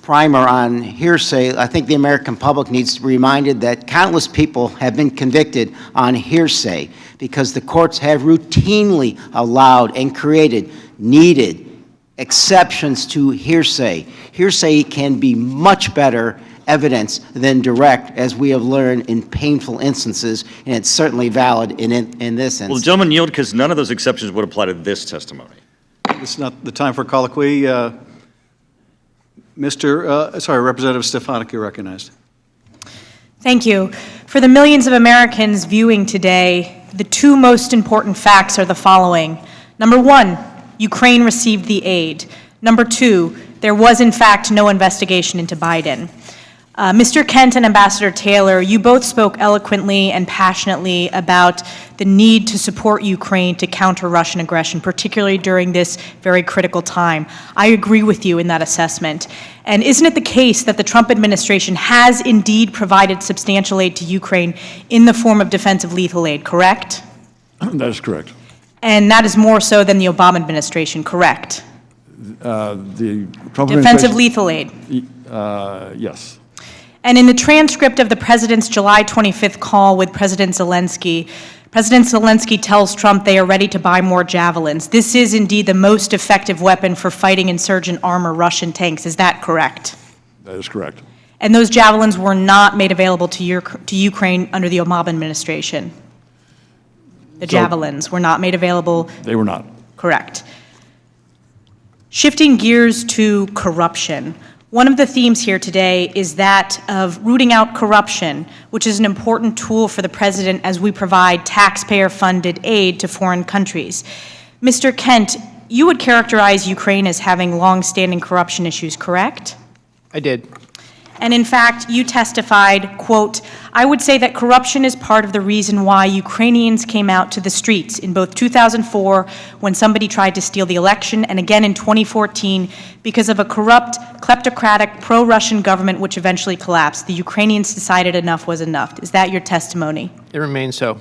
S: primer on hearsay, I think the American public needs to be reminded that countless people have been convicted on hearsay because the courts have routinely allowed and created needed exceptions to hearsay. Hearsay can be much better evidence than direct, as we have learned in painful instances, and it's certainly valid in this instance.
N: Well, gentlemen, yield because none of those exceptions would apply to this testimony.
A: It's not the time for colloquy. Representative Stefanik, you're recognized.
C: Thank you. For the millions of Americans viewing today, the two most important facts are the following. Number one, Ukraine received the aid. Number two, there was in fact no investigation into Biden. Mr. Kent and Ambassador Taylor, you both spoke eloquently and passionately about the need to support Ukraine to counter Russian aggression, particularly during this very critical time. I agree with you in that assessment. And isn't it the case that the Trump administration has indeed provided substantial aid to Ukraine in the form of defensive lethal aid, correct?
G: That is correct.
C: And that is more so than the Obama administration, correct?
G: The Trump
C: Defensive lethal aid.
G: Yes.
C: And in the transcript of the president's July 25th call with President Zelensky tells Trump they are ready to buy more javelins. This is indeed the most effective weapon for fighting insurgent armor Russian tanks. Is that correct?
G: That is correct.
C: And those javelins were not made available to Ukraine under the Obama administration? The javelins were not made available?
G: They were not.
C: Correct. Shifting gears to corruption. One of the themes here today is that of rooting out corruption, which is an important tool for the president as we provide taxpayer-funded aid to foreign countries. Mr. Kent, you would characterize Ukraine as having long-standing corruption issues, correct?
F: I did.
C: And in fact, you testified, quote, I would say that corruption is part of the reason why Ukrainians came out to the streets in both 2004 when somebody tried to steal the election and again in 2014 because of a corrupt, kleptocratic, pro-Russian government which eventually collapsed. The Ukrainians decided enough was enough. Is that your testimony?
F: It remains so.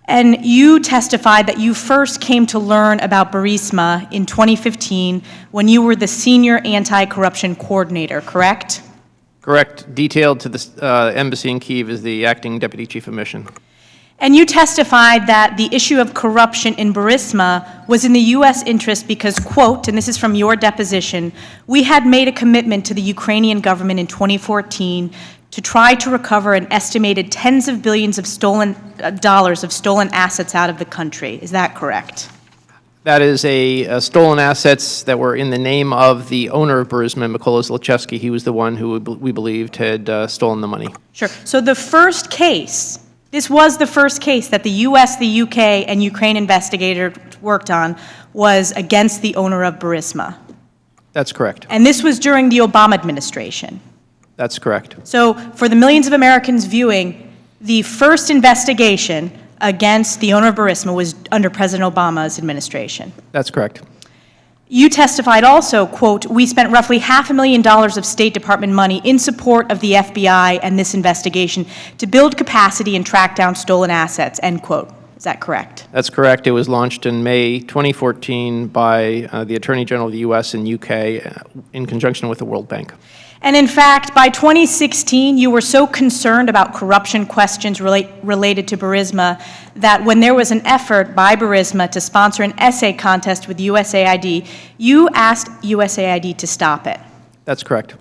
C: And you testified that you first came to learn about Burisma in 2015 when you were the senior anti-corruption coordinator, correct?
F: Correct. Detailed to the embassy in Kyiv as the acting deputy chief of mission.
C: And you testified that the issue of corruption in Burisma was in the U.S. interest because, quote, and this is from your deposition, we had made a commitment to the Ukrainian government in 2014 to try to recover an estimated tens of billions of dollars of stolen assets out of the country. Is that correct?
F: That is stolen assets that were in the name of the owner of Burisma, Mykola Zlochevsky. He was the one who we believed had stolen the money.
C: Sure. So the first case, this was the first case that the U.S., the UK, and Ukraine investigators worked on was against the owner of Burisma.
F: That's correct.
C: And this was during the Obama administration.
F: That's correct.
C: So for the millions of Americans viewing, the first investigation against the owner of Burisma was under President Obama's administration.
F: That's correct.
C: You testified also, quote, we spent roughly $500,000 of State Department money in support of the FBI and this investigation to build capacity and track down stolen assets, end quote. Is that correct?
F: That's correct. It was launched in May 2014 by the Attorney General of the U.S. and UK in conjunction with the World Bank.
C: And in fact, by 2016, you were so concerned about corruption questions related to Burisma that when there was an effort by Burisma to sponsor an essay contest with USAID, you asked USAID to stop it.
F: That's correct.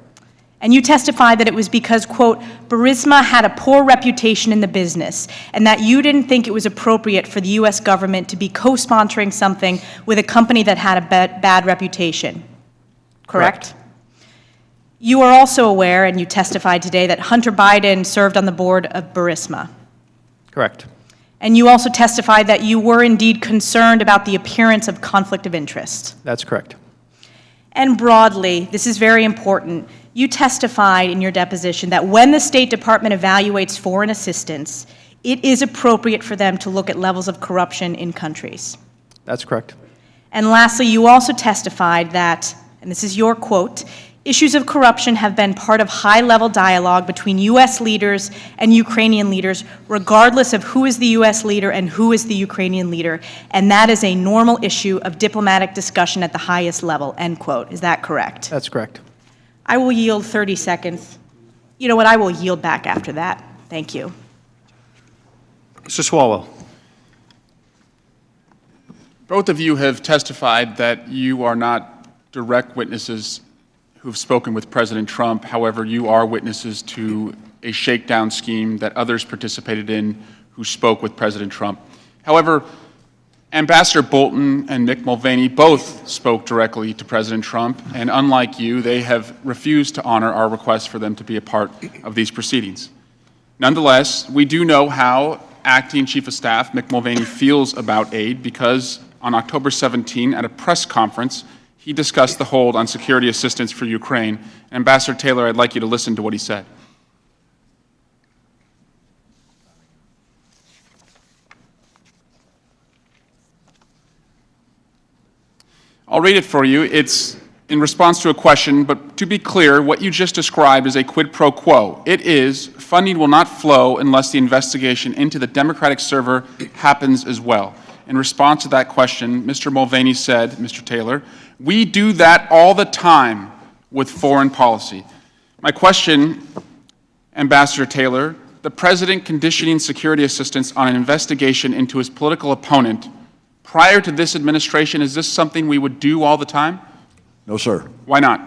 C: And you testified that it was because, quote, Burisma had a poor reputation in the business, and that you didn't think it was appropriate for the U.S. government to be co-sponsoring something with a company that had a bad reputation. Correct? You are also aware, and you testified today, that Hunter Biden served on the board of Burisma.
F: Correct.
C: And you also testified that you were indeed concerned about the appearance of conflict of interest.
F: That's correct.
C: And broadly, this is very important, you testified in your deposition that when the State Department evaluates foreign assistance, it is appropriate for them to look at levels of corruption in countries.
F: That's correct.
C: And lastly, you also testified that, and this is your quote, issues of corruption have been part of high-level dialogue between U.S. leaders and Ukrainian leaders, regardless of who is the U.S. leader and who is the Ukrainian leader, and that is a normal issue of diplomatic discussion at the highest level, end quote. Is that correct?
F: That's correct.
C: I will yield 30 seconds. You know what, I will yield back after that. Thank you.
A: Mr. Swalwell.
T: Both of you have testified that you are not direct witnesses who have spoken with President Trump. However, you are witnesses to a shakedown scheme that others participated in who spoke with President Trump. However, Ambassador Bolton and Mick Mulvaney both spoke directly to President Trump, and unlike you, they have refused to honor our request for them to be a part of these proceedings. Nonetheless, we do know how Acting Chief of Staff Mick Mulvaney feels about aid because on October 17, at a press conference, he discussed the hold on security assistance for Ukraine. Ambassador Taylor, I'd like you to listen to what he said. I'll read it for you. It's in response to a question, but to be clear, what you just described is a quid pro quo. It is, funding will not flow unless the investigation into the Democratic server happens as well. In response to that question, Mr. Mulvaney said, Mr. Taylor, we do that all the time with foreign policy. My question, Ambassador Taylor, the President conditioning security assistance on an investigation into his political opponent prior to this administration, is this something we would do all the time?
G: No, sir.
T: Why not?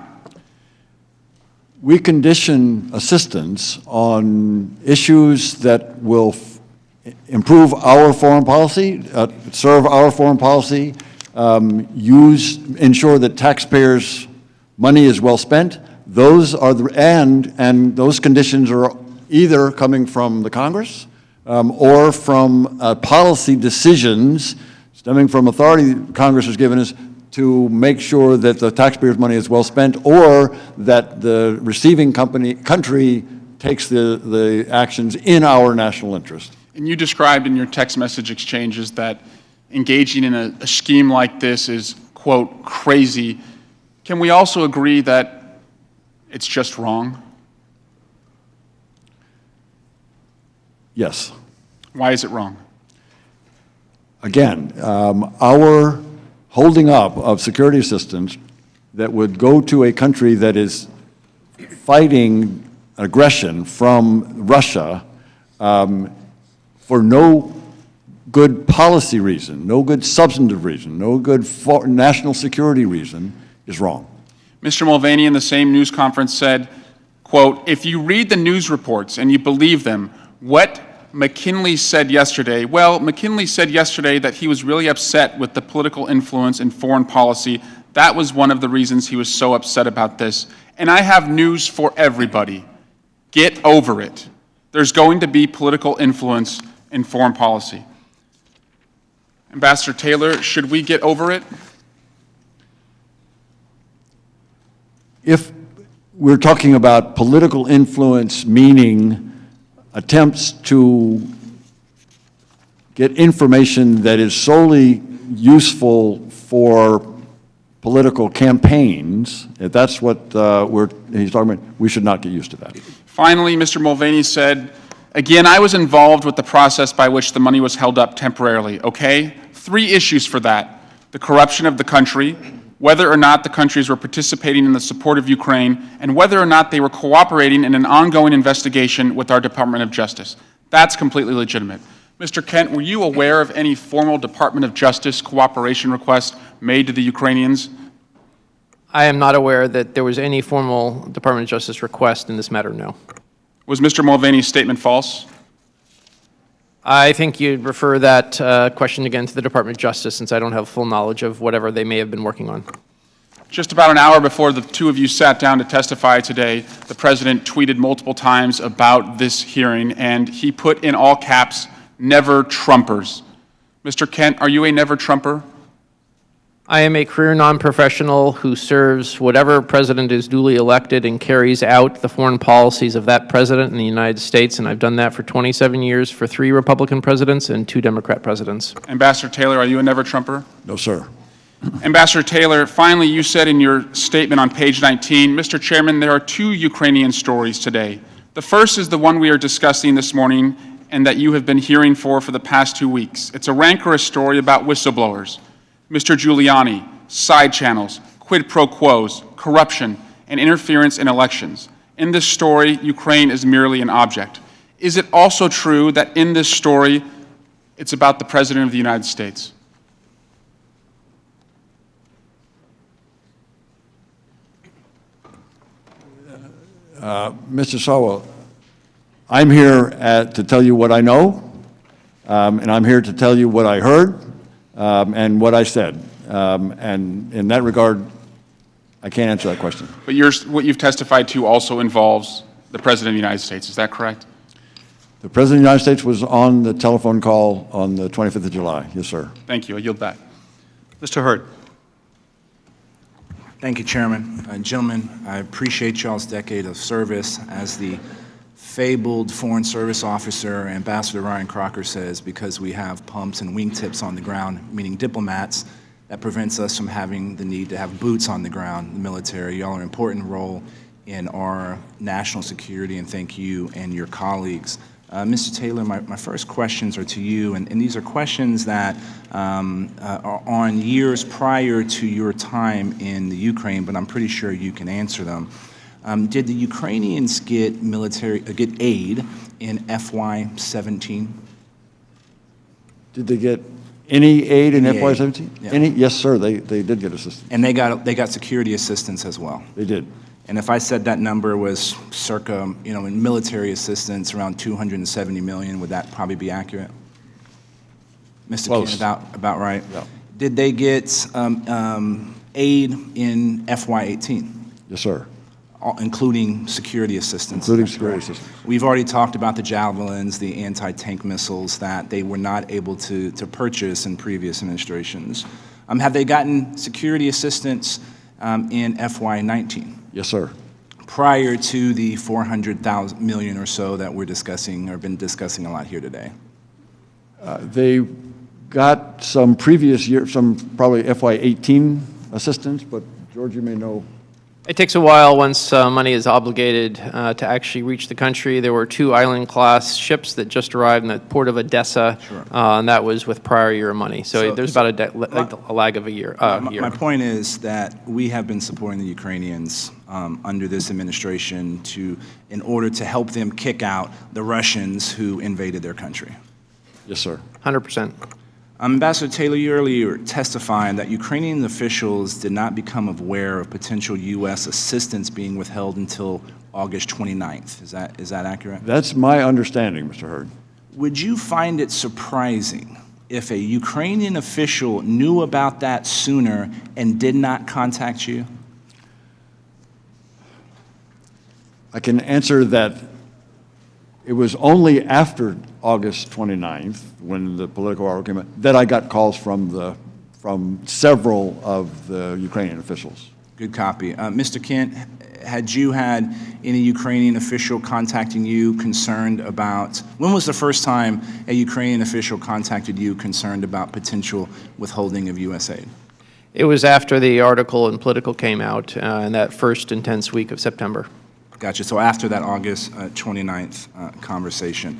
G: We condition assistance on issues that will improve our foreign policy, serve our foreign policy, ensure that taxpayers' money is well spent. Those are and those conditions are either coming from the Congress or from policy decisions stemming from authority Congress has given us to make sure that the taxpayers' money is well spent, or that the receiving country takes the actions in our national interest.
T: And you described in your text message exchanges that engaging in a scheme like this is, quote, crazy. Can we also agree that it's just wrong?
G: Yes.
T: Why is it wrong?
G: Again, our holding up of security assistance that would go to a country that is fighting aggression from Russia for no good policy reason, no good substantive reason, no good national security reason is wrong.
T: Mr. Mulvaney in the same news conference said, quote, if you read the news reports and you believe them, what McKinley said yesterday, well, McKinley said yesterday that he was really upset with the political influence in foreign policy. That was one of the reasons he was so upset about this. And I have news for everybody. Get over it. There's going to be political influence in foreign policy. Ambassador Taylor, should we get over it?
G: If we're talking about political influence, meaning attempts to get information that is solely useful for political campaigns, if that's what he's talking about, we should not get used to that.
T: Finally, Mr. Mulvaney said, again, I was involved with the process by which the money was held up temporarily, okay? 3 issues for that. The corruption of the country, whether or not the countries were participating in the support of Ukraine, and whether or not they were cooperating in an ongoing investigation with our Department of Justice. That's completely legitimate. Mr. Kent, were you aware of any formal Department of Justice cooperation requests made to the Ukrainians?
F: I am not aware that there was any formal Department of Justice request in this matter, no.
T: Was Mr. Mulvaney's statement false?
F: I think you'd refer that question again to the Department of Justice, since I don't have full knowledge of whatever they may have been working on.
T: Just about an hour before the two of you sat down to testify today, the President tweeted multiple times about this hearing, and he put in all caps, "Never Trumpers." Mr. Kent, are you a never Trumper?
F: I am a career non-professional who serves whatever president is duly elected and carries out the foreign policies of that president in the United States, and I've done that for 27 years for 3 Republican presidents and 2 Democrat presidents.
T: Ambassador Taylor, are you a never Trumper?
G: No, sir.
T: Ambassador Taylor, finally, you said in your statement on page 19, Mr. Chairman, there are 2 Ukrainian stories today. The first is the one we are discussing this morning and that you have been hearing for the past 2 weeks. It's a rancorous story about whistleblowers. Mr. Giuliani, side channels, quid pro quos, corruption, and interference in elections. In this story, Ukraine is merely an object. Is it also true that in this story, it's about the President of the United States?
G: Mr. Sawa, I'm here to tell you what I know, and I'm here to tell you what I heard and what I said. And in that regard, I can't answer that question.
T: But what you've testified to also involves the President of the United States. Is that correct?
G: The President of the United States was on the telephone call on the 25th of July. Yes, sir.
T: Thank you. I yield back.
A: Mr. Hurt.
U: Thank you, Chairman. Gentlemen, I appreciate y'all's decade of service. As the fabled Foreign Service officer, Ambassador Ryan Crocker, says, because we have pumps and wingtips on the ground, meaning diplomats, that prevents us from having the need to have boots on the ground, the military. Y'all are an important role in our national security, and thank you and your colleagues. Mr. Taylor, my first questions are to you, and these are questions that are on years prior to your time in the Ukraine, but I'm pretty sure you can answer them. Did the Ukrainians get aid in FY17?
G: Did they get any aid in FY17?
U: Yeah.
G: Any? Yes, sir. They did get assistance.
U: And they got security assistance as well.
G: They did.
U: And if I said that number was circa, in military assistance, around $270 million, would that probably be accurate? Mr.
G: Close.
U: King, about right?
G: Yeah.
U: Did they get aid in FY18?
G: Yes, sir.
U: Including security assistance?
G: Including security assistance.
U: We've already talked about the javelins, the anti-tank missiles that they were not able to purchase in previous administrations. Have they gotten security assistance in FY19?
G: Yes, sir.
U: Prior to the $400 million or so that we're discussing or been discussing a lot here today?
G: They got some previous year, some probably FY18 assistance, but George, you may know.
F: It takes a while once money is obligated to actually reach the country. There were 2 island-class ships that just arrived in the port of Odessa, and that was with prior year money. So there's about a lag of a year.
U: My point is that we have been supporting the Ukrainians under this administration in order to help them kick out the Russians who invaded their country.
G: Yes, sir.
F: 100%.
U: Ambassador Taylor, you earlier testified that Ukrainian officials did not become aware of potential U.S. assistance being withheld until August 29th. Is that accurate?
G: That's my understanding, Mr. Hurd.
U: Would you find it surprising if a Ukrainian official knew about that sooner and did not contact you?
G: I can answer that. It was only after August 29th, when the political hour came out, that I got calls from several of the Ukrainian officials.
U: Good copy. Mr. Kent, had you had any Ukrainian official contacting you concerned about, when was the first time a Ukrainian official contacted you concerned about potential withholding of U.S. aid?
F: It was after the article in Political came out in that first intense week of September.
U: Gotcha. So after that August 29th conversation.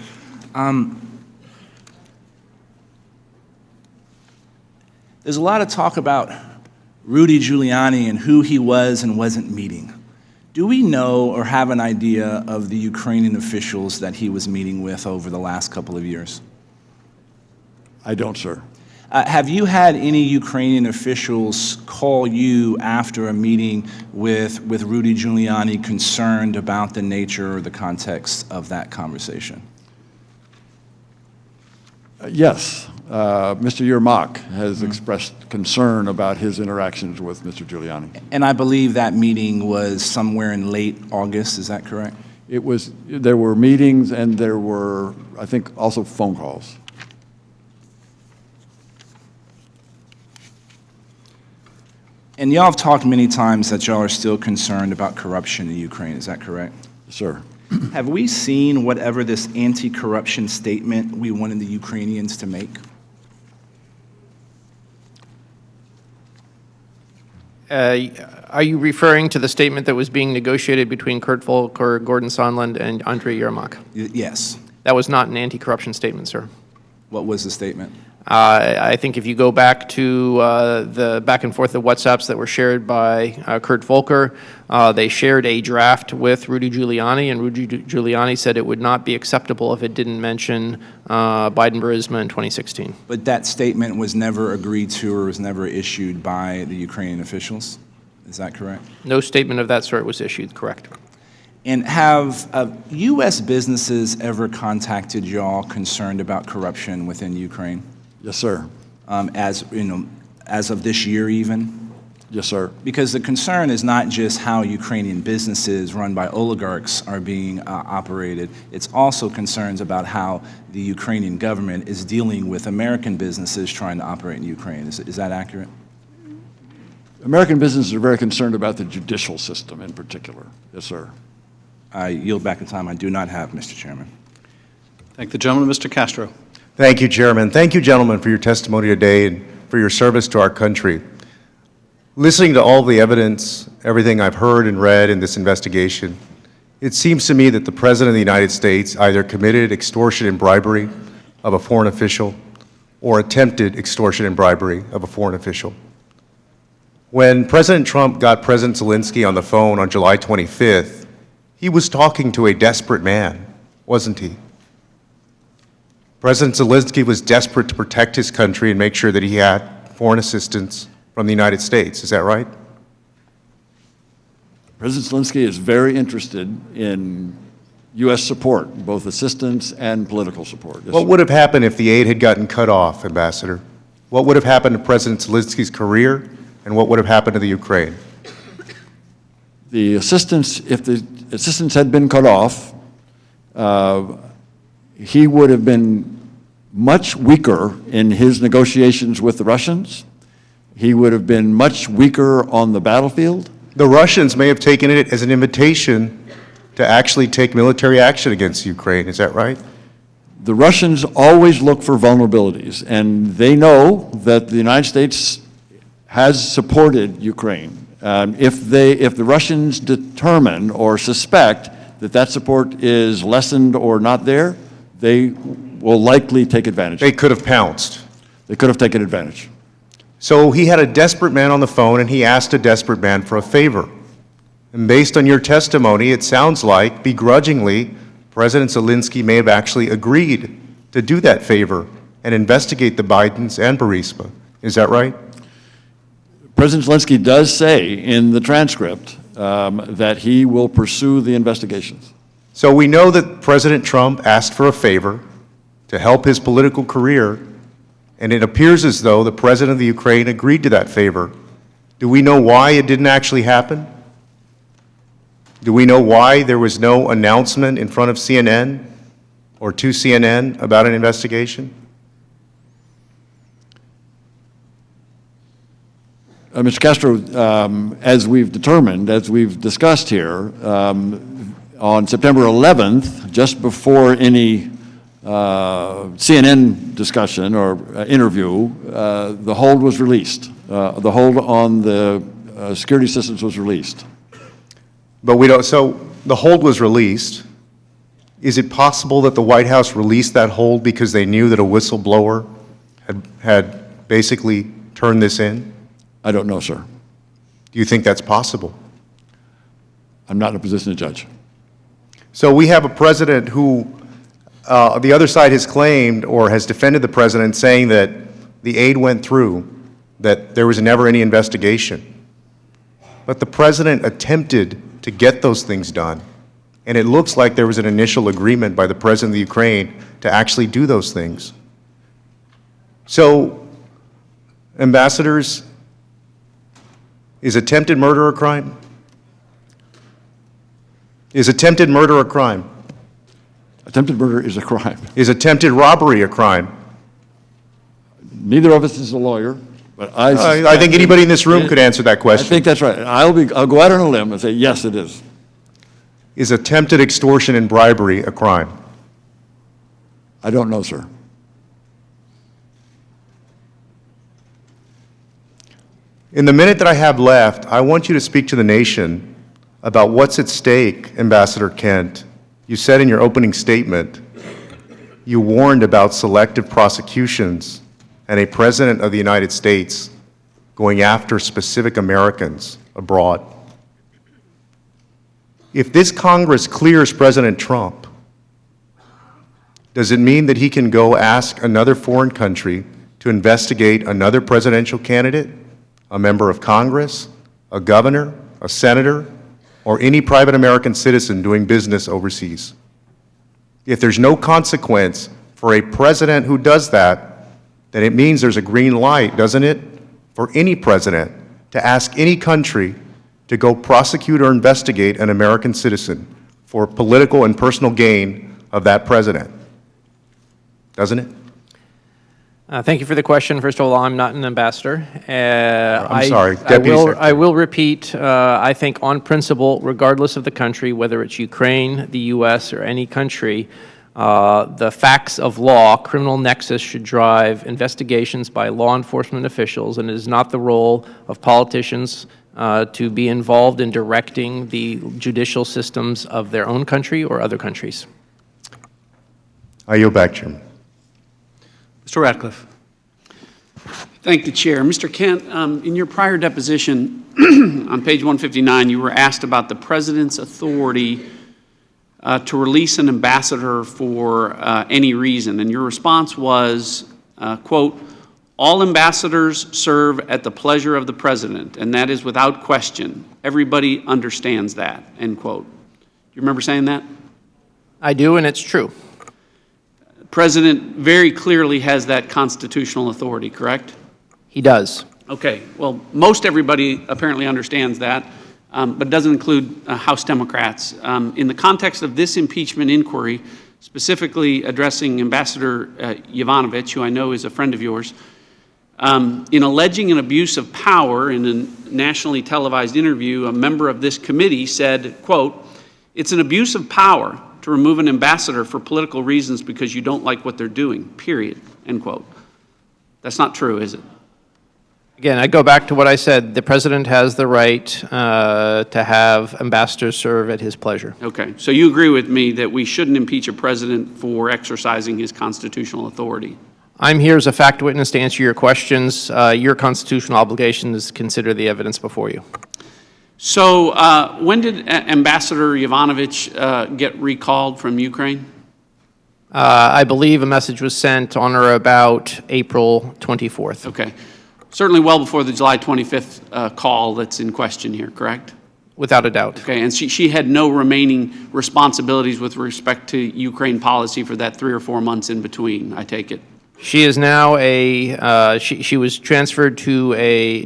U: There's a lot of talk about Rudy Giuliani and who he was and wasn't meeting. Do we know or have an idea of the Ukrainian officials that he was meeting with over the last couple of years?
G: I don't, sir.
U: Have you had any Ukrainian officials call you after a meeting with Rudy Giuliani concerned about the nature or the context of that conversation?
G: Yes. Mr. Yermak has expressed concern about his interactions with Mr. Giuliani.
U: And I believe that meeting was somewhere in late August, is that correct?
G: There were meetings and there were, I think, also phone calls.
U: And y'all have talked many times that y'all are still concerned about corruption in Ukraine, is that correct?
G: Sir.
U: Have we seen whatever this anti-corruption statement we wanted the Ukrainians to make?
F: Are you referring to the statement that was being negotiated between Kurt Volker, Gordon Sondland, and Andrei Yermak?
U: Yes.
F: That was not an anti-corruption statement, sir.
U: What was the statement?
F: I think if you go back to the back and forth of WhatsApps that were shared by Kurt Volker, they shared a draft with Rudy Giuliani, and Rudy Giuliani said it would not be acceptable if it didn't mention Biden-Burisma in 2016.
U: But that statement was never agreed to or was never issued by the Ukrainian officials? Is that correct?
F: No statement of that sort was issued, correct.
U: And have U.S. businesses ever contacted y'all concerned about corruption within Ukraine?
G: Yes, sir.
U: As of this year even?
G: Yes, sir.
U: Because the concern is not just how Ukrainian businesses run by oligarchs are being operated, it's also concerns about how the Ukrainian government is dealing with American businesses trying to operate in Ukraine. Is that accurate?
G: American businesses are very concerned about the judicial system in particular. Yes, sir.
U: I yield back the time I do not have, Mr. Chairman.
A: Thank the gentleman, Mr. Castro.
H: Thank you, Chairman. Thank you, gentlemen, for your testimony today and for your service to our country. Listening to all the evidence, everything I've heard and read in this investigation, it seems to me that the President of the United States either committed extortion and bribery of a foreign official or attempted extortion and bribery of a foreign official. When President Trump got President Zelensky on the phone on July 25th, he was talking to a desperate man, wasn't he? President Zelensky was desperate to protect his country and make sure that he had foreign assistance from the United States. Is that right?
G: President Zelensky is very interested in U.S. support, both assistance and political support. Yes,
H: What
G: sir.
H: would have happened if the aid had gotten cut off, Ambassador? What would have happened to President Zelensky's career, and what would have happened to the Ukraine?
G: The assistance, if the assistance had been cut off, he would have been much weaker in his negotiations with the Russians. He would have been much weaker on the battlefield.
H: The Russians may have taken it as an invitation to actually take military action against Ukraine. Is that right?
G: The Russians always look for vulnerabilities, and they know that the United States has supported Ukraine. If the Russians determine or suspect that that support is lessened or not there, they will likely take advantage.
H: They could have pounced.
G: They could have taken advantage.
H: So he had a desperate man on the phone, and he asked a desperate man for a favor. And based on your testimony, it sounds like, begrudgingly, President Zelensky may have actually agreed to do that favor and investigate the Bidens and Burisma. Is that right?
G: President Zelensky does say in the transcript that he will pursue the investigations.
H: So we know that President Trump asked for a favor to help his political career, and it appears as though the President of the Ukraine agreed to that favor. Do we know why it didn't actually happen? Do we know why there was no announcement in front of CNN or to CNN about an investigation?
G: Mr. Castro, as we've determined, as we've discussed here, on September 11th, just before any CNN discussion or interview, the hold was released. The hold on the security systems was released.
H: But we don't, so the hold was released. Is it possible that the White House released that hold because they knew that a whistleblower had basically turned this in?
G: I don't know, sir.
H: Do you think that's possible?
G: I'm not in a position to judge.
H: So we have a president who, the other side has claimed or has defended the president saying that the aid went through, that there was never any investigation. But the president attempted to get those things done, and it looks like there was an initial agreement by the president of the Ukraine to actually do those things. So, ambassadors, is attempted murder a crime? Is attempted murder a crime?
G: Attempted murder is a crime.
H: Is attempted robbery a crime?
G: Neither of us is a lawyer, but
H: I think anybody in this room could answer that question.
G: I think that's right. I'll go out on a limb and say, yes, it is.
H: Is attempted extortion and bribery a crime?
G: I don't know, sir.
H: In the minute that I have left, I want you to speak to the nation about what's at stake, Ambassador Kent. You said in your opening statement, you warned about selective prosecutions and a president of the United States going after specific Americans abroad. If this Congress clears President Trump, does it mean that he can go ask another foreign country to investigate another presidential candidate, a member of Congress, a governor, a senator, or any private American citizen doing business overseas? If there's no consequence for a president who does that, then it means there's a green light, doesn't it, for any president to ask any country to go prosecute or investigate an American citizen for political and personal gain of that president. Doesn't it?
F: Thank you for the question. First of all, I'm not an ambassador.
H: I'm sorry, Deputy Secretary.
F: I will repeat, I think on principle, regardless of the country, whether it's Ukraine, the U.S., or any country, the facts of law, criminal nexus, should drive investigations by law enforcement officials, and it is not the role of politicians to be involved in directing the judicial systems of their own country or other countries.
H: I yield back, Chairman.
A: Mr. Ratcliffe.
K: Thank the chair. Mr. Kent, in your prior deposition on page 159, you were asked about the president's authority to release an ambassador for any reason, and your response was, quote, "All ambassadors serve at the pleasure of the president, and that is without question. Everybody understands that," end quote. Do you remember saying that?
F: I do, and it's true.
K: The president very clearly has that constitutional authority, correct?
F: He does.
K: Okay, well, most everybody apparently understands that, but it doesn't include House Democrats. In the context of this impeachment inquiry, specifically addressing Ambassador Yovanovitch, who I know is a friend of yours, in alleging an abuse of power in a nationally televised interview, a member of this committee said, quote, "It's an abuse of power to remove an ambassador for political reasons because you don't like what they're doing, period," end quote. That's not true, is it?
F: Again, I go back to what I said. The president has the right to have ambassadors serve at his pleasure.
K: Okay, so you agree with me that we shouldn't impeach a president for exercising his constitutional authority?
F: I'm here as a fact witness to answer your questions. Your constitutional obligation is to consider the evidence before you.
K: So when did Ambassador Yovanovitch get recalled from Ukraine?
F: I believe a message was sent on or about April 24th.
K: Okay. Certainly well before the July 25th call that's in question here, correct?
F: Without a doubt.
K: Okay, and she had no remaining responsibilities with respect to Ukraine policy for that 3 or 4 months in between, I take it?
F: She is now she was transferred to a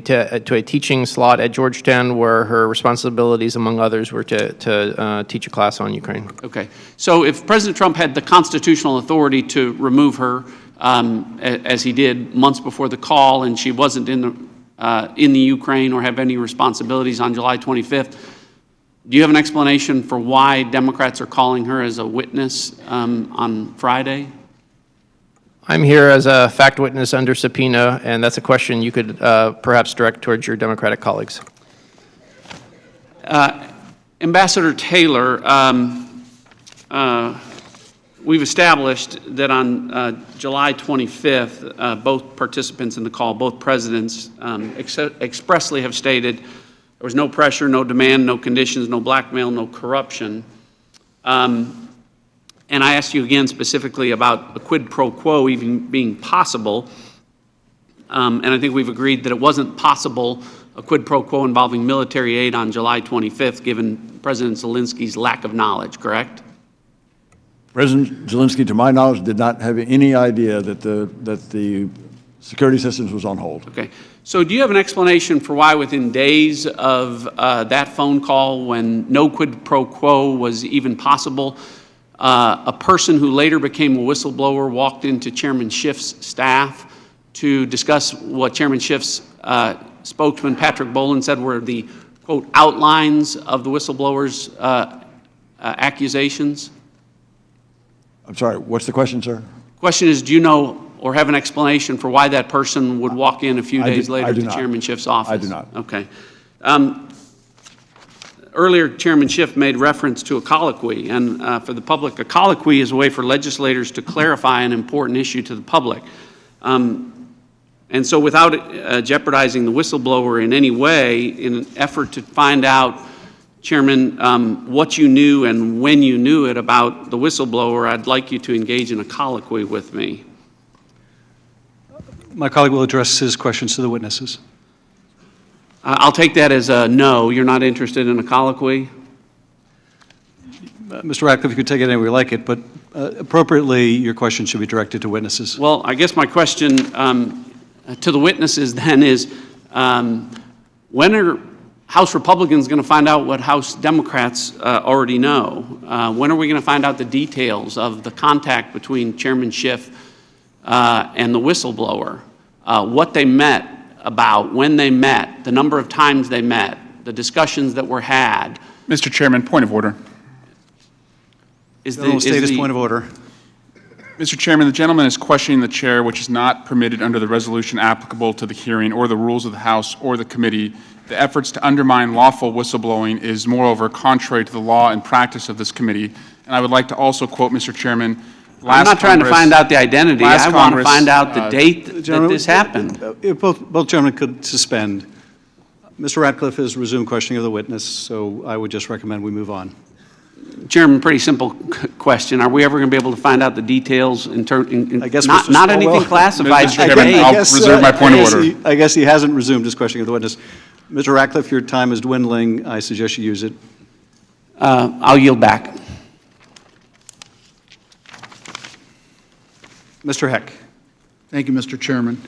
F: teaching slot at Georgetown, where her responsibilities, among others, were to teach a class on Ukraine.
K: Okay. So if President Trump had the constitutional authority to remove her, as he did months before the call, and she wasn't in the Ukraine or have any responsibilities on July 25th, do you have an explanation for why Democrats are calling her as a witness on Friday?
F: I'm here as a fact witness under subpoena, and that's a question you could perhaps direct towards your Democratic colleagues.
K: Ambassador Taylor, we've established that on July 25th, both participants in the call, both presidents, expressly have stated there was no pressure, no demand, no conditions, no blackmail, no corruption. And I asked you again specifically about a quid pro quo even being possible. and I think we've agreed that it wasn't possible a quid pro quo involving military aid on July 25th, given President Zelensky's lack of knowledge, correct?
G: President Zelensky, to my knowledge, did not have any idea that the security systems was on hold.
K: Okay. So do you have an explanation for why within days of that phone call, when no quid pro quo was even possible, a person who later became a whistleblower walked into Chairman Schiff's staff to discuss what Chairman Schiff's spokesman, Patrick Boland, said were the, quote, outlines of the whistleblower's accusations?
G: I'm sorry, what's the question, sir?
K: Question is, do you know or have an explanation for why that person would walk in a few days later to Chairman Schiff's office?
G: I do not.
K: Okay. Earlier, Chairman Schiff made reference to a colloquy, and for the public, a colloquy is a way for legislators to clarify an important issue to the public. And so without jeopardizing the whistleblower in any way, in an effort to find out, Chairman, what you knew and when you knew it about the whistleblower, I'd like you to engage in a colloquy with me.
A: My colleague will address his questions to the witnesses.
K: I'll take that as a no. You're not interested in a colloquy?
A: Mr. Ratcliffe, you could take it any way you like it, but appropriately, your question should be directed to witnesses.
K: Well, I guess my question to the witnesses then is, when are House Republicans going to find out what House Democrats already know? When are we going to find out the details of the contact between Chairman Schiff and the whistleblower? What they met about, when they met, the number of times they met, the discussions that were had.
T: Mr. Chairman, point of order.
A: Point of order.
T: Mr. Chairman, the gentleman is questioning the chair, which is not permitted under the resolution applicable to the hearing or the rules of the House or the committee. The efforts to undermine lawful whistleblowing is, moreover, contrary to the law and practice of this committee. And I would like to also quote, Mr. Chairman,
K: I'm not trying to find out the identity. I want to find out the date that this happened.
A: Both gentlemen could suspend. Mr. Ratcliffe has resumed questioning of the witness, so I would just recommend we move on.
K: Chairman, pretty simple question. Are we ever going to be able to find out the details in
A: I guess
K: not anything classified?
T: Mr. Chairman, I'll reserve my point of order.
A: I guess he hasn't resumed his questioning of the witness. Mr. Ratcliffe, your time is dwindling. I suggest you use it.
K: I'll yield back.
A: Mr. Heck.
I: Thank you, Mr. Chairman.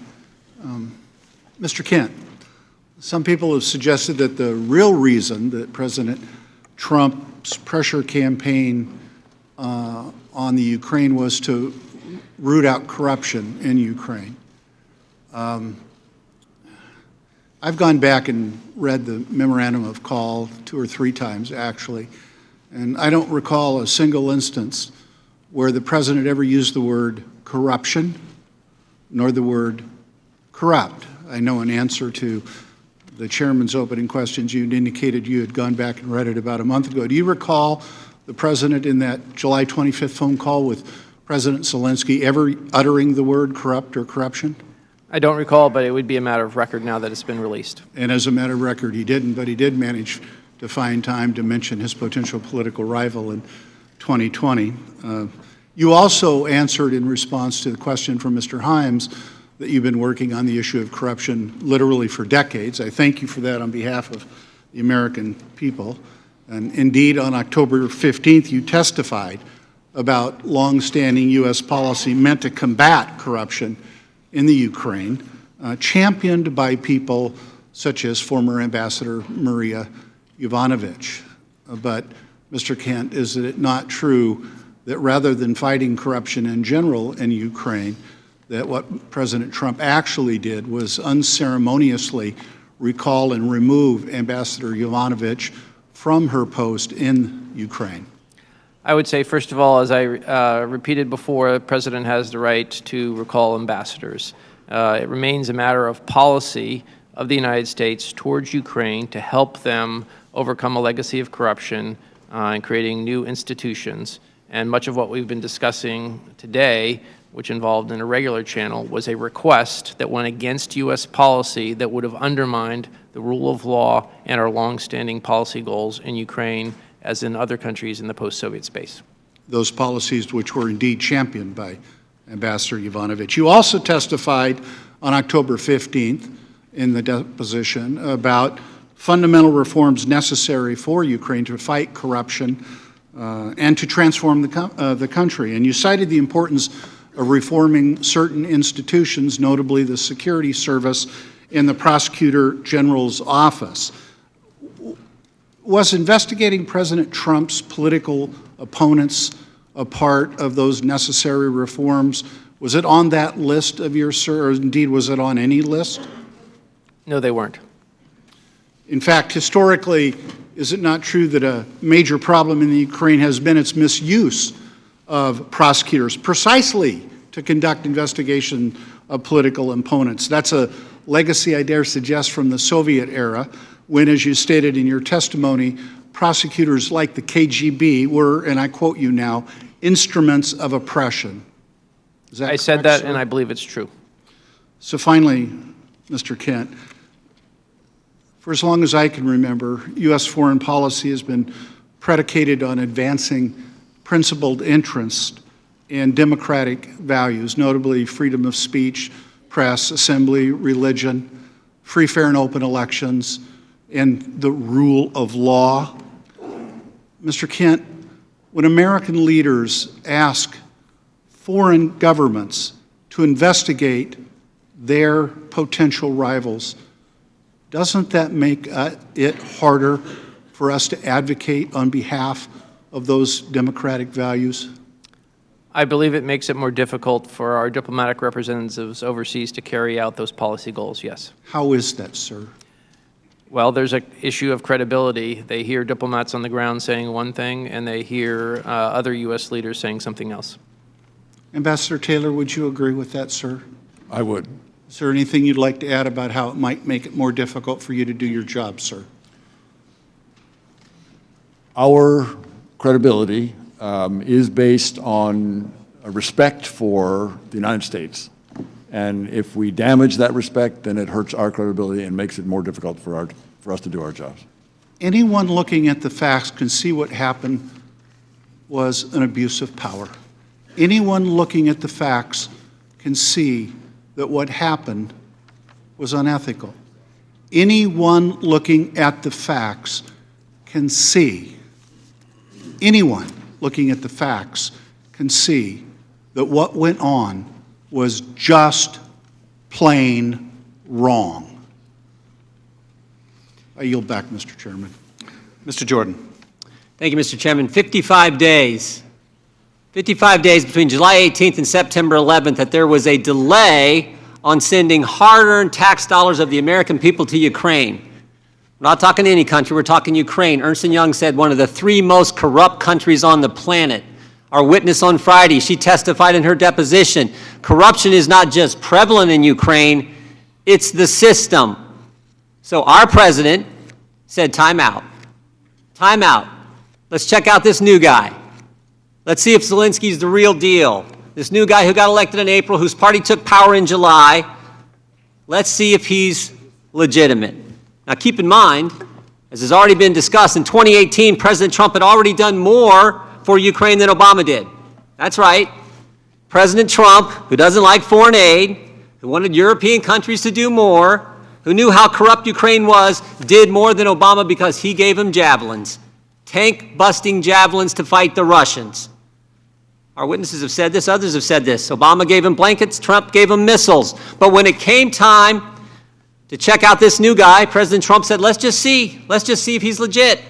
I: Mr. Kent, some people have suggested that the real reason that President Trump's pressure campaign on the Ukraine was to root out corruption in Ukraine. I've gone back and read the memorandum of call 2 or 3 times, actually, and I don't recall a single instance where the president ever used the word corruption nor the word corrupt. I know in answer to the chairman's opening questions, you indicated you had gone back and read it about a month ago. Do you recall the president in that July 25th phone call with President Zelensky ever uttering the word corrupt or corruption?
F: I don't recall, but it would be a matter of record now that it's been released.
I: And as a matter of record, he didn't, but he did manage to find time to mention his potential political rival in 2020. You also answered in response to the question from Mr. Himes that you've been working on the issue of corruption literally for decades. I thank you for that on behalf of the American people. And indeed, on October 15th, you testified about longstanding U.S. policy meant to combat corruption in the Ukraine, championed by people such as former Ambassador Maria Yovanovitch. But, Mr. Kent, is it not true that rather than fighting corruption in general in Ukraine, that what President Trump actually did was unceremoniously recall and remove Ambassador Yovanovitch from her post in Ukraine?
F: I would say, first of all, as I repeated before, the president has the right to recall ambassadors. It remains a matter of policy of the United States towards Ukraine to help them overcome a legacy of corruption and creating new institutions. And much of what we've been discussing today, which involved an irregular channel, was a request that went against U.S. policy that would have undermined the rule of law and our longstanding policy goals in Ukraine as in other countries in the post-Soviet space.
I: Those policies which were indeed championed by Ambassador Yovanovitch. You also testified on October 15th in the deposition about fundamental reforms necessary for Ukraine to fight corruption and to transform the country. And you cited the importance of reforming certain institutions, notably the security service and the Prosecutor General's office. Was investigating President Trump's political opponents a part of those necessary reforms? Was it on that list of yours, sir, or indeed was it on any list?
F: No, they weren't.
I: In fact, historically, is it not true that a major problem in the Ukraine has been its misuse of prosecutors precisely to conduct investigation of political opponents? That's a legacy, I dare suggest, from the Soviet era, when, as you stated in your testimony, prosecutors like the KGB were, and I quote you now, instruments of oppression. Is that
F: I said
I: correct,
F: that,
I: sir?
F: and I believe it's true.
I: So finally, Mr. Kent, for as long as I can remember, U.S. foreign policy has been predicated on advancing principled interest in democratic values, notably freedom of speech, press, assembly, religion, free, fair, and open elections, and the rule of law. Mr. Kent, when American leaders ask foreign governments to investigate their potential rivals, doesn't that make it harder for us to advocate on behalf of those democratic values?
F: I believe it makes it more difficult for our diplomatic representatives overseas to carry out those policy goals, yes.
I: How is that, sir?
F: Well, there's an issue of credibility. They hear diplomats on the ground saying one thing, and they hear other U.S. leaders saying something else.
I: Ambassador Taylor, would you agree with that, sir?
G: I would.
I: Is there anything you'd like to add about how it might make it more difficult for you to do your job, sir?
G: Our credibility is based on a respect for the United States. And if we damage that respect, then it hurts our credibility and makes it more difficult for us to do our jobs.
I: Anyone looking at the facts can see what happened was an abuse of power. Anyone looking at the facts can see that what happened was unethical. Anyone looking at the facts can see, anyone looking at the facts can see that what went on was just plain wrong. I yield back, Mr. Chairman.
A: Mr. Jordan.
E: Thank you, Mr. Chairman. 55 days. 55 days between July 18th and September 11th that there was a delay on sending hard-earned tax dollars of the American people to Ukraine. We're not talking any country, we're talking Ukraine. Ernst & Young said one of the 3 most corrupt countries on the planet. Our witness on Friday, she testified in her deposition, corruption is not just prevalent in Ukraine, it's the system. So our president said, time out. Time out. Let's check out this new guy. Let's see if Zelensky's the real deal. This new guy who got elected in April, whose party took power in July, let's see if he's legitimate. Now keep in mind, as has already been discussed, in 2018, President Trump had already done more for Ukraine than Obama did. That's right. President Trump, who doesn't like foreign aid, who wanted European countries to do more, who knew how corrupt Ukraine was, did more than Obama because he gave him javelins, tank-busting javelins to fight the Russians. Our witnesses have said this, others have said this. Obama gave him blankets, Trump gave him missiles. But when it came time to check out this new guy, President Trump said, let's just see if he's legit.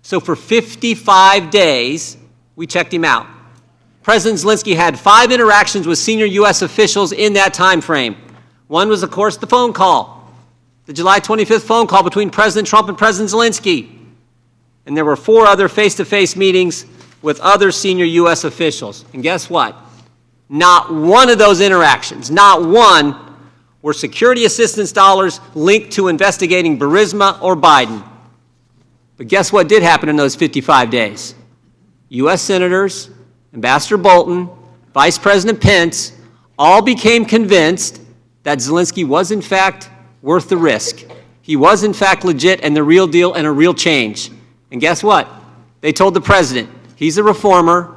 E: So for 55 days, we checked him out. President Zelensky had 5 interactions with senior U.S. officials in that time frame. One was, of course, the phone call, the July 25th phone call between President Trump and President Zelensky. And there were 4 other face-to-face meetings with other senior U.S. officials. And guess what? Not one of those interactions, not one, were security assistance dollars linked to investigating Burisma or Biden. But guess what did happen in those 55 days? U.S. senators, Ambassador Bolton, Vice President Pence, all became convinced that Zelensky was in fact worth the risk. He was in fact legit and the real deal and a real change. And guess what? They told the president, he's a reformer,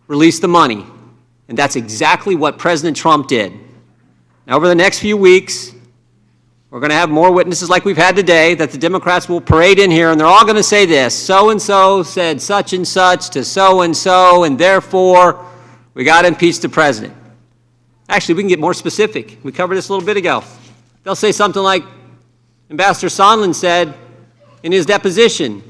E: release the money. And that's exactly what President Trump did. Now, over the next few weeks, we're going to have more witnesses like we've had today that the Democrats will parade in here, and they're all going to say this: so-and-so said such and such to so-and-so, and therefore we got to impeach the president. Actually, we can get more specific. We covered this a little bit ago. They'll say something like Ambassador Sondland said in his deposition,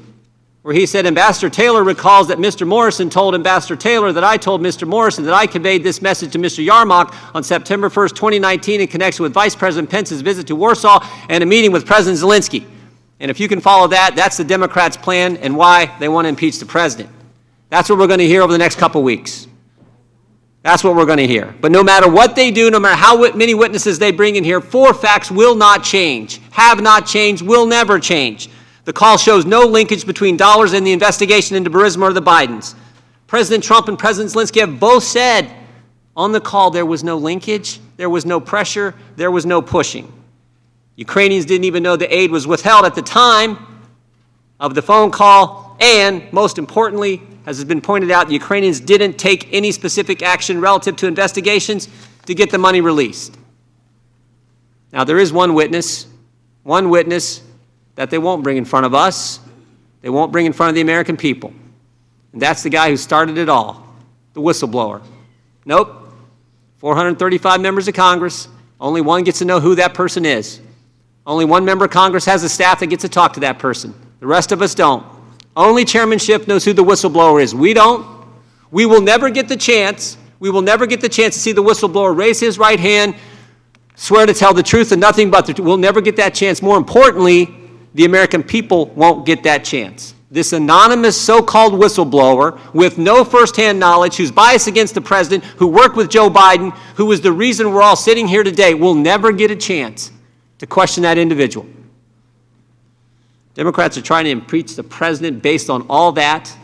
E: where he said, Ambassador Taylor recalls that Mr. Morrison told Ambassador Taylor that I told Mr. Morrison that I conveyed this message to Mr. Yarmouk on September 1st, 2019 in connection with Vice President Pence's visit to Warsaw and a meeting with President Zelensky. And if you can follow that, that's the Democrats' plan and why they want to impeach the president. That's what we're going to hear over the next couple weeks. That's what we're going to hear. But no matter what they do, no matter how many witnesses they bring in here, 4 facts will not change, have not changed, will never change. The call shows no linkage between dollars and the investigation into Burisma or the Bidens. President Trump and President Zelensky have both said on the call there was no linkage, there was no pressure, there was no pushing. Ukrainians didn't even know the aid was withheld at the time of the phone call, and most importantly, as has been pointed out, the Ukrainians didn't take any specific action relative to investigations to get the money released. Now, there is one witness that they won't bring in front of us, they won't bring in front of the American people. And that's the guy who started it all, the whistleblower. Nope, 435 members of Congress, only one gets to know who that person is. Only one member of Congress has a staff that gets to talk to that person. The rest of us don't. Only Chairman Schiff knows who the whistleblower is. We don't. We will never get the chance to see the whistleblower raise his right hand, swear to tell the truth and nothing but the truth. We'll never get that chance. More importantly, the American people won't get that chance. This anonymous so-called whistleblower with no firsthand knowledge, who's biased against the president, who worked with Joe Biden, who was the reason we're all sitting here today, will never get a chance to question that individual. Democrats are trying to impeach the president based on all that,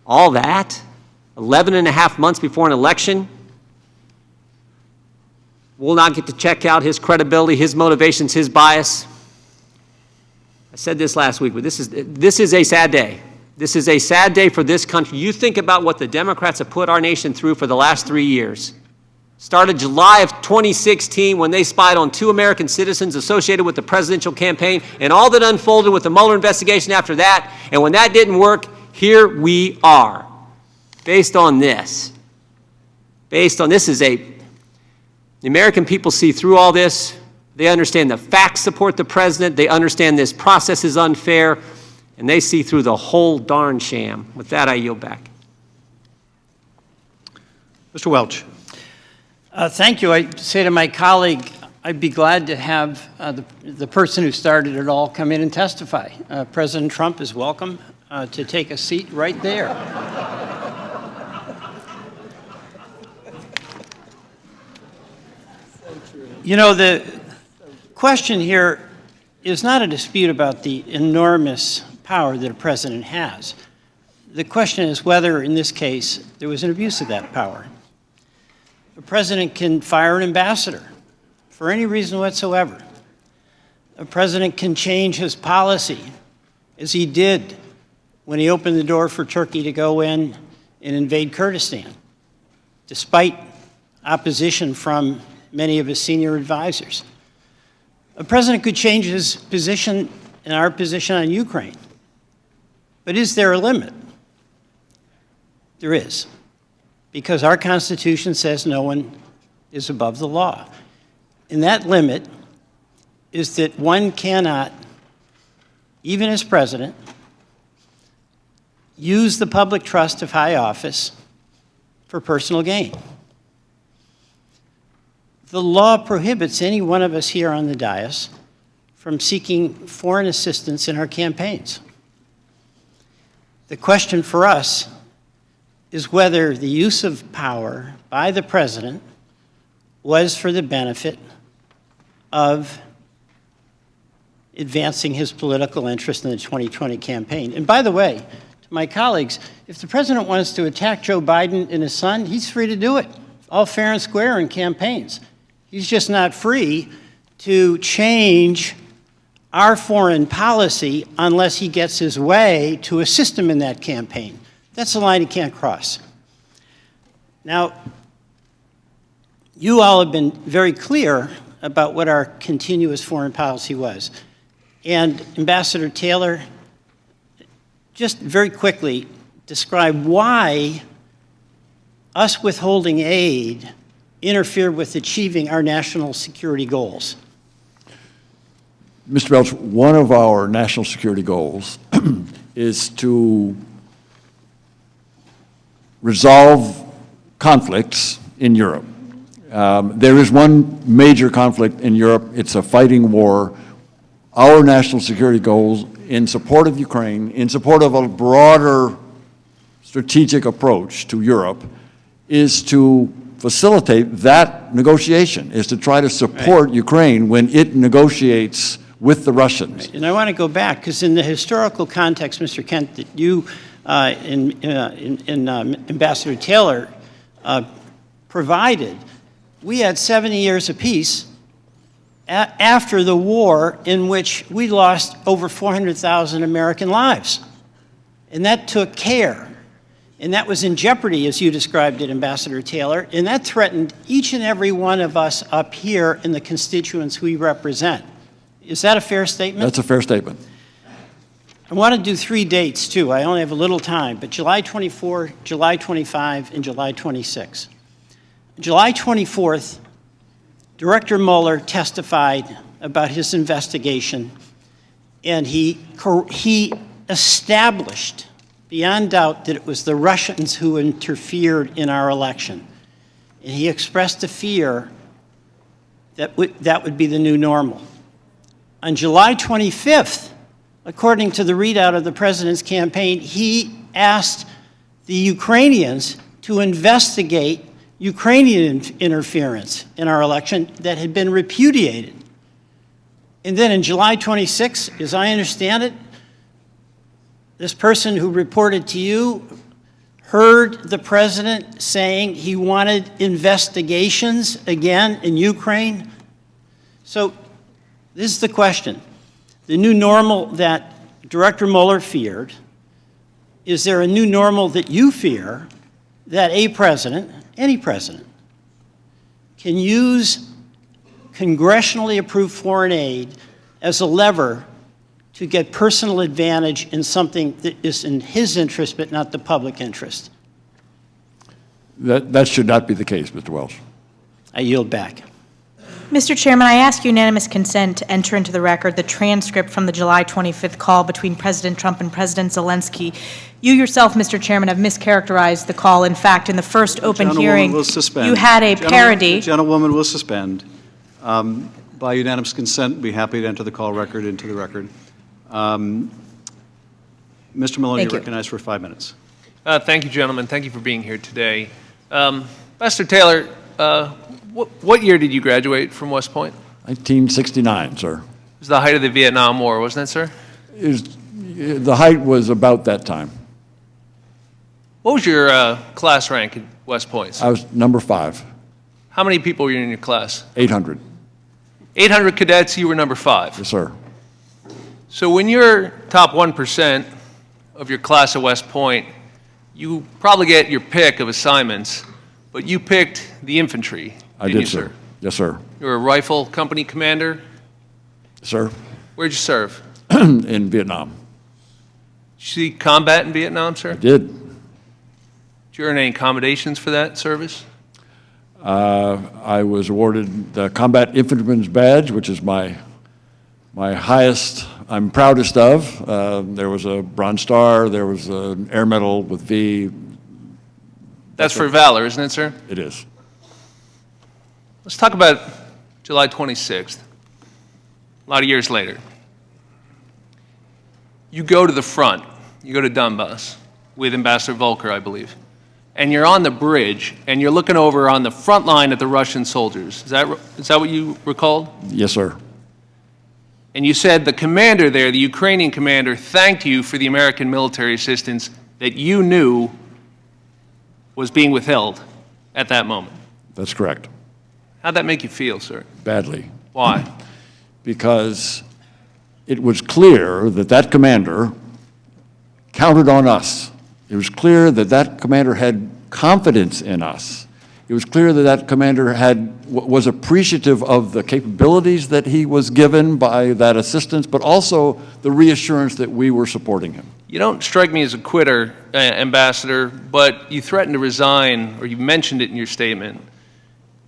E: 11 and a half months before an election. We'll not get to check out his credibility, his motivations, his bias. I said this last week, but this is a sad day. This is a sad day for this country. You think about what the Democrats have put our nation through for the last 3 years. Started July of 2016 when they spied on 2 American citizens associated with the presidential campaign, and all that unfolded with the Mueller investigation after that. And when that didn't work, here we are. Based on this. The American people see through all this. They understand the facts support the president. They understand this process is unfair. And they see through the whole darn sham. With that, I yield back.
A: Mr. Welch.
J: Thank you. I say to my colleague, I'd be glad to have the person who started it all come in and testify. President Trump is welcome to take a seat right there. You know, the question here is not a dispute about the enormous power that a president has. The question is whether, in this case, there was an abuse of that power. A president can fire an ambassador for any reason whatsoever. A president can change his policy, as he did when he opened the door for Turkey to go in and invade Kurdistan, despite opposition from many of his senior advisors. A president could change his position and our position on Ukraine. But is there a limit? There is, because our Constitution says no one is above the law. And that limit is that one cannot, even as president, use the public trust of high office for personal gain. The law prohibits any one of us here on the dais from seeking foreign assistance in our campaigns. The question for us is whether the use of power by the president was for the benefit of advancing his political interest in the 2020 campaign. And by the way, to my colleagues, if the president wants to attack Joe Biden and his son, he's free to do it, all fair and square in campaigns. He's just not free to change our foreign policy unless he gets his way to assist him in that campaign. That's a line he can't cross. Now, you all have been very clear about what our continuous foreign policy was. And Ambassador Taylor, just very quickly, describe why us withholding aid interfered with achieving our national security goals.
G: Mr. Belch, one of our national security goals is to resolve conflicts in Europe. There is one major conflict in Europe. It's a fighting war. Our national security goals in support of Ukraine, in support of a broader strategic approach to Europe, is to facilitate that negotiation, is to try to support Ukraine when it negotiates with the Russians.
J: And I want to go back, because in the historical context, Mr. Kent, that you and Ambassador Taylor provided, we had 70 years of peace after the war in which we lost over 400,000 American lives. And that took care. And that was in jeopardy, as you described it, Ambassador Taylor, and that threatened each and every one of us up here in the constituents we represent. Is that a fair statement?
G: That's a fair statement.
J: I want to do 3 dates, too. I only have a little time, but July 24, July 25, and July 26. July 24th, Director Mueller testified about his investigation, and he established beyond doubt that it was the Russians who interfered in our election. And he expressed a fear that that would be the new normal. On July 25th, according to the readout of the president's campaign, he asked the Ukrainians to investigate Ukrainian interference in our election that had been repudiated. And then on July 26th, as I understand it, this person who reported to you heard the president saying he wanted investigations again in Ukraine. So this is the question. The new normal that Director Mueller feared, is there a new normal that you fear that a president, any president, can use congressionally approved foreign aid as a lever to get personal advantage in something that is in his interest but not the public interest?
G: That should not be the case, Mr. Welch.
J: I yield back.
C: Mr. Chairman, I ask unanimous consent to enter into the record the transcript from the July 25th call between President Trump and President Zelensky. You yourself, Mr. Chairman, have mischaracterized the call. In fact, in the first open hearing, you had a parody.
A: The gentlewoman will suspend. By unanimous consent, be happy to enter the call record into the record. Mr. Maloney, you're recognized for 5 minutes.
B: Thank you, gentlemen. Thank you for being here today. Ambassador Taylor, what year did you graduate from West Point?
G: 1969, sir.
B: It was the height of the Vietnam War, wasn't it, sir?
G: The height was about that time.
B: What was your class rank at West Point, sir?
G: I was number 5.
B: How many people were in your class?
G: 800.
B: 800 cadets, you were number 5.
G: Yes, sir.
B: So when you're top 1% of your class at West Point, you probably get your pick of assignments, but you picked the infantry.
G: I did, sir. Yes, sir.
B: You were a rifle company commander?
G: Sir.
B: Where'd you serve?
G: In Vietnam.
B: Did you see combat in Vietnam, sir?
G: I did.
B: Did you earn any accommodations for that service?
G: I was awarded the Combat Infantryman's Badge, which is my highest, I'm proudest of. There was a Bronze Star, there was an Air Medal with V.
B: That's for valor, isn't it, sir?
G: It is.
B: Let's talk about July 26th, a lot of years later. You go to the front, you go to Donbass with Ambassador Volker, I believe, and you're on the bridge, and you're looking over on the front line at the Russian soldiers. Is that what you recalled?
G: Yes, sir.
B: And you said the commander there, the Ukrainian commander, thanked you for the American military assistance that you knew was being withheld at that moment.
G: That's correct.
B: How'd that make you feel, sir?
G: Badly.
B: Why?
G: Because it was clear that that commander counted on us. It was clear that that commander had confidence in us. It was clear that that commander was appreciative of the capabilities that he was given by that assistance, but also the reassurance that we were supporting him.
B: You don't strike me as a quitter, Ambassador, but you threatened to resign, or you mentioned it in your statement.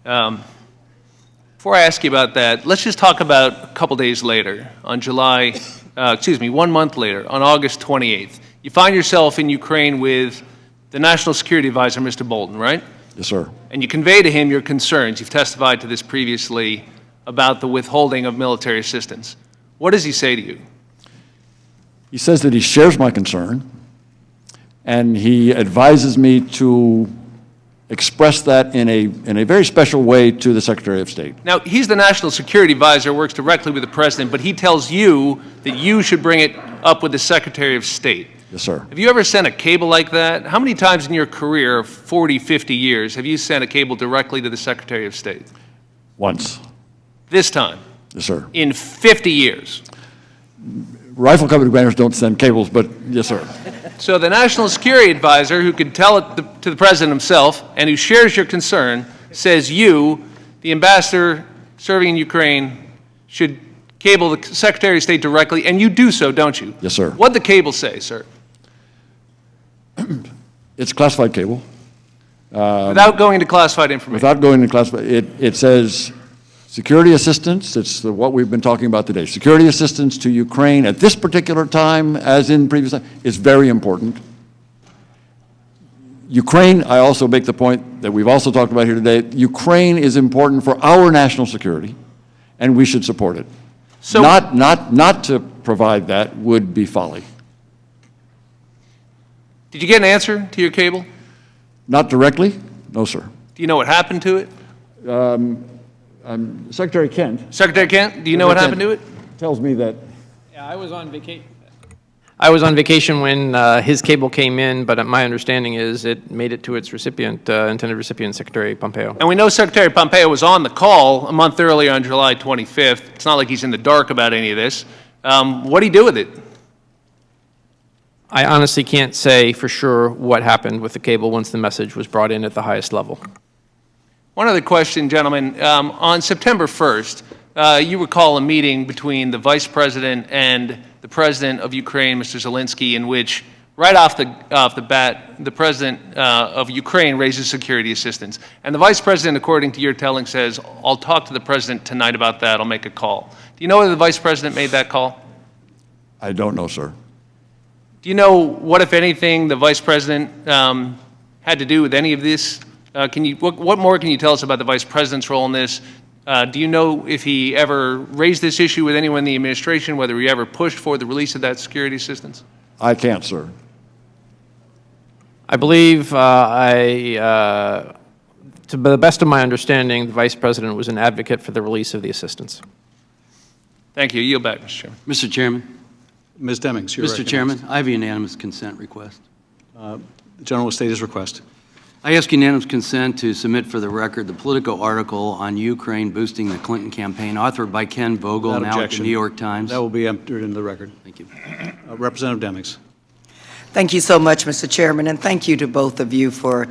B: Before I ask you about that, let's just talk about a couple days later, on 1 month later, on August 28th. You find yourself in Ukraine with the National Security Advisor, Mr. Bolton, right?
G: Yes, sir.
B: And you convey to him your concerns. You've testified to this previously about the withholding of military assistance. What does he say to you?
G: He says that he shares my concern, and he advises me to express that in a very special way to the Secretary of State.
B: Now, he's the National Security Advisor, works directly with the President, but he tells you that you should bring it up with the Secretary of State.
G: Yes, sir.
B: Have you ever sent a cable like that? How many times in your career of 40, 50 years have you sent a cable directly to the Secretary of State?
G: Once.
B: This time?
G: Yes, sir.
B: In 50 years?
G: Rifle company commanders don't send cables, but yes, sir.
B: So the National Security Advisor, who can tell it to the President himself and who shares your concern, says you, the ambassador serving in Ukraine, should cable the Secretary of State directly, and you do so, don't you?
G: Yes, sir.
B: What'd the cable say, sir?
G: It's classified cable.
B: Without going into classified information?
G: Without going into classified, it says security assistance, it's what we've been talking about today. Security assistance to Ukraine at this particular time, as in previous time, is very important. Ukraine, I also make the point that we've also talked about here today, Ukraine is important for our national security, and we should support it.
B: So,
G: not to provide that would be folly.
B: Did you get an answer to your cable?
G: Not directly, no, sir.
B: Do you know what happened to it?
G: Secretary Kent.
B: Secretary Kent, do you know what happened to it?
G: Tells me that.
F: Yeah, I was on vacation when his cable came in, but my understanding is it made it to its recipient, intended recipient, Secretary Pompeo.
B: And we know Secretary Pompeo was on the call a month earlier on July 25th. It's not like he's in the dark about any of this. What do you do with it?
F: I honestly can't say for sure what happened with the cable once the message was brought in at the highest level.
B: One other question, gentlemen. On September 1st, you recall a meeting between the Vice President and the President of Ukraine, Mr. Zelensky, in which, right off the bat, the President of Ukraine raises security assistance. And the Vice President, according to your telling, says, I'll talk to the President tonight about that, I'll make a call. Do you know whether the Vice President made that call?
G: I don't know, sir.
B: Do you know what, if anything, the Vice President had to do with any of this? What more can you tell us about the Vice President's role in this? Do you know if he ever raised this issue with anyone in the administration, whether he ever pushed for the release of that security assistance?
G: I can't, sir.
F: I believe, to the best of my understanding, the Vice President was an advocate for the release of the assistance.
B: Thank you. Yield back, Mr. Chairman.
P: Mr. Chairman.
A: Ms. Demings, you're
P: Mr. Chairman, I have a unanimous consent request.
A: The General will state his request.
P: I ask unanimous consent to submit for the record the Politico article on Ukraine boosting the Clinton campaign, authored by Ken Vogel,
A: Without
P: now at the
A: objection.
P: New York Times.
A: That will be entered into the record.
P: Thank you.
A: Representative Demings.
L: Thank you so much, Mr. Chairman, and thank you to both of you for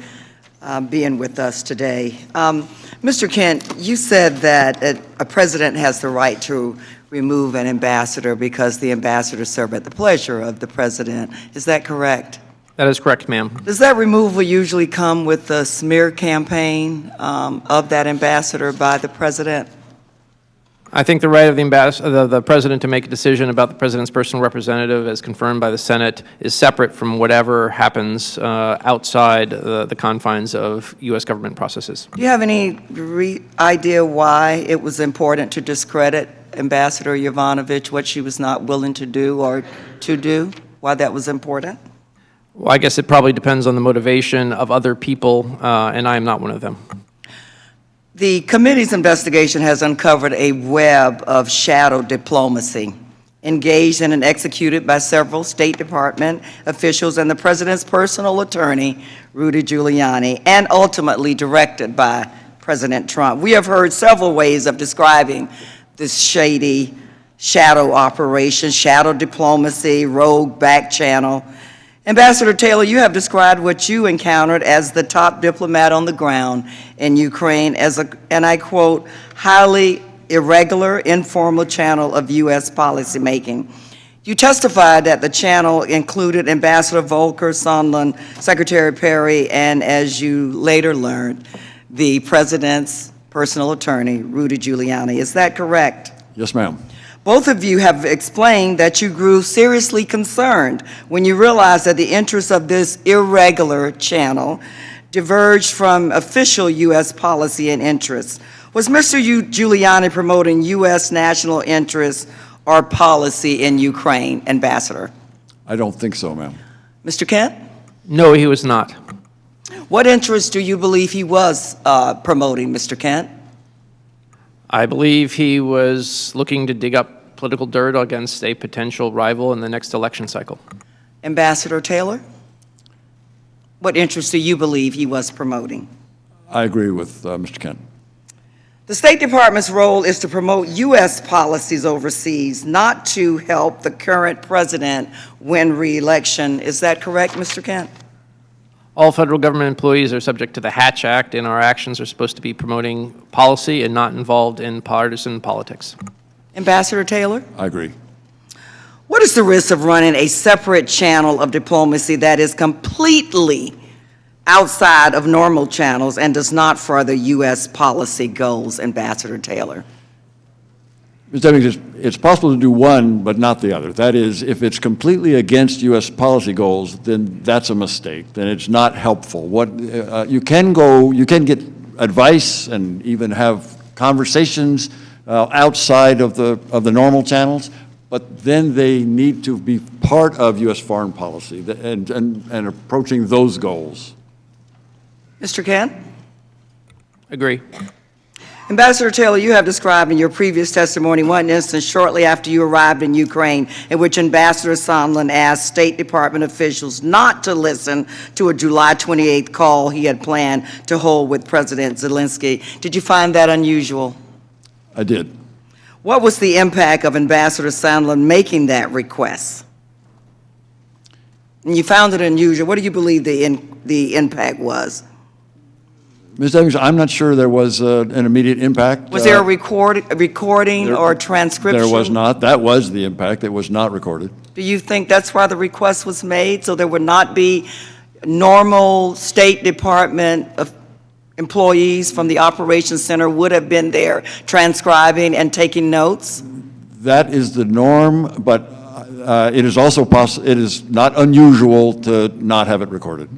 L: being with us today. Mr. Kent, you said that a president has the right to remove an ambassador because the ambassador served at the pleasure of the president. Is that correct?
F: That is correct, ma'am.
L: Does that removal usually come with the smear campaign of that ambassador by the president?
F: I think the right of the president to make a decision about the president's personal representative, as confirmed by the Senate, is separate from whatever happens outside the confines of U.S. government processes.
L: Do you have any idea why it was important to discredit Ambassador Yovanovitch, what she was not willing to do or to do, why that was important?
F: Well, I guess it probably depends on the motivation of other people, and I am not one of them.
L: The committee's investigation has uncovered a web of shadow diplomacy engaged in and executed by several State Department officials and the President's personal attorney, Rudy Giuliani, and ultimately directed by President Trump. We have heard several ways of describing this shady shadow operation, shadow diplomacy, rogue back channel. Ambassador Taylor, you have described what you encountered as the top diplomat on the ground in Ukraine as a, and I quote, highly irregular, informal channel of U.S. policymaking. You testified that the channel included Ambassador Volker, Sondland, Secretary Perry, and as you later learned, the president's personal attorney, Rudy Giuliani. Is that correct?
G: Yes, ma'am.
L: Both of you have explained that you grew seriously concerned when you realized that the interests of this irregular channel diverged from official U.S. policy and interests. Was Mr. Giuliani promoting U.S. national interests or policy in Ukraine, Ambassador?
G: I don't think so, ma'am.
L: Mr. Kent?
F: No, he was not.
L: What interests do you believe he was promoting, Mr. Kent?
F: I believe he was looking to dig up political dirt against a potential rival in the next election cycle.
L: Ambassador Taylor? What interests do you believe he was promoting?
G: I agree with Mr. Kent.
L: The State Department's role is to promote U.S. policies overseas, not to help the current president win re-election. Is that correct, Mr. Kent?
F: All federal government employees are subject to the Hatch Act, and our actions are supposed to be promoting policy and not involved in partisan politics.
L: Ambassador Taylor?
G: I agree.
L: What is the risk of running a separate channel of diplomacy that is completely outside of normal channels and does not further U.S. policy goals, Ambassador Taylor?
G: Ms. Demings, it's possible to do one, but not the other. That is, if it's completely against U.S. policy goals, then that's a mistake. Then it's not helpful. You can get advice and even have conversations outside of the normal channels, but then they need to be part of U.S. foreign policy and approaching those goals.
L: Mr. Kent?
F: Agree.
L: Ambassador Taylor, you have described in your previous testimony one instance shortly after you arrived in Ukraine in which Ambassador Sondland asked State Department officials not to listen to a July 28th call he had planned to hold with President Zelensky. Did you find that unusual?
G: I did.
L: What was the impact of Ambassador Sondland making that request? And you found it unusual. What do you believe the impact was?
G: Ms. Demings, I'm not sure there was an immediate impact.
L: Was there a recording or a transcription?
G: There was not. That was the impact. It was not recorded.
L: Do you think that's why the request was made, so there would not be normal State Department of employees from the Operations Center would have been there transcribing and taking notes?
G: That is the norm, but it is also it is not unusual to not have it recorded.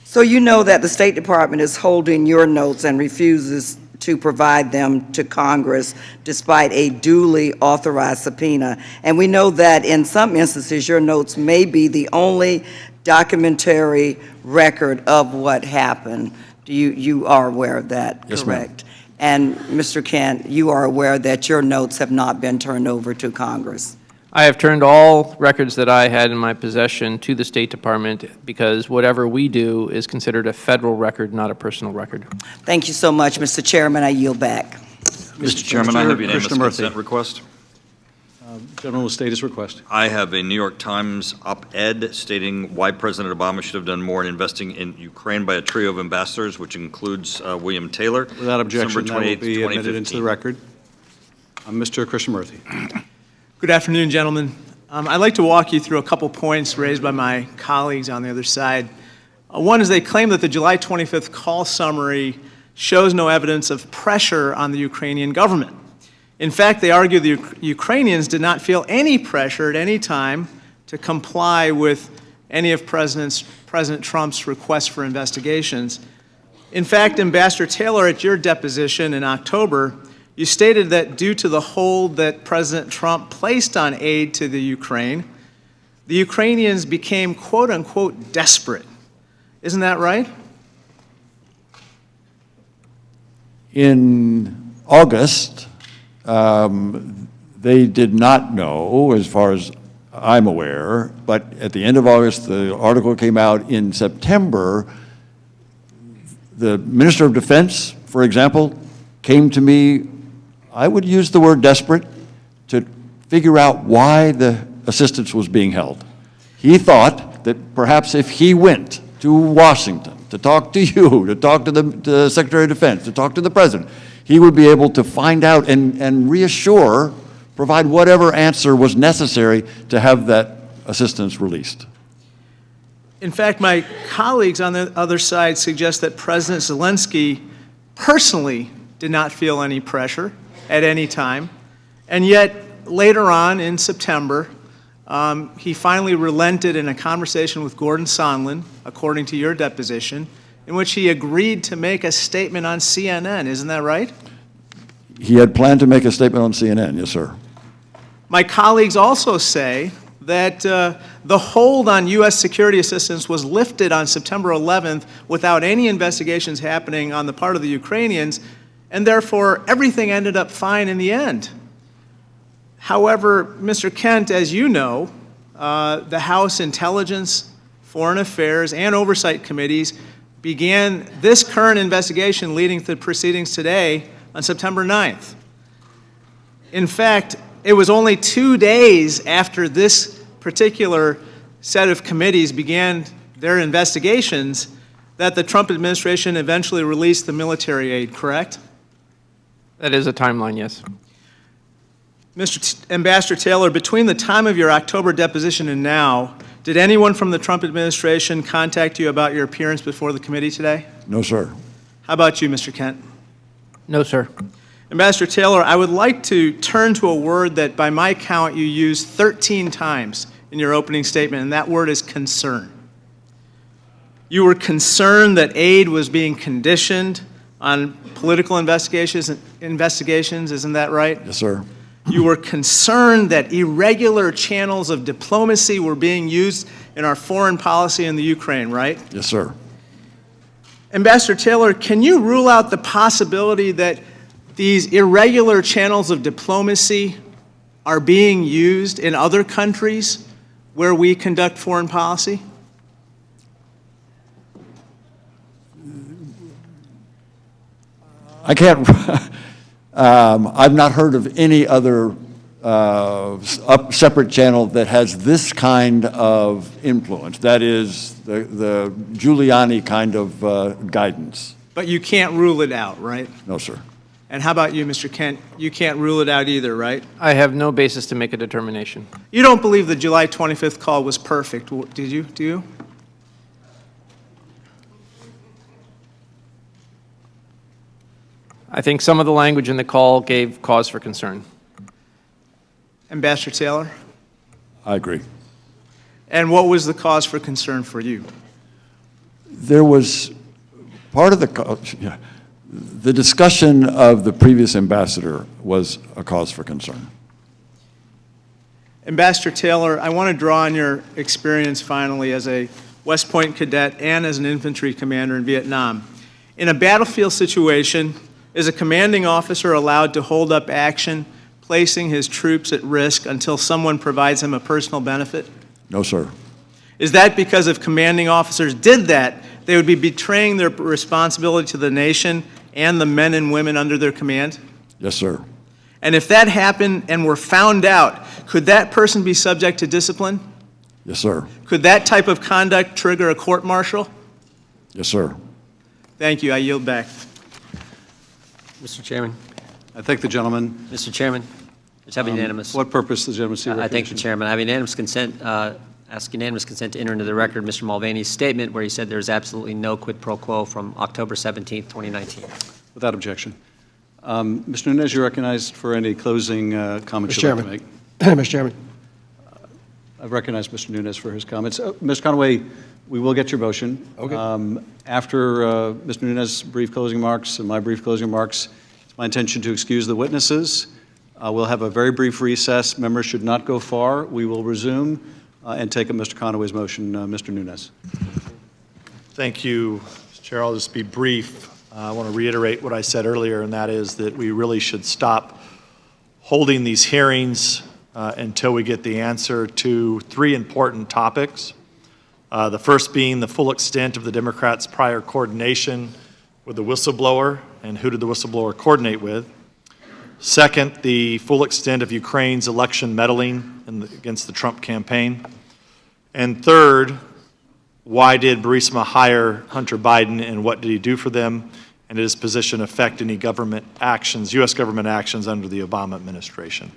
L: So you know that the State Department is holding your notes and refuses to provide them to Congress despite a duly authorized subpoena. And we know that in some instances, your notes may be the only documentary record of what happened. You are aware of that,
G: yes,
L: correct? And Mr. Kent, you are aware that your notes have not been turned over to Congress?
F: I have turned all records that I had in my possession to the State Department because whatever we do is considered a federal record, not a personal record.
L: Thank you so much, Mr. Chairman. I yield back.
N: Mr. Chairman, I have unanimous consent request.
A: Gentleman will state his request.
N: I have a New York Times op-ed stating why President Obama should have done more in investing in Ukraine by a trio of ambassadors, which includes William Taylor.
A: Without objection, that will
N: 28th,
A: be admitted into the record. Mr. Krishnamurthy.
D: Good afternoon, gentlemen. I'd like to walk you through a couple points raised by my colleagues on the other side. One is they claim that the July 25th call summary shows no evidence of pressure on the Ukrainian government. In fact, they argue the Ukrainians did not feel any pressure at any time to comply with any of President Trump's requests for investigations. In fact, Ambassador Taylor, at your deposition in October, you stated that due to the hold that President Trump placed on aid to the Ukrainians became, quote unquote, desperate. Isn't that right?
G: In August, they did not know, as far as I'm aware, but at the end of August, the article came out. In September, the Minister of Defense, for example, came to me, I would use the word desperate, to figure out why the assistance was being held. He thought that perhaps if he went to Washington to talk to you, to talk to the Secretary of Defense, to talk to the President, he would be able to find out and reassure, provide whatever answer was necessary to have that assistance released.
D: In fact, my colleagues on the other side suggest that President Zelensky personally did not feel any pressure at any time, and yet later on in September, he finally relented in a conversation with Gordon Sondland, according to your deposition, in which he agreed to make a statement on CNN. Isn't that right?
G: He had planned to make a statement on CNN, yes, sir.
D: My colleagues also say that the hold on U.S. security assistance was lifted on September 11th without any investigations happening on the part of the Ukrainians, and therefore everything ended up fine in the end. However, Mr. Kent, as you know, the House Intelligence, Foreign Affairs, and Oversight Committees began this current investigation leading to the proceedings today on September 9th. In fact, it was only 2 days after this particular set of committees began their investigations that the Trump administration eventually released the military aid, correct?
F: That is a timeline, yes.
D: Ambassador Taylor, between the time of your October deposition and now, did anyone from the Trump administration contact you about your appearance before the committee today?
G: No, sir.
D: How about you, Mr. Kent?
F: No, sir.
D: Ambassador Taylor, I would like to turn to a word that by my count you used 13 times in your opening statement, and that word is concern. You were concerned that aid was being conditioned on political investigations, isn't that right?
G: Yes, sir.
D: You were concerned that irregular channels of diplomacy were being used in our foreign policy in the Ukraine, right?
G: Yes, sir.
D: Ambassador Taylor, can you rule out the possibility that these irregular channels of diplomacy are being used in other countries where we conduct foreign policy?
G: I can't, I've not heard of any other separate channel that has this kind of influence. That is the Giuliani kind of guidance.
D: But you can't rule it out, right?
G: No, sir.
D: And how about you, Mr. Kent? You can't rule it out either, right?
F: I have no basis to make a determination.
D: You don't believe the July 25th call was perfect, did you? Do you?
F: I think some of the language in the call gave cause for concern.
D: Ambassador Taylor?
G: I agree.
D: And what was the cause for concern for you?
G: There was part of the discussion of the previous ambassador was a cause for concern.
D: Ambassador Taylor, I want to draw on your experience finally as a West Point cadet and as an infantry commander in Vietnam. In a battlefield situation, is a commanding officer allowed to hold up action, placing his troops at risk until someone provides him a personal benefit?
G: No, sir.
D: Is that because if commanding officers did that, they would be betraying their responsibility to the nation and the men and women under their command?
G: Yes, sir.
D: And if that happened and were found out, could that person be subject to discipline?
G: Yes, sir.
D: Could that type of conduct trigger a court-martial?
G: Yes, sir.
D: Thank you. I yield back.
E: Mr. Chairman.
A: I thank the gentleman.
E: Mr. Chairman, let's have unanimous.
A: What purpose does the gentleman seek
E: I thank the
A: recognition?
E: chairman. I have unanimous consent, ask unanimous consent to enter into the record Mr. Mulvaney's statement where he said there's absolutely no quid pro quo from October 17th, 2019.
A: Without objection. Mr. Nunes, you're recognized for any closing comments you'd like to make.
M: Mr. Chairman.
A: I've recognized Mr. Nunes for his comments. Mr. Conaway, we will get your motion.
M: Okay.
A: After Mr. Nunes' brief closing remarks and my brief closing remarks, it's my intention to excuse the witnesses. We'll have a very brief recess. Members should not go far. We will resume and take up Mr. Conaway's motion. Mr. Nunes.
V: Thank you, Mr. Chair. I'll just be brief. I want to reiterate what I said earlier, and that is that we really should stop holding these hearings until we get the answer to three important topics. The first being the full extent of the Democrats' prior coordination with the whistleblower, and who did the whistleblower coordinate with. Second, the full extent of Ukraine's election meddling against the Trump campaign. And third, why did Burisma hire Hunter Biden, and what did he do for them? And did his position affect any government actions, U.S. government actions under the Obama administration?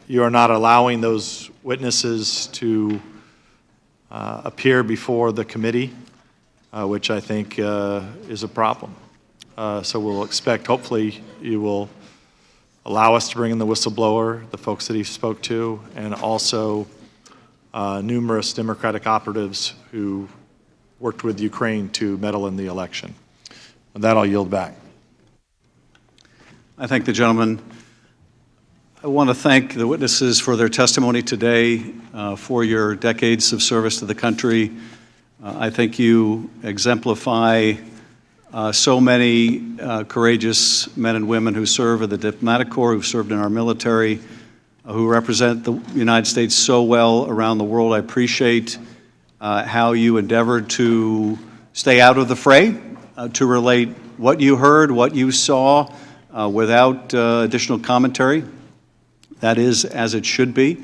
V: You are not allowing those witnesses to appear before the committee, which I think is a problem. So we'll expect, hopefully, you will allow us to bring in the whistleblower, the folks that he spoke to, and also numerous Democratic operatives who worked with Ukraine to meddle in the election. With that, I'll yield back.
A: I thank the gentleman. I want to thank the witnesses for their testimony today, for your decades of service to the country. I think you exemplify so many courageous men and women who serve in the diplomatic corps, who served in our military, who represent the United States so well around the world. I appreciate how you endeavored to stay out of the fray, to relate what you heard, what you saw, without additional commentary. That is as it should be.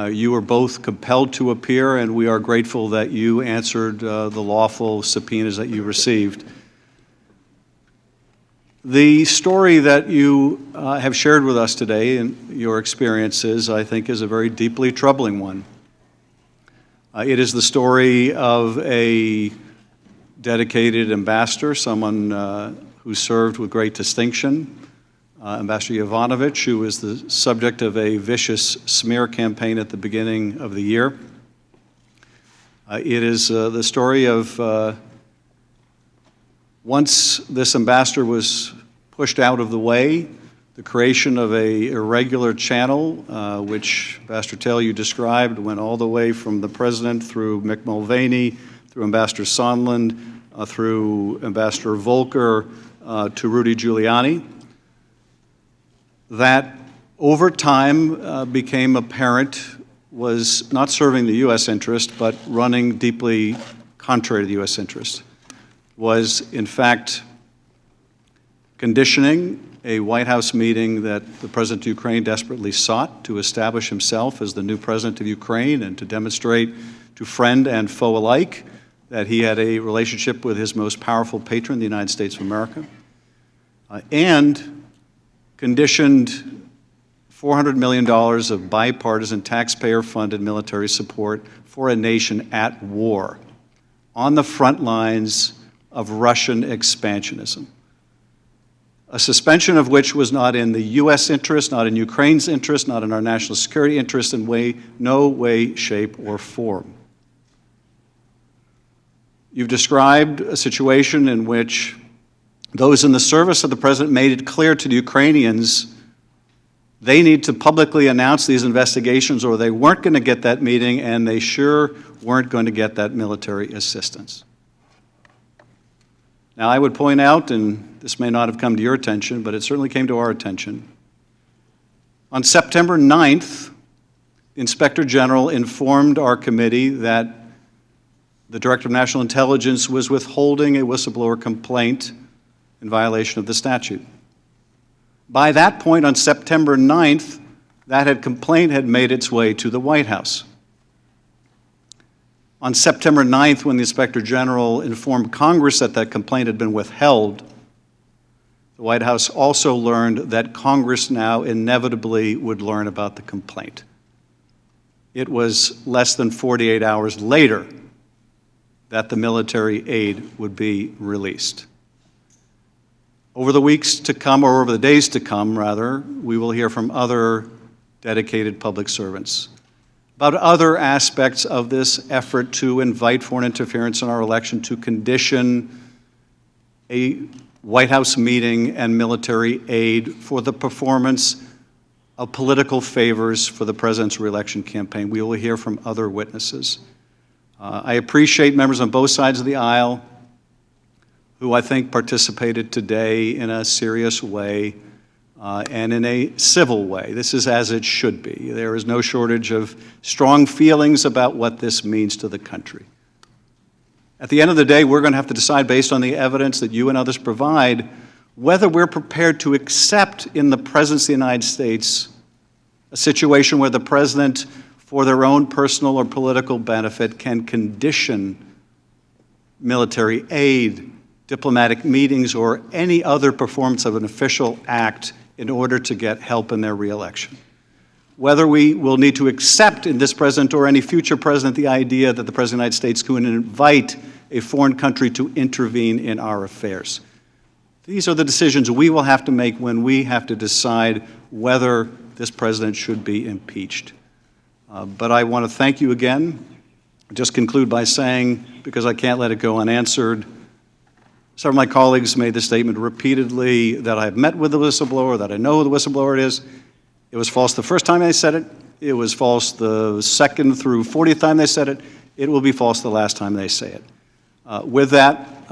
A: You were both compelled to appear, and we are grateful that you answered the lawful subpoenas that you received. The story that you have shared with us today and your experiences, I think, is a very deeply troubling one. It is the story of a dedicated ambassador, someone who served with great distinction, Ambassador Yovanovitch, who was the subject of a vicious smear campaign at the beginning of the year. It is the story of once this ambassador was pushed out of the way, the creation of an irregular channel, which Ambassador Taylor, you described, went all the way from the president through Mick Mulvaney, through Ambassador Sondland, through Ambassador Volker, to Rudy Giuliani. That over time became apparent was not serving the U.S. interest, but running deeply contrary to the U.S. interest, was in fact conditioning a White House meeting that the President of Ukraine desperately sought to establish himself as the new President of Ukraine and to demonstrate to friend and foe alike that he had a relationship with his most powerful patron, the United States of America, and conditioned $400 million of bipartisan taxpayer-funded military support for a nation at war on the front lines of Russian expansionism, a suspension of which was not in the U.S. interest, not in Ukraine's interest, not in our national security interest in no way, shape, or form. You've described a situation in which those in the service of the president made it clear to the Ukrainians they need to publicly announce these investigations or they weren't going to get that meeting, and they sure weren't going to get that military assistance. Now, I would point out, and this may not have come to your attention, but it certainly came to our attention. On September 9th, the Inspector General informed our committee that the Director of National Intelligence was withholding a whistleblower complaint in violation of the statute. By that point, on September 9th, that complaint had made its way to the White House. On September 9th, when the Inspector General informed Congress that that complaint had been withheld, the White House also learned that Congress now inevitably would learn about the complaint. It was less than 48 hours later that the military aid would be released. Over the weeks to come, or over the days to come, rather, we will hear from other dedicated public servants about other aspects of this effort to invite foreign interference in our election, to condition a White House meeting and military aid for the performance of political favors for the president's reelection campaign. We will hear from other witnesses. I appreciate members on both sides of the aisle who I think participated today in a serious way and in a civil way. This is as it should be. There is no shortage of strong feelings about what this means to the country. At the end of the day, we're going to have to decide, based on the evidence that you and others provide, whether we're prepared to accept in the presence of the United States a situation where the president for their own personal or political benefit, can condition military aid, diplomatic meetings, or any other performance of an official act in order to get help in their reelection. Whether we will need to accept in this president or any future president the idea that the President of the United States can invite a foreign country to intervene in our affairs. These are the decisions we will have to make when we have to decide whether this president should be impeached. But I want to thank you again. Just conclude by saying, because I can't let it go unanswered, several of my colleagues made the statement repeatedly that I've met with the whistleblower, that I know who the whistleblower is. It was false the first time they said it. It was false the second through 40th time they said it. It will be false the last time they say it. With that,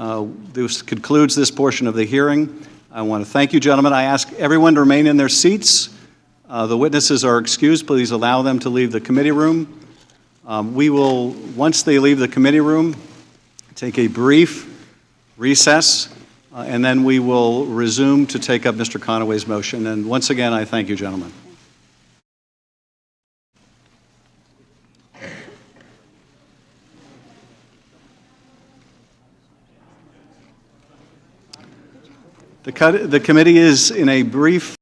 A: this concludes this portion of the hearing. I want to thank you, gentlemen. I ask everyone to remain in their seats. The witnesses are excused. Please allow them to leave the committee room. We will, once they leave the committee room, take a brief recess, and then we will resume to take up Mr. Conaway's motion. And once again, I thank you, gentlemen. The committee is in a brief